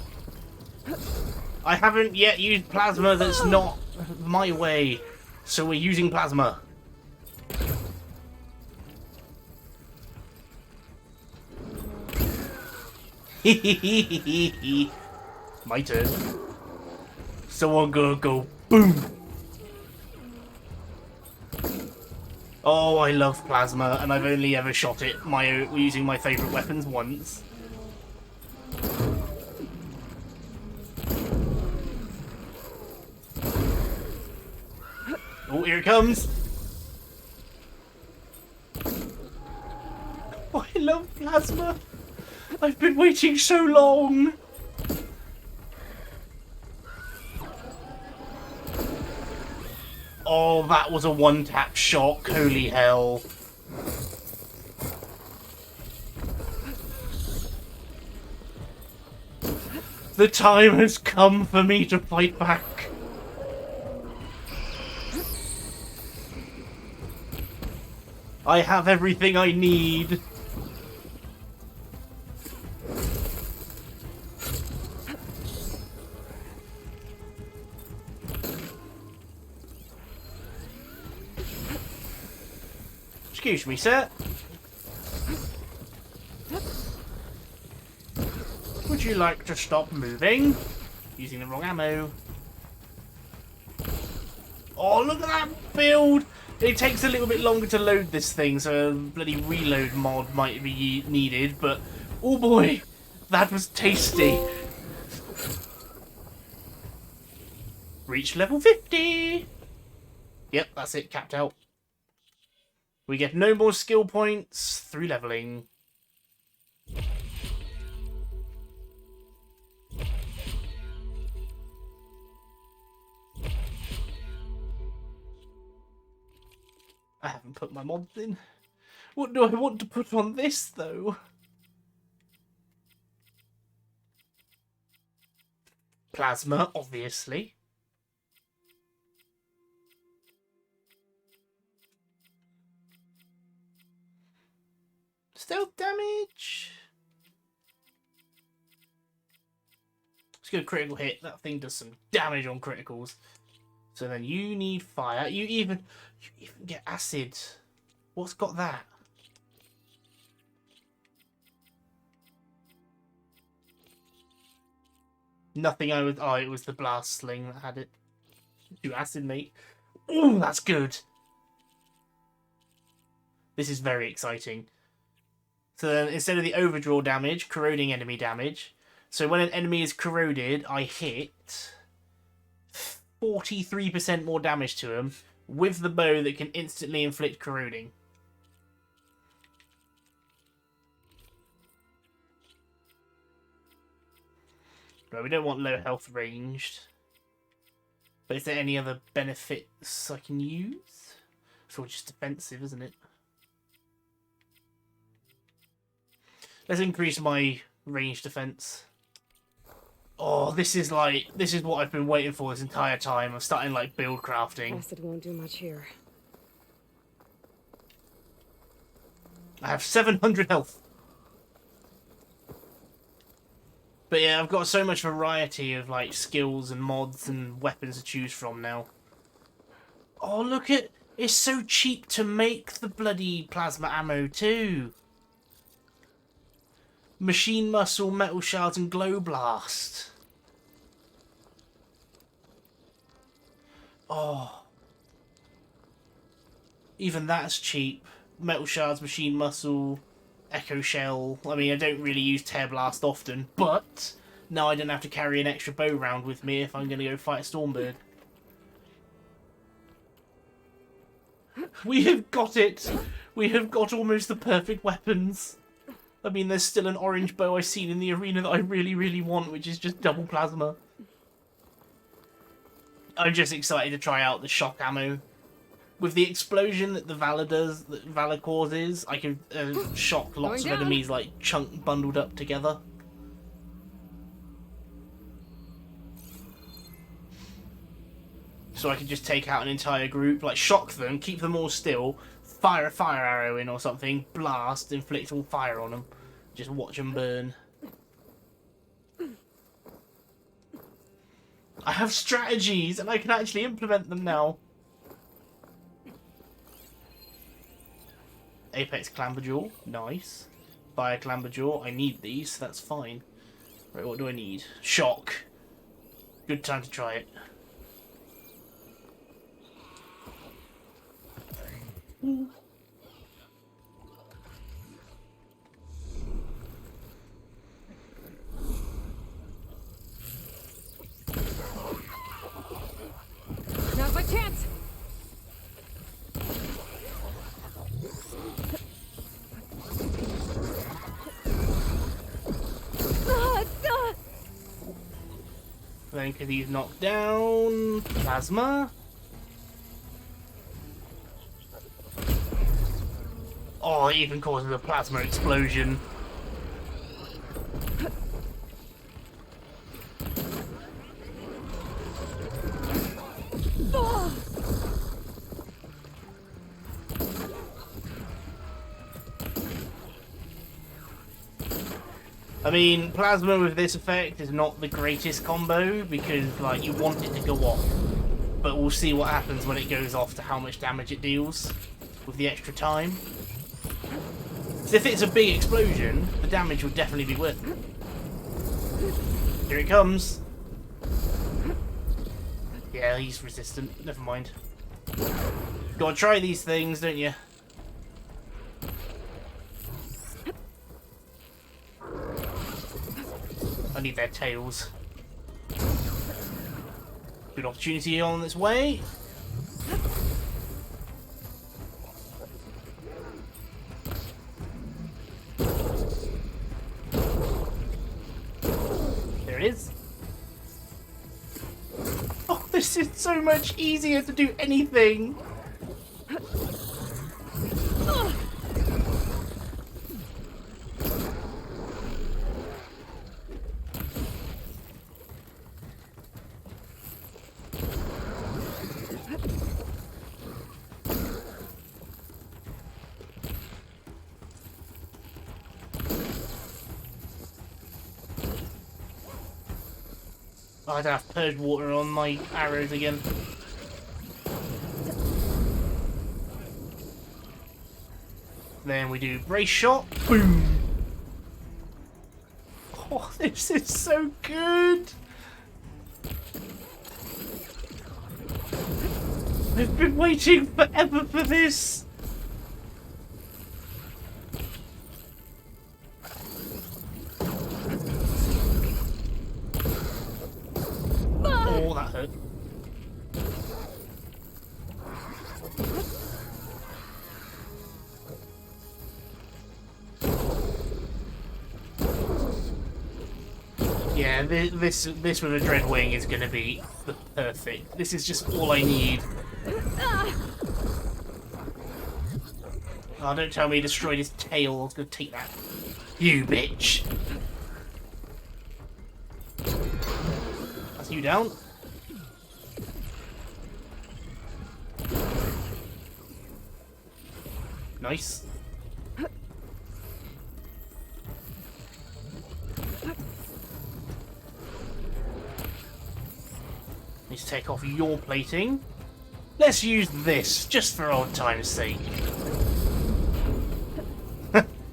I haven't yet used plasma that's not my way, so we're using plasma. My turn. So I'm gonna go boom. Oh, I love plasma, and I've only ever shot it using my favourite weapons once. Oh, here it comes. Oh, I love plasma. I've been waiting so long. Oh, that was a one-tap shock. Holy hell. The time has come for me to fight back. I have everything I need. Excuse me, sir. Would you like to stop moving? Using the wrong ammo. Oh, look at that build! It takes a little bit longer to load this thing, so a bloody reload mod might be needed, but oh boy, that was tasty. Reach level 50! Yep, that's it, capped out. We get no more skill points through leveling. I haven't put my mods in. What do I want to put on this, though? Plasma, obviously. Stealth damage. Let's go critical hit. That thing does some damage on criticals. So then you need fire. You even get acid. What's got that? Nothing I would... Oh, it was the blast sling that had it. Do acid, mate. Oh, that's good. This is very exciting. So then instead of the overdraw damage, corroding enemy damage. So when an enemy is corroded, I hit 43% more damage to him with the bow that can instantly inflict corroding. Right, we don't want low health ranged. But is there any other benefits I can use? It's all just defensive, isn't it? Let's increase my range defense. Oh, this is what I've been waiting for this entire time. I'm starting like build crafting. Acid won't do much here. I have 700 health. But yeah, I've got so much variety of like skills and mods and weapons to choose from now. Oh, look at... It's so cheap to make the bloody plasma ammo too. Machine muscle, metal shards, and glow blast. Oh. Even that's cheap. Metal shards, machine muscle, echo shell. I mean, I don't really use tear blast often, but now I don't have to carry an extra bow round with me if I'm going to go fight a Stormbird. We have got it. We have got almost the perfect weapons. I mean, there's still an orange bow I've seen in the arena that I really, really want, which is just double plasma. I'm just excited to try out the shock ammo. With the explosion that the Valor does, that Valor causes, I can shock lots of enemies like chunk bundled up together. So I can just take out an entire group, like shock them, keep them all still, fire a fire arrow in or something, blast, inflict all fire on them. Just watch them burn. have strategies and I can actually implement them now. Apex Clamberjaw, nice. Fire Clamberjaw, I need these, so that's fine. Right, what do I need? Shock. Good time to try it. Now's my chance! Then because he's knocked down, plasma. Oh, it even causes a plasma explosion. I mean, plasma with this effect is not the greatest combo because, like, you want it to go off. But we'll see what happens when it goes off to how much damage it deals with the extra time. So if it's a big explosion, the damage will definitely be worth it. Here it comes. Yeah, he's resistant. Never mind. Gotta try these things, don't you? I need their tails. Good opportunity on its way. There it is. Oh, this is so much easier to do anything. I'd have purge water on my arrows again. Then we do brace shot. Boom! Oh, this is so good! I've been waiting forever for this! Oh, that hurt. Yeah, this with a Dreadwing is going to be the perfect. This is just all I need. Oh, don't tell me he destroyed his tail. I was going to take that. You bitch. That's you down. Nice. Need to take off your plating. Let's use this, just for old time's sake.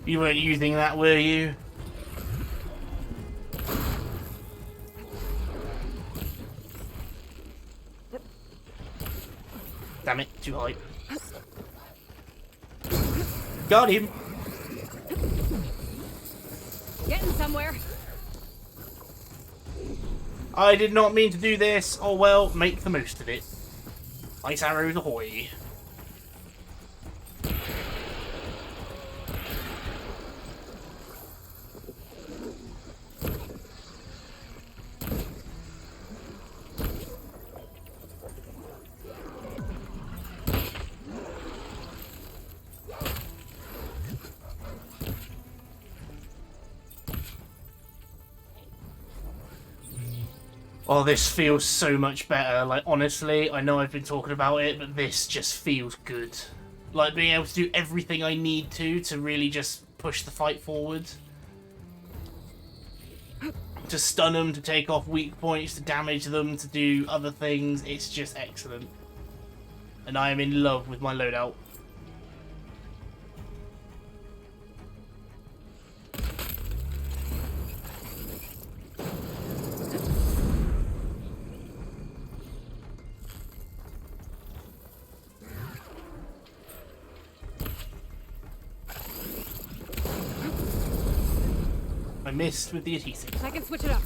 You weren't using that, were you? Damn it, too high. Got him! Getting somewhere. I did not mean to do this. Oh well, make the most of it. Ice arrows ahoy. Oh, this feels so much better. Like, honestly, I know I've been talking about it, but this just feels good. Like, being able to do everything I need to really just push the fight forward. to stun them, to take off weak points, to damage them, to do other things. It's just excellent. And I am in love with my loadout. I missed with the adhesive. I can switch it up.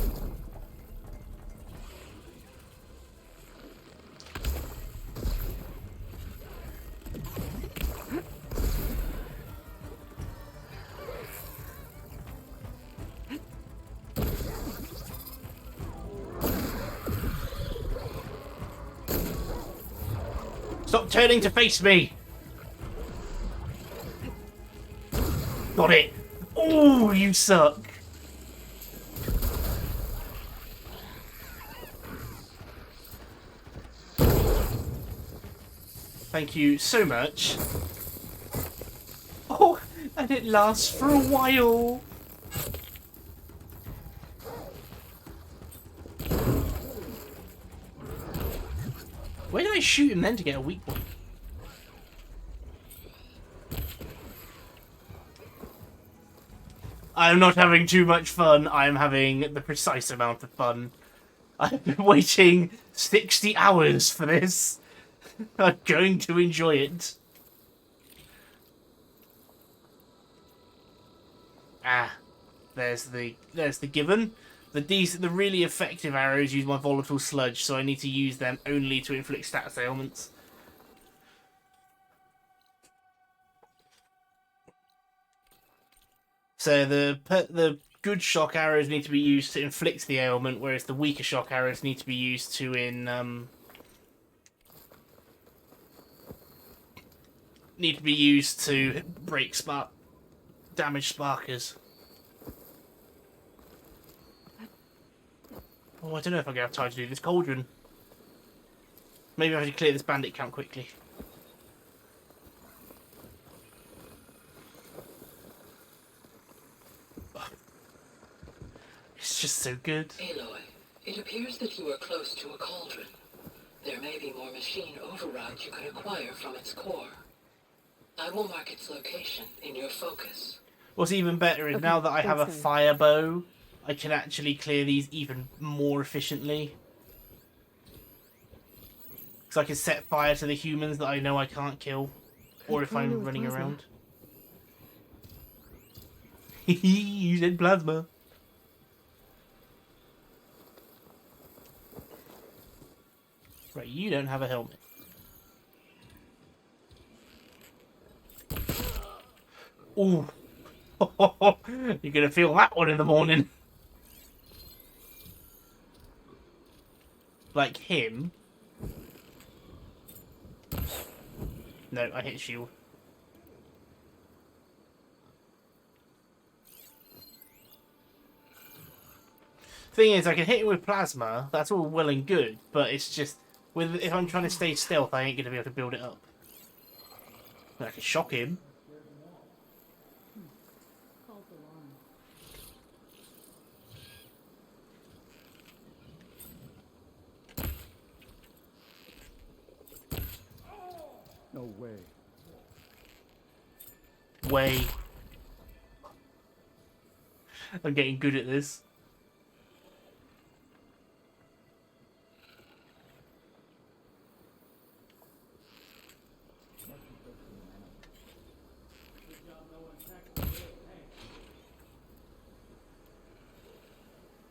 Stop turning to face me! Got it! Oh, you suck! Thank you so much. Oh, and it lasts for a while. Where did I shoot him then to get a weak point? I am not having too much fun. I am having the precise amount of fun. I've been waiting 60 hours for this. I'm going to enjoy it. Ah, there's the given. The really effective arrows use my volatile sludge, so I need to use them only to inflict status ailments. So the good shock arrows need to be used to inflict the ailment, whereas the weaker shock arrows need to be used to break damage sparkers. Oh, I don't know if I'm gonna have time to do this cauldron. Maybe I have to clear this bandit camp quickly. It's just so good. Aloy, it appears that you are close to a cauldron. There may be more machine overrides you can acquire from its core. I will mark its location in your focus. What's even better is now that I have a fire bow, I can actually clear these even more efficiently. Because I can set fire to the humans that I know I can't kill. Or if I'm running around. You said plasma. Right, you don't have a helmet. Ooh. You're gonna feel that one in the morning. Like him. No, I hit shield. Thing is, I can hit him with plasma. That's all well and good, but it's just if I'm trying to stay stealth, I ain't gonna be able to build it up. I can shock him. No way. Way. I'm getting good at this.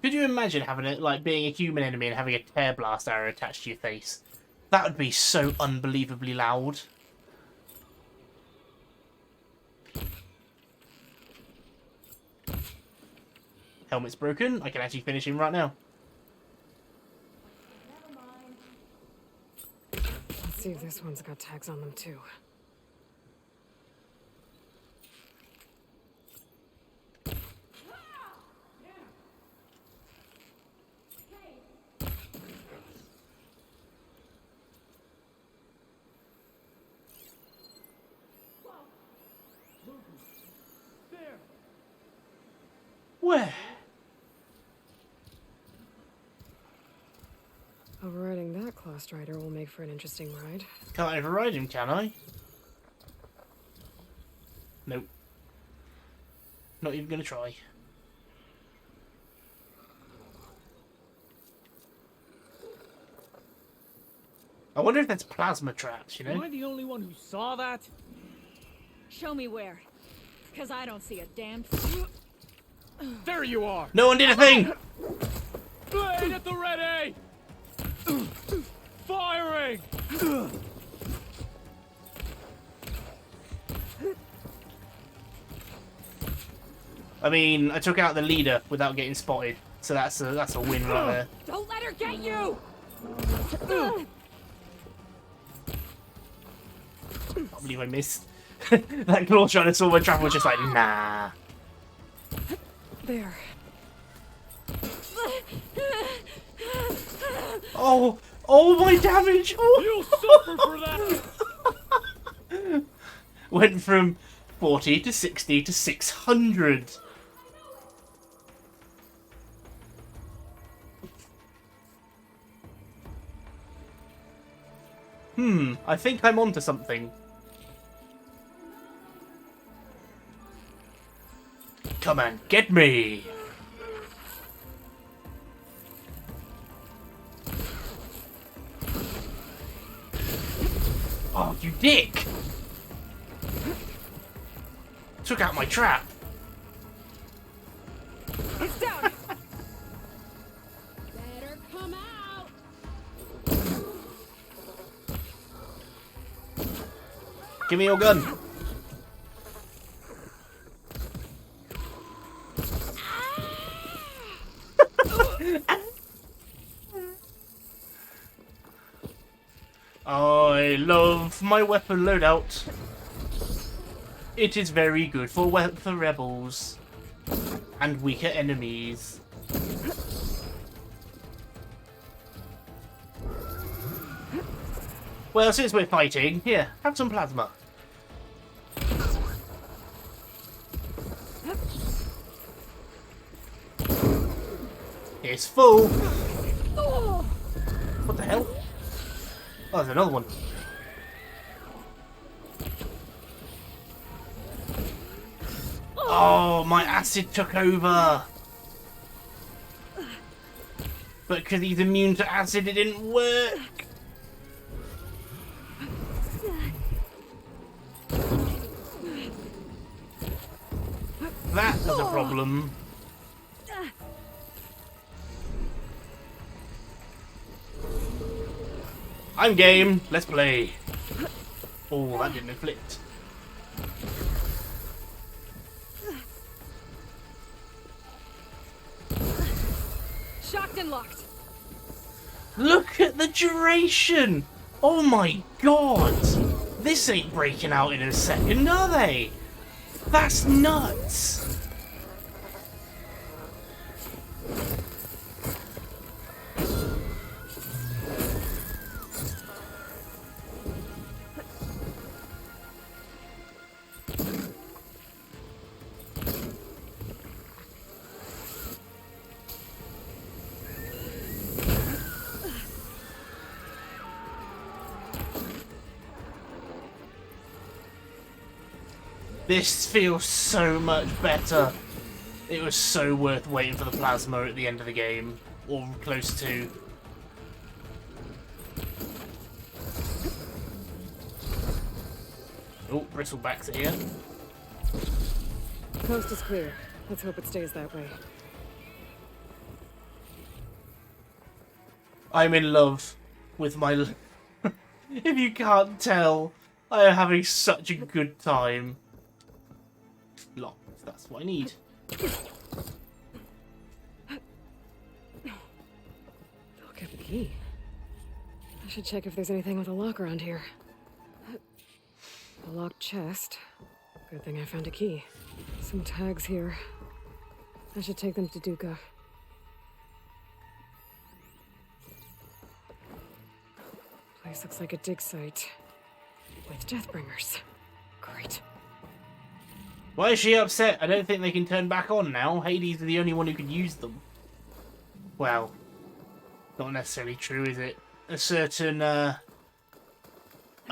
Could you imagine having it, like, being a human enemy and having a tear blast arrow attached to your face? That would be so unbelievably loud. Helmet's broken. I can actually finish him right now. Let's see if this one's got tags on them too. Where? Claw Strider will make for an interesting ride. Can't override him, can I? Nope. Not even gonna try. I wonder if that's plasma traps, you know? Am I the only one who saw that? Show me where. Because I don't see a damn There you are! No one did a thing! Blade at the ready! Firing! I mean, I took out the leader without getting spotted, so that's a win right there. Don't let her get you! I can't believe I missed. That claw trying to solve my trap was just like, nah. There. Oh, oh my damage! Oh. You'll suffer for that! Went from 40 to 60 to 600. I think I'm onto something. Come on, get me! Oh, you dick! Took out my trap. It's down! Better come out! Give me your gun. I love my weapon loadout. It is very good for rebels and weaker enemies. Well, since we're fighting, here, have some plasma. It's full. What the hell? Oh, there's another one. Oh, my acid took over. But because he's immune to acid, it didn't work. That was a problem. I'm game. Let's play. Oh, that didn't inflict. Shocked and locked. Look at the duration. Oh my god. This ain't breaking out in a second, are they? That's nuts. This feels so much better. It was so worth waiting for the plasma at the end of the game, or close to. Oh, Bristleback's here. Coast is clear. Let's hope it stays that way. I'm in love with my... If you can't tell, I am having such a good time. Lock, that's what I need. Look at the key. I should check if there's anything with a lock around here. A locked chest. Good thing I found a key. Some tags here. I should take them to Duca. Place looks like a dig site. With Deathbringers. Great. Why is she upset? I don't think they can turn back on now. Hades is the only one who can use them. Well, not necessarily true, is it? a certain I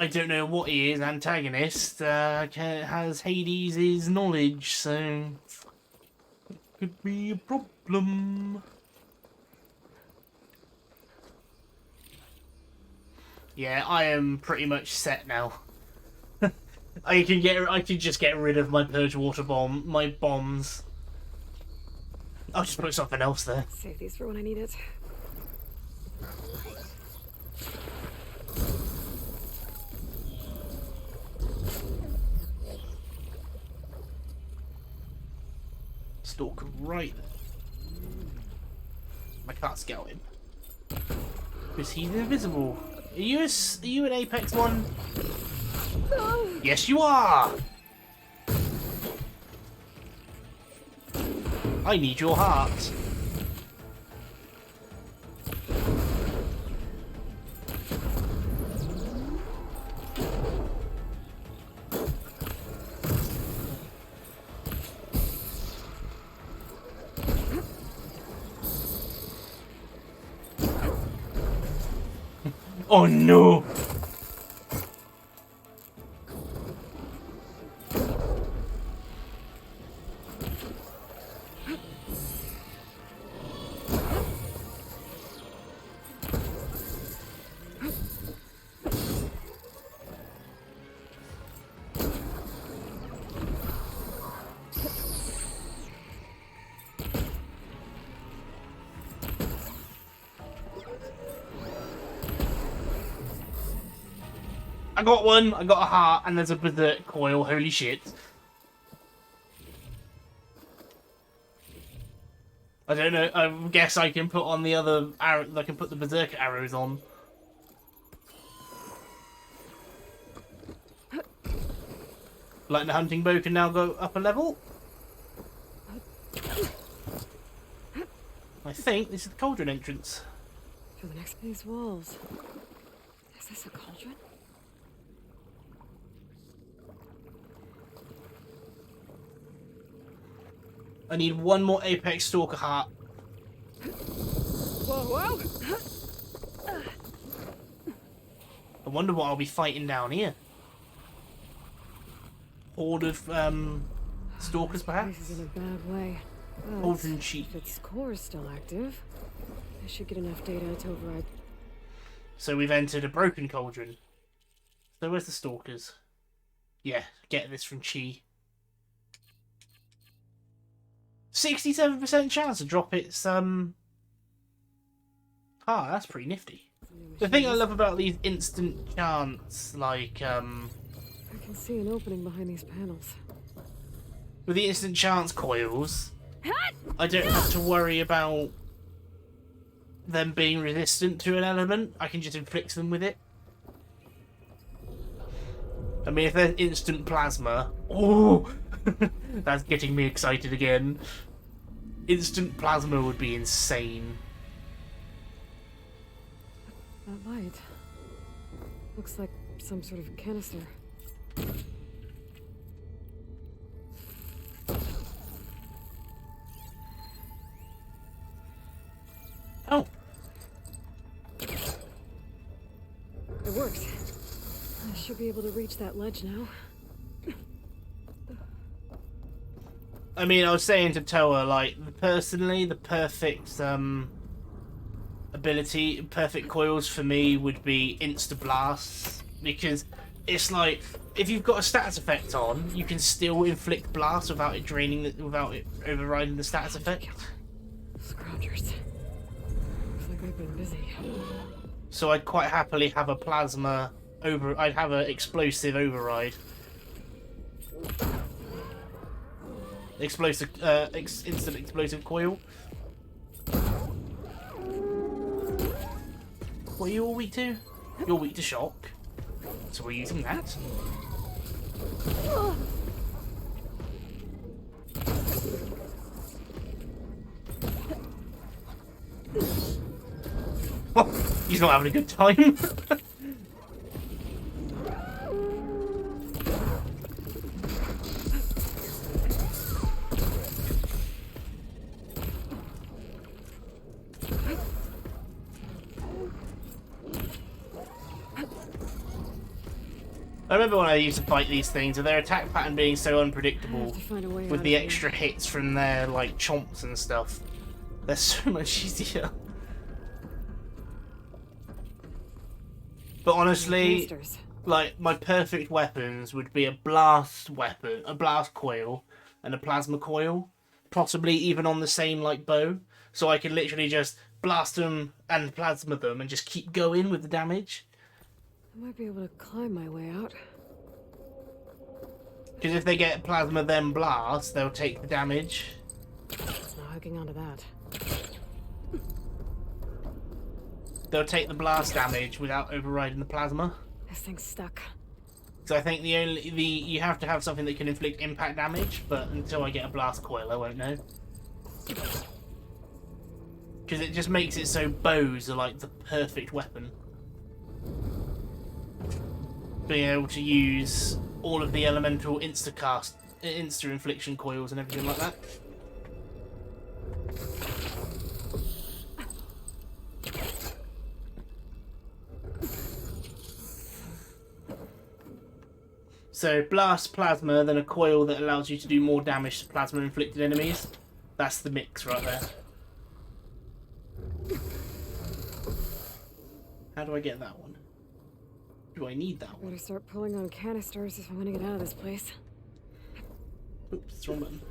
don't know what he is, antagonist, has Hades' knowledge, so could be a problem. Yeah, I am pretty much set now. I can just get rid of my purge water bomb, my bombs. I'll just put something else there. Save these for when I need it. Stalker right there. I can't scout him. Because he's invisible. Are you an Apex one? Yes, you are! I need your heart. Oh no! I got one, I got a heart, and there's a berserk coil, holy shit. I don't know, I guess I can put on the other arrow, I can put the berserk arrows on. Like the hunting bow can now go up a level. I think this is the cauldron entrance. For the next these walls. Is this a cauldron? I need one more Apex Stalker heart. Whoa, whoa! I wonder what I'll be fighting down here. Horde of stalkers, perhaps? This is in a bad way. Cauldron cheat. If its core is still active, I should get enough data to override. So we've entered a broken cauldron. So where's the stalkers? Yeah, get this from Chi. 67% chance to drop its that's pretty nifty. The thing I love about these instant chance, like I can see an opening behind these panels. with the instant chance coils, I don't have to worry about them being resistant to an element. I can just inflict them with it. I mean, if they're instant plasma, oh, that's getting me excited again. Instant plasma would be insane. That light looks like some sort of canister. Oh. It works. I should be able to reach that ledge now. I mean, I was saying to Toa, like, personally, the perfect perfect coils for me would be insta-blasts, because it's like, if you've got a status effect on, you can still inflict blasts without it without it overriding the status effect. Scroungers. Looks like they've been busy. So I'd quite happily have a plasma I'd have an explosive override. Explosive, instant explosive coil. What are you all weak to? You're weak to shock. So we're using that. Oh, he's not having a good time. I remember when I used to fight these things, with their attack pattern being so unpredictable, find a way with out the of here. extra hits from their like chomps and stuff, they're so much easier. But honestly, Canisters. like my perfect weapons would be a blast weapon, a blast coil, and a plasma coil, possibly even on the same like bow, so I can literally just blast them and plasma them and just keep going with the damage. I might be able to climb my way out. Because if they get plasma then blast, they'll take the damage. It's not hooking onto that. They'll take the blast damage without overriding the plasma. This thing's stuck. So I think you have to have something that can inflict impact damage, but until I get a blast coil, I won't know. Because it just makes it so bows are like the perfect weapon. Being able to use all of the elemental insta-infliction coils and everything like that. So blast plasma, then a coil that allows you to do more damage to plasma inflicted enemies. That's the mix right there. How do I get that one? Do I need that one? Better start pulling on canisters if I'm gonna get out of this place. Oops, wrong button.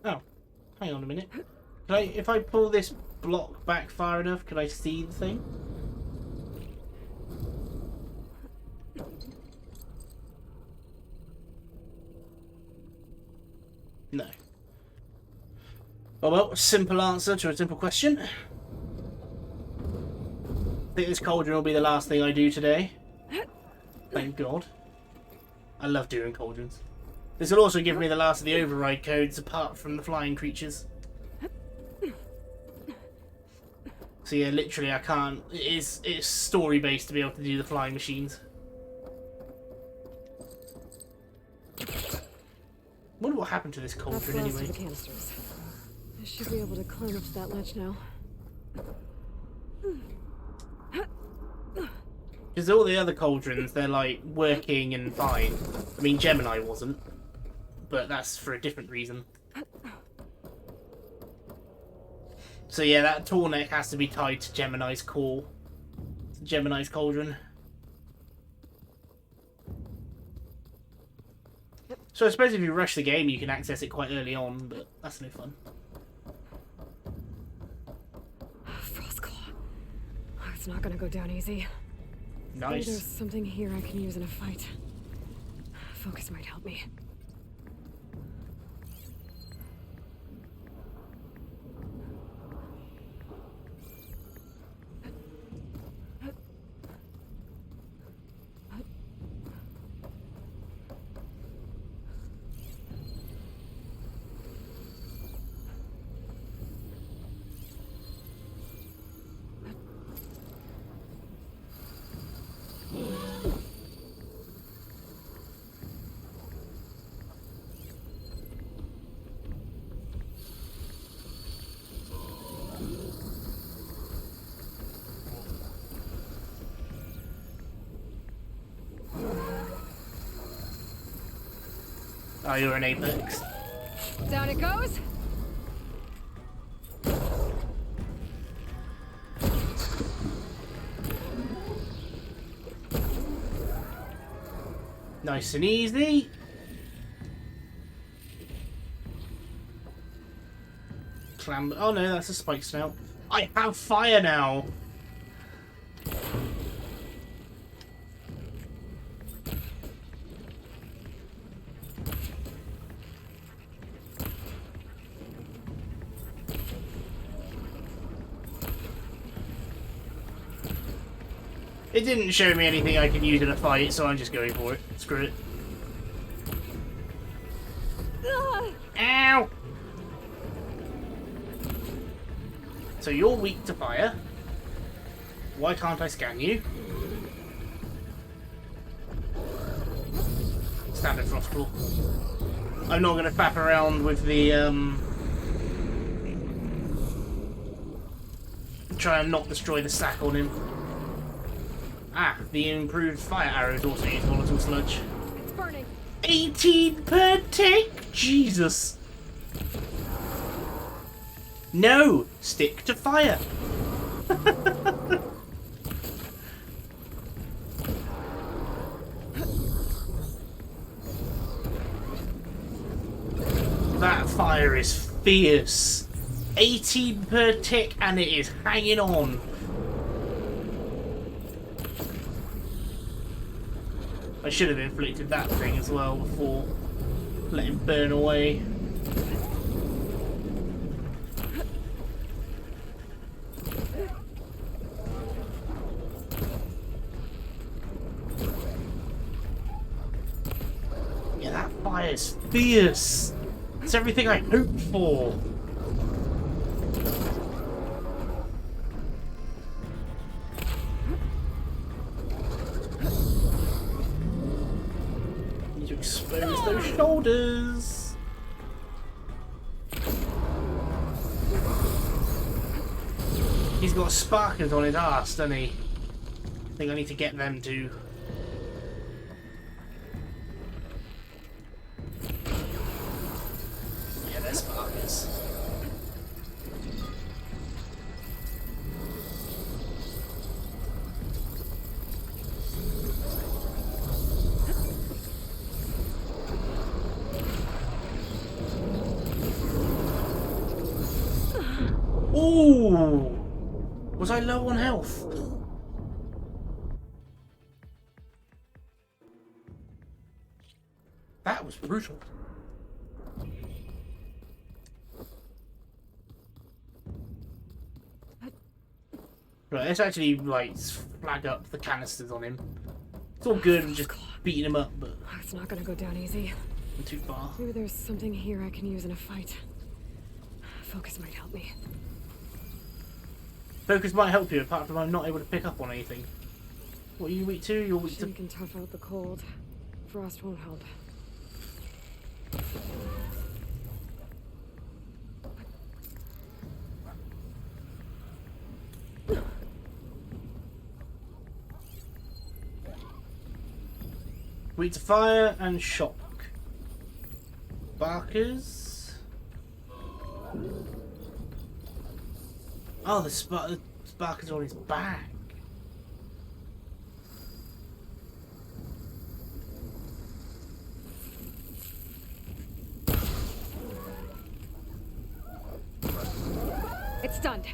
Oh, hang on a minute. If I pull this block back far enough, can I see the thing? No. Oh well, simple answer to a simple question. I think this cauldron will be the last thing I do today. Thank God. I love doing cauldrons. This will also give me the last of the override codes apart from the flying creatures. So yeah, literally I can't... It's story based to be able to do the flying machines. Wonder what happened to this cauldron That's the last anyway. of the canisters. I should be able to climb up to that ledge now. Because all the other cauldrons, they're like working and fine. I mean, Gemini wasn't, but that's for a different reason. So yeah, that tall neck has to be tied to Gemini's core. Gemini's cauldron. So I suppose if you rush the game, you can access it quite early on, but that's no fun. Frostclaw. Oh, it's not gonna go down easy. Maybe Nice. there's something here I can use in a fight. Focus might help me. Oh, you're an Apex. Down it goes. Nice and easy. Clamber. Oh no, that's a spike snout. I have fire now. It didn't show me anything I can use in a fight, so I'm just going for it. Screw it. Ow! So you're weak to fire. Why can't I scan you? Standard Frostclaw. I'm not going to faff around with the try and not destroy the stack on him. Ah, the improved fire arrows also use volatile sludge. It's burning. 18 per tick? Jesus. No, stick to fire. That fire is fierce. 18 per tick and it is hanging on. I should have inflicted that thing as well before letting it burn away. Yeah, that fire's fierce. It's everything I hoped for. Need to expose those shoulders. He's got sparklers on his arse, doesn't he? I think I need to get them to. Yeah, they're sparklers. Ooh! Was I low on health? That was brutal. Right, let's actually like flag up the canisters on him. It's all good and just beating him up, but It's not gonna go down easy. I'm too far. Maybe there's something here I can use in a fight. Focus might help me. Focus might help you, apart from I'm not able to pick up on anything. What are you weak to? You're weak to. She can tough out the cold. Frost won't help. Weak to fire and shock. Barkers. Oh, the sparkers on his back. It's stunned.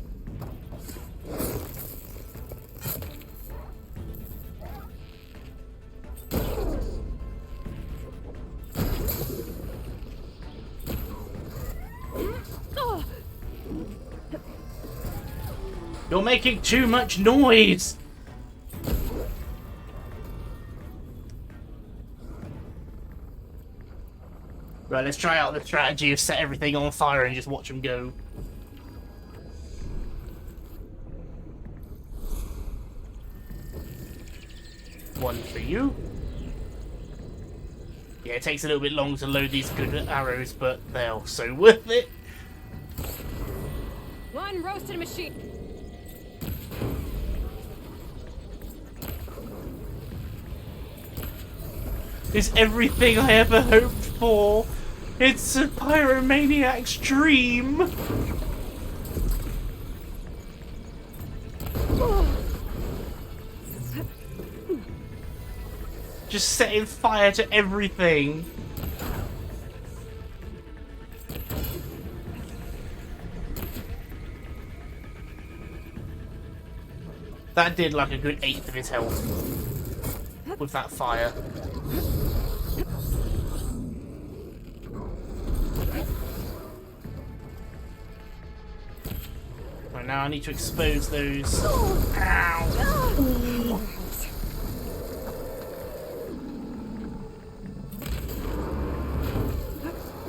You're making too much noise! Right, let's try out the strategy of set everything on fire and just watch them go. One for you. Yeah, it takes a little bit longer to load these good arrows, but they're so worth it. One roasted machine. It's everything I ever hoped for. It's a pyromaniac's dream. Just setting fire to everything. That did like a good 1/8 of his health with that fire. Right, now I need to expose those. Ow! Ooh.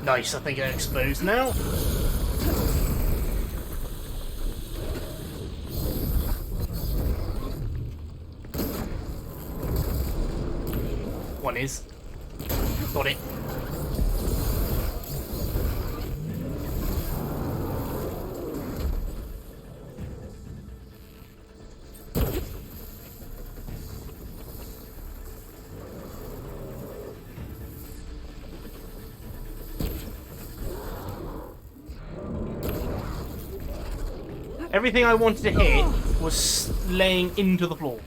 Nice, I think they're exposed now. one is. Got it. Everything I wanted to hit was laying into the floor.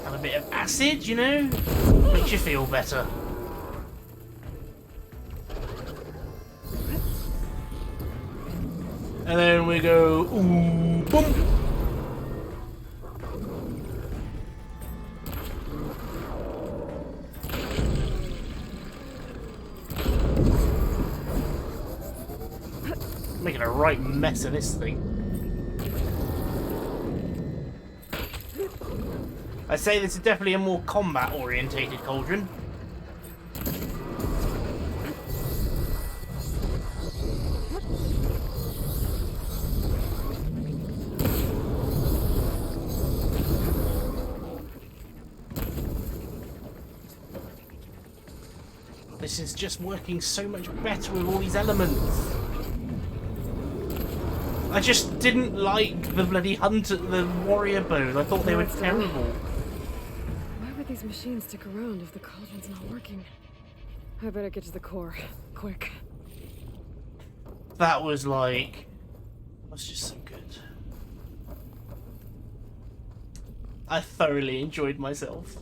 Have a bit of acid, you know? Makes you feel better. And then we go, ooh, boom. Making a right mess of this thing. I'd say this is definitely a more combat-orientated cauldron. This is just working so much better with all these elements. I just didn't like the bloody the warrior bows. I thought they were terrible. Why would these machines stick around if the cauldron's not working? I better get to the core, quick. That was like... That's just so good. I thoroughly enjoyed myself.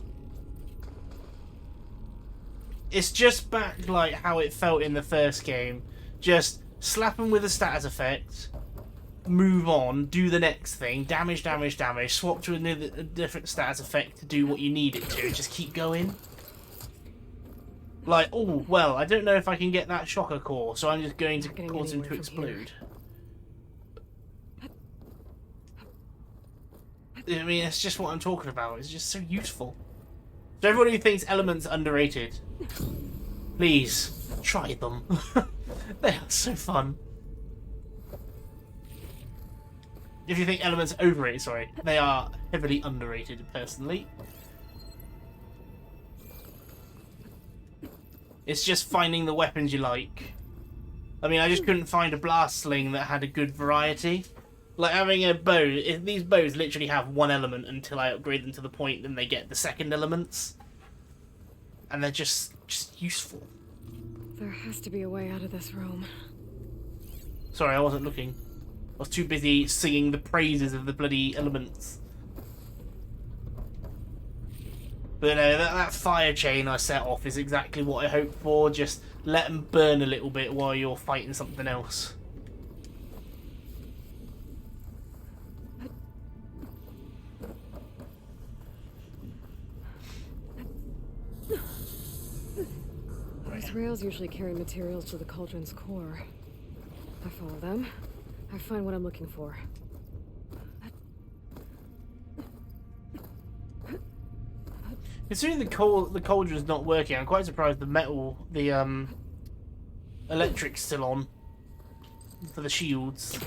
It's just back like how it felt in the first game. Just slap them with a status effect, move on, do the next thing, damage, swap to a different status effect to do what you need it to, just keep going. Like, oh, well, I don't know if I can get that shocker core, so I'm just going to cause him to explode. I mean, it's just what I'm talking about. It's just so useful. So everybody who thinks Elements are underrated, please, try them. They are so fun. If you think Elements are overrated, sorry, they are heavily underrated, personally. It's just finding the weapons you like. I mean, I just couldn't find a blast sling that had a good variety. Like having a bow, these bows literally have one element until I upgrade them to the point then they get the second elements. And they're just useful. There has to be a way out of this room. Sorry, I wasn't looking. I was too busy singing the praises of the bloody elements. But no, that fire chain I set off is exactly what I hoped for. Just let them burn a little bit while you're fighting something else. These rails usually carry materials to the cauldron's core. I follow them. I find what I'm looking for. Considering the cauldron's not working, I'm quite surprised the electric's still on for the shields.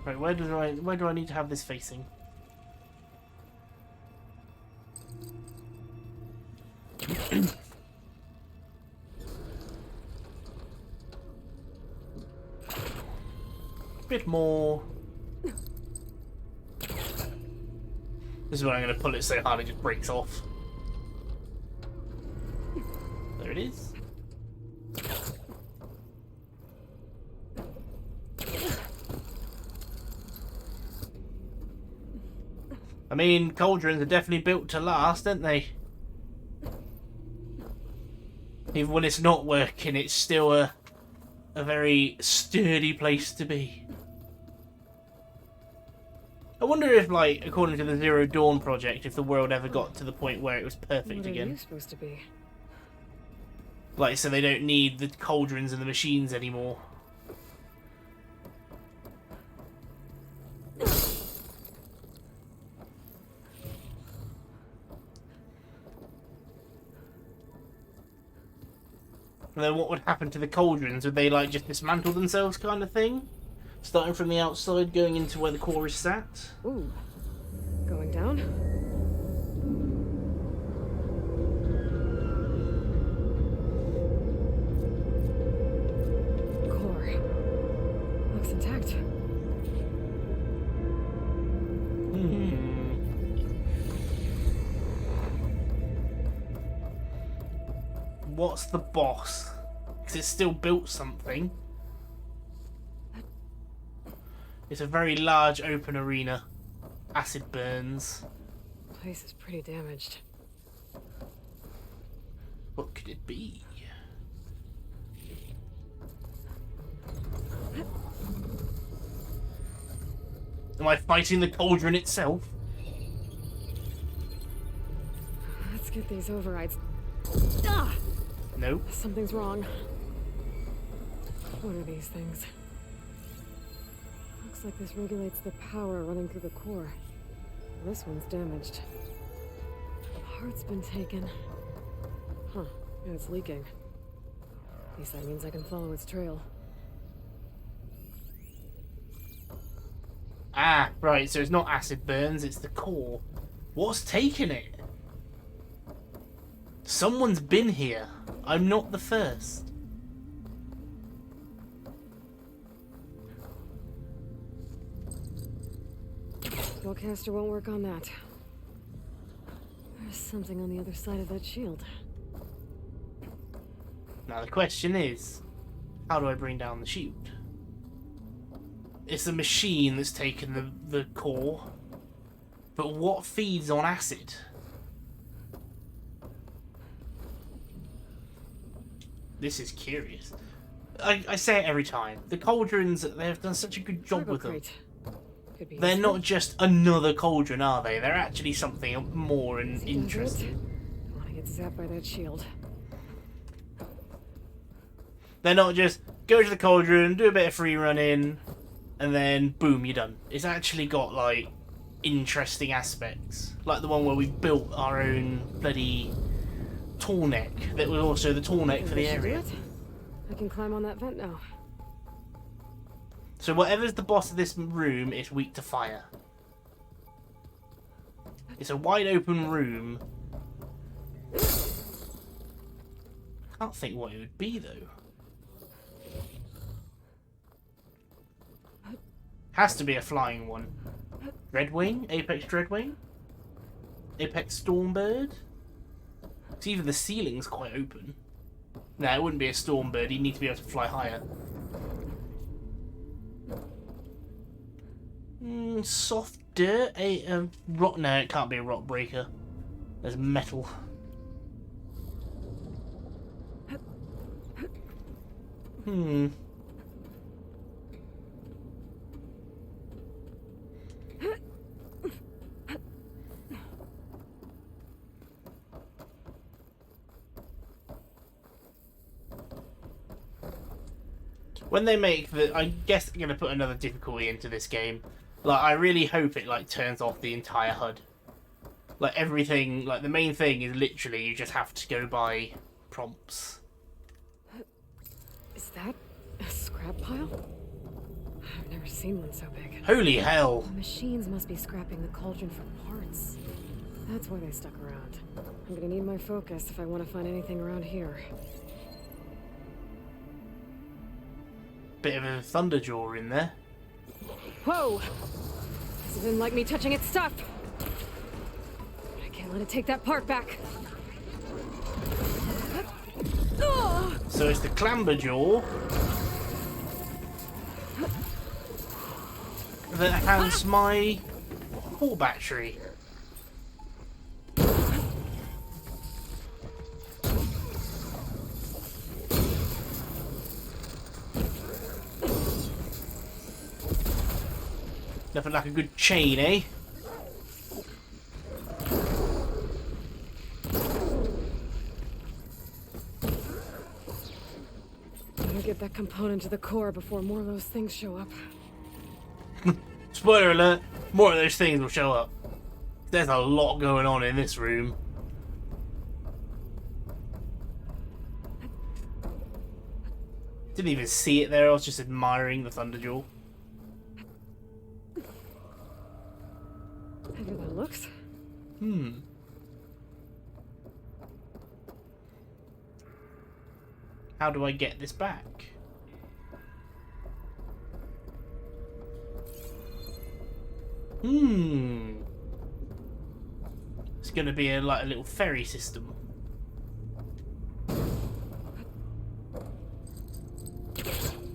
Right, where do I need to have this facing? Bit more. This is when I'm going to pull it so hard it just breaks off. There it is. I mean, cauldrons are definitely built to last, aren't they? Even when it's not working, it's still a very sturdy place to be. I wonder if, like, according to the Zero Dawn project, if the world ever got to the point where it was perfect What again. are you supposed to be? Like, so they don't need the cauldrons and the machines anymore. And then what would happen to the cauldrons? Would they, like, just dismantle themselves kind of thing? Starting from the outside, going into where the core is sat. Ooh. Going down? Core. Looks intact. What's the boss? Because it's still built something. It's a very large open arena. Acid burns. Place is pretty damaged. What could it be? Am I fighting the cauldron itself? Let's get these overrides. Ah! Nope. Something's wrong. What are these things? Looks like this regulates the power running through the core. This one's damaged. Heart's been taken. Huh, and it's leaking. At least that means I can follow its trail. Ah, right, so it's not acid burns, it's the core. What's taken it? Someone's been here. I'm not the first. Spellcaster won't work on that. There's something on the other side of that shield. Now the question is, how do I bring down the shield? It's a machine that's taken the core, but what feeds on acid? This is curious. I say it every time. The cauldrons, they have done such a good job with them. They're not just another cauldron, are they? They're actually something more and interesting. I want to get zapped by that shield. They're not just go to the cauldron, do a bit of free running, and then boom, you're done. It's actually got like interesting aspects, like the one where we built our own bloody tall neck that was also the tall neck for the area. I can climb on that vent now. So whatever's the boss of this room is weak to fire. It's a wide open room. Can't think what it would be though. Has to be a flying one. Dreadwing? Apex Dreadwing? Apex Stormbird? It's either the ceiling's quite open. No, it wouldn't be a Stormbird. You'd need to be able to fly higher. Soft dirt? A rock? No, it can't be a rock breaker. There's metal. When they make the, I guess they're gonna put another difficulty into this game. Like, I really hope it like turns off the entire HUD. Like everything, like the main thing is literally you just have to go by prompts. Is that a scrap pile? I've never seen one so big. Holy hell! The machines must be scrapping the cauldron for parts. That's why they stuck around. I'm gonna need my focus if I want to find anything around here. Bit of a Thunderjaw in there. Whoa! This isn't like me touching its stuff! I can't let it take that part back. So it's the Clamberjaw that has my core battery. Nothing like a good chain, eh? Gotta get that component to the core before more of those things show up. Spoiler alert, more of those things will show up. There's a lot going on in this room. Didn't even see it there, I was just admiring the Thunderjaw. How do I get this back? It's gonna be a little ferry system.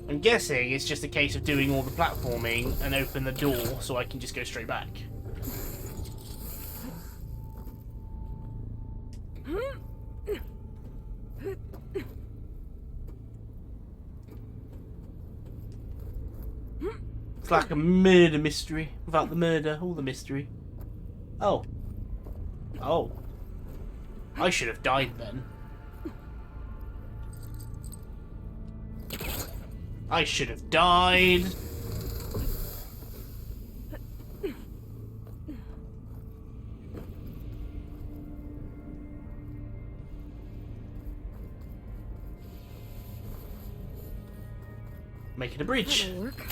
I'm guessing it's just a case of doing all the platforming and open the door so I can just go straight back. It's like a murder mystery without the murder, all the mystery. Oh. Oh. I should have died then. I should have died. Make it a bridge. That'll work.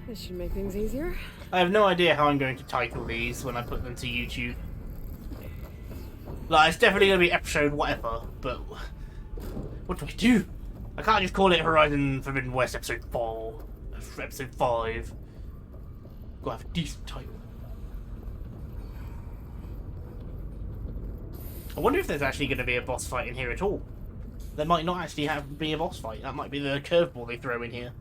This should make things easier. I have no idea how I'm going to title these when I put them to YouTube. Like, it's definitely going to be episode whatever, but what do I do? I can't just call it Horizon Forbidden West episode 4, episode 5. Gotta have a decent title. I wonder if there's actually going to be a boss fight in here at all. There might not actually be a boss fight. That might be the curveball they throw in here.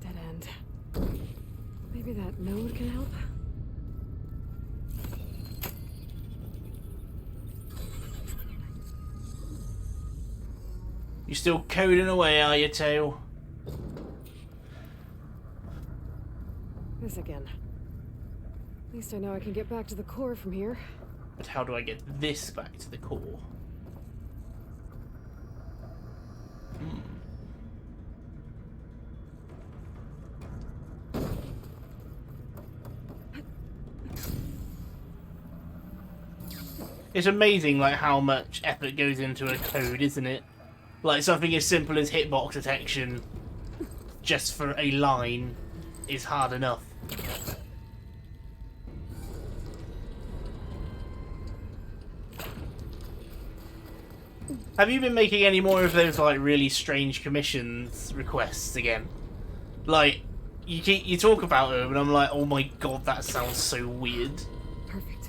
Dead end. Maybe that node can help? You still coding away, are you, Tail? This again. At least I know I can get back to the core from here. But how do I get this back to the core? It's amazing, like, how much effort goes into a code, isn't it? Like, something as simple as hitbox detection, just for a line, is hard enough. Have you been making any more of those, like, really strange commissions requests again? Like, you talk about them, and I'm like, oh my god, that sounds so weird. Perfect.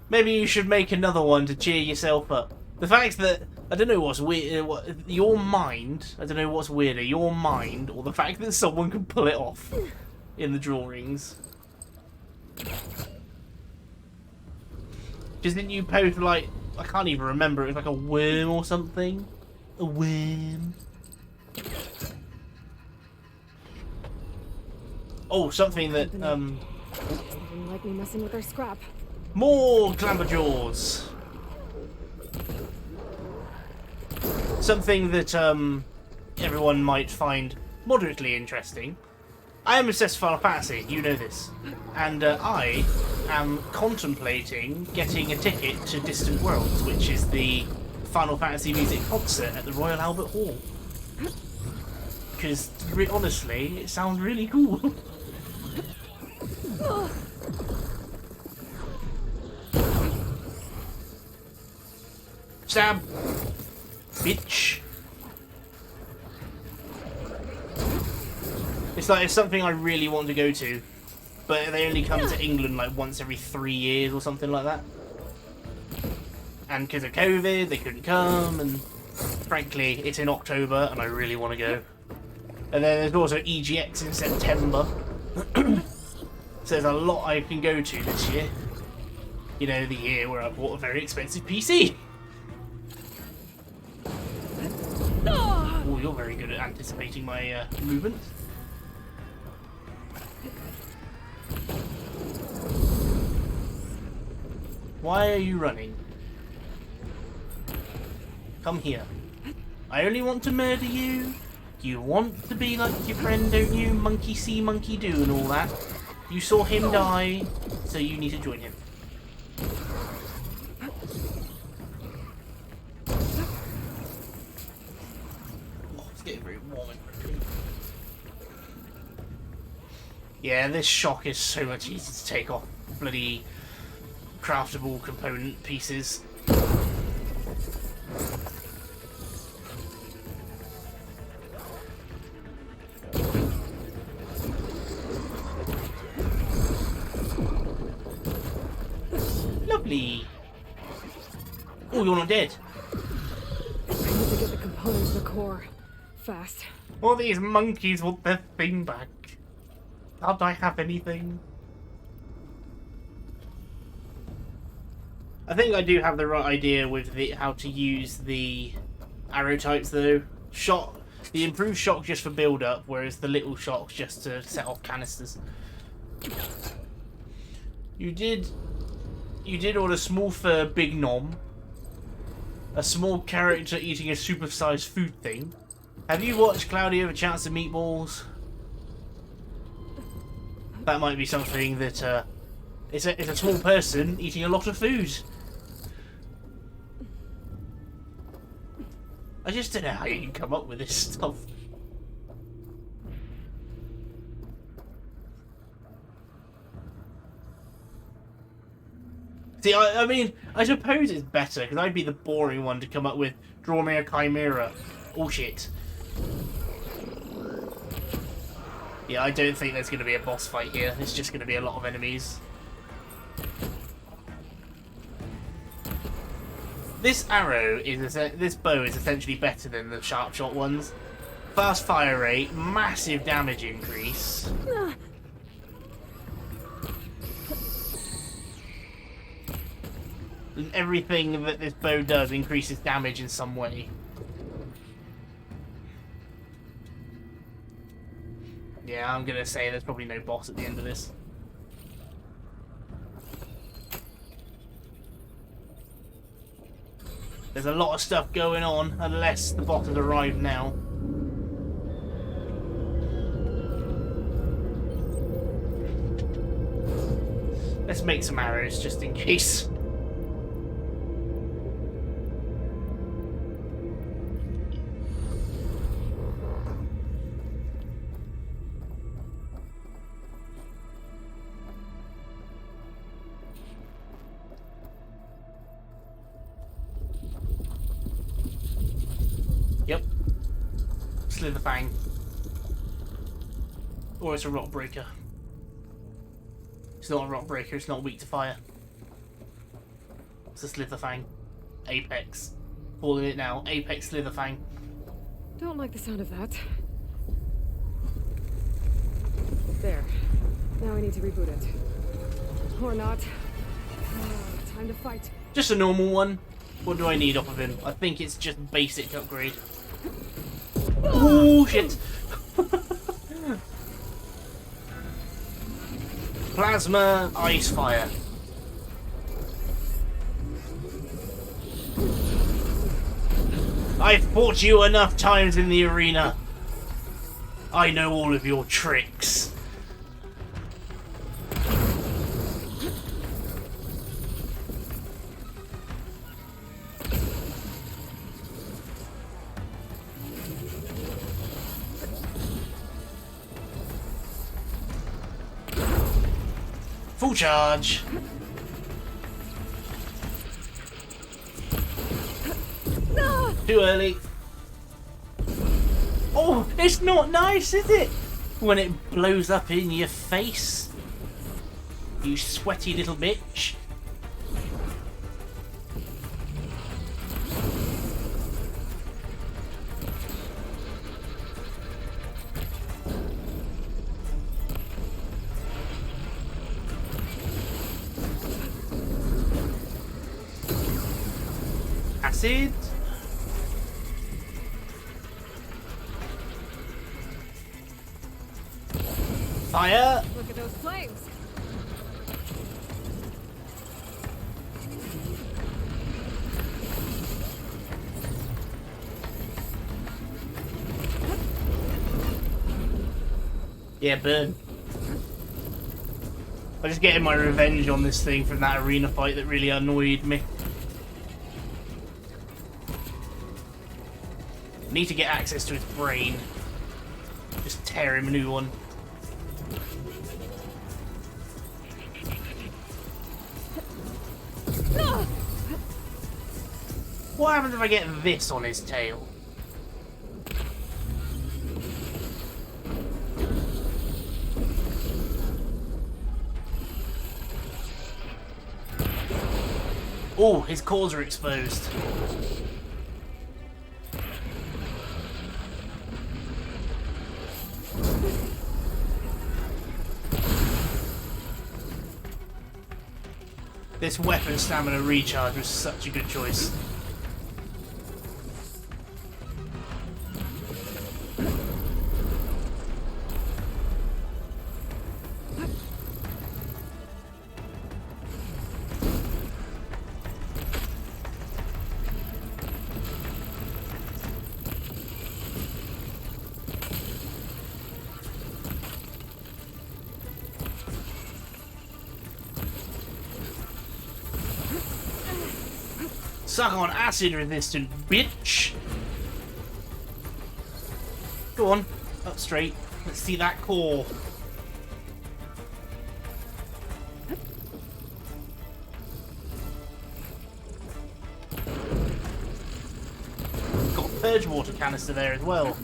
Maybe you should make another one to cheer yourself up. The fact that, I don't know what's weird, your mind, I don't know what's weirder, your mind, or the fact that someone can pull it off in the drawings. Because didn't you post, like, I can't even remember, it was like a worm or something? A worm. Oh, something that, They didn't like me messing with their scrap. more Glamberjaws. Something that everyone might find moderately interesting. I am obsessed with Final Fantasy, you know this. And I am contemplating getting a ticket to Distant Worlds, which is the Final Fantasy music concert at the Royal Albert Hall. Because, honestly, it sounds really cool. Stab! Bitch! It's something I really want to go to, but they only come to England like once every 3 years or something like that. And because of COVID, they couldn't come, and frankly, it's in October, and I really want to go. And then there's also EGX in September. So there's a lot I can go to this year. You know, the year where I bought a very expensive PC. Oh, you're very good at anticipating my movements. Why are you running? Come here. I only want to murder you. You want to be like your friend, don't you? Monkey see, monkey do and all that. You saw him die, so you need to join him. Oh, it's getting very warm and prickly. Yeah, this shock is so much easier to take off bloody craftable component pieces. Lovely. Oh, you're not dead. I need to get the components of the core. Fast. All these monkeys want their thing back. Can't I have anything? I think I do have the right idea with how to use the arrow types though. The improved shock just for build up, whereas the little shocks just to set off canisters. You did order small fur, big nom. A small character eating a supersized food thing. Have you watched Cloudy Over Chance of Meatballs? That might be something that it's a small person eating a lot of food. I just don't know how you can come up with this stuff. See, I mean, I suppose it's better, because I'd be the boring one to come up with, draw me a chimera. Oh shit. Yeah, I don't think there's going to be a boss fight here. It's just going to be a lot of enemies. This bow is essentially better than the sharp shot ones. Fast fire rate, massive damage increase. And everything that this bow does increases damage in some way. Yeah, I'm gonna say there's probably no boss at the end of this. There's a lot of stuff going on, unless the boss has arrived now. Let's make some arrows just in case. Yep. Slitherfang. Or it's a rock breaker. It's not a rock breaker, it's not weak to fire. It's a Slitherfang. Apex. Calling it now. Apex Slitherfang. Don't like the sound of that. There. Now we need to reboot it. Or not. Time to fight. Just a normal one. What do I need off of him? I think it's just basic upgrade. Oh shit! Plasma, ice, fire. I've fought you enough times in the arena. I know all of your tricks. Full charge. No! Too early. Oh, it's not nice, is it? When it blows up in your face. You sweaty little bitch. Acid. Fire. Look at those flames. Yeah, burn. I'm just getting my revenge on this thing from that arena fight that really annoyed me. Need to get access to his brain. Just tear him a new one. What happens if I get this on his tail? Oh, his claws are exposed. This weapon stamina recharge was such a good choice. Suck on acid resistant, bitch! Go on, up straight. Let's see that core. Got a purge water canister there as well.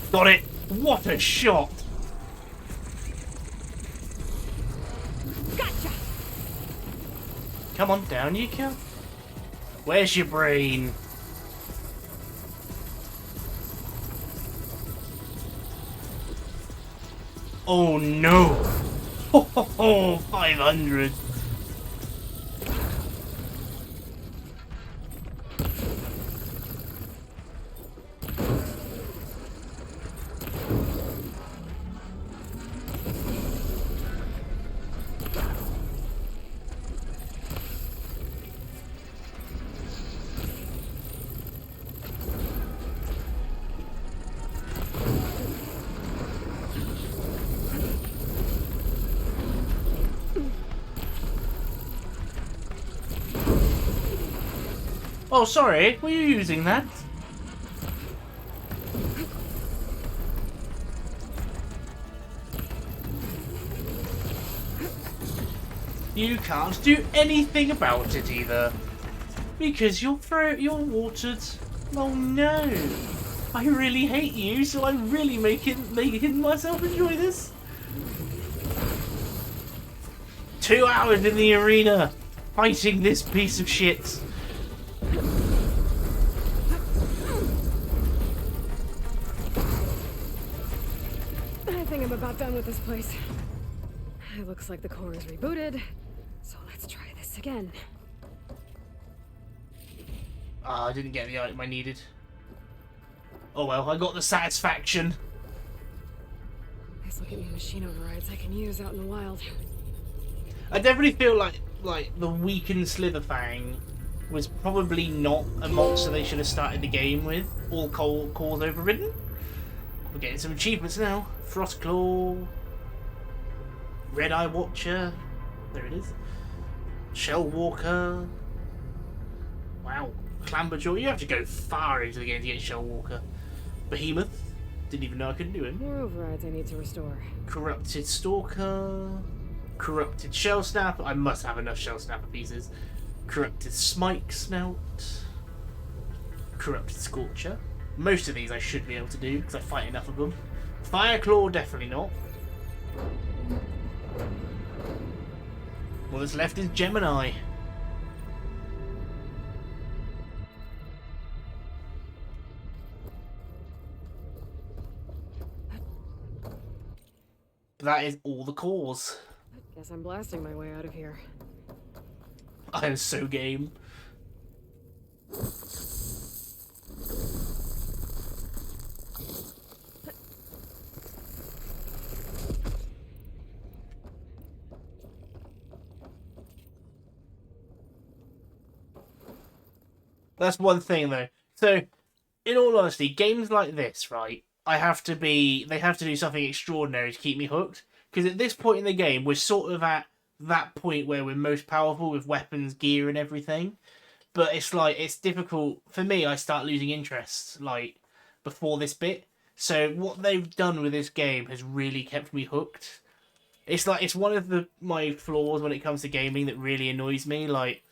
Got it! What a shot! Gotcha. Come on, down you go. Where's your brain? Oh no! Oh, 500! Oh, sorry, were you using that? You can't do anything about it either. Because you're watered. Oh no. I really hate you, so I'm really making myself enjoy this. 2 hours in the arena fighting this piece of shit. I think I'm about done with this place. It looks like the core is rebooted, so let's try this again. Ah, I didn't get the item I needed. Oh well, I got the satisfaction. Nice looking new machine overrides I can use out in the wild. I definitely feel like the weakened Slitherfang was probably not a monster they should have started the game with. All cores overridden. We're getting some achievements now. Frostclaw, Red Eye Watcher, there it is. Shell Walker. Wow, Clamberjaw. You have to go far into the game to get Shell Walker. Behemoth. Didn't even know I could do it. More overrides I need to restore. Corrupted Stalker. Corrupted Shell Snapper. I must have enough Shell Snapper pieces. Corrupted Smike Smelt. Corrupted Scorcher. Most of these I should be able to do because I fight enough of them. Fireclaw, definitely not. All that's left is Gemini. That is all the cores. Guess I'm blasting my way out of here. I am so game. That's one thing, though. So, in all honesty, games like this, right? They have to do something extraordinary to keep me hooked. Because at this point in the game, we're sort of at that point where we're most powerful with weapons, gear, and everything. But it's like, it's difficult. For me, I start losing interest, like, before this bit. So what they've done with this game has really kept me hooked. It's like, it's one of my flaws when it comes to gaming that really annoys me. Like,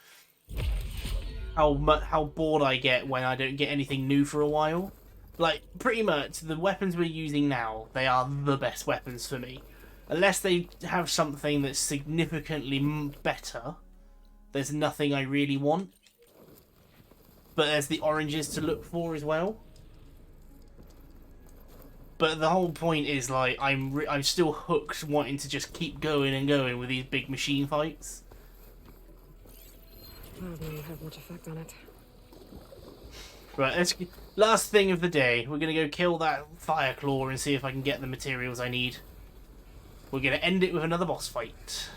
how bored I get when I don't get anything new for a while. Like, pretty much, the weapons we're using now, they are the best weapons for me. Unless they have something that's significantly better, there's nothing I really want. But there's the oranges to look for as well. But the whole point is, like, I'm still hooked, wanting to just keep going and going with these big machine fights. Oh, they don't have much effect on it. Right, last thing of the day. We're gonna go kill that fire claw and see if I can get the materials I need. We're gonna end it with another boss fight.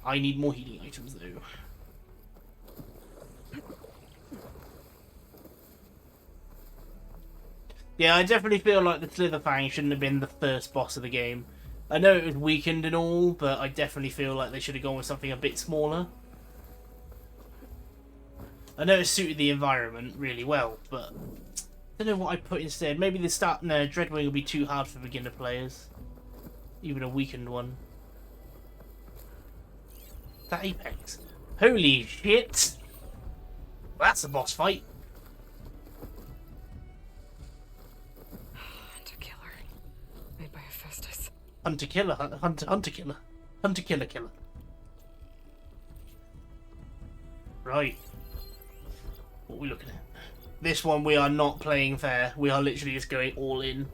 I need more healing items, though. Yeah, I definitely feel like the Slitherfang shouldn't have been the first boss of the game. I know it was weakened and all, but I definitely feel like they should have gone with something a bit smaller. I know it suited the environment really well, but I don't know what I put instead. Maybe the Dreadwing will be too hard for beginner players. Even a weakened one. That Apex. Holy shit! That's a boss fight. Hunter-killer. Made by Hephaestus. Hunter-killer, hunter-killer. Hunter-killer-killer. Right. What are we looking at? This one we are not playing fair. We are literally just going all in.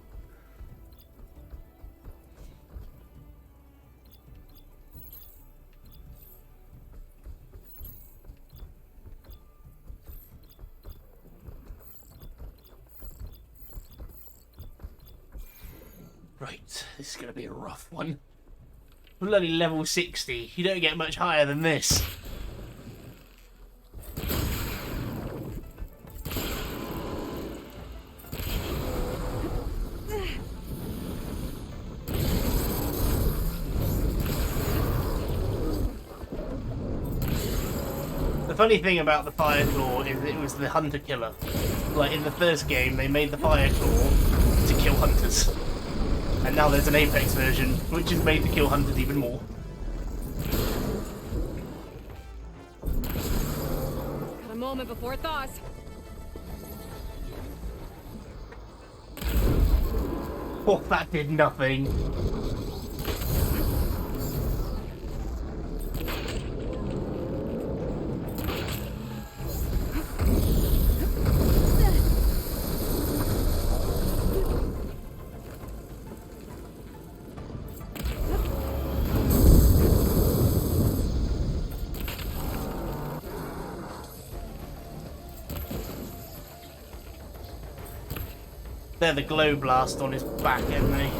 Right, this is going to be a rough one. We're only level 60. You don't get much higher than this. The funny thing about the Fire Claw is it was the Hunter Killer. Like in the first game, they made the Fire Claw to kill hunters. And now there's an Apex version, which is made to kill hunters even more. Got a moment before it thaws. Oh, that did nothing. They're the glow blast on his back, aren't they?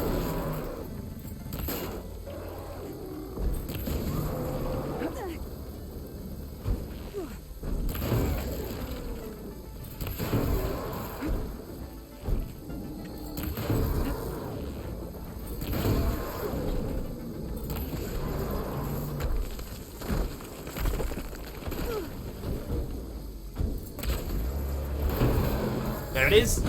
There it is.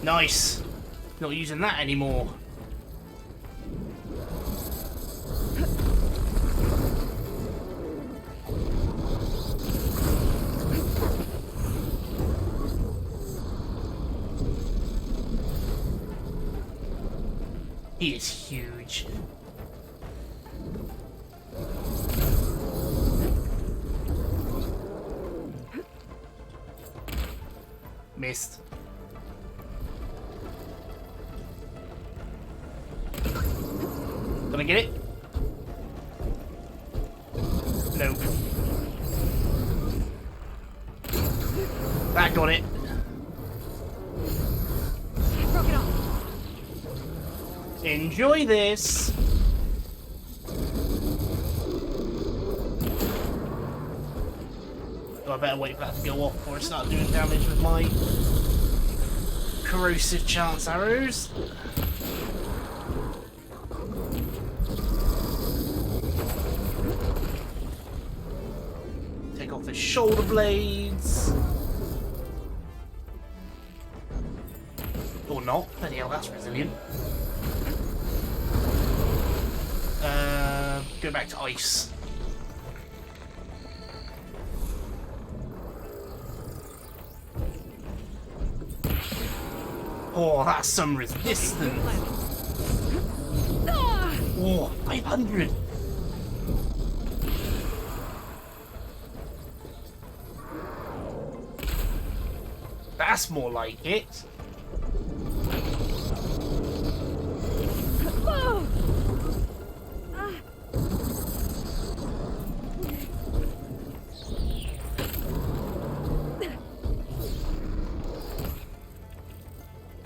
Nice. Not using that anymore. He is huge. Missed. Gonna get it? No. That got it. Broke it off. So I better wait for that to go off before I start doing damage with my corrosive chance arrows. Take off his shoulder blades. Or not. Bloody hell, that's resilient. Go back to ice. Oh, that's some resistance. Oh, 500. That's more like it.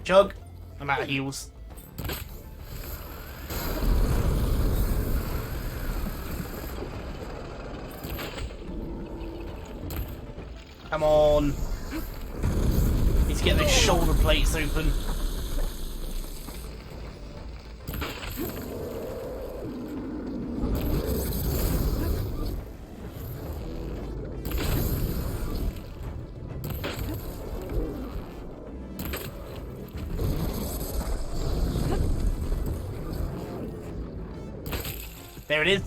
Chug. I'm out of heals. Come on. Need to get those shoulder plates open. There it is.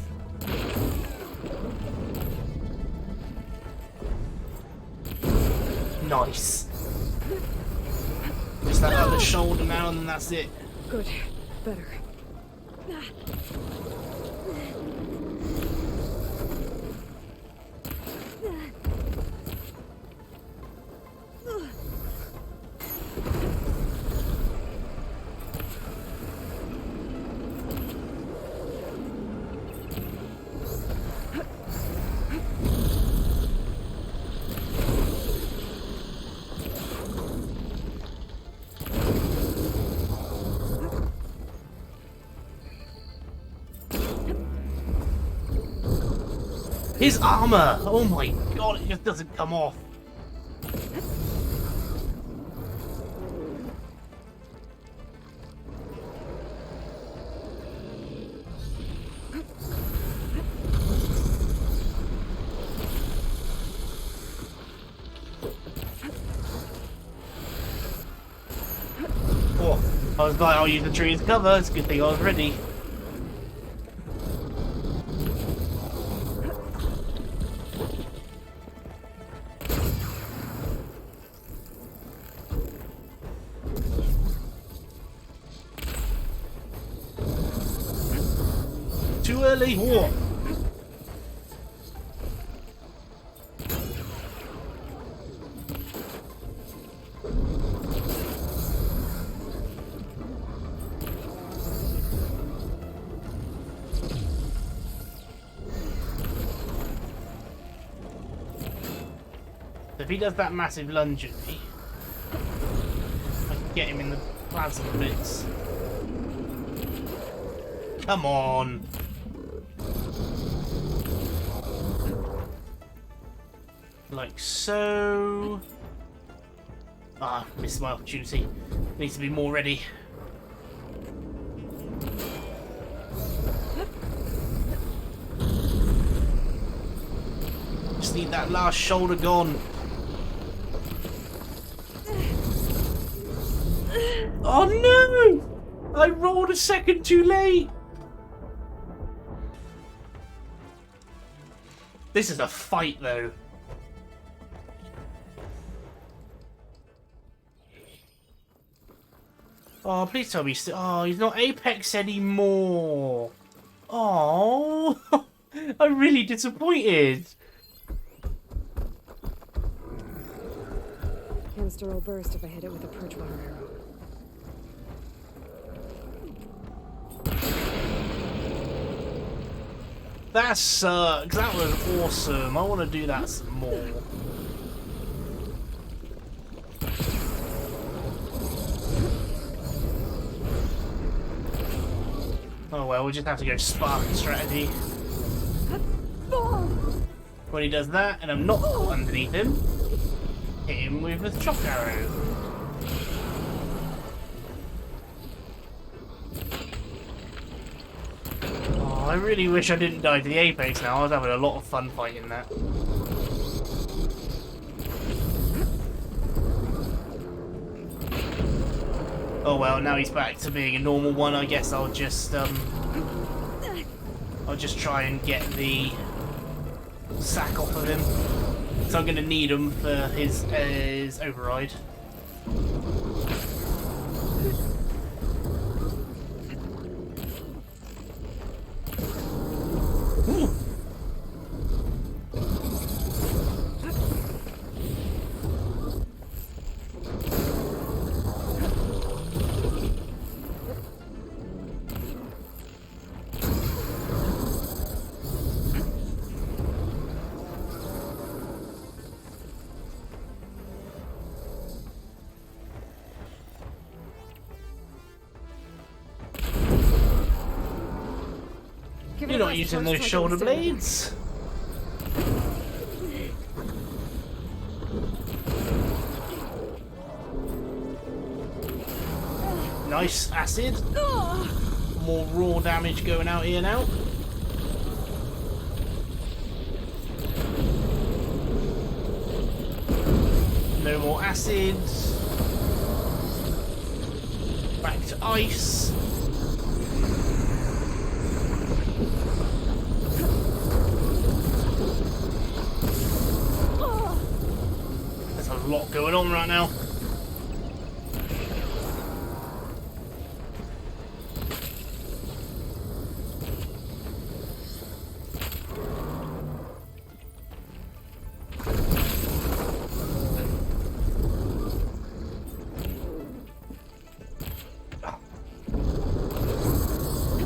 Nice. Just that other shoulder now and then that's it. Good. Better. His armor! Oh my god, it just doesn't come off. Oh, I was like, I'll use the tree as cover. It's a good thing I was ready. Too early. Whoa. If he does that massive lunge at me, I can get him in the plasma bits. Come on. Like so. Ah, missed my opportunity. Needs to be more ready. Just need that last shoulder gone. Oh no! I rolled a second too late. This is a fight though. Oh, please tell me he's still... Oh, he's not Apex anymore. Oh, I'm really disappointed. Canister will burst if I hit it with a purge water arrow. That sucks. That was awesome. I want to do that some more. Oh well, we'll just have to go Spartan strategy. When he does that, and I'm not underneath him, hit him with a shock arrow. Oh, I really wish I didn't die to the Apex now. I was having a lot of fun fighting that. Oh well, now he's back to being a normal one. I guess I'll just try and get the sack off of him. So I'm gonna need him for his override. Ooh. You're not using those shoulder blades. Nice acid. More raw damage going out here now. No more acid. Back to ice. There's a lot going on right now.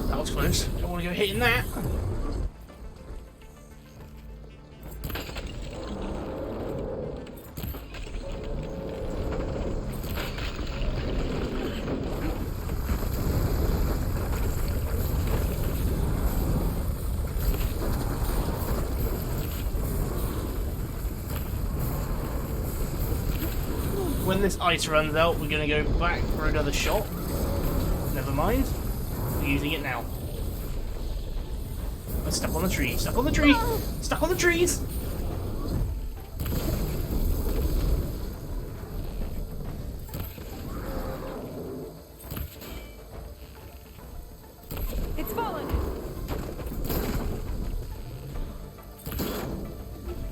That was close. Don't want to go hitting that. When this ice runs out, we're going to go back for another shot. Never mind. We're using it now. I'm stuck on the tree. Stuck on the tree. Stuck on the trees. It's fallen.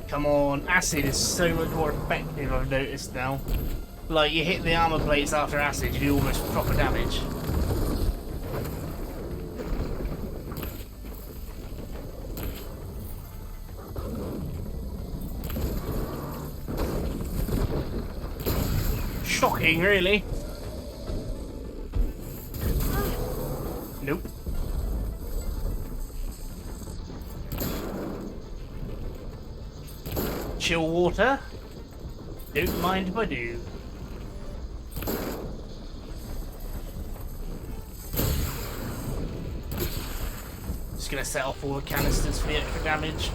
Come on. Acid is so much more effective, I've noticed now. Like, you hit the armor plates after acid, you do almost proper damage. Shocking, really. Nope. Chill water. Don't mind if I do. Just gonna set off all the canisters for the extra damage.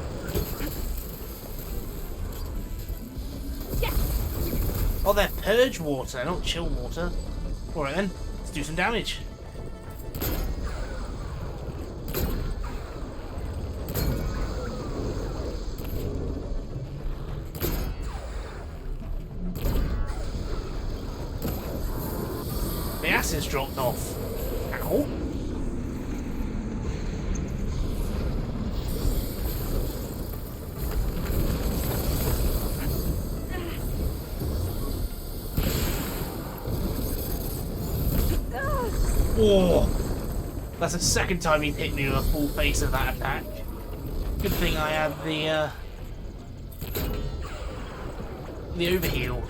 Oh, they're purge water, not chill water. Alright then, let's do some damage. The acid's dropped off. Ow. Oh, that's the second time he's hit me with a full face of that attack. Good thing I had the overheal.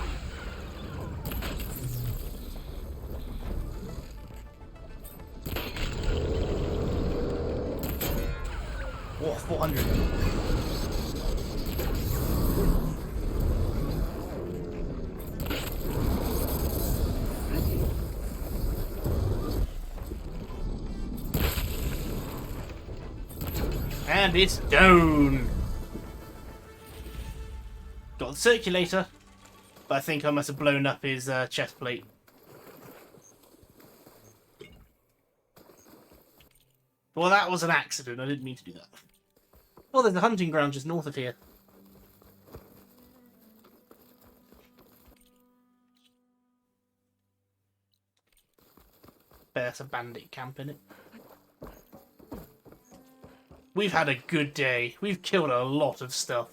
Oh, 400. And it's down. the circulator, but I think I must have blown up his chest plate. Well, that was an accident. I didn't mean to do that. Oh, there's a hunting ground just north of here. There's a bandit camp in it. We've had a good day. We've killed a lot of stuff.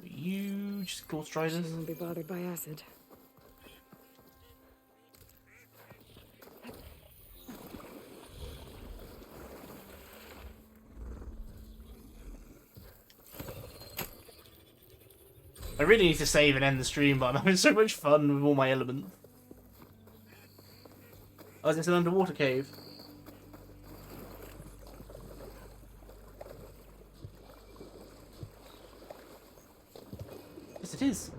You just ghost riders? Won't be bothered by acid. I really need to save and end the stream, but I'm having so much fun with all my elements. Oh, is this an underwater cave? Yes, it is.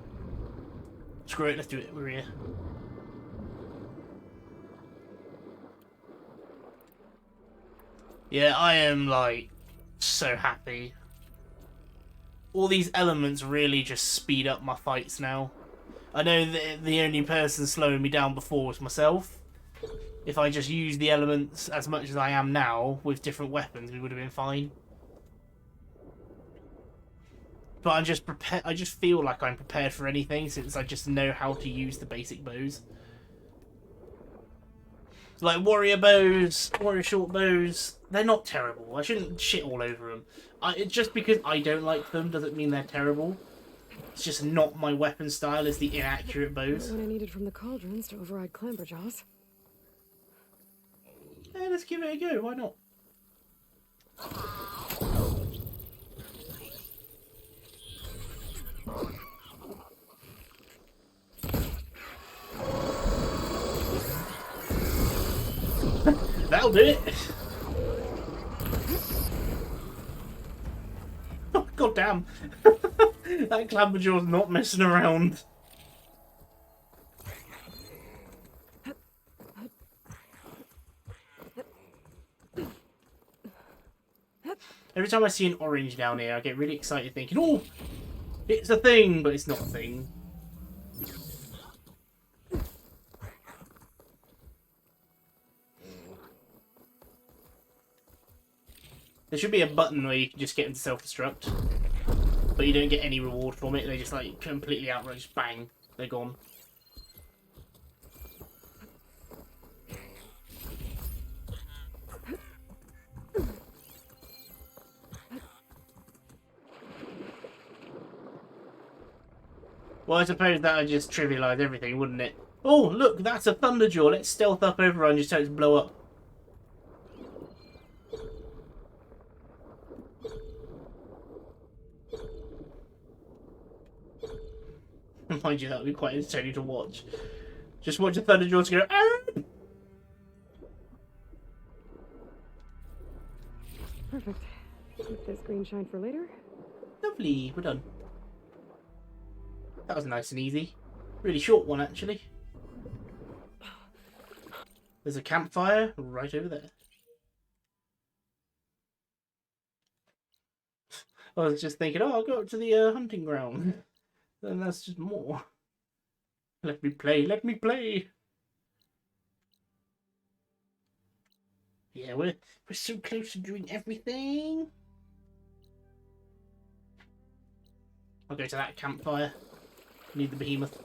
Screw it, let's do it. We're here. Yeah, I am, like, so happy. All these elements really just speed up my fights now. I know that the only person slowing me down before was myself. If I just used the elements as much as I am now with different weapons, we would have been fine. But I'm just prepared. I just feel like I'm prepared for anything since I just know how to use the basic bows. Like warrior bows, warrior short bows, they're not terrible. I shouldn't shit all over them. Just because I don't like them doesn't mean they're terrible. It's just not my weapon style, it's the inaccurate bows. What I needed from the cauldrons to override Clamberjaws. Yeah, let's give it a go, why not? That'll do it. Oh, God damn. That Clamberjaw's not messing around. Every time I see an orange down here, I get really excited thinking, oh, it's a thing, but it's not a thing. There should be a button where you can just get them to self-destruct, but you don't get any reward from it. They just like completely outright just bang, they're gone. Well, I suppose that would just trivialise everything, wouldn't it? Oh, look, that's a Thunderjaw. Let's stealth up over and just tell it to blow up. Mind you, that would be quite entertaining to watch. Just watch a Thunderjaw go, ah! Perfect. Keep this green shine for later. Lovely, we're done. That was nice and easy. Really short one, actually. There's a campfire right over there. I was just thinking, oh, I'll go up to the hunting ground. Then that's just more. Let me play, let me play. Yeah, we're so close to doing everything. I'll go to that campfire. Need the behemoth.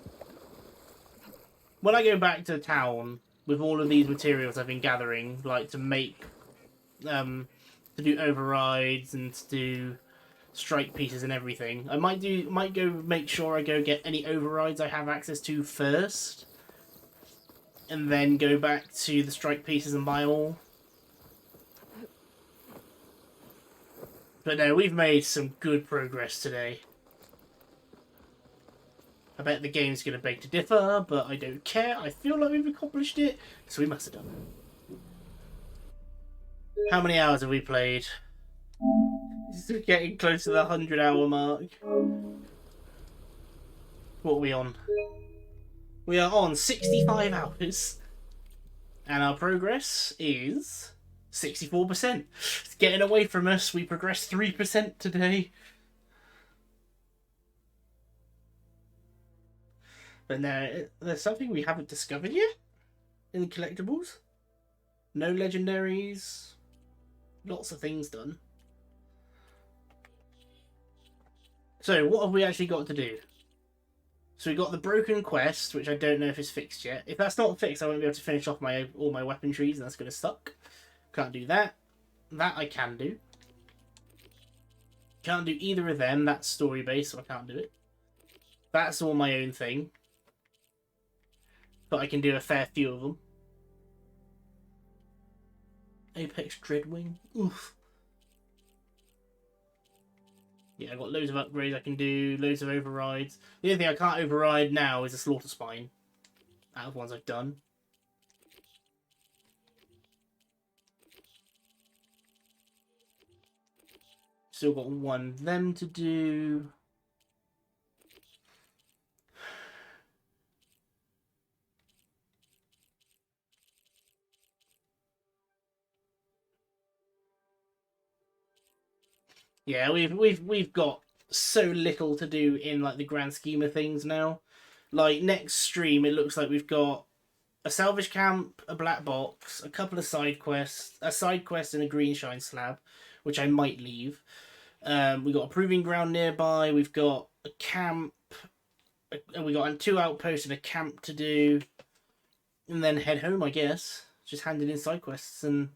When I go back to town with all of these materials I've been gathering, like to make, to do overrides and to do strike pieces and everything, I might go make sure I go get any overrides I have access to first, and then go back to the strike pieces and buy all. But no, we've made some good progress today. I bet the game's going to beg to differ, but I don't care. I feel like we've accomplished it, so we must have done it. How many hours have we played? This is getting close to the 100-hour mark. What are we on? We are on 65 hours. And our progress is 64%. It's getting away from us. We progressed 3% today. But no, there's something we haven't discovered yet in the collectibles. No legendaries. Lots of things done. So, what have we actually got to do? So we got the broken quest, which I don't know if it's fixed yet. If that's not fixed, I won't be able to finish off all my weapon trees, and that's going to suck. Can't do that. That I can do. Can't do either of them. That's story-based, so I can't do it. That's all my own thing. But I can do a fair few of them. Apex Dreadwing. Oof. Yeah, I've got loads of upgrades I can do, loads of overrides. The only thing I can't override now is a Slaughter Spine. Out of ones I've done. Still got one of them to do. Yeah, we've got so little to do in like the grand scheme of things now. Like next stream, it looks like we've got a salvage camp, a black box, a couple of side quests, a side quest, and a green shine slab, which I might leave. We got a proving ground nearby. We've got a camp, and we got 2 outposts and a camp to do, and then head home. I guess just handing in side quests and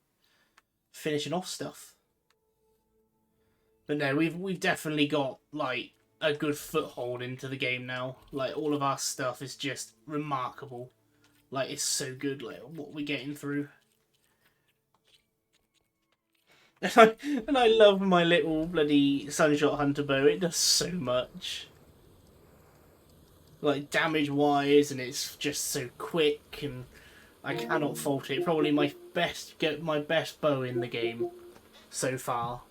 finishing off stuff. But no, we've definitely got like a good foothold into the game now. Like all of our stuff is just remarkable. Like it's so good, like what we're getting through. And I love my little bloody Sunshot Hunter bow. It does so much. Like damage wise, and it's just so quick, and I cannot fault it. Probably my best bow in the game so far.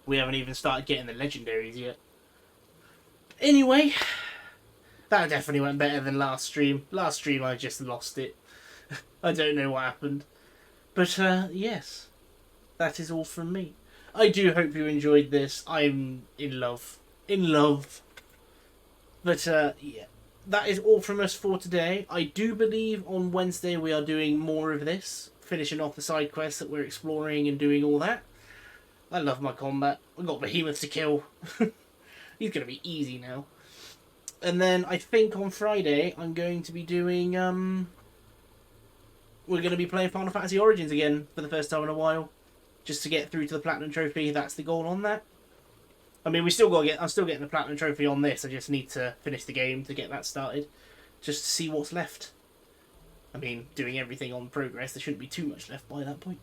We haven't even started getting the legendaries yet. Anyway, that definitely went better than last stream. Last stream I just lost it. I don't know what happened. But yes, that is all from me. I do hope you enjoyed this. I'm in love. In love. But yeah, that is all from us for today. I do believe on Wednesday we are doing more of this. Finishing off the side quests that we're exploring and doing all that. I love my combat. We've got behemoths to kill. He's going to be easy now. And then I think on Friday I'm going to be doing... we're going to be playing Final Fantasy Origins again for the first time in a while. Just to get through to the Platinum Trophy. That's the goal on that. I mean, I'm still getting the Platinum Trophy on this. I just need to finish the game to get that started. Just to see what's left. I mean, doing everything on progress, there shouldn't be too much left by that point.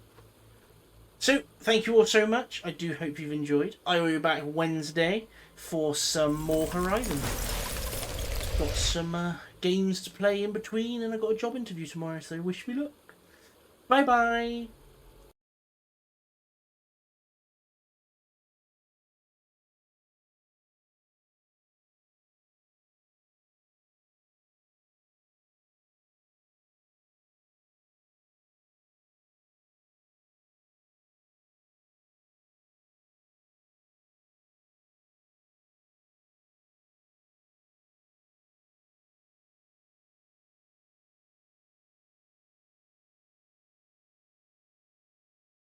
So, thank you all so much. I do hope you've enjoyed. I will be back Wednesday for some more Horizon. Got some games to play in between, and I've got a job interview tomorrow, so wish me luck. Bye-bye.